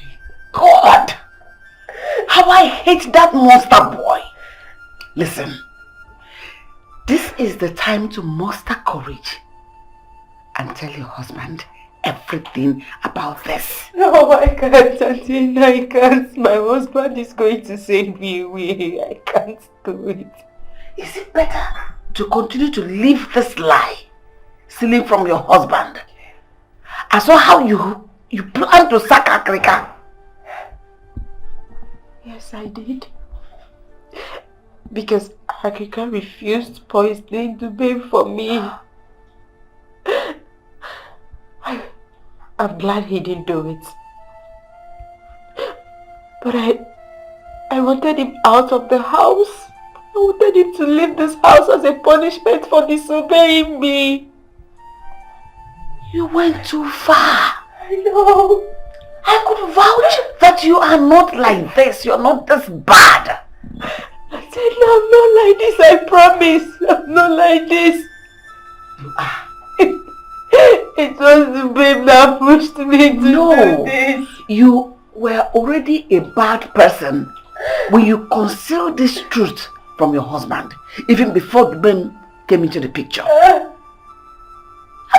God! How I hate that monster boy! Listen, This is the time to muster courage and tell your husband everything about this. No, I can't, Auntie. I can't. My husband is going to send me away. I can't do it. Is it better to continue to live this lie, stealing from your husband? I saw how you plan to sack Africa. Yes, I did. Because Akika refused poisoning the babe for me. I'm glad he didn't do it. But I wanted him out of the house. I wanted him to leave this house as a punishment for disobeying me. You went too far. I know. I could vouch that you are not like this. You're not this bad. I said, no, I'm not like this. I promise. I'm not like this. You are. It was the babe that pushed me to do this. You were already a bad person when you concealed this truth from your husband, even before the babe came into the picture. I'm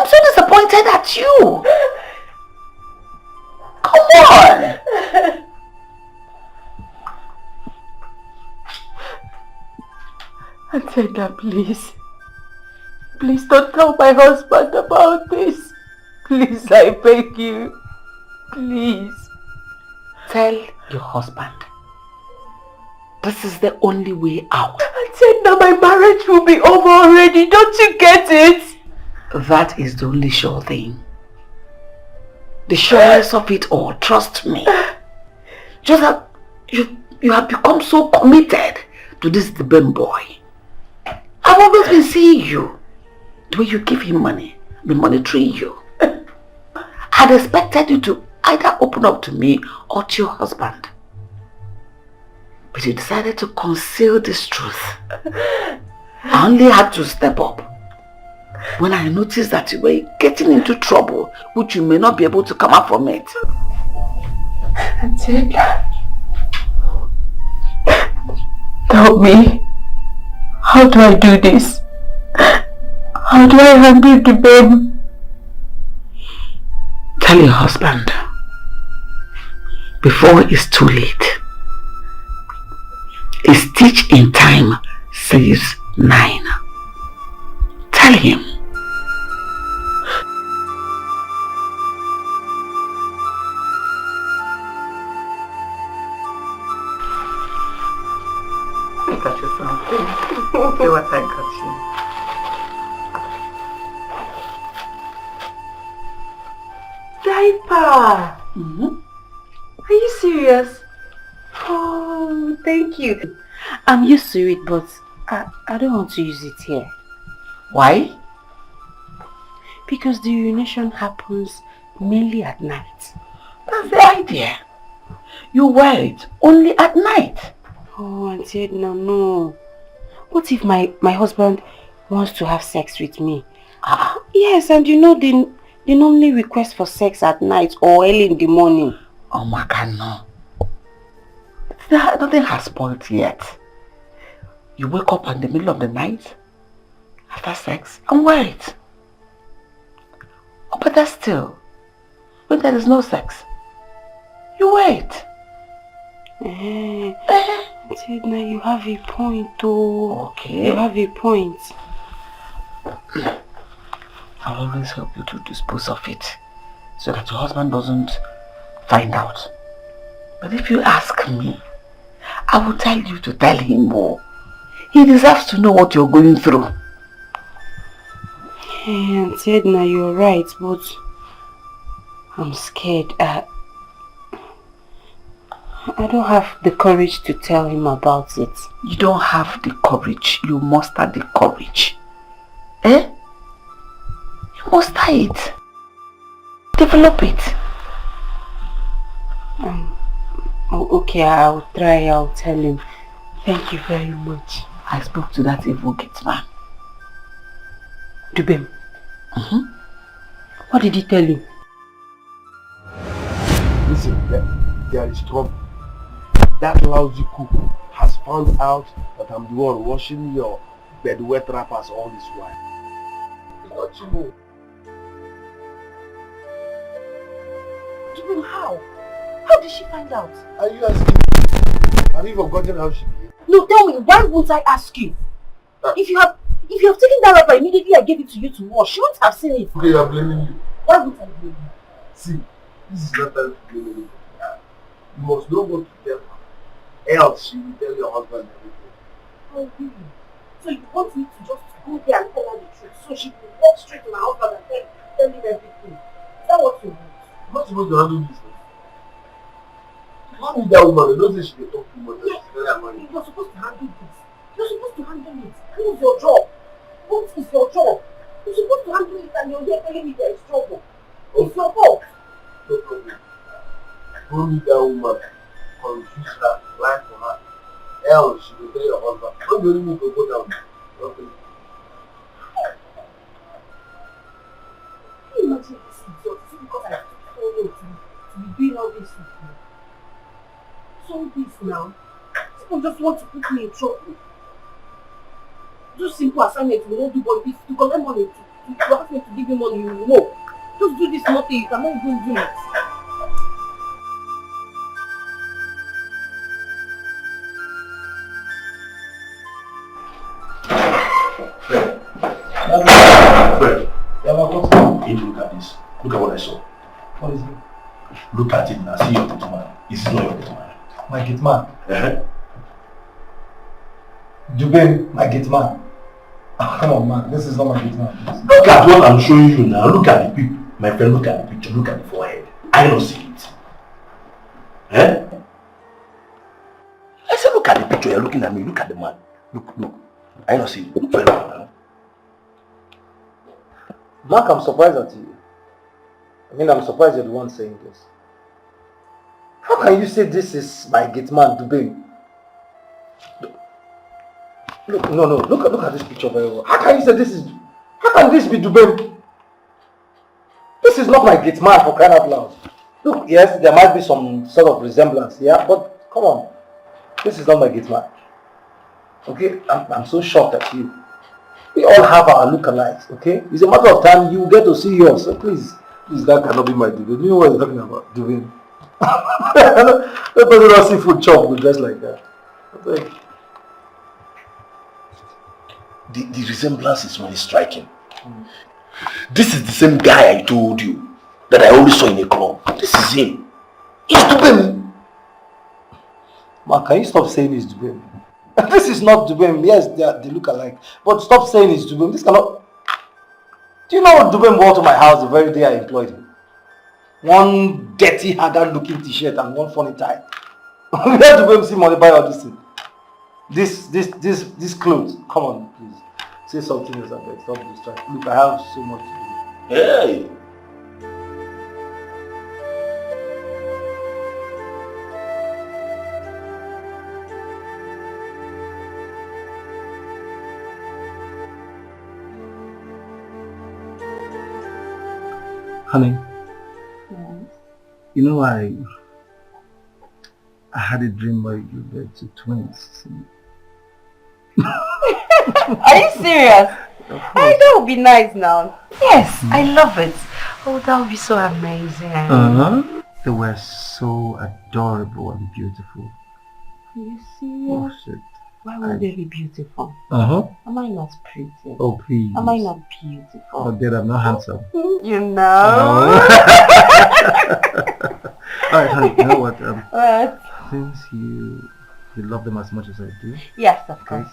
so disappointed at you. Come on. Atenda, please. Please don't tell my husband about this. Please, I beg you. Please. Tell your husband. This is the only way out. Atenda, my marriage will be over already. Don't you get it? That is the only sure thing. The surest of it all, trust me. Just that you have become so committed to this Deben boy. I've always been seeing you. The way you give him money, the monetary you. I'd expected you to either open up to me or to your husband. But you decided to conceal this truth. I only had to step up when I noticed that you were getting into trouble, which you may not be able to come out from it. Auntie, help me. How do I do this? How do I handle the babe? Tell your husband before it's too late. A stitch in time saves 9. Tell him. I got you something. See what I got you. Diaper! Are you serious? Oh, thank you. I'm used to it, but I don't want to use it here. Why? Because the urination happens mainly at night. That's the idea. You wear it only at night. Oh, Auntie Edna, no. What if my husband wants to have sex with me? Yes, and you know they normally request for sex at night or early in the morning. Oh my God, no. Nothing has spoiled yet. You wake up in the middle of the night after sex and wear it. Or better still, when there is no sex, you wear it. Now you have a point, though. Okay. You have a point. I'll always help you to dispose of it so that your husband doesn't find out. But if you ask me, I will tell you to tell him more. He deserves to know what you're going through. Hey, Auntie Edna, you're right, but I'm scared. I don't have the courage to tell him about it. You don't have the courage. You muster the courage. Eh? You muster it. Develop it. Okay, I'll try. I'll tell him. Thank you very much. I spoke to that evil gate man. Dubem. What did he tell you? Listen, there is trouble. That lousy cook has found out that I'm the one washing your bedwet rappers all this while. It's not you. Dubem, how? How did she find out? Are you asking? Have you forgotten how she behaved? No, tell me, why won't I ask you? If you have taken that wrapper immediately I gave it to you to wash, she won't have seen it. Okay, I'm blaming you. Why would I blame you? See, this is not time to blame you. You must know what to tell her. Else she will tell your husband everything. Oh, really? So you want me to just go there and tell her the truth so she can walk straight to my husband and tell him everything? Is that what you want? You're not supposed to handle this. You don't need that woman. You don't say she can talk too much. Yes, you're supposed to handle this. You're supposed to handle it. What is your job? What is your job? You're supposed to handle it and you're here telling me there is trouble. It's your fault. No problem. Don't need that woman. Confuse her. Lie for her. Else she will tell your husband. Don't you need to go down. Okay. Can you imagine this idiot? Is it because I told you to be doing all this with me? So this now. People just want to put me in trouble. Just simple assignment, you don't do, but if you collect money to ask me to give you money, you will know. Just do this nothing, you cannot even do it. Fred, look at this. Look at what I saw. What is it? Look at it now. See your gate man. Is it not your gate man? My gate man? Dubem, my gate man. Oh, come on, man. This is not my gate man. Look at what I'm showing you now. Look at the people. My friend, look at the picture. Look at the forehead. I don't see it. I said, look at the picture. You're looking at me. Look at the man. Look. I don't see it. Look very well now. Mark, I'm surprised at you. I'm surprised you're the one saying this. How can you say this is my gate man, Dubem? Look at this picture very well. How can you say this is... How can this be Dubem? This is not my gate man, for crying out loud. Look, yes, there might be some sort of resemblance, yeah, but come on. This is not my gate man. Okay? I'm so shocked at you. We all have our lookalikes, okay? It's a matter of time you will get to see yours, so please, that cannot be my Dubem. Do you know what you're talking about, Dubem? That person don't see food chop with just like that. Okay. The resemblance is really striking. This is the same guy I told you that I always saw in a club. This is him. It's Dubem. Man, can you stop saying it's Dubem? This is not Dubem. Yes, they look alike. But stop saying it's Dubem. This cannot... Do you know what Dubem wore to my house the very day I employed him? One dirty, haggard looking t-shirt and one funny tie. Where Dubem see money buy all this thing? This clothes. Come on, please. Say something else, I beg. Stop distracting. Look, I have so much to do. Hey! Honey, you know I had a dream where you were two twins. Are you serious? Hey, that would be nice now. Yes, I love it. Oh, that would be so amazing. They were so adorable and beautiful. Are you serious? Oh shit. Why would they be beautiful? Am I not pretty? Oh please. Am I not beautiful? Oh dear, I'm not handsome. You know? Alright honey, you know what? What? Since you love them as much as I do. Yes, of course.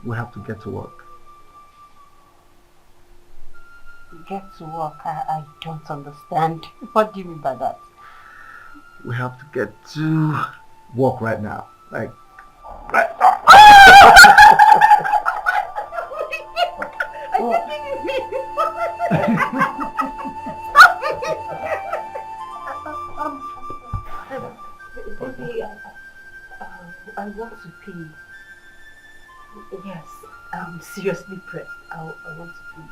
We have to get to work. Get to work? I don't understand. What do you mean by that? We have to get to work right now. Like, right now. I want to pee. Yes, I'm seriously pressed. I want to pee.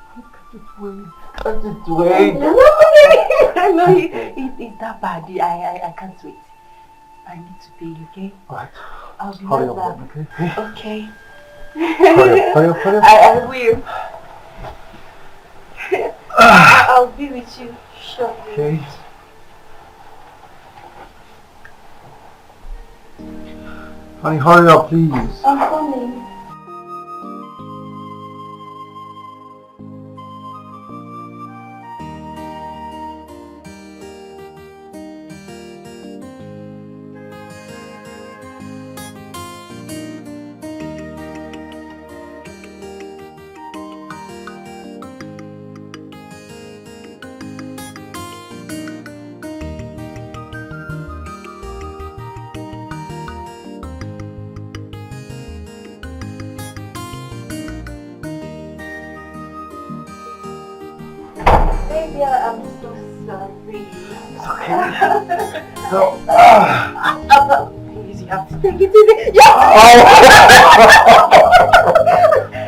Can't it wait? No, it's that bad. I can't wait. I need to pee, okay? Alright. I'll be Hurry right up, back. then, okay? Okay. Hurry up. I will. I'll be with you shortly. Okay. Honey, hurry up, please. I'm coming. Baby, I'm so sorry. It's okay. So, please, you have to take it easy. Yes!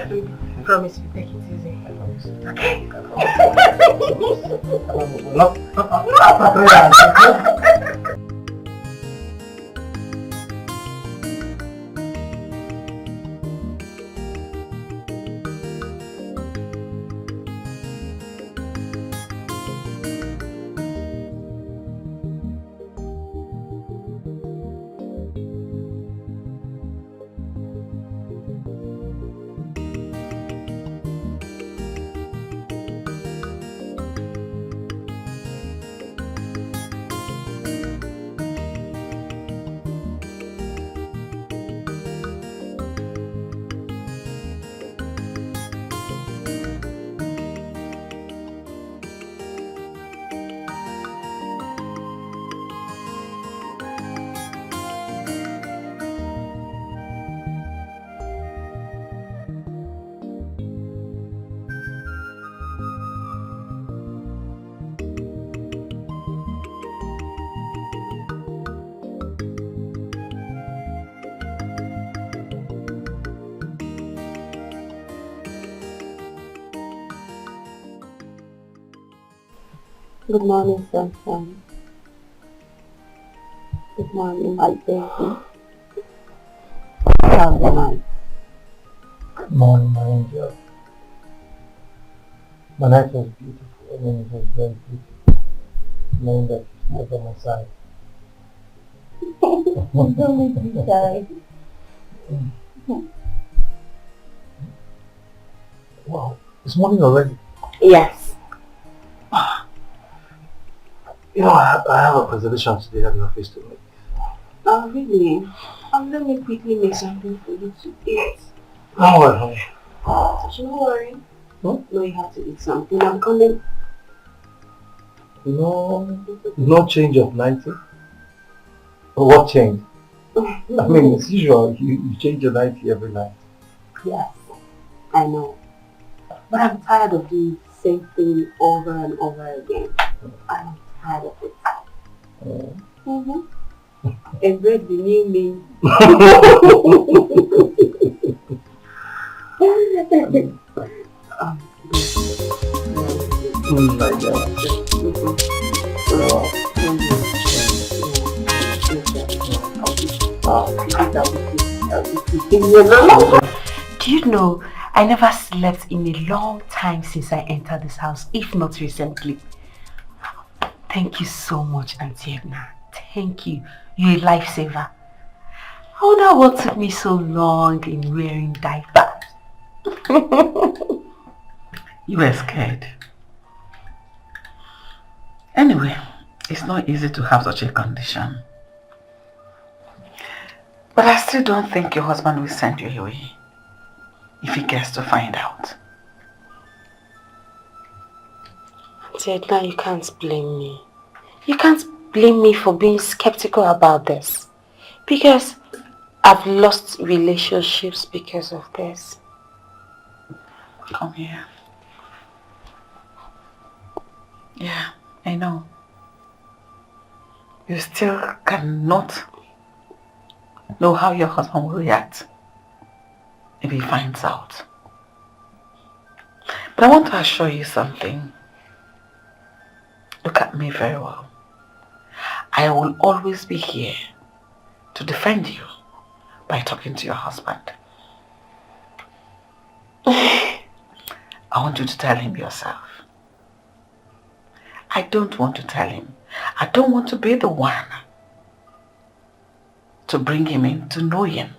I promise you, take it easy. Okay? Good morning, sunshine. Good morning, my baby. How's the night? good morning, my angel. My night was beautiful. I mean, it was very beautiful. Knowing that you're still by my side. Don't make me shy. Wow, it's morning already. Yes. You know, I have a presentation today at the office to make. Oh, really? Let me quickly make something for you to eat. Don't worry, Don't worry. Hmm? No, you have to eat something. I'm coming. No change of 90? What change? I mean, it's usual. You change your 90 every night. Yes, I know. But I'm tired of doing the same thing over and over again. I'm tired of it. Embrace the new me. Do you know, I never slept in a long time since I entered this house, if not recently. Thank you so much, Auntie Edna. Thank you. You're a lifesaver. I wonder what took me so long in wearing diapers. You were scared. Anyway, it's not easy to have such a condition. But I still don't think your husband will send you away if he gets to find out. Auntie Edna, you can't blame me. You can't blame me for being skeptical about this. Because I've lost relationships because of this. Come here. Yeah, I know. You still cannot know how your husband will react if he finds out. But I want to assure you something. Look at me very well. I will always be here to defend you by talking to your husband. I want you to tell him yourself. I don't want to tell him. I don't want to be the one to bring him in to know him,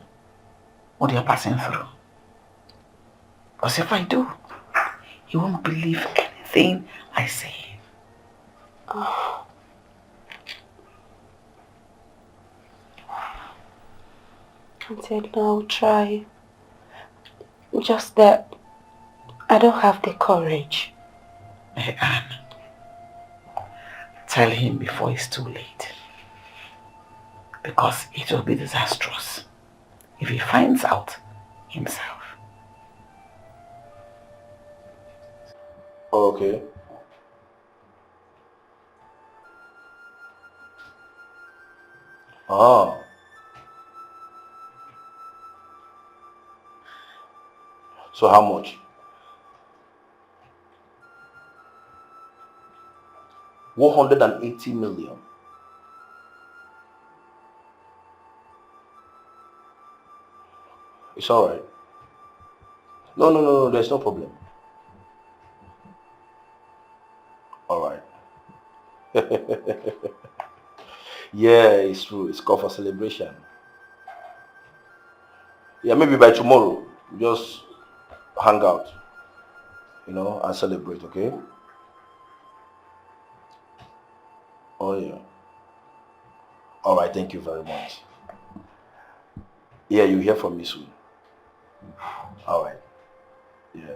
what you're passing through. Because if I do, he won't believe anything I say. Oh. I said, no, I'll try. Just that I don't have the courage. Hey, Anne, tell him before it's too late. Because it will be disastrous if he finds out himself. Okay. Ah. So how much? 180 million. It's all right. No, there's no problem. All right. Yeah, it's true. It's called for celebration. Yeah, maybe by tomorrow, just hang out, and celebrate, okay? Oh, yeah. All right, thank you very much. Yeah, you'll hear from me soon. All right. Yeah.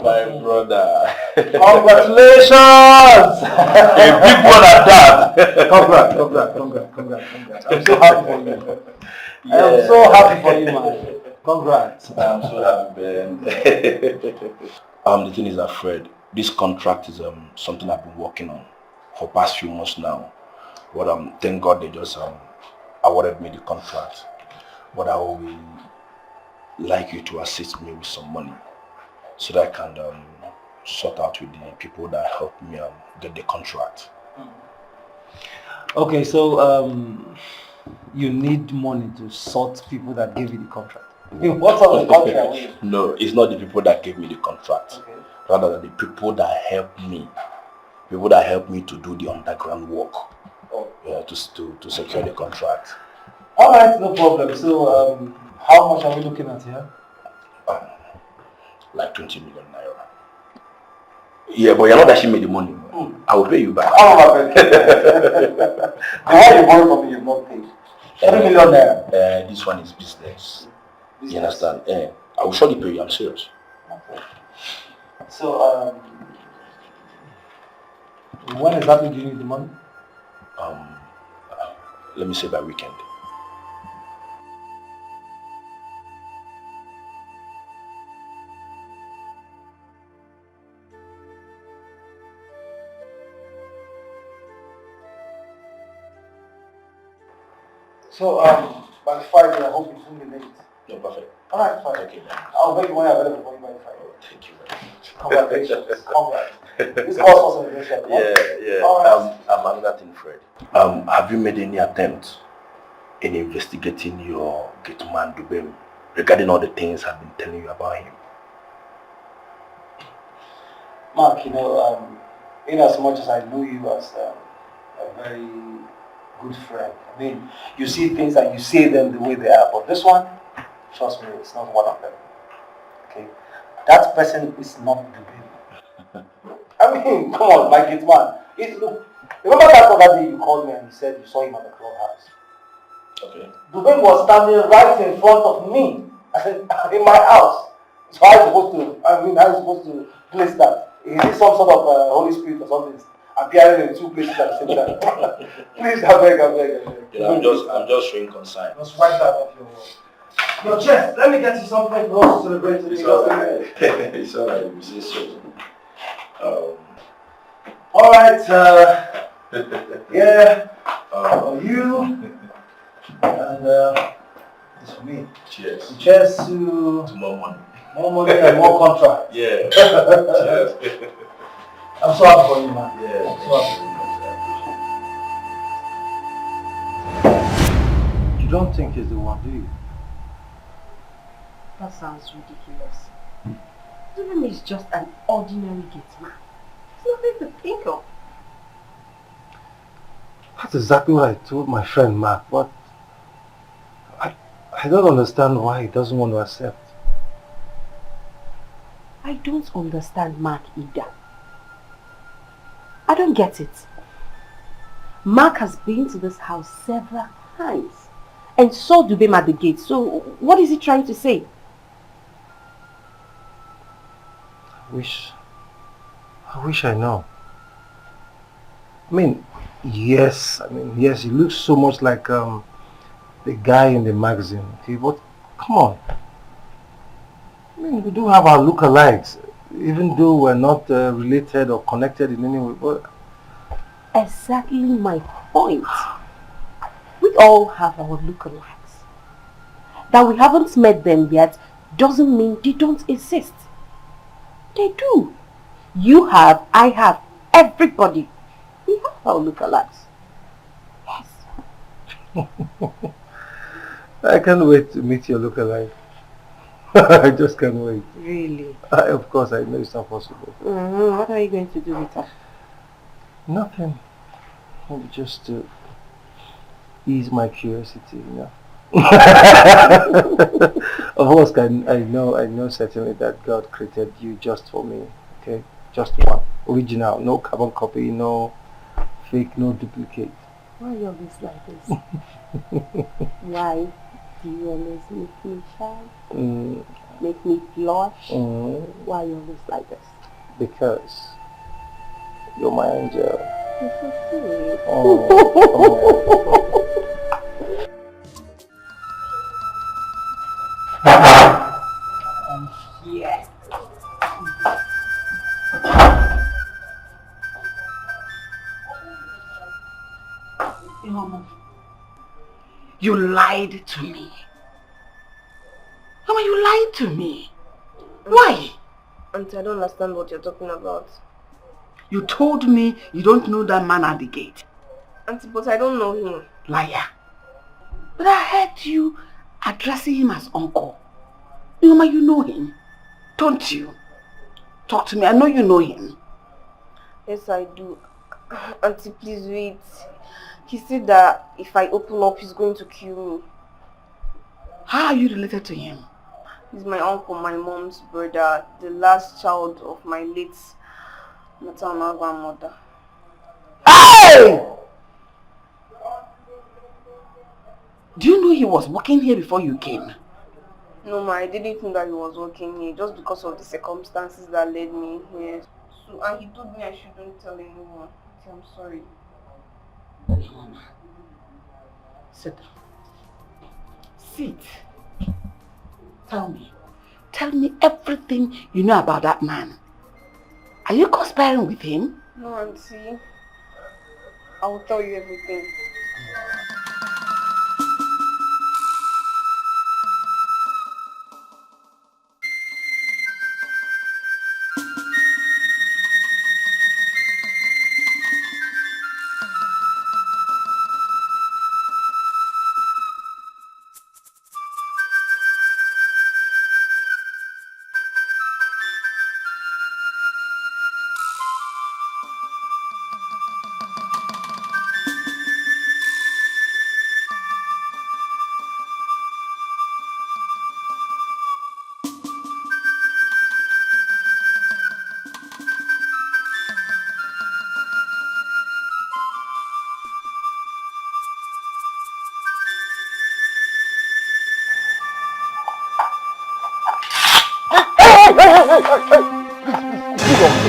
My brother. Congratulations! A big one at that. Congrats. I'm so happy for you. Yeah. I am so happy for you, man. Congrats. I'm so happy, man. The thing is that, Fred, this contract is something I've been working on for past few months now. But thank God they just awarded me the contract. But I will like you to assist me with some money so that I can sort out with the people that helped me get the contract. Okay, so you need money to sort people that gave you the contract. What sort of contract? No, it's not the people that gave me the contract. Okay. Rather the people that helped me. People that helped me to do the underground work. Oh. Yeah, to secure the contract. Alright, no problem. So how much are we looking at here? Like 20 million naira. Yeah, but you're not that she made the money. I will pay you back. Oh, my God. How you borrow from me, you've not paid? 3 million naira. This one is business. You understand? I will surely pay you, I'm serious. Okay. So, when exactly do you need the money? Let me say by weekend. So, by Friday, I hope you won't be late. No, perfect. Alright, fine. Okay, man. I'll make money available for you by Friday. Oh, thank you very much. Congratulations. Congrats. This calls for celebration. Yeah. Alright. Another thing, Fred. Have you made any attempt in investigating your gate man, Dubem, regarding all the things I've been telling you about him? Mark, in as much as I know you as a very good friend, I mean, you see things and you say them the way they are, but this one, trust me, it's not one of them. Okay? That person is not Dubem. I mean, come on, my gate man. Look, remember that other day you called me and you said you saw him at the clubhouse? Okay. Dubem was standing right in front of me, in my house. So how are you supposed to place that? Is it some sort of Holy Spirit or something appearing in two places at the same time? Please, I beg. I'm just showing concern. Just wipe that off your chest. Let me get you something for us to celebrate today. It's alright. It's alright. We say so. Alright, yeah. For you. And this for me. Cheers. Cheers to more money. More money and more contracts. Yeah. Cheers. I'm so happy for you, man. Yeah. I'm so happy. You don't think he's the one, do you? That sounds ridiculous. Even is just an ordinary gate man. There's nothing to think of. That's exactly what I told my friend Mark, but I don't understand why he doesn't want to accept. I don't understand Mark either. I don't get it. Mark has been to this house several times and saw Dubem at the gate. So what is he trying to say? I wish I know. I mean, yes, he looks so much like the guy in the magazine, okay, but come on. I mean, we do have our lookalikes, even though we're not related or connected in any way, but... Exactly my point. We all have our lookalikes. That we haven't met them yet doesn't mean they don't exist. They do. You have, I have, everybody. We have our lookalikes. Yes. I can't wait to meet your lookalike. I just can't wait. Really? Of course, I know it's not possible. What are you going to do with her? Nothing. Maybe just to ease my curiosity, you know. Of course, I know certainly that God created you just for me. Okay, just one, original, no carbon copy, no fake, no duplicate. Why are you always like this? Why do you always make me shy? Make me blush? Why are you always like this? Because you're my angel. You're so sweet. Yes. Mama, you lied to me. Mama, you lied to me. Why? Auntie, I don't understand what you're talking about. You told me you don't know that man at the gate. Auntie, but I don't know him. Liar. But I heard you addressing him as uncle. Mama, you know him, don't you? Talk to me, I know you know him. Yes, I do. Auntie, please wait. He said that if I open up, he's going to kill me. How are you related to him? He's my uncle, my mom's brother, the last child of my late maternal grandmother. Hey! Do you know he was working here before you came? No, ma, I didn't think that he was working here just because of the circumstances that led me here. So, and he told me I shouldn't tell anyone. I'm sorry. Mama, sit down. Sit. Tell me everything you know about that man. Are you conspiring with him? No, Auntie. I will tell you everything.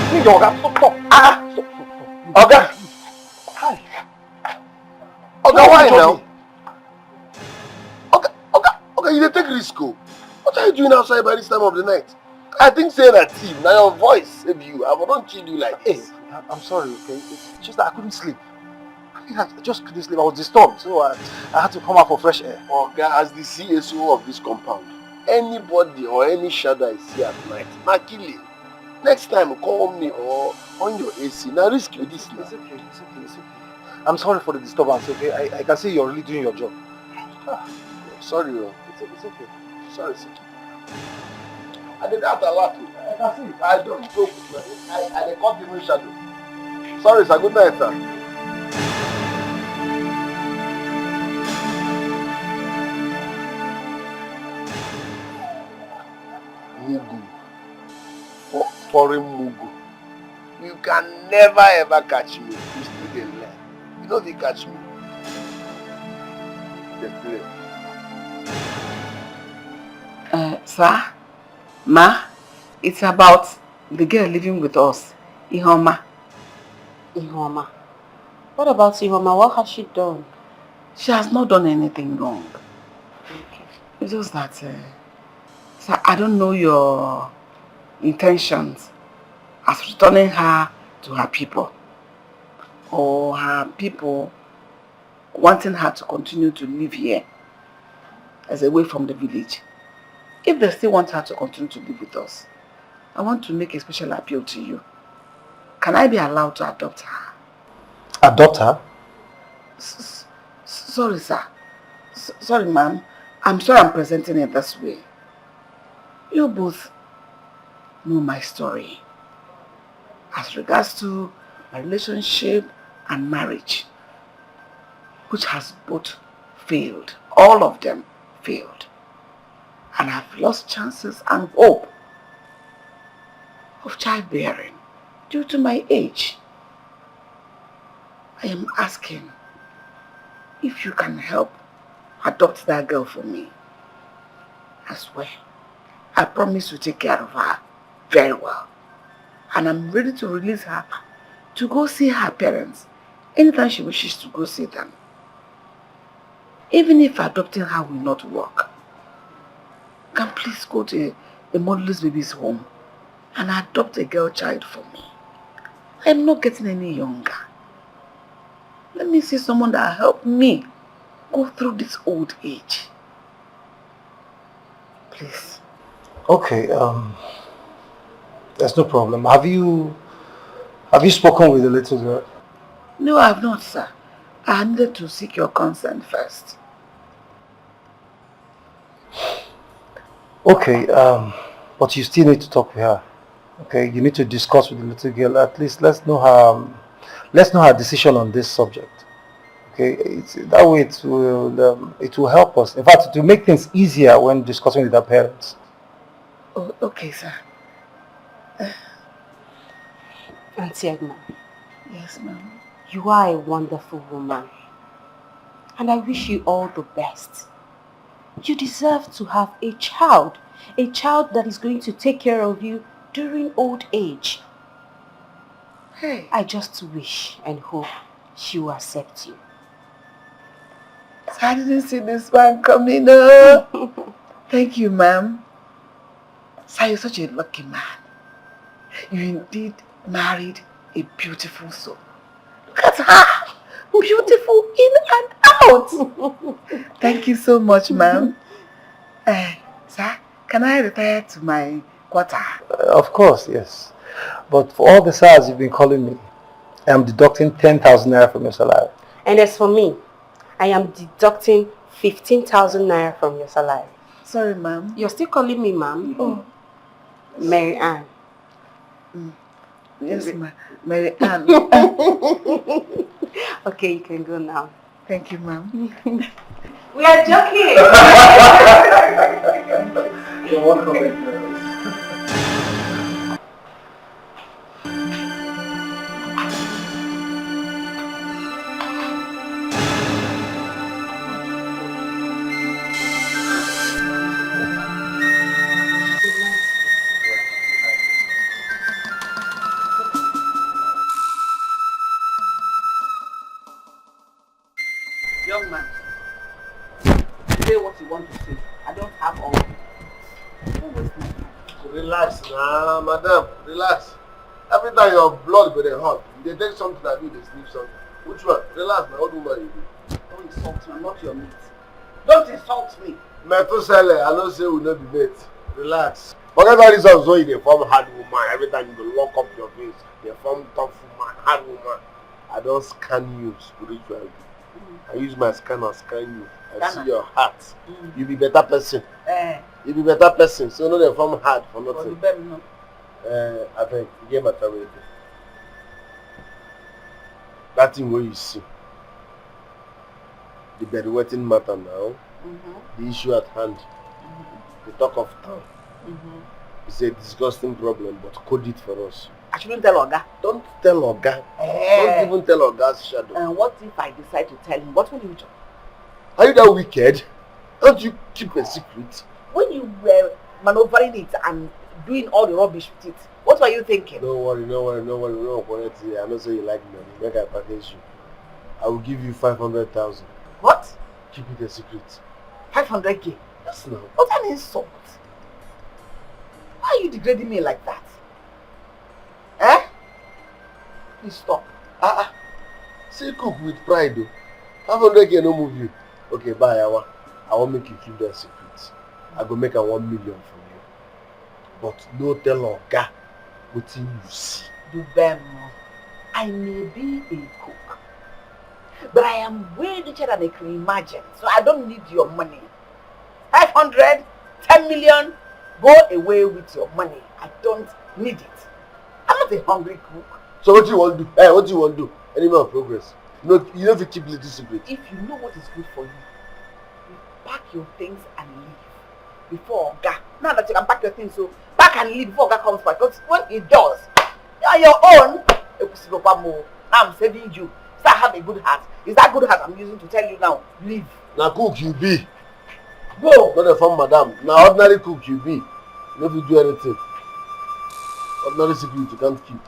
Please, Oga, stop. Oga. Hi. Oga, why now? Oga, you dey take risk. What are you doing outside by this time of the night? I think saying a team, now your voice save you. I won't kill you like this. Hey, I'm sorry, okay? It's just that I couldn't sleep. I just couldn't sleep. I was disturbed, so I had to come out for fresh air. Oga, as the CSO of this compound, anybody or any shadow I see at night, na killing. Next time, call me or on your AC. Now risk you this now. It's okay. I'm sorry for the disturbance, okay? I can see you're really doing your job. Sorry, it's okay. Sorry, sir. I did that a lot. I can see. I don't joke with me. I can't even shadow. Sorry, sir. Good night, sir. Mugu. Foreign Mugu. You can never ever catch me. You still dey learn. You know if you catch me. They play. Sir, Ma, it's about the girl living with us, Ihoma. Ihoma. What about Ihoma? What has she done? She has not done anything wrong. Okay. It's just that, sir, I don't know your intentions as returning her to her people, or her people wanting her to continue to live here as away from the village. If they still want her to continue to live with us, I want to make a special appeal to you. Can I be allowed to adopt her? Adopt her? Sorry, sir. Sorry, ma'am. I'm sorry I'm presenting it this way. You both know my story as regards to my relationship and marriage, which has both failed. All of them failed. And I've lost chances and hope of childbearing due to my age. I am asking if you can help adopt that girl for me. I swear, I promise to take care of her very well. And I'm ready to release her to go see her parents anytime she wishes to go see them. Even if adopting her will not work, can please go to a motherless baby's home and adopt a girl child for me. I'm not getting any younger. Let me see someone that will help me go through this old age. Please. Okay, there's no problem. Have you spoken with the little girl? No, I have not, sir. I needed to seek your consent first. Okay, but you still need to talk with her. Okay, you need to discuss with the little girl. At least let's know her decision on this subject. Okay, that way it will help us. In fact, it will make things easier when discussing with our parents. Oh, okay, sir. Auntie Edna. Yes, ma'am. You are a wonderful woman. And I wish you all the best. You deserve to have a child that is going to take care of you during old age. Hey. I just wish and hope she will accept you. I didn't see this one coming up. Thank you, ma'am. Sir, you're such a lucky man. You indeed married a beautiful soul. Look at her. Beautiful in and out. Thank you so much, ma'am. Sir, can I retire to my quarter? Of course, yes. But for all the sirs you've been calling me, I am deducting 10,000 naira from your salary. And as for me, I am deducting 15,000 naira from your salary. Sorry, ma'am. You're still calling me ma'am? Oh. Mary Ann. Yes, ma'am. Mary Ann. Okay, you can go now. Thank you, ma'am. We are joking. You're welcome. Young man, say what you want to say. I don't have all. Don't waste my time. Relax now, madam. Relax. Every time your blood go dey hot, you dey take something that you dey sleep something. Which one? Relax, my old woman you do. Don't insult me, I'm not your mate. Don't insult me. Metusele, I know say we no be mate. Relax. Forget all these ones wey you dey form hard woman. Every time you go lock up your face, you form tough woman, hard woman. I don scan you spiritually. I use my scanner scan you. I Scanner. see your heart. You be better person. Eh. You be better person. So no dey form hard for For the nothing. baby, no. I beg, you get matter wey dey. That thing wey you see. The bedwetting matter now. The issue at hand. The talk of town. It's a disgusting problem, but code it for us. I shouldn't tell Oga. Don't tell Oga. Don't even tell Oga's shadow. And what if I decide to tell him? What will you do? Are you that wicked? Don't you keep a secret? When you were maneuvering it and doing all the rubbish with it, what were you thinking? Don't worry. No, correct. I know say you like money. Make I package you. I will give you 500,000. What? Keep it a secret. 500k? Yes, no. What an insult. Why are you degrading me like that? Eh? Please stop. Say cook with pride though. 500k no move you. Okay, bye. I want make you keep that secret. I go make a 1 million from you. But no tell Oga what you see. Do them. I may be a cook, but I am way richer than I can imagine. So I don't need your money. 500, 10 million, go away with your money. I don't need it. I'm not a hungry cook. So what do you want to do? Hey, what do you want to do? Any more progress? No, you don't have to keep little secret. If you know what is good for you, you pack your things and leave before Oga. Now that you can pack your things, so pack and leave before Oga comes back. Because when he does, you are your own. Now I'm saving you. So I have a good heart. Is that good heart I'm using to tell you now? Leave. Now cook you be. Go. Not a farm madam. Now ordinary cook you be. You don't do anything. Ordinary secret you can't keep.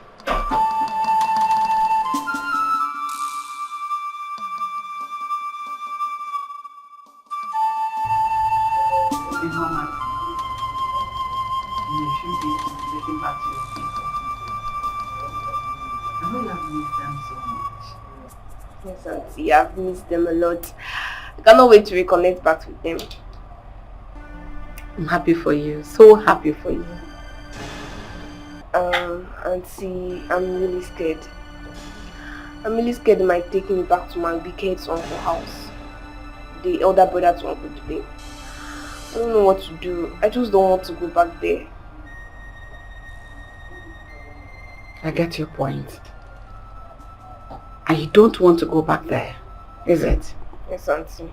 You should be taking back to your people. I know you have missed them so much. Yes, auntie, I've missed them a lot. I cannot wait to reconnect back with them. I'm happy for you. So happy for you. Auntie, I'm really scared. I'm really scared they might take me back to my wicked uncle's house. The elder brother to Uncle today. I don't know what to do. I just don't want to go back there. I get your point. And you don't want to go back there, is it? Yes, auntie.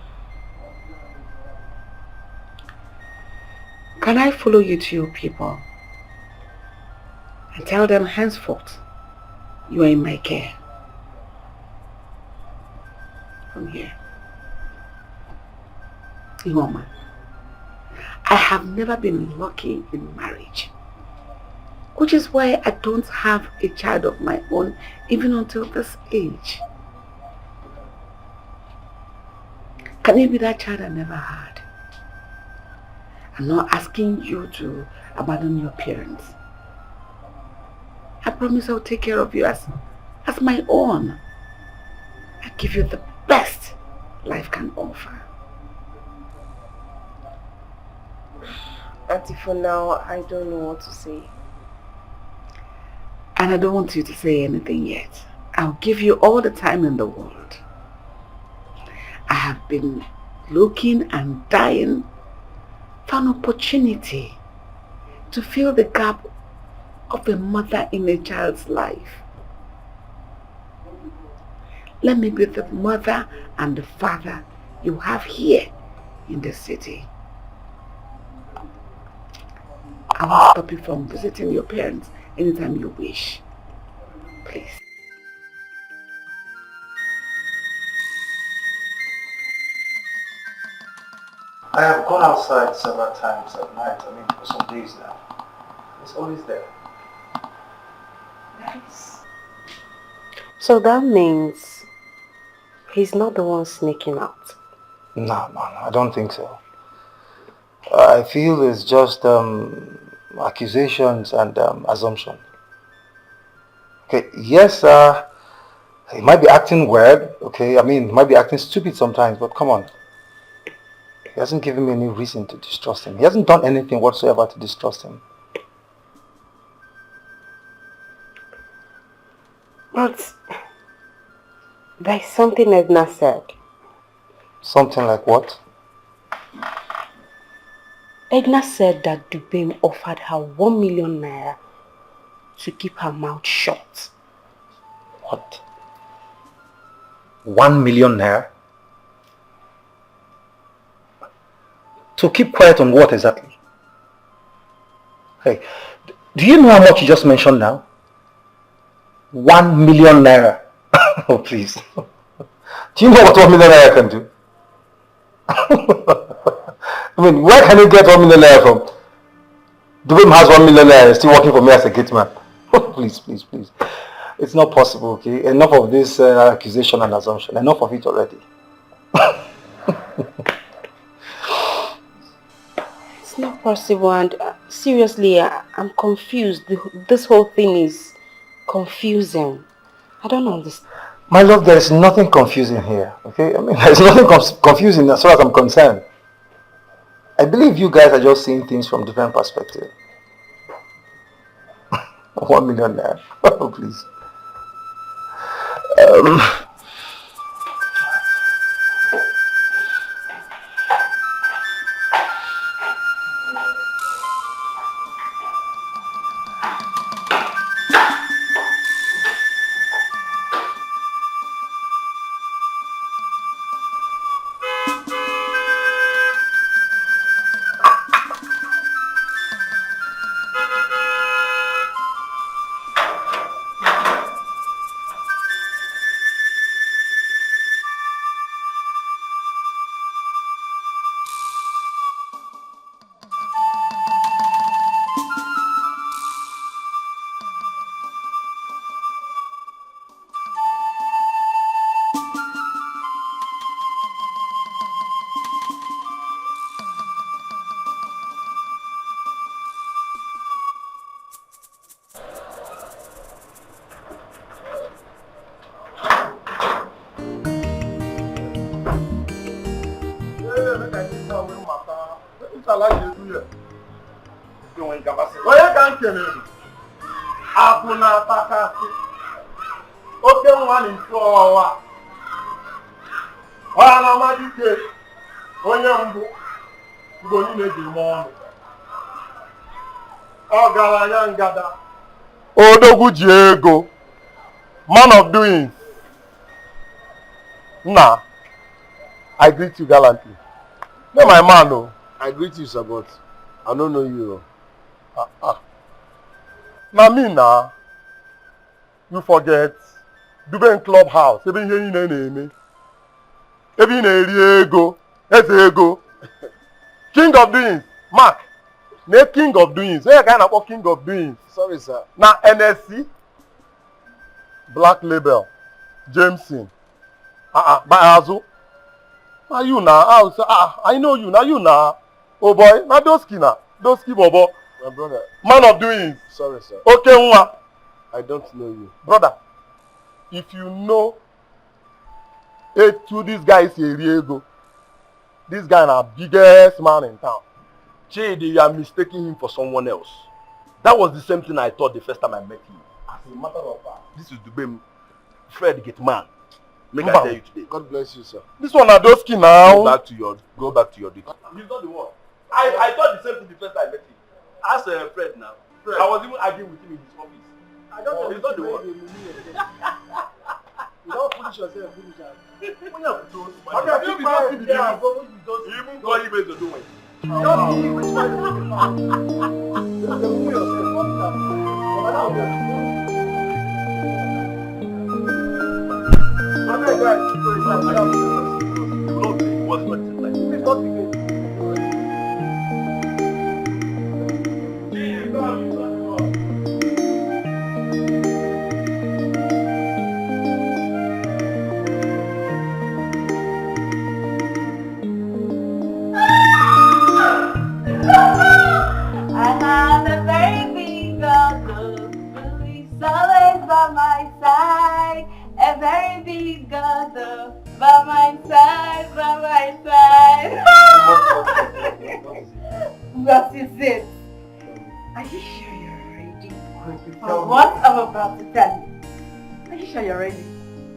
Can I follow you to your people and tell them henceforth you are in my care from here? Woman, I have never been lucky in marriage, which is why I don't have a child of my own even until this age. Can you be that child I never had? I'm not asking you to abandon your parents. I promise I'll take care of you as my own. I give you the best life can offer. Auntie, for now, I don't know what to say. And I don't want you to say anything yet. I'll give you all the time in the world. I have been looking and dying for an opportunity to fill the gap of a mother in a child's life. Let me be the mother and the father you have here in the city. I won't stop you from visiting your parents anytime you wish. Please. I have gone outside several times at night, for some days now. It's always there. Nice. So that means he's not the one sneaking out. No, I don't think so. I feel it's just accusations and assumption. Okay, yes, he might be acting weird, okay? He might be acting stupid sometimes, but come on. He hasn't given me any reason to distrust him. He hasn't done anything whatsoever to distrust him. But there's something Edna said. Something like what? Edna said that Dubem offered her 1 million naira to keep her mouth shut. What? 1 million naira? To keep quiet on what exactly? Hey, do you know how much you just mentioned now? 1 million naira. Oh, please. Do you know what 1 million naira can do? I mean, where can you get 1 million naira from? Dubem has 1 million naira and is still working for me as a gate man. Please, please, please. It's not possible, okay? Enough of this accusation and assumption. Enough of it already. It's not possible, and seriously, I'm confused. This whole thing is confusing. I don't understand. My love, there is nothing confusing here, okay? I mean, there's nothing confusing as far as I'm concerned. I believe you guys are just seeing things from different perspectives. 1 million naira. Oh, please. Odogwu ji ego, man of doing. Nah, I greet you gallantly. No, my man, no. I greet you, sir, but I don't know you. Now me now, you forget. Dubem clubhouse, even here in name. Even ego, ego. King of doings, Mark. Ne king of doings. Where kind of king of doings? Sorry, sir. Now NSC, Black Label, Jameson. By Azu. Now you now. I know you now. You now. Oh boy, now those kina, those bobo. My brother. Man of doings. Sorry, sir. Okay, nwa. I don't know you. Brother, if you know to this guy is Eriego, this guy is the biggest man in town. Chidi, you are mistaking him for someone else. That was the same thing I thought the first time I met him. As a matter of fact, this is Dubem Fred Gateman. Make I tell you today. God bless you, sir. This one are those skin now. Go back to your duty. He's not the one. I thought the same thing the first time I met him. As a Fred now. Fred. I was even arguing with him in his office. I don't know. He's not the one. You don't finish yourself, finish yourself. When you have to even call him as a doing. Don't see which one you looking for. Just remove yourself, one time. What is it? Are you sure you're ready? For what I'm about to tell you? Are you sure you're ready?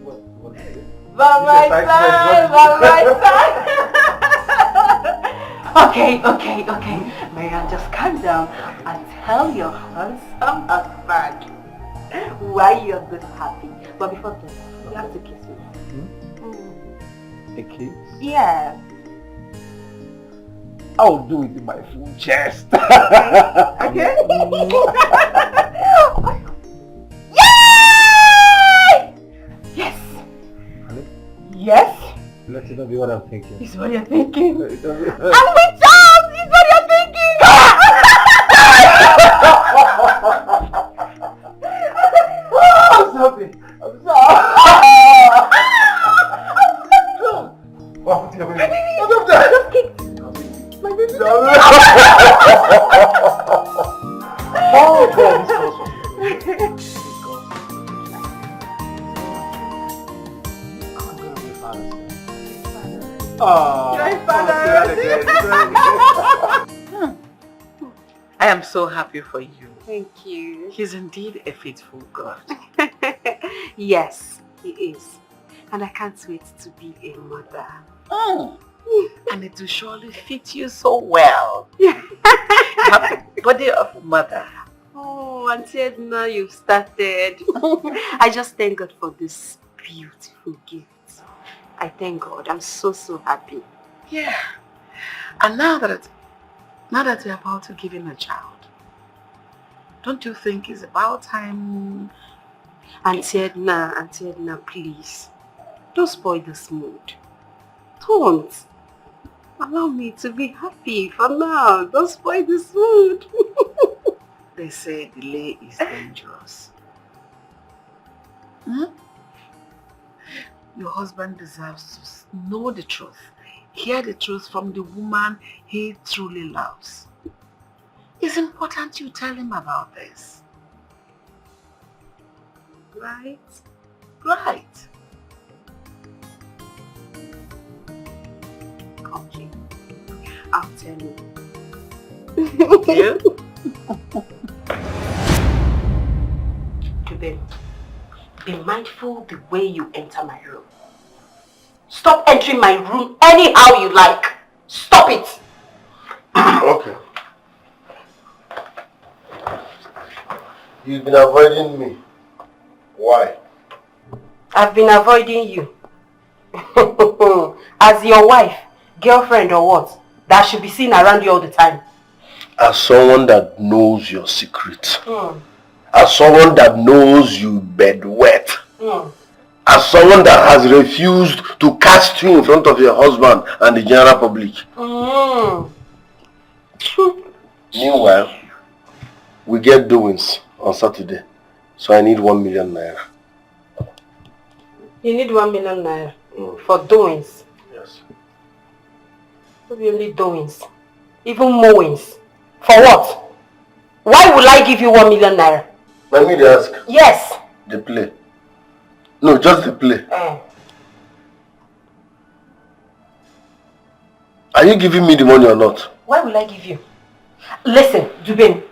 What is it? By my side. Okay. Marianne, just calm down and tell your handsome husband why you're this happy. But before that, you have to kiss me. A kiss? Yeah. I'll do it in my full chest. Okay. Yay! Yes. Honey? Yes. Let it not be what I'm thinking. It's what you're thinking. I'm with child! It's what you're thinking! I'm sorry. I'm sorry. My baby. Oh, God, this was I am so happy for you. Thank you. He's indeed a faithful God. Yes, he is. And I can't wait to be a mother. And it will surely fit you so well. You have the body of a mother. Oh, until now you've started. I just thank God for this beautiful gift. I thank God. I'm so happy. Yeah. And now that you're about to give him a child, don't you think it's about time? Auntie Edna, please. Don't spoil this mood. Don't. Allow me to be happy for now. Don't spoil this mood. They say delay is dangerous. Your husband deserves to know the truth. Hear the truth from the woman he truly loves. It's important you tell him about this. Right? Right. Okay. I'll tell you. You? Today, be mindful the way you enter my room. Stop entering my room anyhow you like. Stop it. Okay. You've been avoiding me. Why? I've been avoiding you. As your wife, girlfriend or what? That should be seen around you all the time. As someone that knows your secret. As someone that knows you bedwet. As someone that has refused to cast you in front of your husband and the general public. Meanwhile, we get doings on Saturday. So I need 1 million naira. You need 1 million naira for doings? Yes. Not only doings, even mowings. For what? Why would I give you 1 million naira? Let me ask. Yes. The play. No, just the play. Are you giving me the money or not? Why will I give you? Listen, Dubin,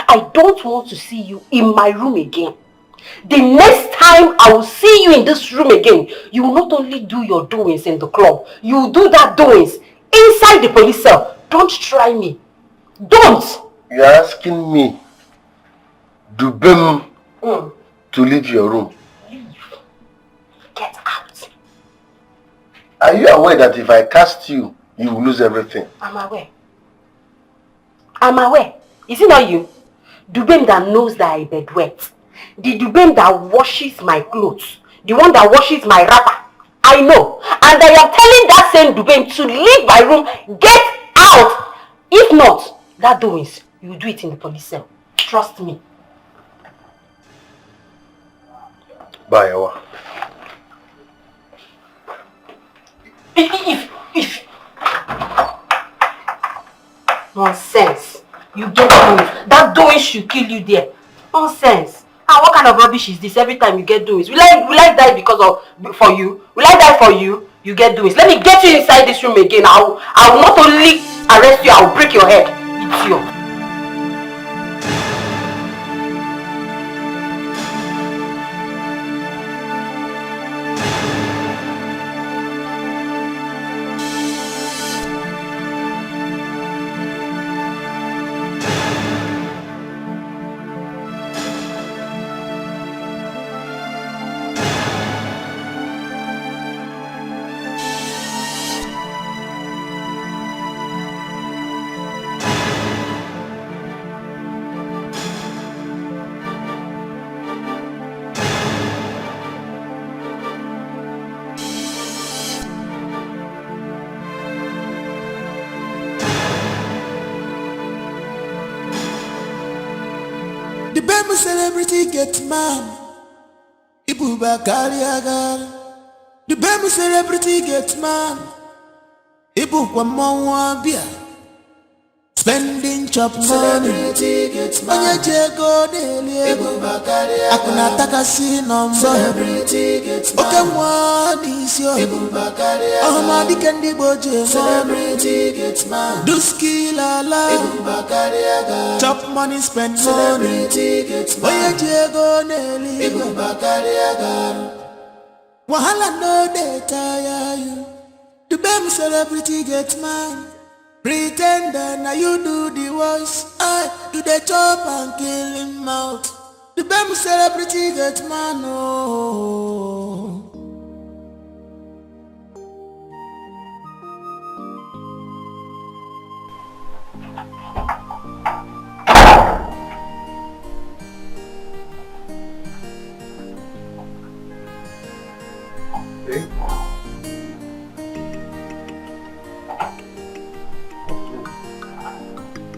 I don't want to see you in my room again. The next time I will see you in this room again, you will not only do your doings in the club, you will do that doings inside the police cell. Don't try me. Don't! You're asking me, Dubin, to leave your room. Leave. Get out. Are you aware that if I cast you, you will lose everything? I'm aware. I'm aware. Is it not you? Dubin that knows that I bedwet. The Dubin that washes my clothes. The one that washes my wrapper. I know. And I am telling that same Dubin to leave my room. Get out. If not, that doings, you will do it in the police cell. Trust me. Bye, Awa. If. Nonsense. You get doings. That doings should kill you there. Nonsense. And what kind of rubbish is this every time you get doings? Will I die because of for you? Will I die for you? You get doings. Let me get you inside this room again. I will not only arrest you, I will break your head. Idiot. The baby celebrity get man. Ibu bakari agar. The baby celebrity get man. Ibu kwa mwa bia. Spending chop money. Onye jego deli. Ibu bakari agar. Akuna takasi number. Celebrity get man. Oke mwani isyo. Ibu bakari agar. Ahmadi kendi boje. Celebrity get man. Duski lala. Ibu bakari agar. Chop money, spend money. Celebrity get man. Onye jego deli. Ibu bakari agar. Wahala no dey tire you. The baby celebrity get man. Pretender, now you do the voice. I do the chop and kill him out. The baby celebrity get man. Oh.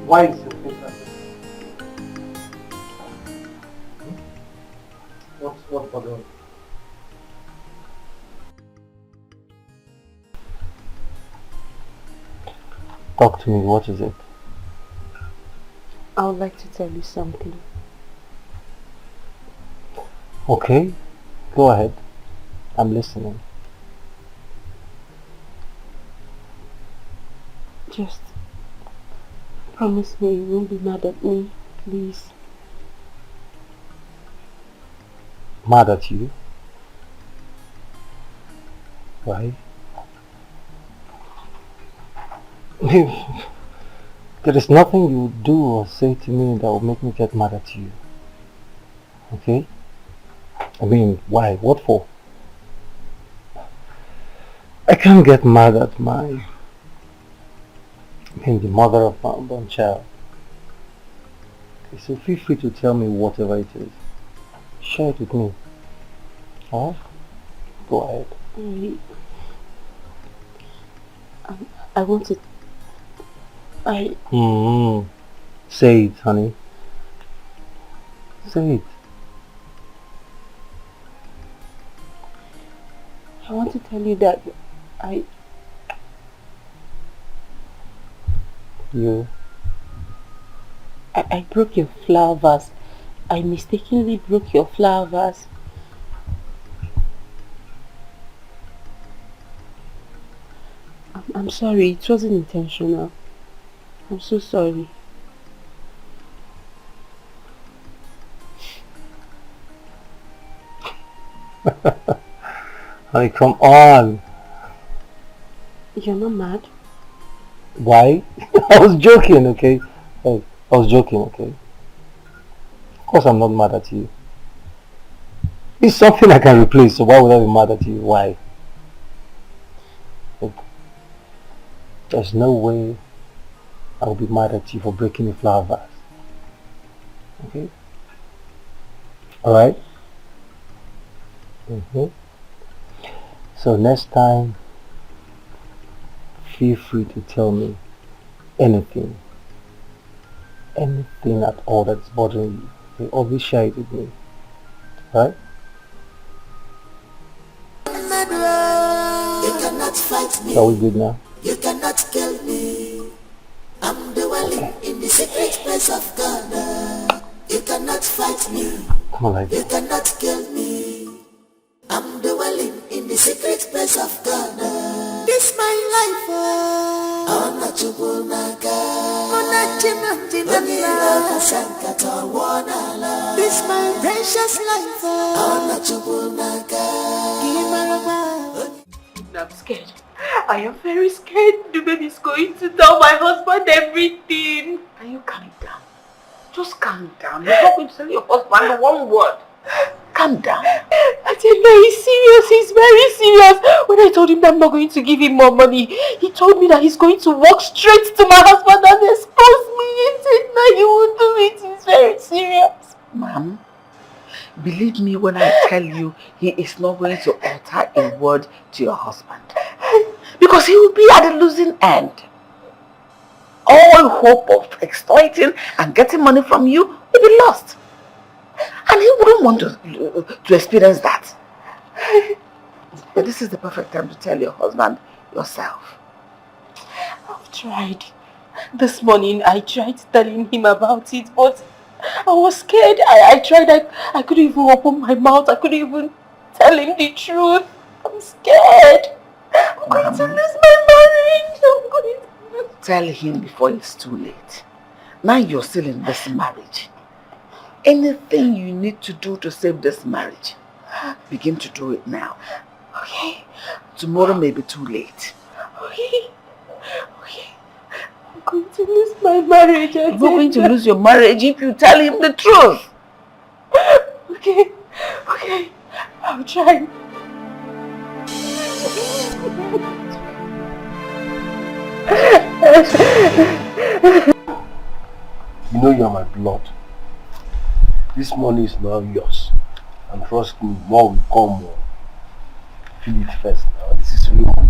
Why is your face like this? What's bothering you? Talk to me, what is it? I would like to tell you something. Okay, go ahead. I'm listening. Just promise me you won't be mad at me, please. Mad at you? Why? There is nothing you do or say to me that will make me get mad at you. Okay? I mean, why? What for? I can't get mad at the mother of my unborn child. Okay, so feel free to tell me whatever it is. Share it with me. Alright? Go ahead. I want to... Say it, honey. Say it. I want to tell you that I broke your flower vase. I mistakenly broke your flower vase. I'm sorry, it wasn't intentional. I'm so sorry. Honey, come on. You're not mad? Why? I was joking, okay? I was joking, okay? Of course I'm not mad at you. It's something I can replace, so why would I be mad at you? Why? Look, there's no way I will be mad at you for breaking a flower vase. Okay? Alright? So next time, feel free to tell me anything at all that's bothering you. Okay? Always share it with me. Right? You cannot fight me. Are we good now? You cannot kill me. I'm dwelling in the secret place of God. You cannot fight me. Come on, like You cannot kill me. I'm dwelling in the secret place of God. This my life. I'm not you This my precious life. I'm not you I'm scared. I am very scared. The baby's going to tell my husband everything. Can you calm down? Just calm down. You're not going to tell your husband one word. Calm down. He's very serious. He's very serious. When I told him that I'm not going to give him more money, he told me that he's going to walk straight to my husband and expose me. He said no, he won't do it. He's very serious. Ma'am, believe me when I tell you, he is not going to utter a word to your husband. Because he will be at the losing end. All hope of exploiting and getting money from you will be lost. And he wouldn't want to experience that. But this is the perfect time to tell your husband yourself. I've tried. This morning I tried telling him about it, but I was scared. I tried. I couldn't even open my mouth. I couldn't even tell him the truth. I'm scared. I'm going to lose my marriage. I'm going to lose. Tell him before it's too late. Now you're still in this marriage. Anything you need to do to save this marriage, begin to do it now. Okay. Tomorrow may be too late. Okay. Okay. I'm going to lose my marriage. You're not going to lose your marriage if you tell him the truth. Okay. Okay. I'll try. You know you're my blood. This money is now yours. And trust me, more will come more. Feel it first now. This is real money.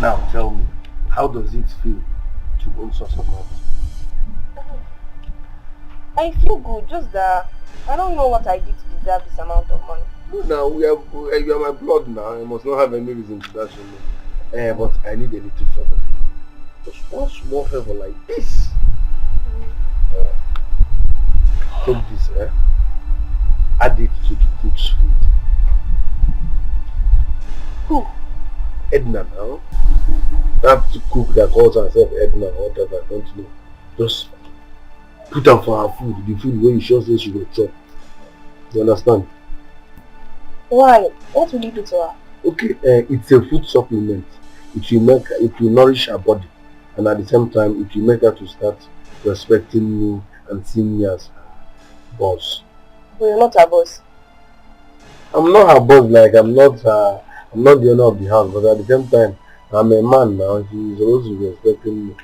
Now tell me, how does it feel to own such a amount? I feel good, just that I don't know what I did to deserve this amount of money. No, now you are my blood now. I must not have any reason to dash you. But I need a little favor. Just one small favor like this. Take this, add it to the cook's food. Who? Edna now. That cook that calls herself Edna or whatever, I don't know. Just put her for her food, the food where you sure say she will chop. You understand? Why? What will you do to her? Okay, it's a food supplement. It will nourish her body, and at the same time it will make her to start respecting me and seeing me as her boss. But you're not her boss. I'm not her boss, like I'm not the owner of the house, but at the same time I'm a man now. She's supposed to be respecting me.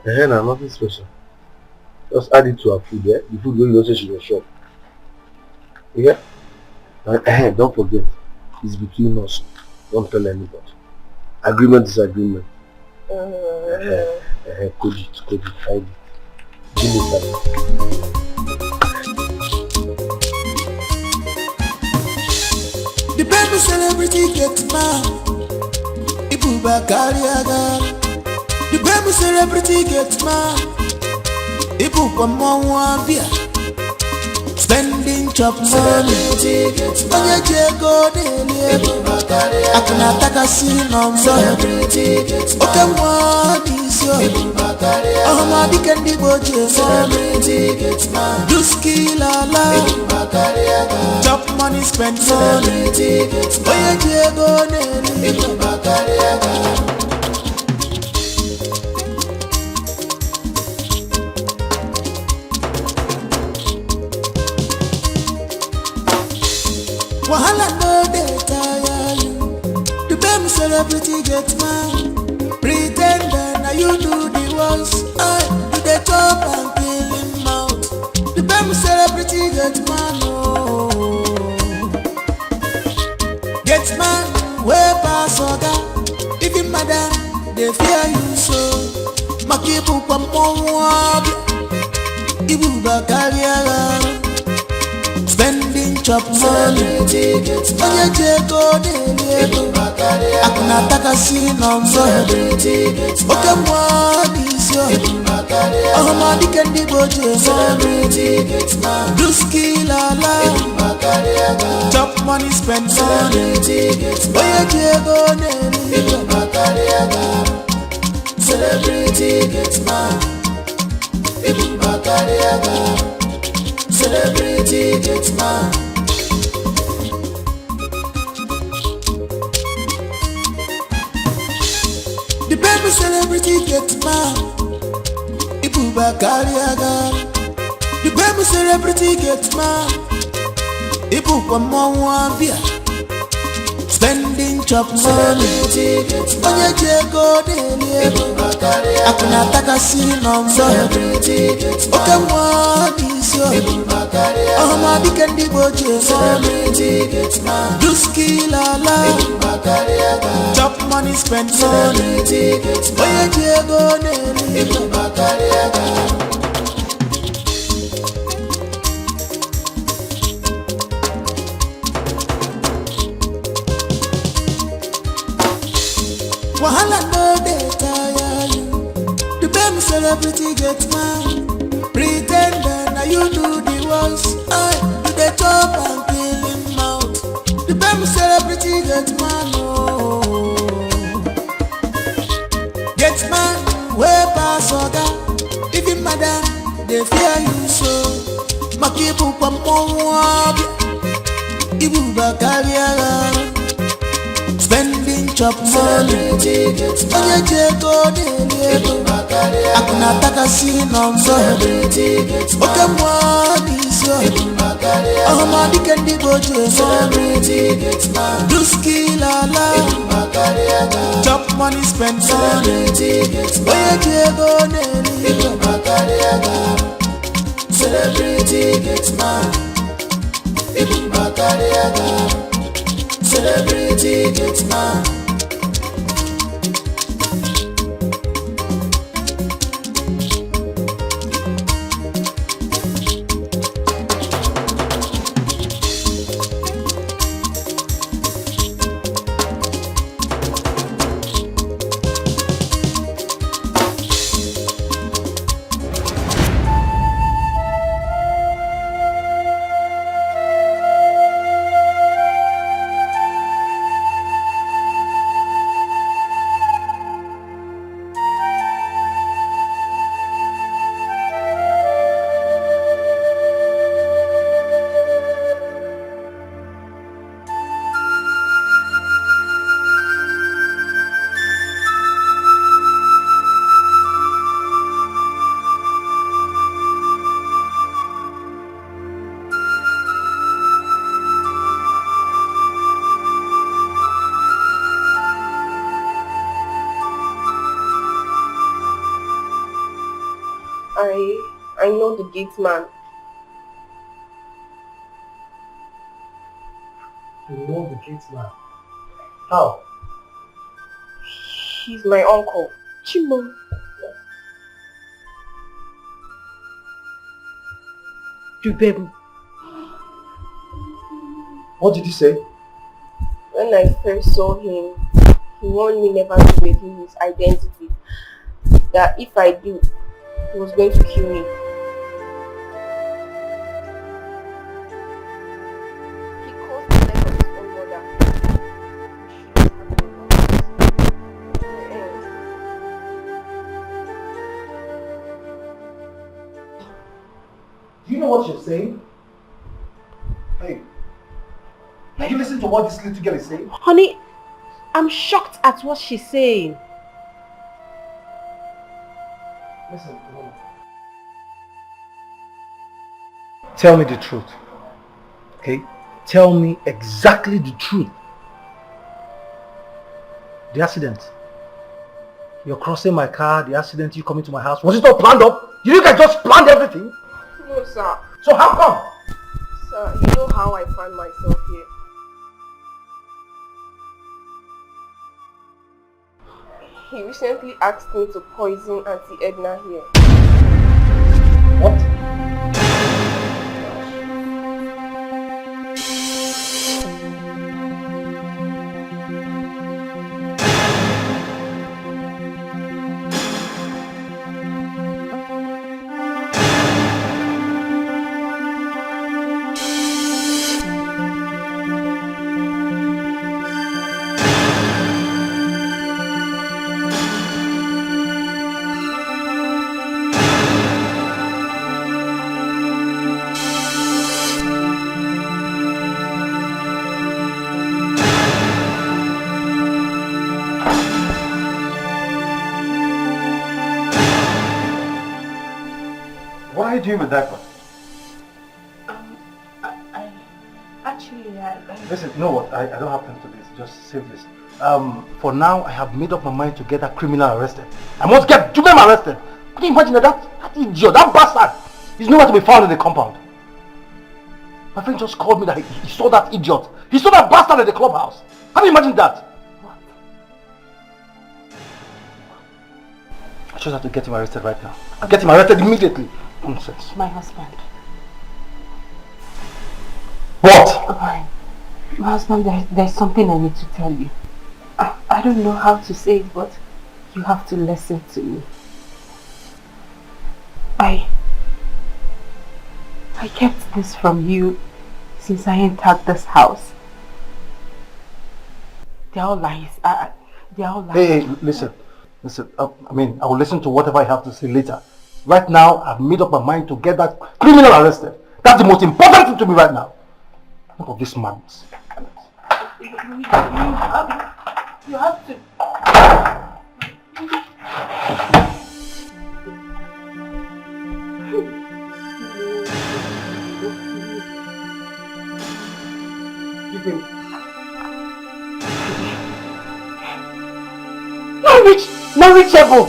And I'm nothing special. Just add it to her food, The food where you don't say she will shop. Yeah? And don't forget, it's between us. Don't tell anybody. Agreement is agreement. Code it, hide it. Give me time. The baby celebrity gets mad. Ibuba Kariaga. The baby celebrity gets mad. Ibuba Mwambia. Spending chop money. Onye jego dele. Akuna taka sinomso. Oke mwani sio. Ohama dikendi boje. Duski lala. Chop money, spend money. Onye jego dele. Wahala no dey tire you. The baby celebrity get mad. Pretender now you do the worst. You dey chop and kill him out. The baby celebrity get mad, oh. Get mad, way pass oga. Even madam, they fear you so. Makibu kwa mwabi. Ibu bakariara. Spending chop money. Onye jego dele. Akuna taka sinomso. Oke mwani sio. Ohama dikendi boje. Duski lala. Chop money, spend money. Onye jego dele. Celebrity gets mad. Celebrity gets mad. The baby celebrity gets mad. Ibuba Kariaga. The baby celebrity gets mad. Ibuba Mwambia. Spending chop money. Onye jego dele. Akuna taka sinomso. Oke mwani is your oh my dikendi boje celebrity get man do skill ala chop money spend money oye jego neri wahala no dey tire you the baby celebrity get man pretender now you do the ones I do the chop and kill him out the baby celebrity get man oh get man way pass oga even madam they fear you so makibu kwa mwabi ibu bakariara spending chop money onye jego n'elu akuna taka si n'ọzọ oke mmụọ n'isi ọhụma dike ndị goji do skill ala chop money spend money onye jego n'elu celebrity get man celebrity get man I know the gate man. You know the gate man? How? He's my uncle, Chimo. You baby. What did he say? When I first saw him, he warned me never to reveal his identity. That if I do, he was going to kill me. He caused the death of his own mother. Do you know what you're saying? Hey, can you listen to what this little girl is saying? Honey, I'm shocked at what she's saying. Listen, Mama. Tell me the truth. Okay? Tell me exactly the truth. The accident. You're crossing my car, the accident, you coming to my house. Was it all planned up? Did you guys just planned everything? No, sir. So how come? Sir, you know how I find myself here. He recently asked me to poison Auntie Edna here. What? What are you doing with that one? Listen, you know what? I don't have time to this. Just save this. For now, I have made up my mind to get that criminal arrested. I must get Jumem arrested. Can you imagine that idiot, that bastard? He's nowhere to be found in the compound. My friend just called me that he saw that idiot. He saw that bastard at the clubhouse. Have you imagined that? I just have to get him arrested right now. Get him arrested immediately. Nonsense. My husband. What? My husband, there's something I need to tell you. I don't know how to say it, but you have to listen to me. I kept this from you since I entered this house. They're all lies. They're all lies. Hey, listen. I will listen to whatever I have to say later. Right now, I've made up my mind to get that criminal arrested. That's the most important thing to me right now. Look at this madness. You have to. Not reachable.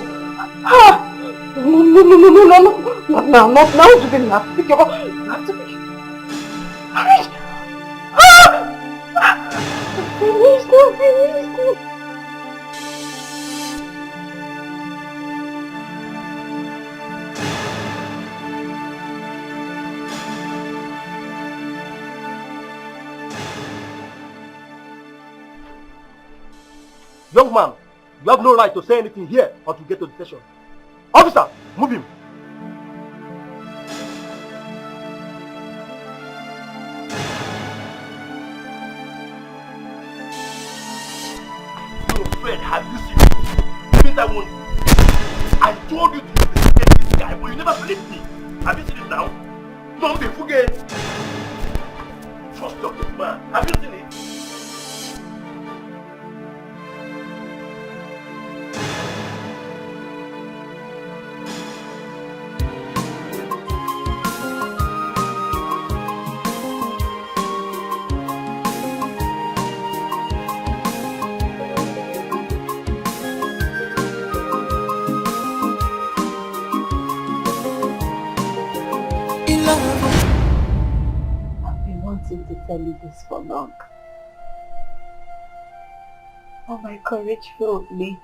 No, not now. You didn't have to pick your phone. You have to pick. Young man, you have no right to say anything here or to get to the station. Officer, move him. Fred, have you seen him? Didn't I warn you? I told you to investigate this guy, but you never believed me. Have you seen him now? Don't be forget. Trust your good man. Have you seen it? To tell you this for long. Oh, my courage failed me.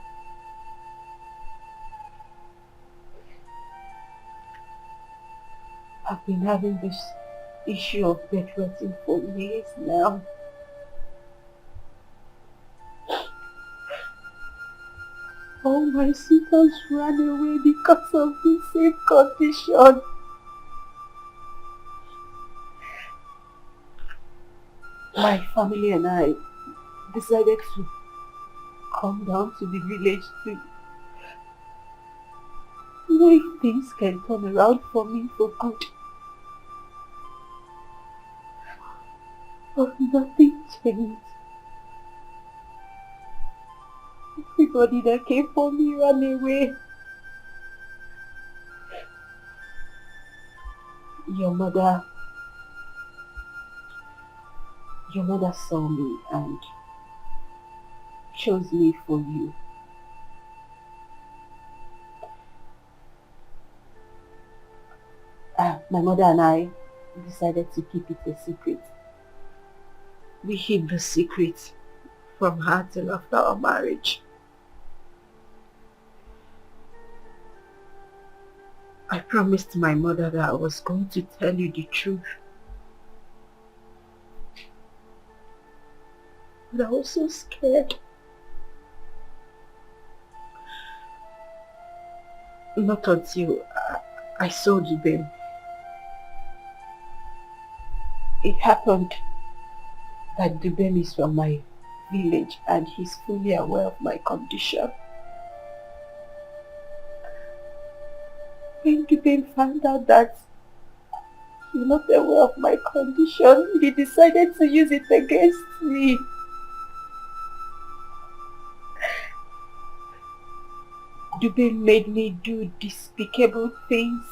I've been having this issue of bedwetting for years now. All my sisters ran away because of the same condition. My family and I decided to come down to the village to know if things can turn around for me for good. But nothing changed. Everybody that came for me ran away. Your mother saw me and chose me for you. My mother and I decided to keep it a secret. We hid the secret from her till after our marriage. I promised my mother that I was going to tell you the truth. But I was so scared. Not until I saw Dubem. It happened that Dubem is from my village and he's fully aware of my condition. When Dubem found out that you're not aware of my condition, he decided to use it against me. Dubem made me do despicable things.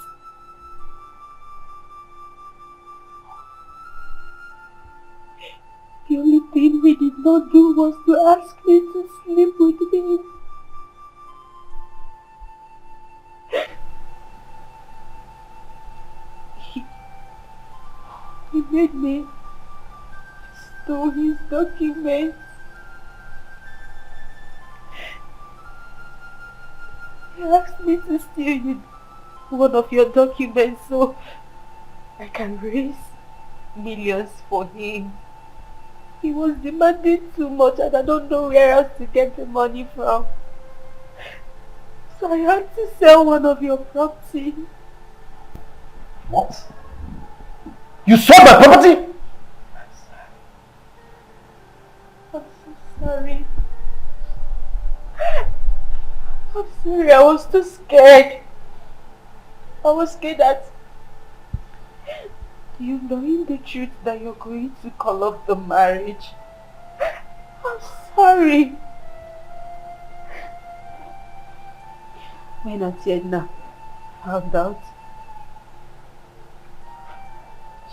The only thing he did not do was to ask me to sleep with him. made me stole his documents. He asked me to steal one of your documents so I can raise millions for him. He was demanding too much and I don't know where else to get the money from. So I had to sell one of your property. What? You sold my property? I'm so sorry. I'm sorry, I was too scared. I was scared that you knowing the truth that you're going to call off the marriage. I'm sorry. When Auntie Edna found out,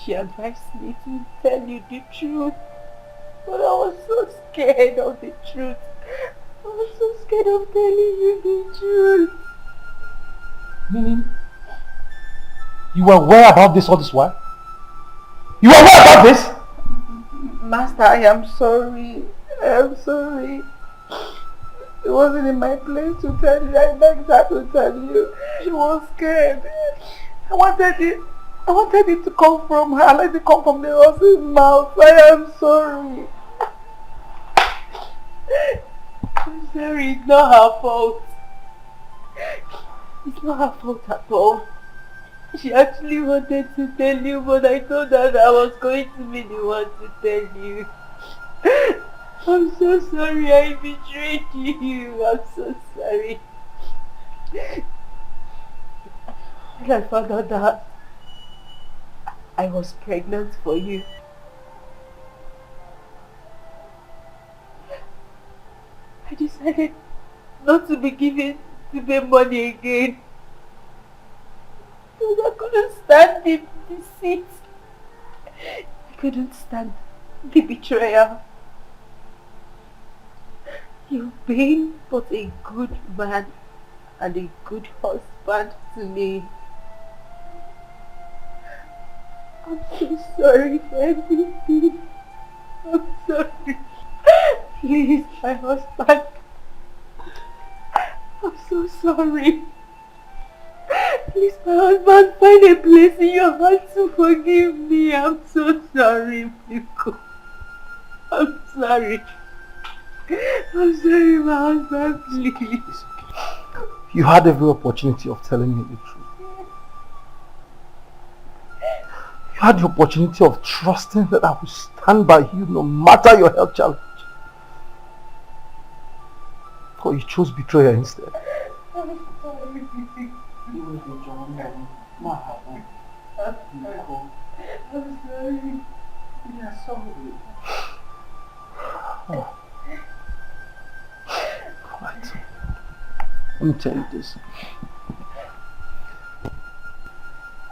she advised me to tell you the truth. But I was so scared of the truth. I was so scared of telling you the truth. Meaning, you were aware about this all this while? You were aware about this? Master, I am sorry. I am sorry. It wasn't in my place to tell you. I begged her to tell you. She was scared. I wanted it to come from her. Let it come from the horse's mouth. I am sorry. I'm sorry. It's not her fault. It's not her fault at all. She actually wanted to tell you, but I told her that I was going to be the one to tell you. I'm so sorry I betrayed you. I'm so sorry. When I found out that I was pregnant for you, I decided not to be given to the money again. Because I couldn't stand the deceit. I couldn't stand the betrayal. You've been but a good man and a good husband to me. I'm so sorry for everything. I'm sorry. Please, my husband. I'm so sorry. Please, my husband, find a place in your heart to forgive me. I'm so sorry, Pico. I'm sorry. I'm sorry, my husband, please. You had every opportunity of telling me the truth. You had the opportunity of trusting that I would stand by you no matter your health challenge. But you chose betrayal instead. I'm sorry. I'm sorry. We are sorry. Oh. Right. Let me tell you this.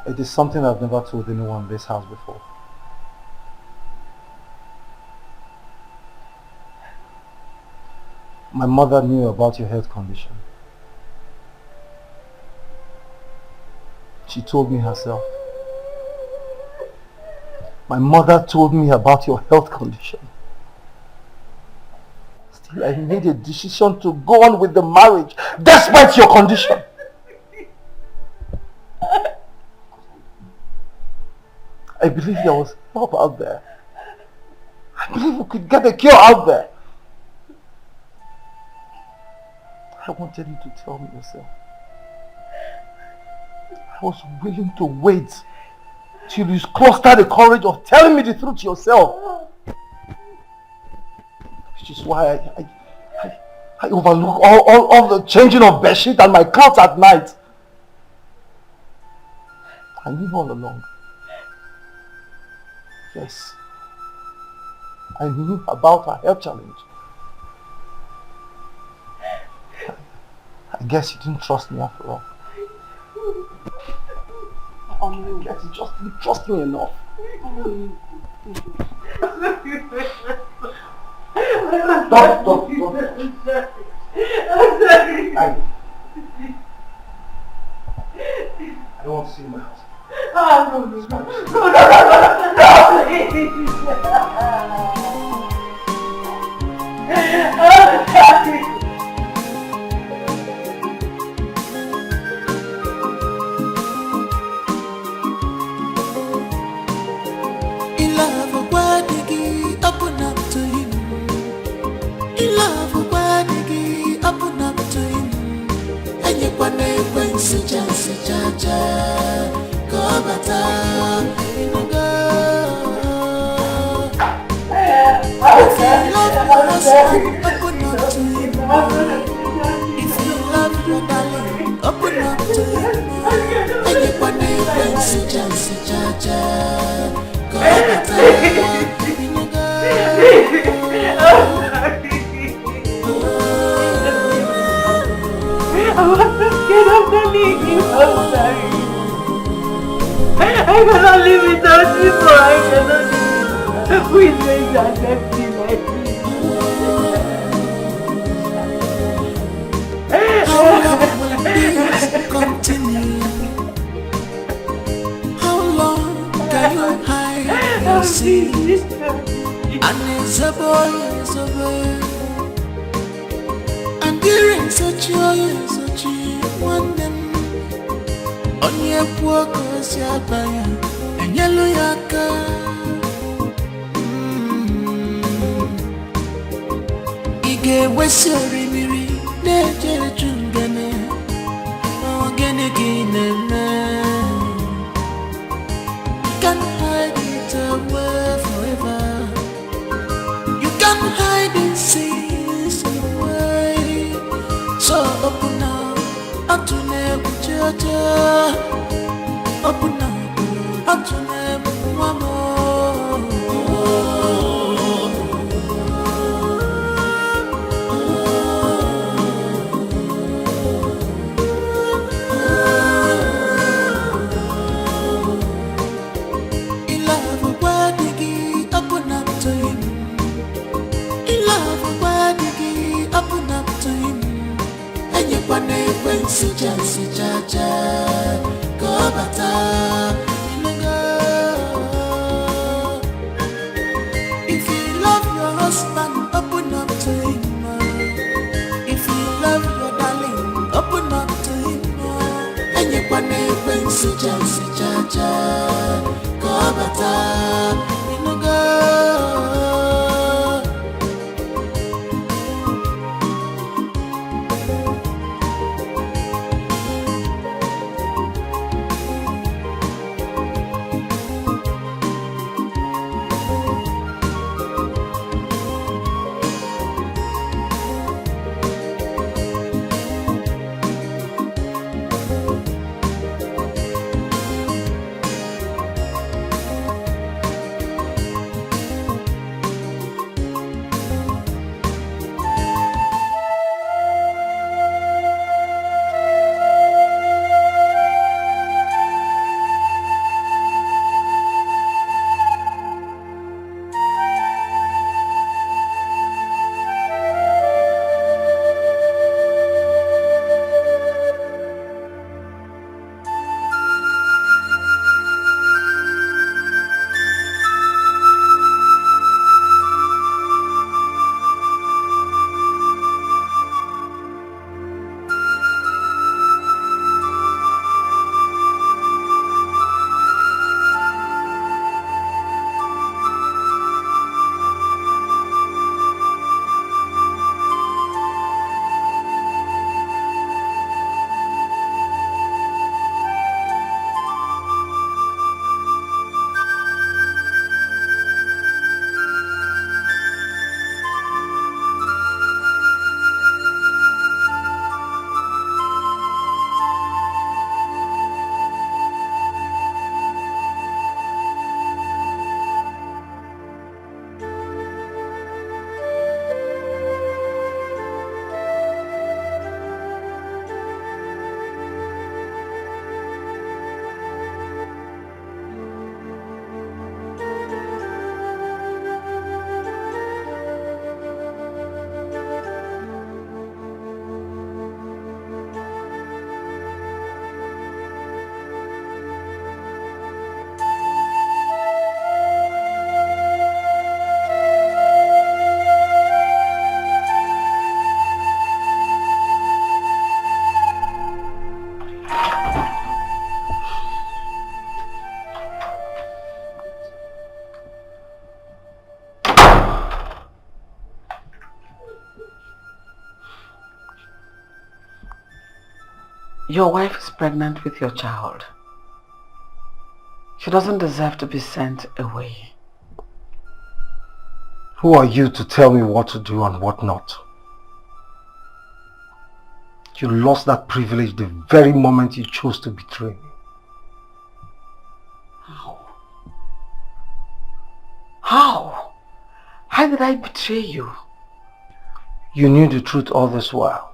It is something I've never told anyone in this house before. My mother knew about your health condition. She told me herself. My mother told me about your health condition. Still, I made a decision to go on with the marriage despite your condition. I believe there was help out there. I believe we could get a cure out there. I wanted you to tell me yourself. I was willing to wait till you clustered the courage of telling me the truth yourself. Which is why I overlook all the changing of bedsheet and my couch at night. I knew all along. Yes. I knew about her health challenge. I guess you didn't trust me after all. I guess you just didn't trust me enough. Stop. I'm sorry. I don't want to see you in my house. No. I cannot live without you, I cannot live. Please make that let me like this. How long will this continue? How long can you hide your secret? And it's a boy, it's a boy. And during such one them on your walk, your buyer, and yellow yaka. Ige wesori miri, neje chungene, ogene gine me. You can't hide it away forever. You can't hide it since away. So open up, to never judge. Open up to them one more. In love, where diggy, open up to him. In love, where diggy, open up to him. And you want to win, si jaja. Go bata, if you love your husband, open up to him. If you love your darling, open up to him. And you want to win, si jaja. Go bata, Your wife is pregnant with your child. She doesn't deserve to be sent away. Who are you to tell me what to do and what not? You lost that privilege the very moment you chose to betray me. How? How did I betray you? You knew the truth all this while,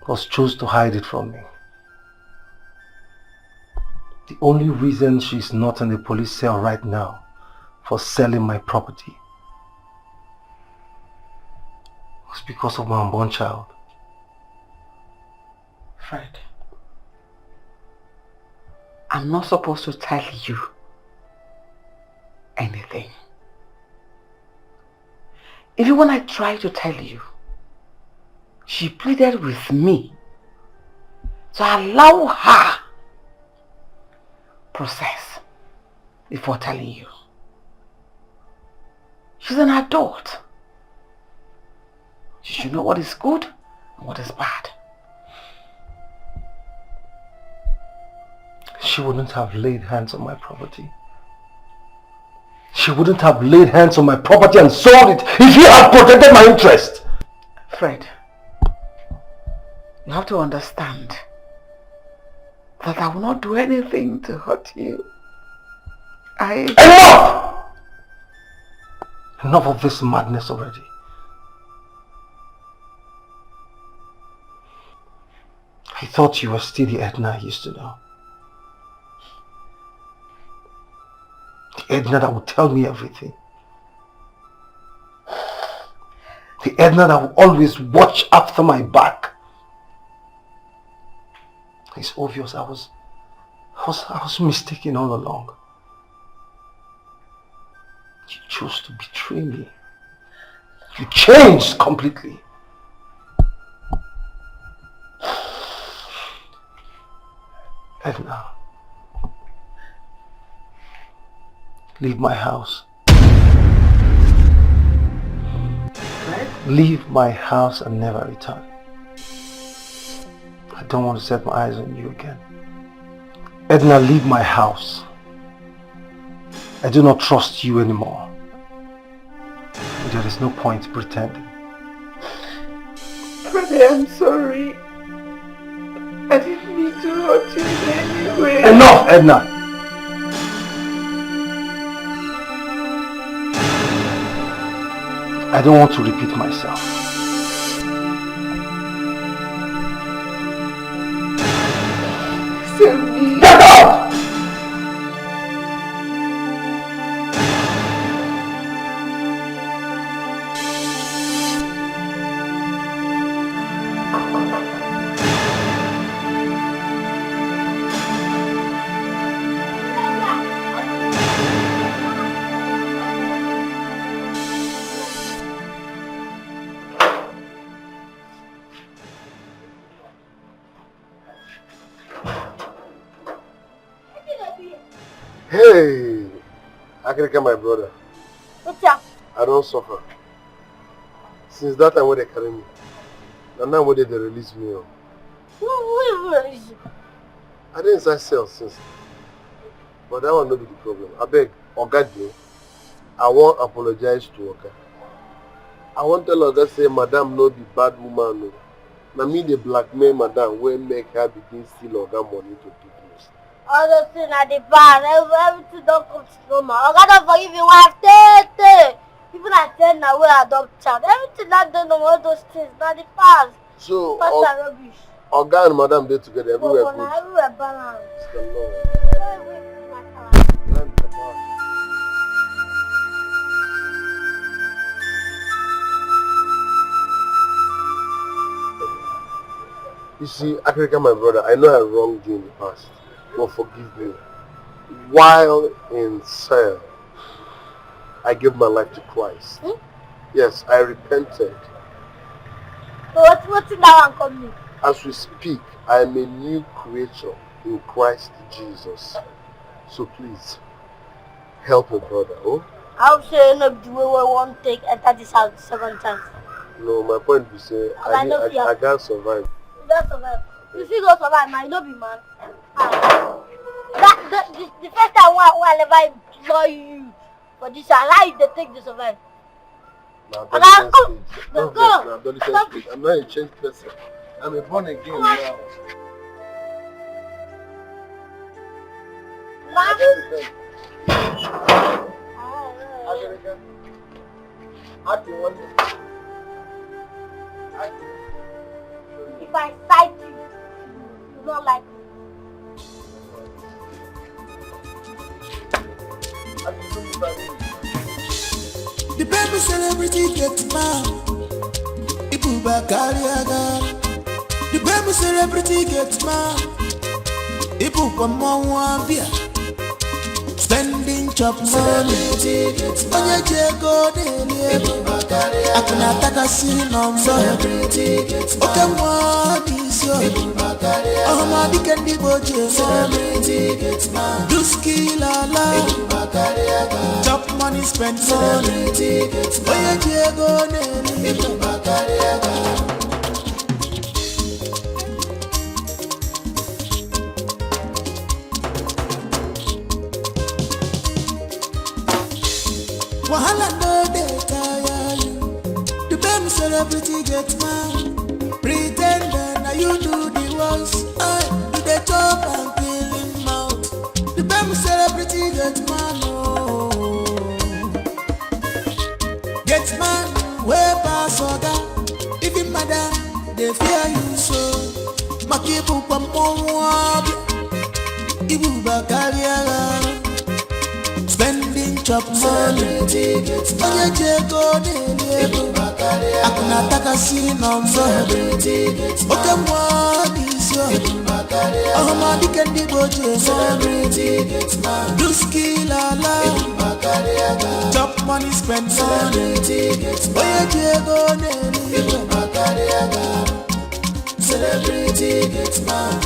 but chose to hide it from me. The only reason she's not in the police cell right now for selling my property was because of my unborn child. Fred, I'm not supposed to tell you anything. Even when I tried to tell you, she pleaded with me to allow her process before telling you. She's an adult. She should know what is good and what is bad. She wouldn't have laid hands on my property. She wouldn't have laid hands on my property and sold it if you had protected my interest. Fred, you have to understand that I will not do anything to hurt you. Enough! Enough of this madness already. I thought you were still the Edna I used to know. The Edna that would tell me everything. The Edna that would always watch after my back. It's obvious I was mistaken all along. You chose to betray me. You changed completely. Edna, leave my house. Leave my house and never return. I don't want to set my eyes on you again. Edna, leave my house. I do not trust you anymore. There is no point pretending. Brother, I'm sorry. I didn't mean to hurt you in any way. Enough, Edna! I don't want to repeat myself. Get out! Hey, I can get my brother. What's up? I don't suffer. Since that time when they carry me, and now when they release me, Who release you? I didn't inside cell since. But that will not be the problem. I beg, Oga Joe, I won't apologize to Oga. I won't tell Oga say Madam no be bad woman. No. Now me the blackmail Madam will make her begin steal Oga money to do this. All those things are the bad. Everything don't come to normal. I don't forgive you, wife. Even I tell now where I adopt child. Everything that done on all those things, not the past. So, Past are rubbish. Oga and Madam they together everywhere Oh, good. everywhere balanced. It's the Lord. You see, Africa, my brother, I know I wronged you in the past, but forgive me. While in cell, I gave my life to Christ. Yes, I repented. What's in that one coming? As we speak, I am a new creature in Christ Jesus. So please, help me, brother. Oh? I'll say no the way we won't take enter this house the second chance. No, my point is say I can't survive. You don't survive. You see go survive now, you no be man. The first time when I never saw you for this, how you dey take to survive? Now, adolescent stage. Don't vex now, adolescent stage. I'm not a changed person. I'm a born again now. Adolescent. Adolescent. Act in one day. If I sight you, you don't like me. The baby celebrity get mad. Ibu bakari aga. The baby celebrity get mad. Ibu kwa mwambia. Spending chop money. Onye jego dele. Akuna taka sinombo. Oke mwani sio. Ohama dikendi boje mo. Duski lala. Chop money, spend money. Onye jego dele. Wahala no dey tire you. The baby celebrity get mad. Pretender now you do the worst. You dey chop and kill him out. The baby celebrity get mad. Oh. Get mad way pass oga. Even madam they fear you so. Makibu kwa mwabi. Ibu bakari aga. Spending chop money. Onye jego dele. Akuna taka sinombo. Oke mwani sio. Ohama dikendi boje mo. Duski lala. Chop money, spend money. Onye jego dele. Celebrity gets mad.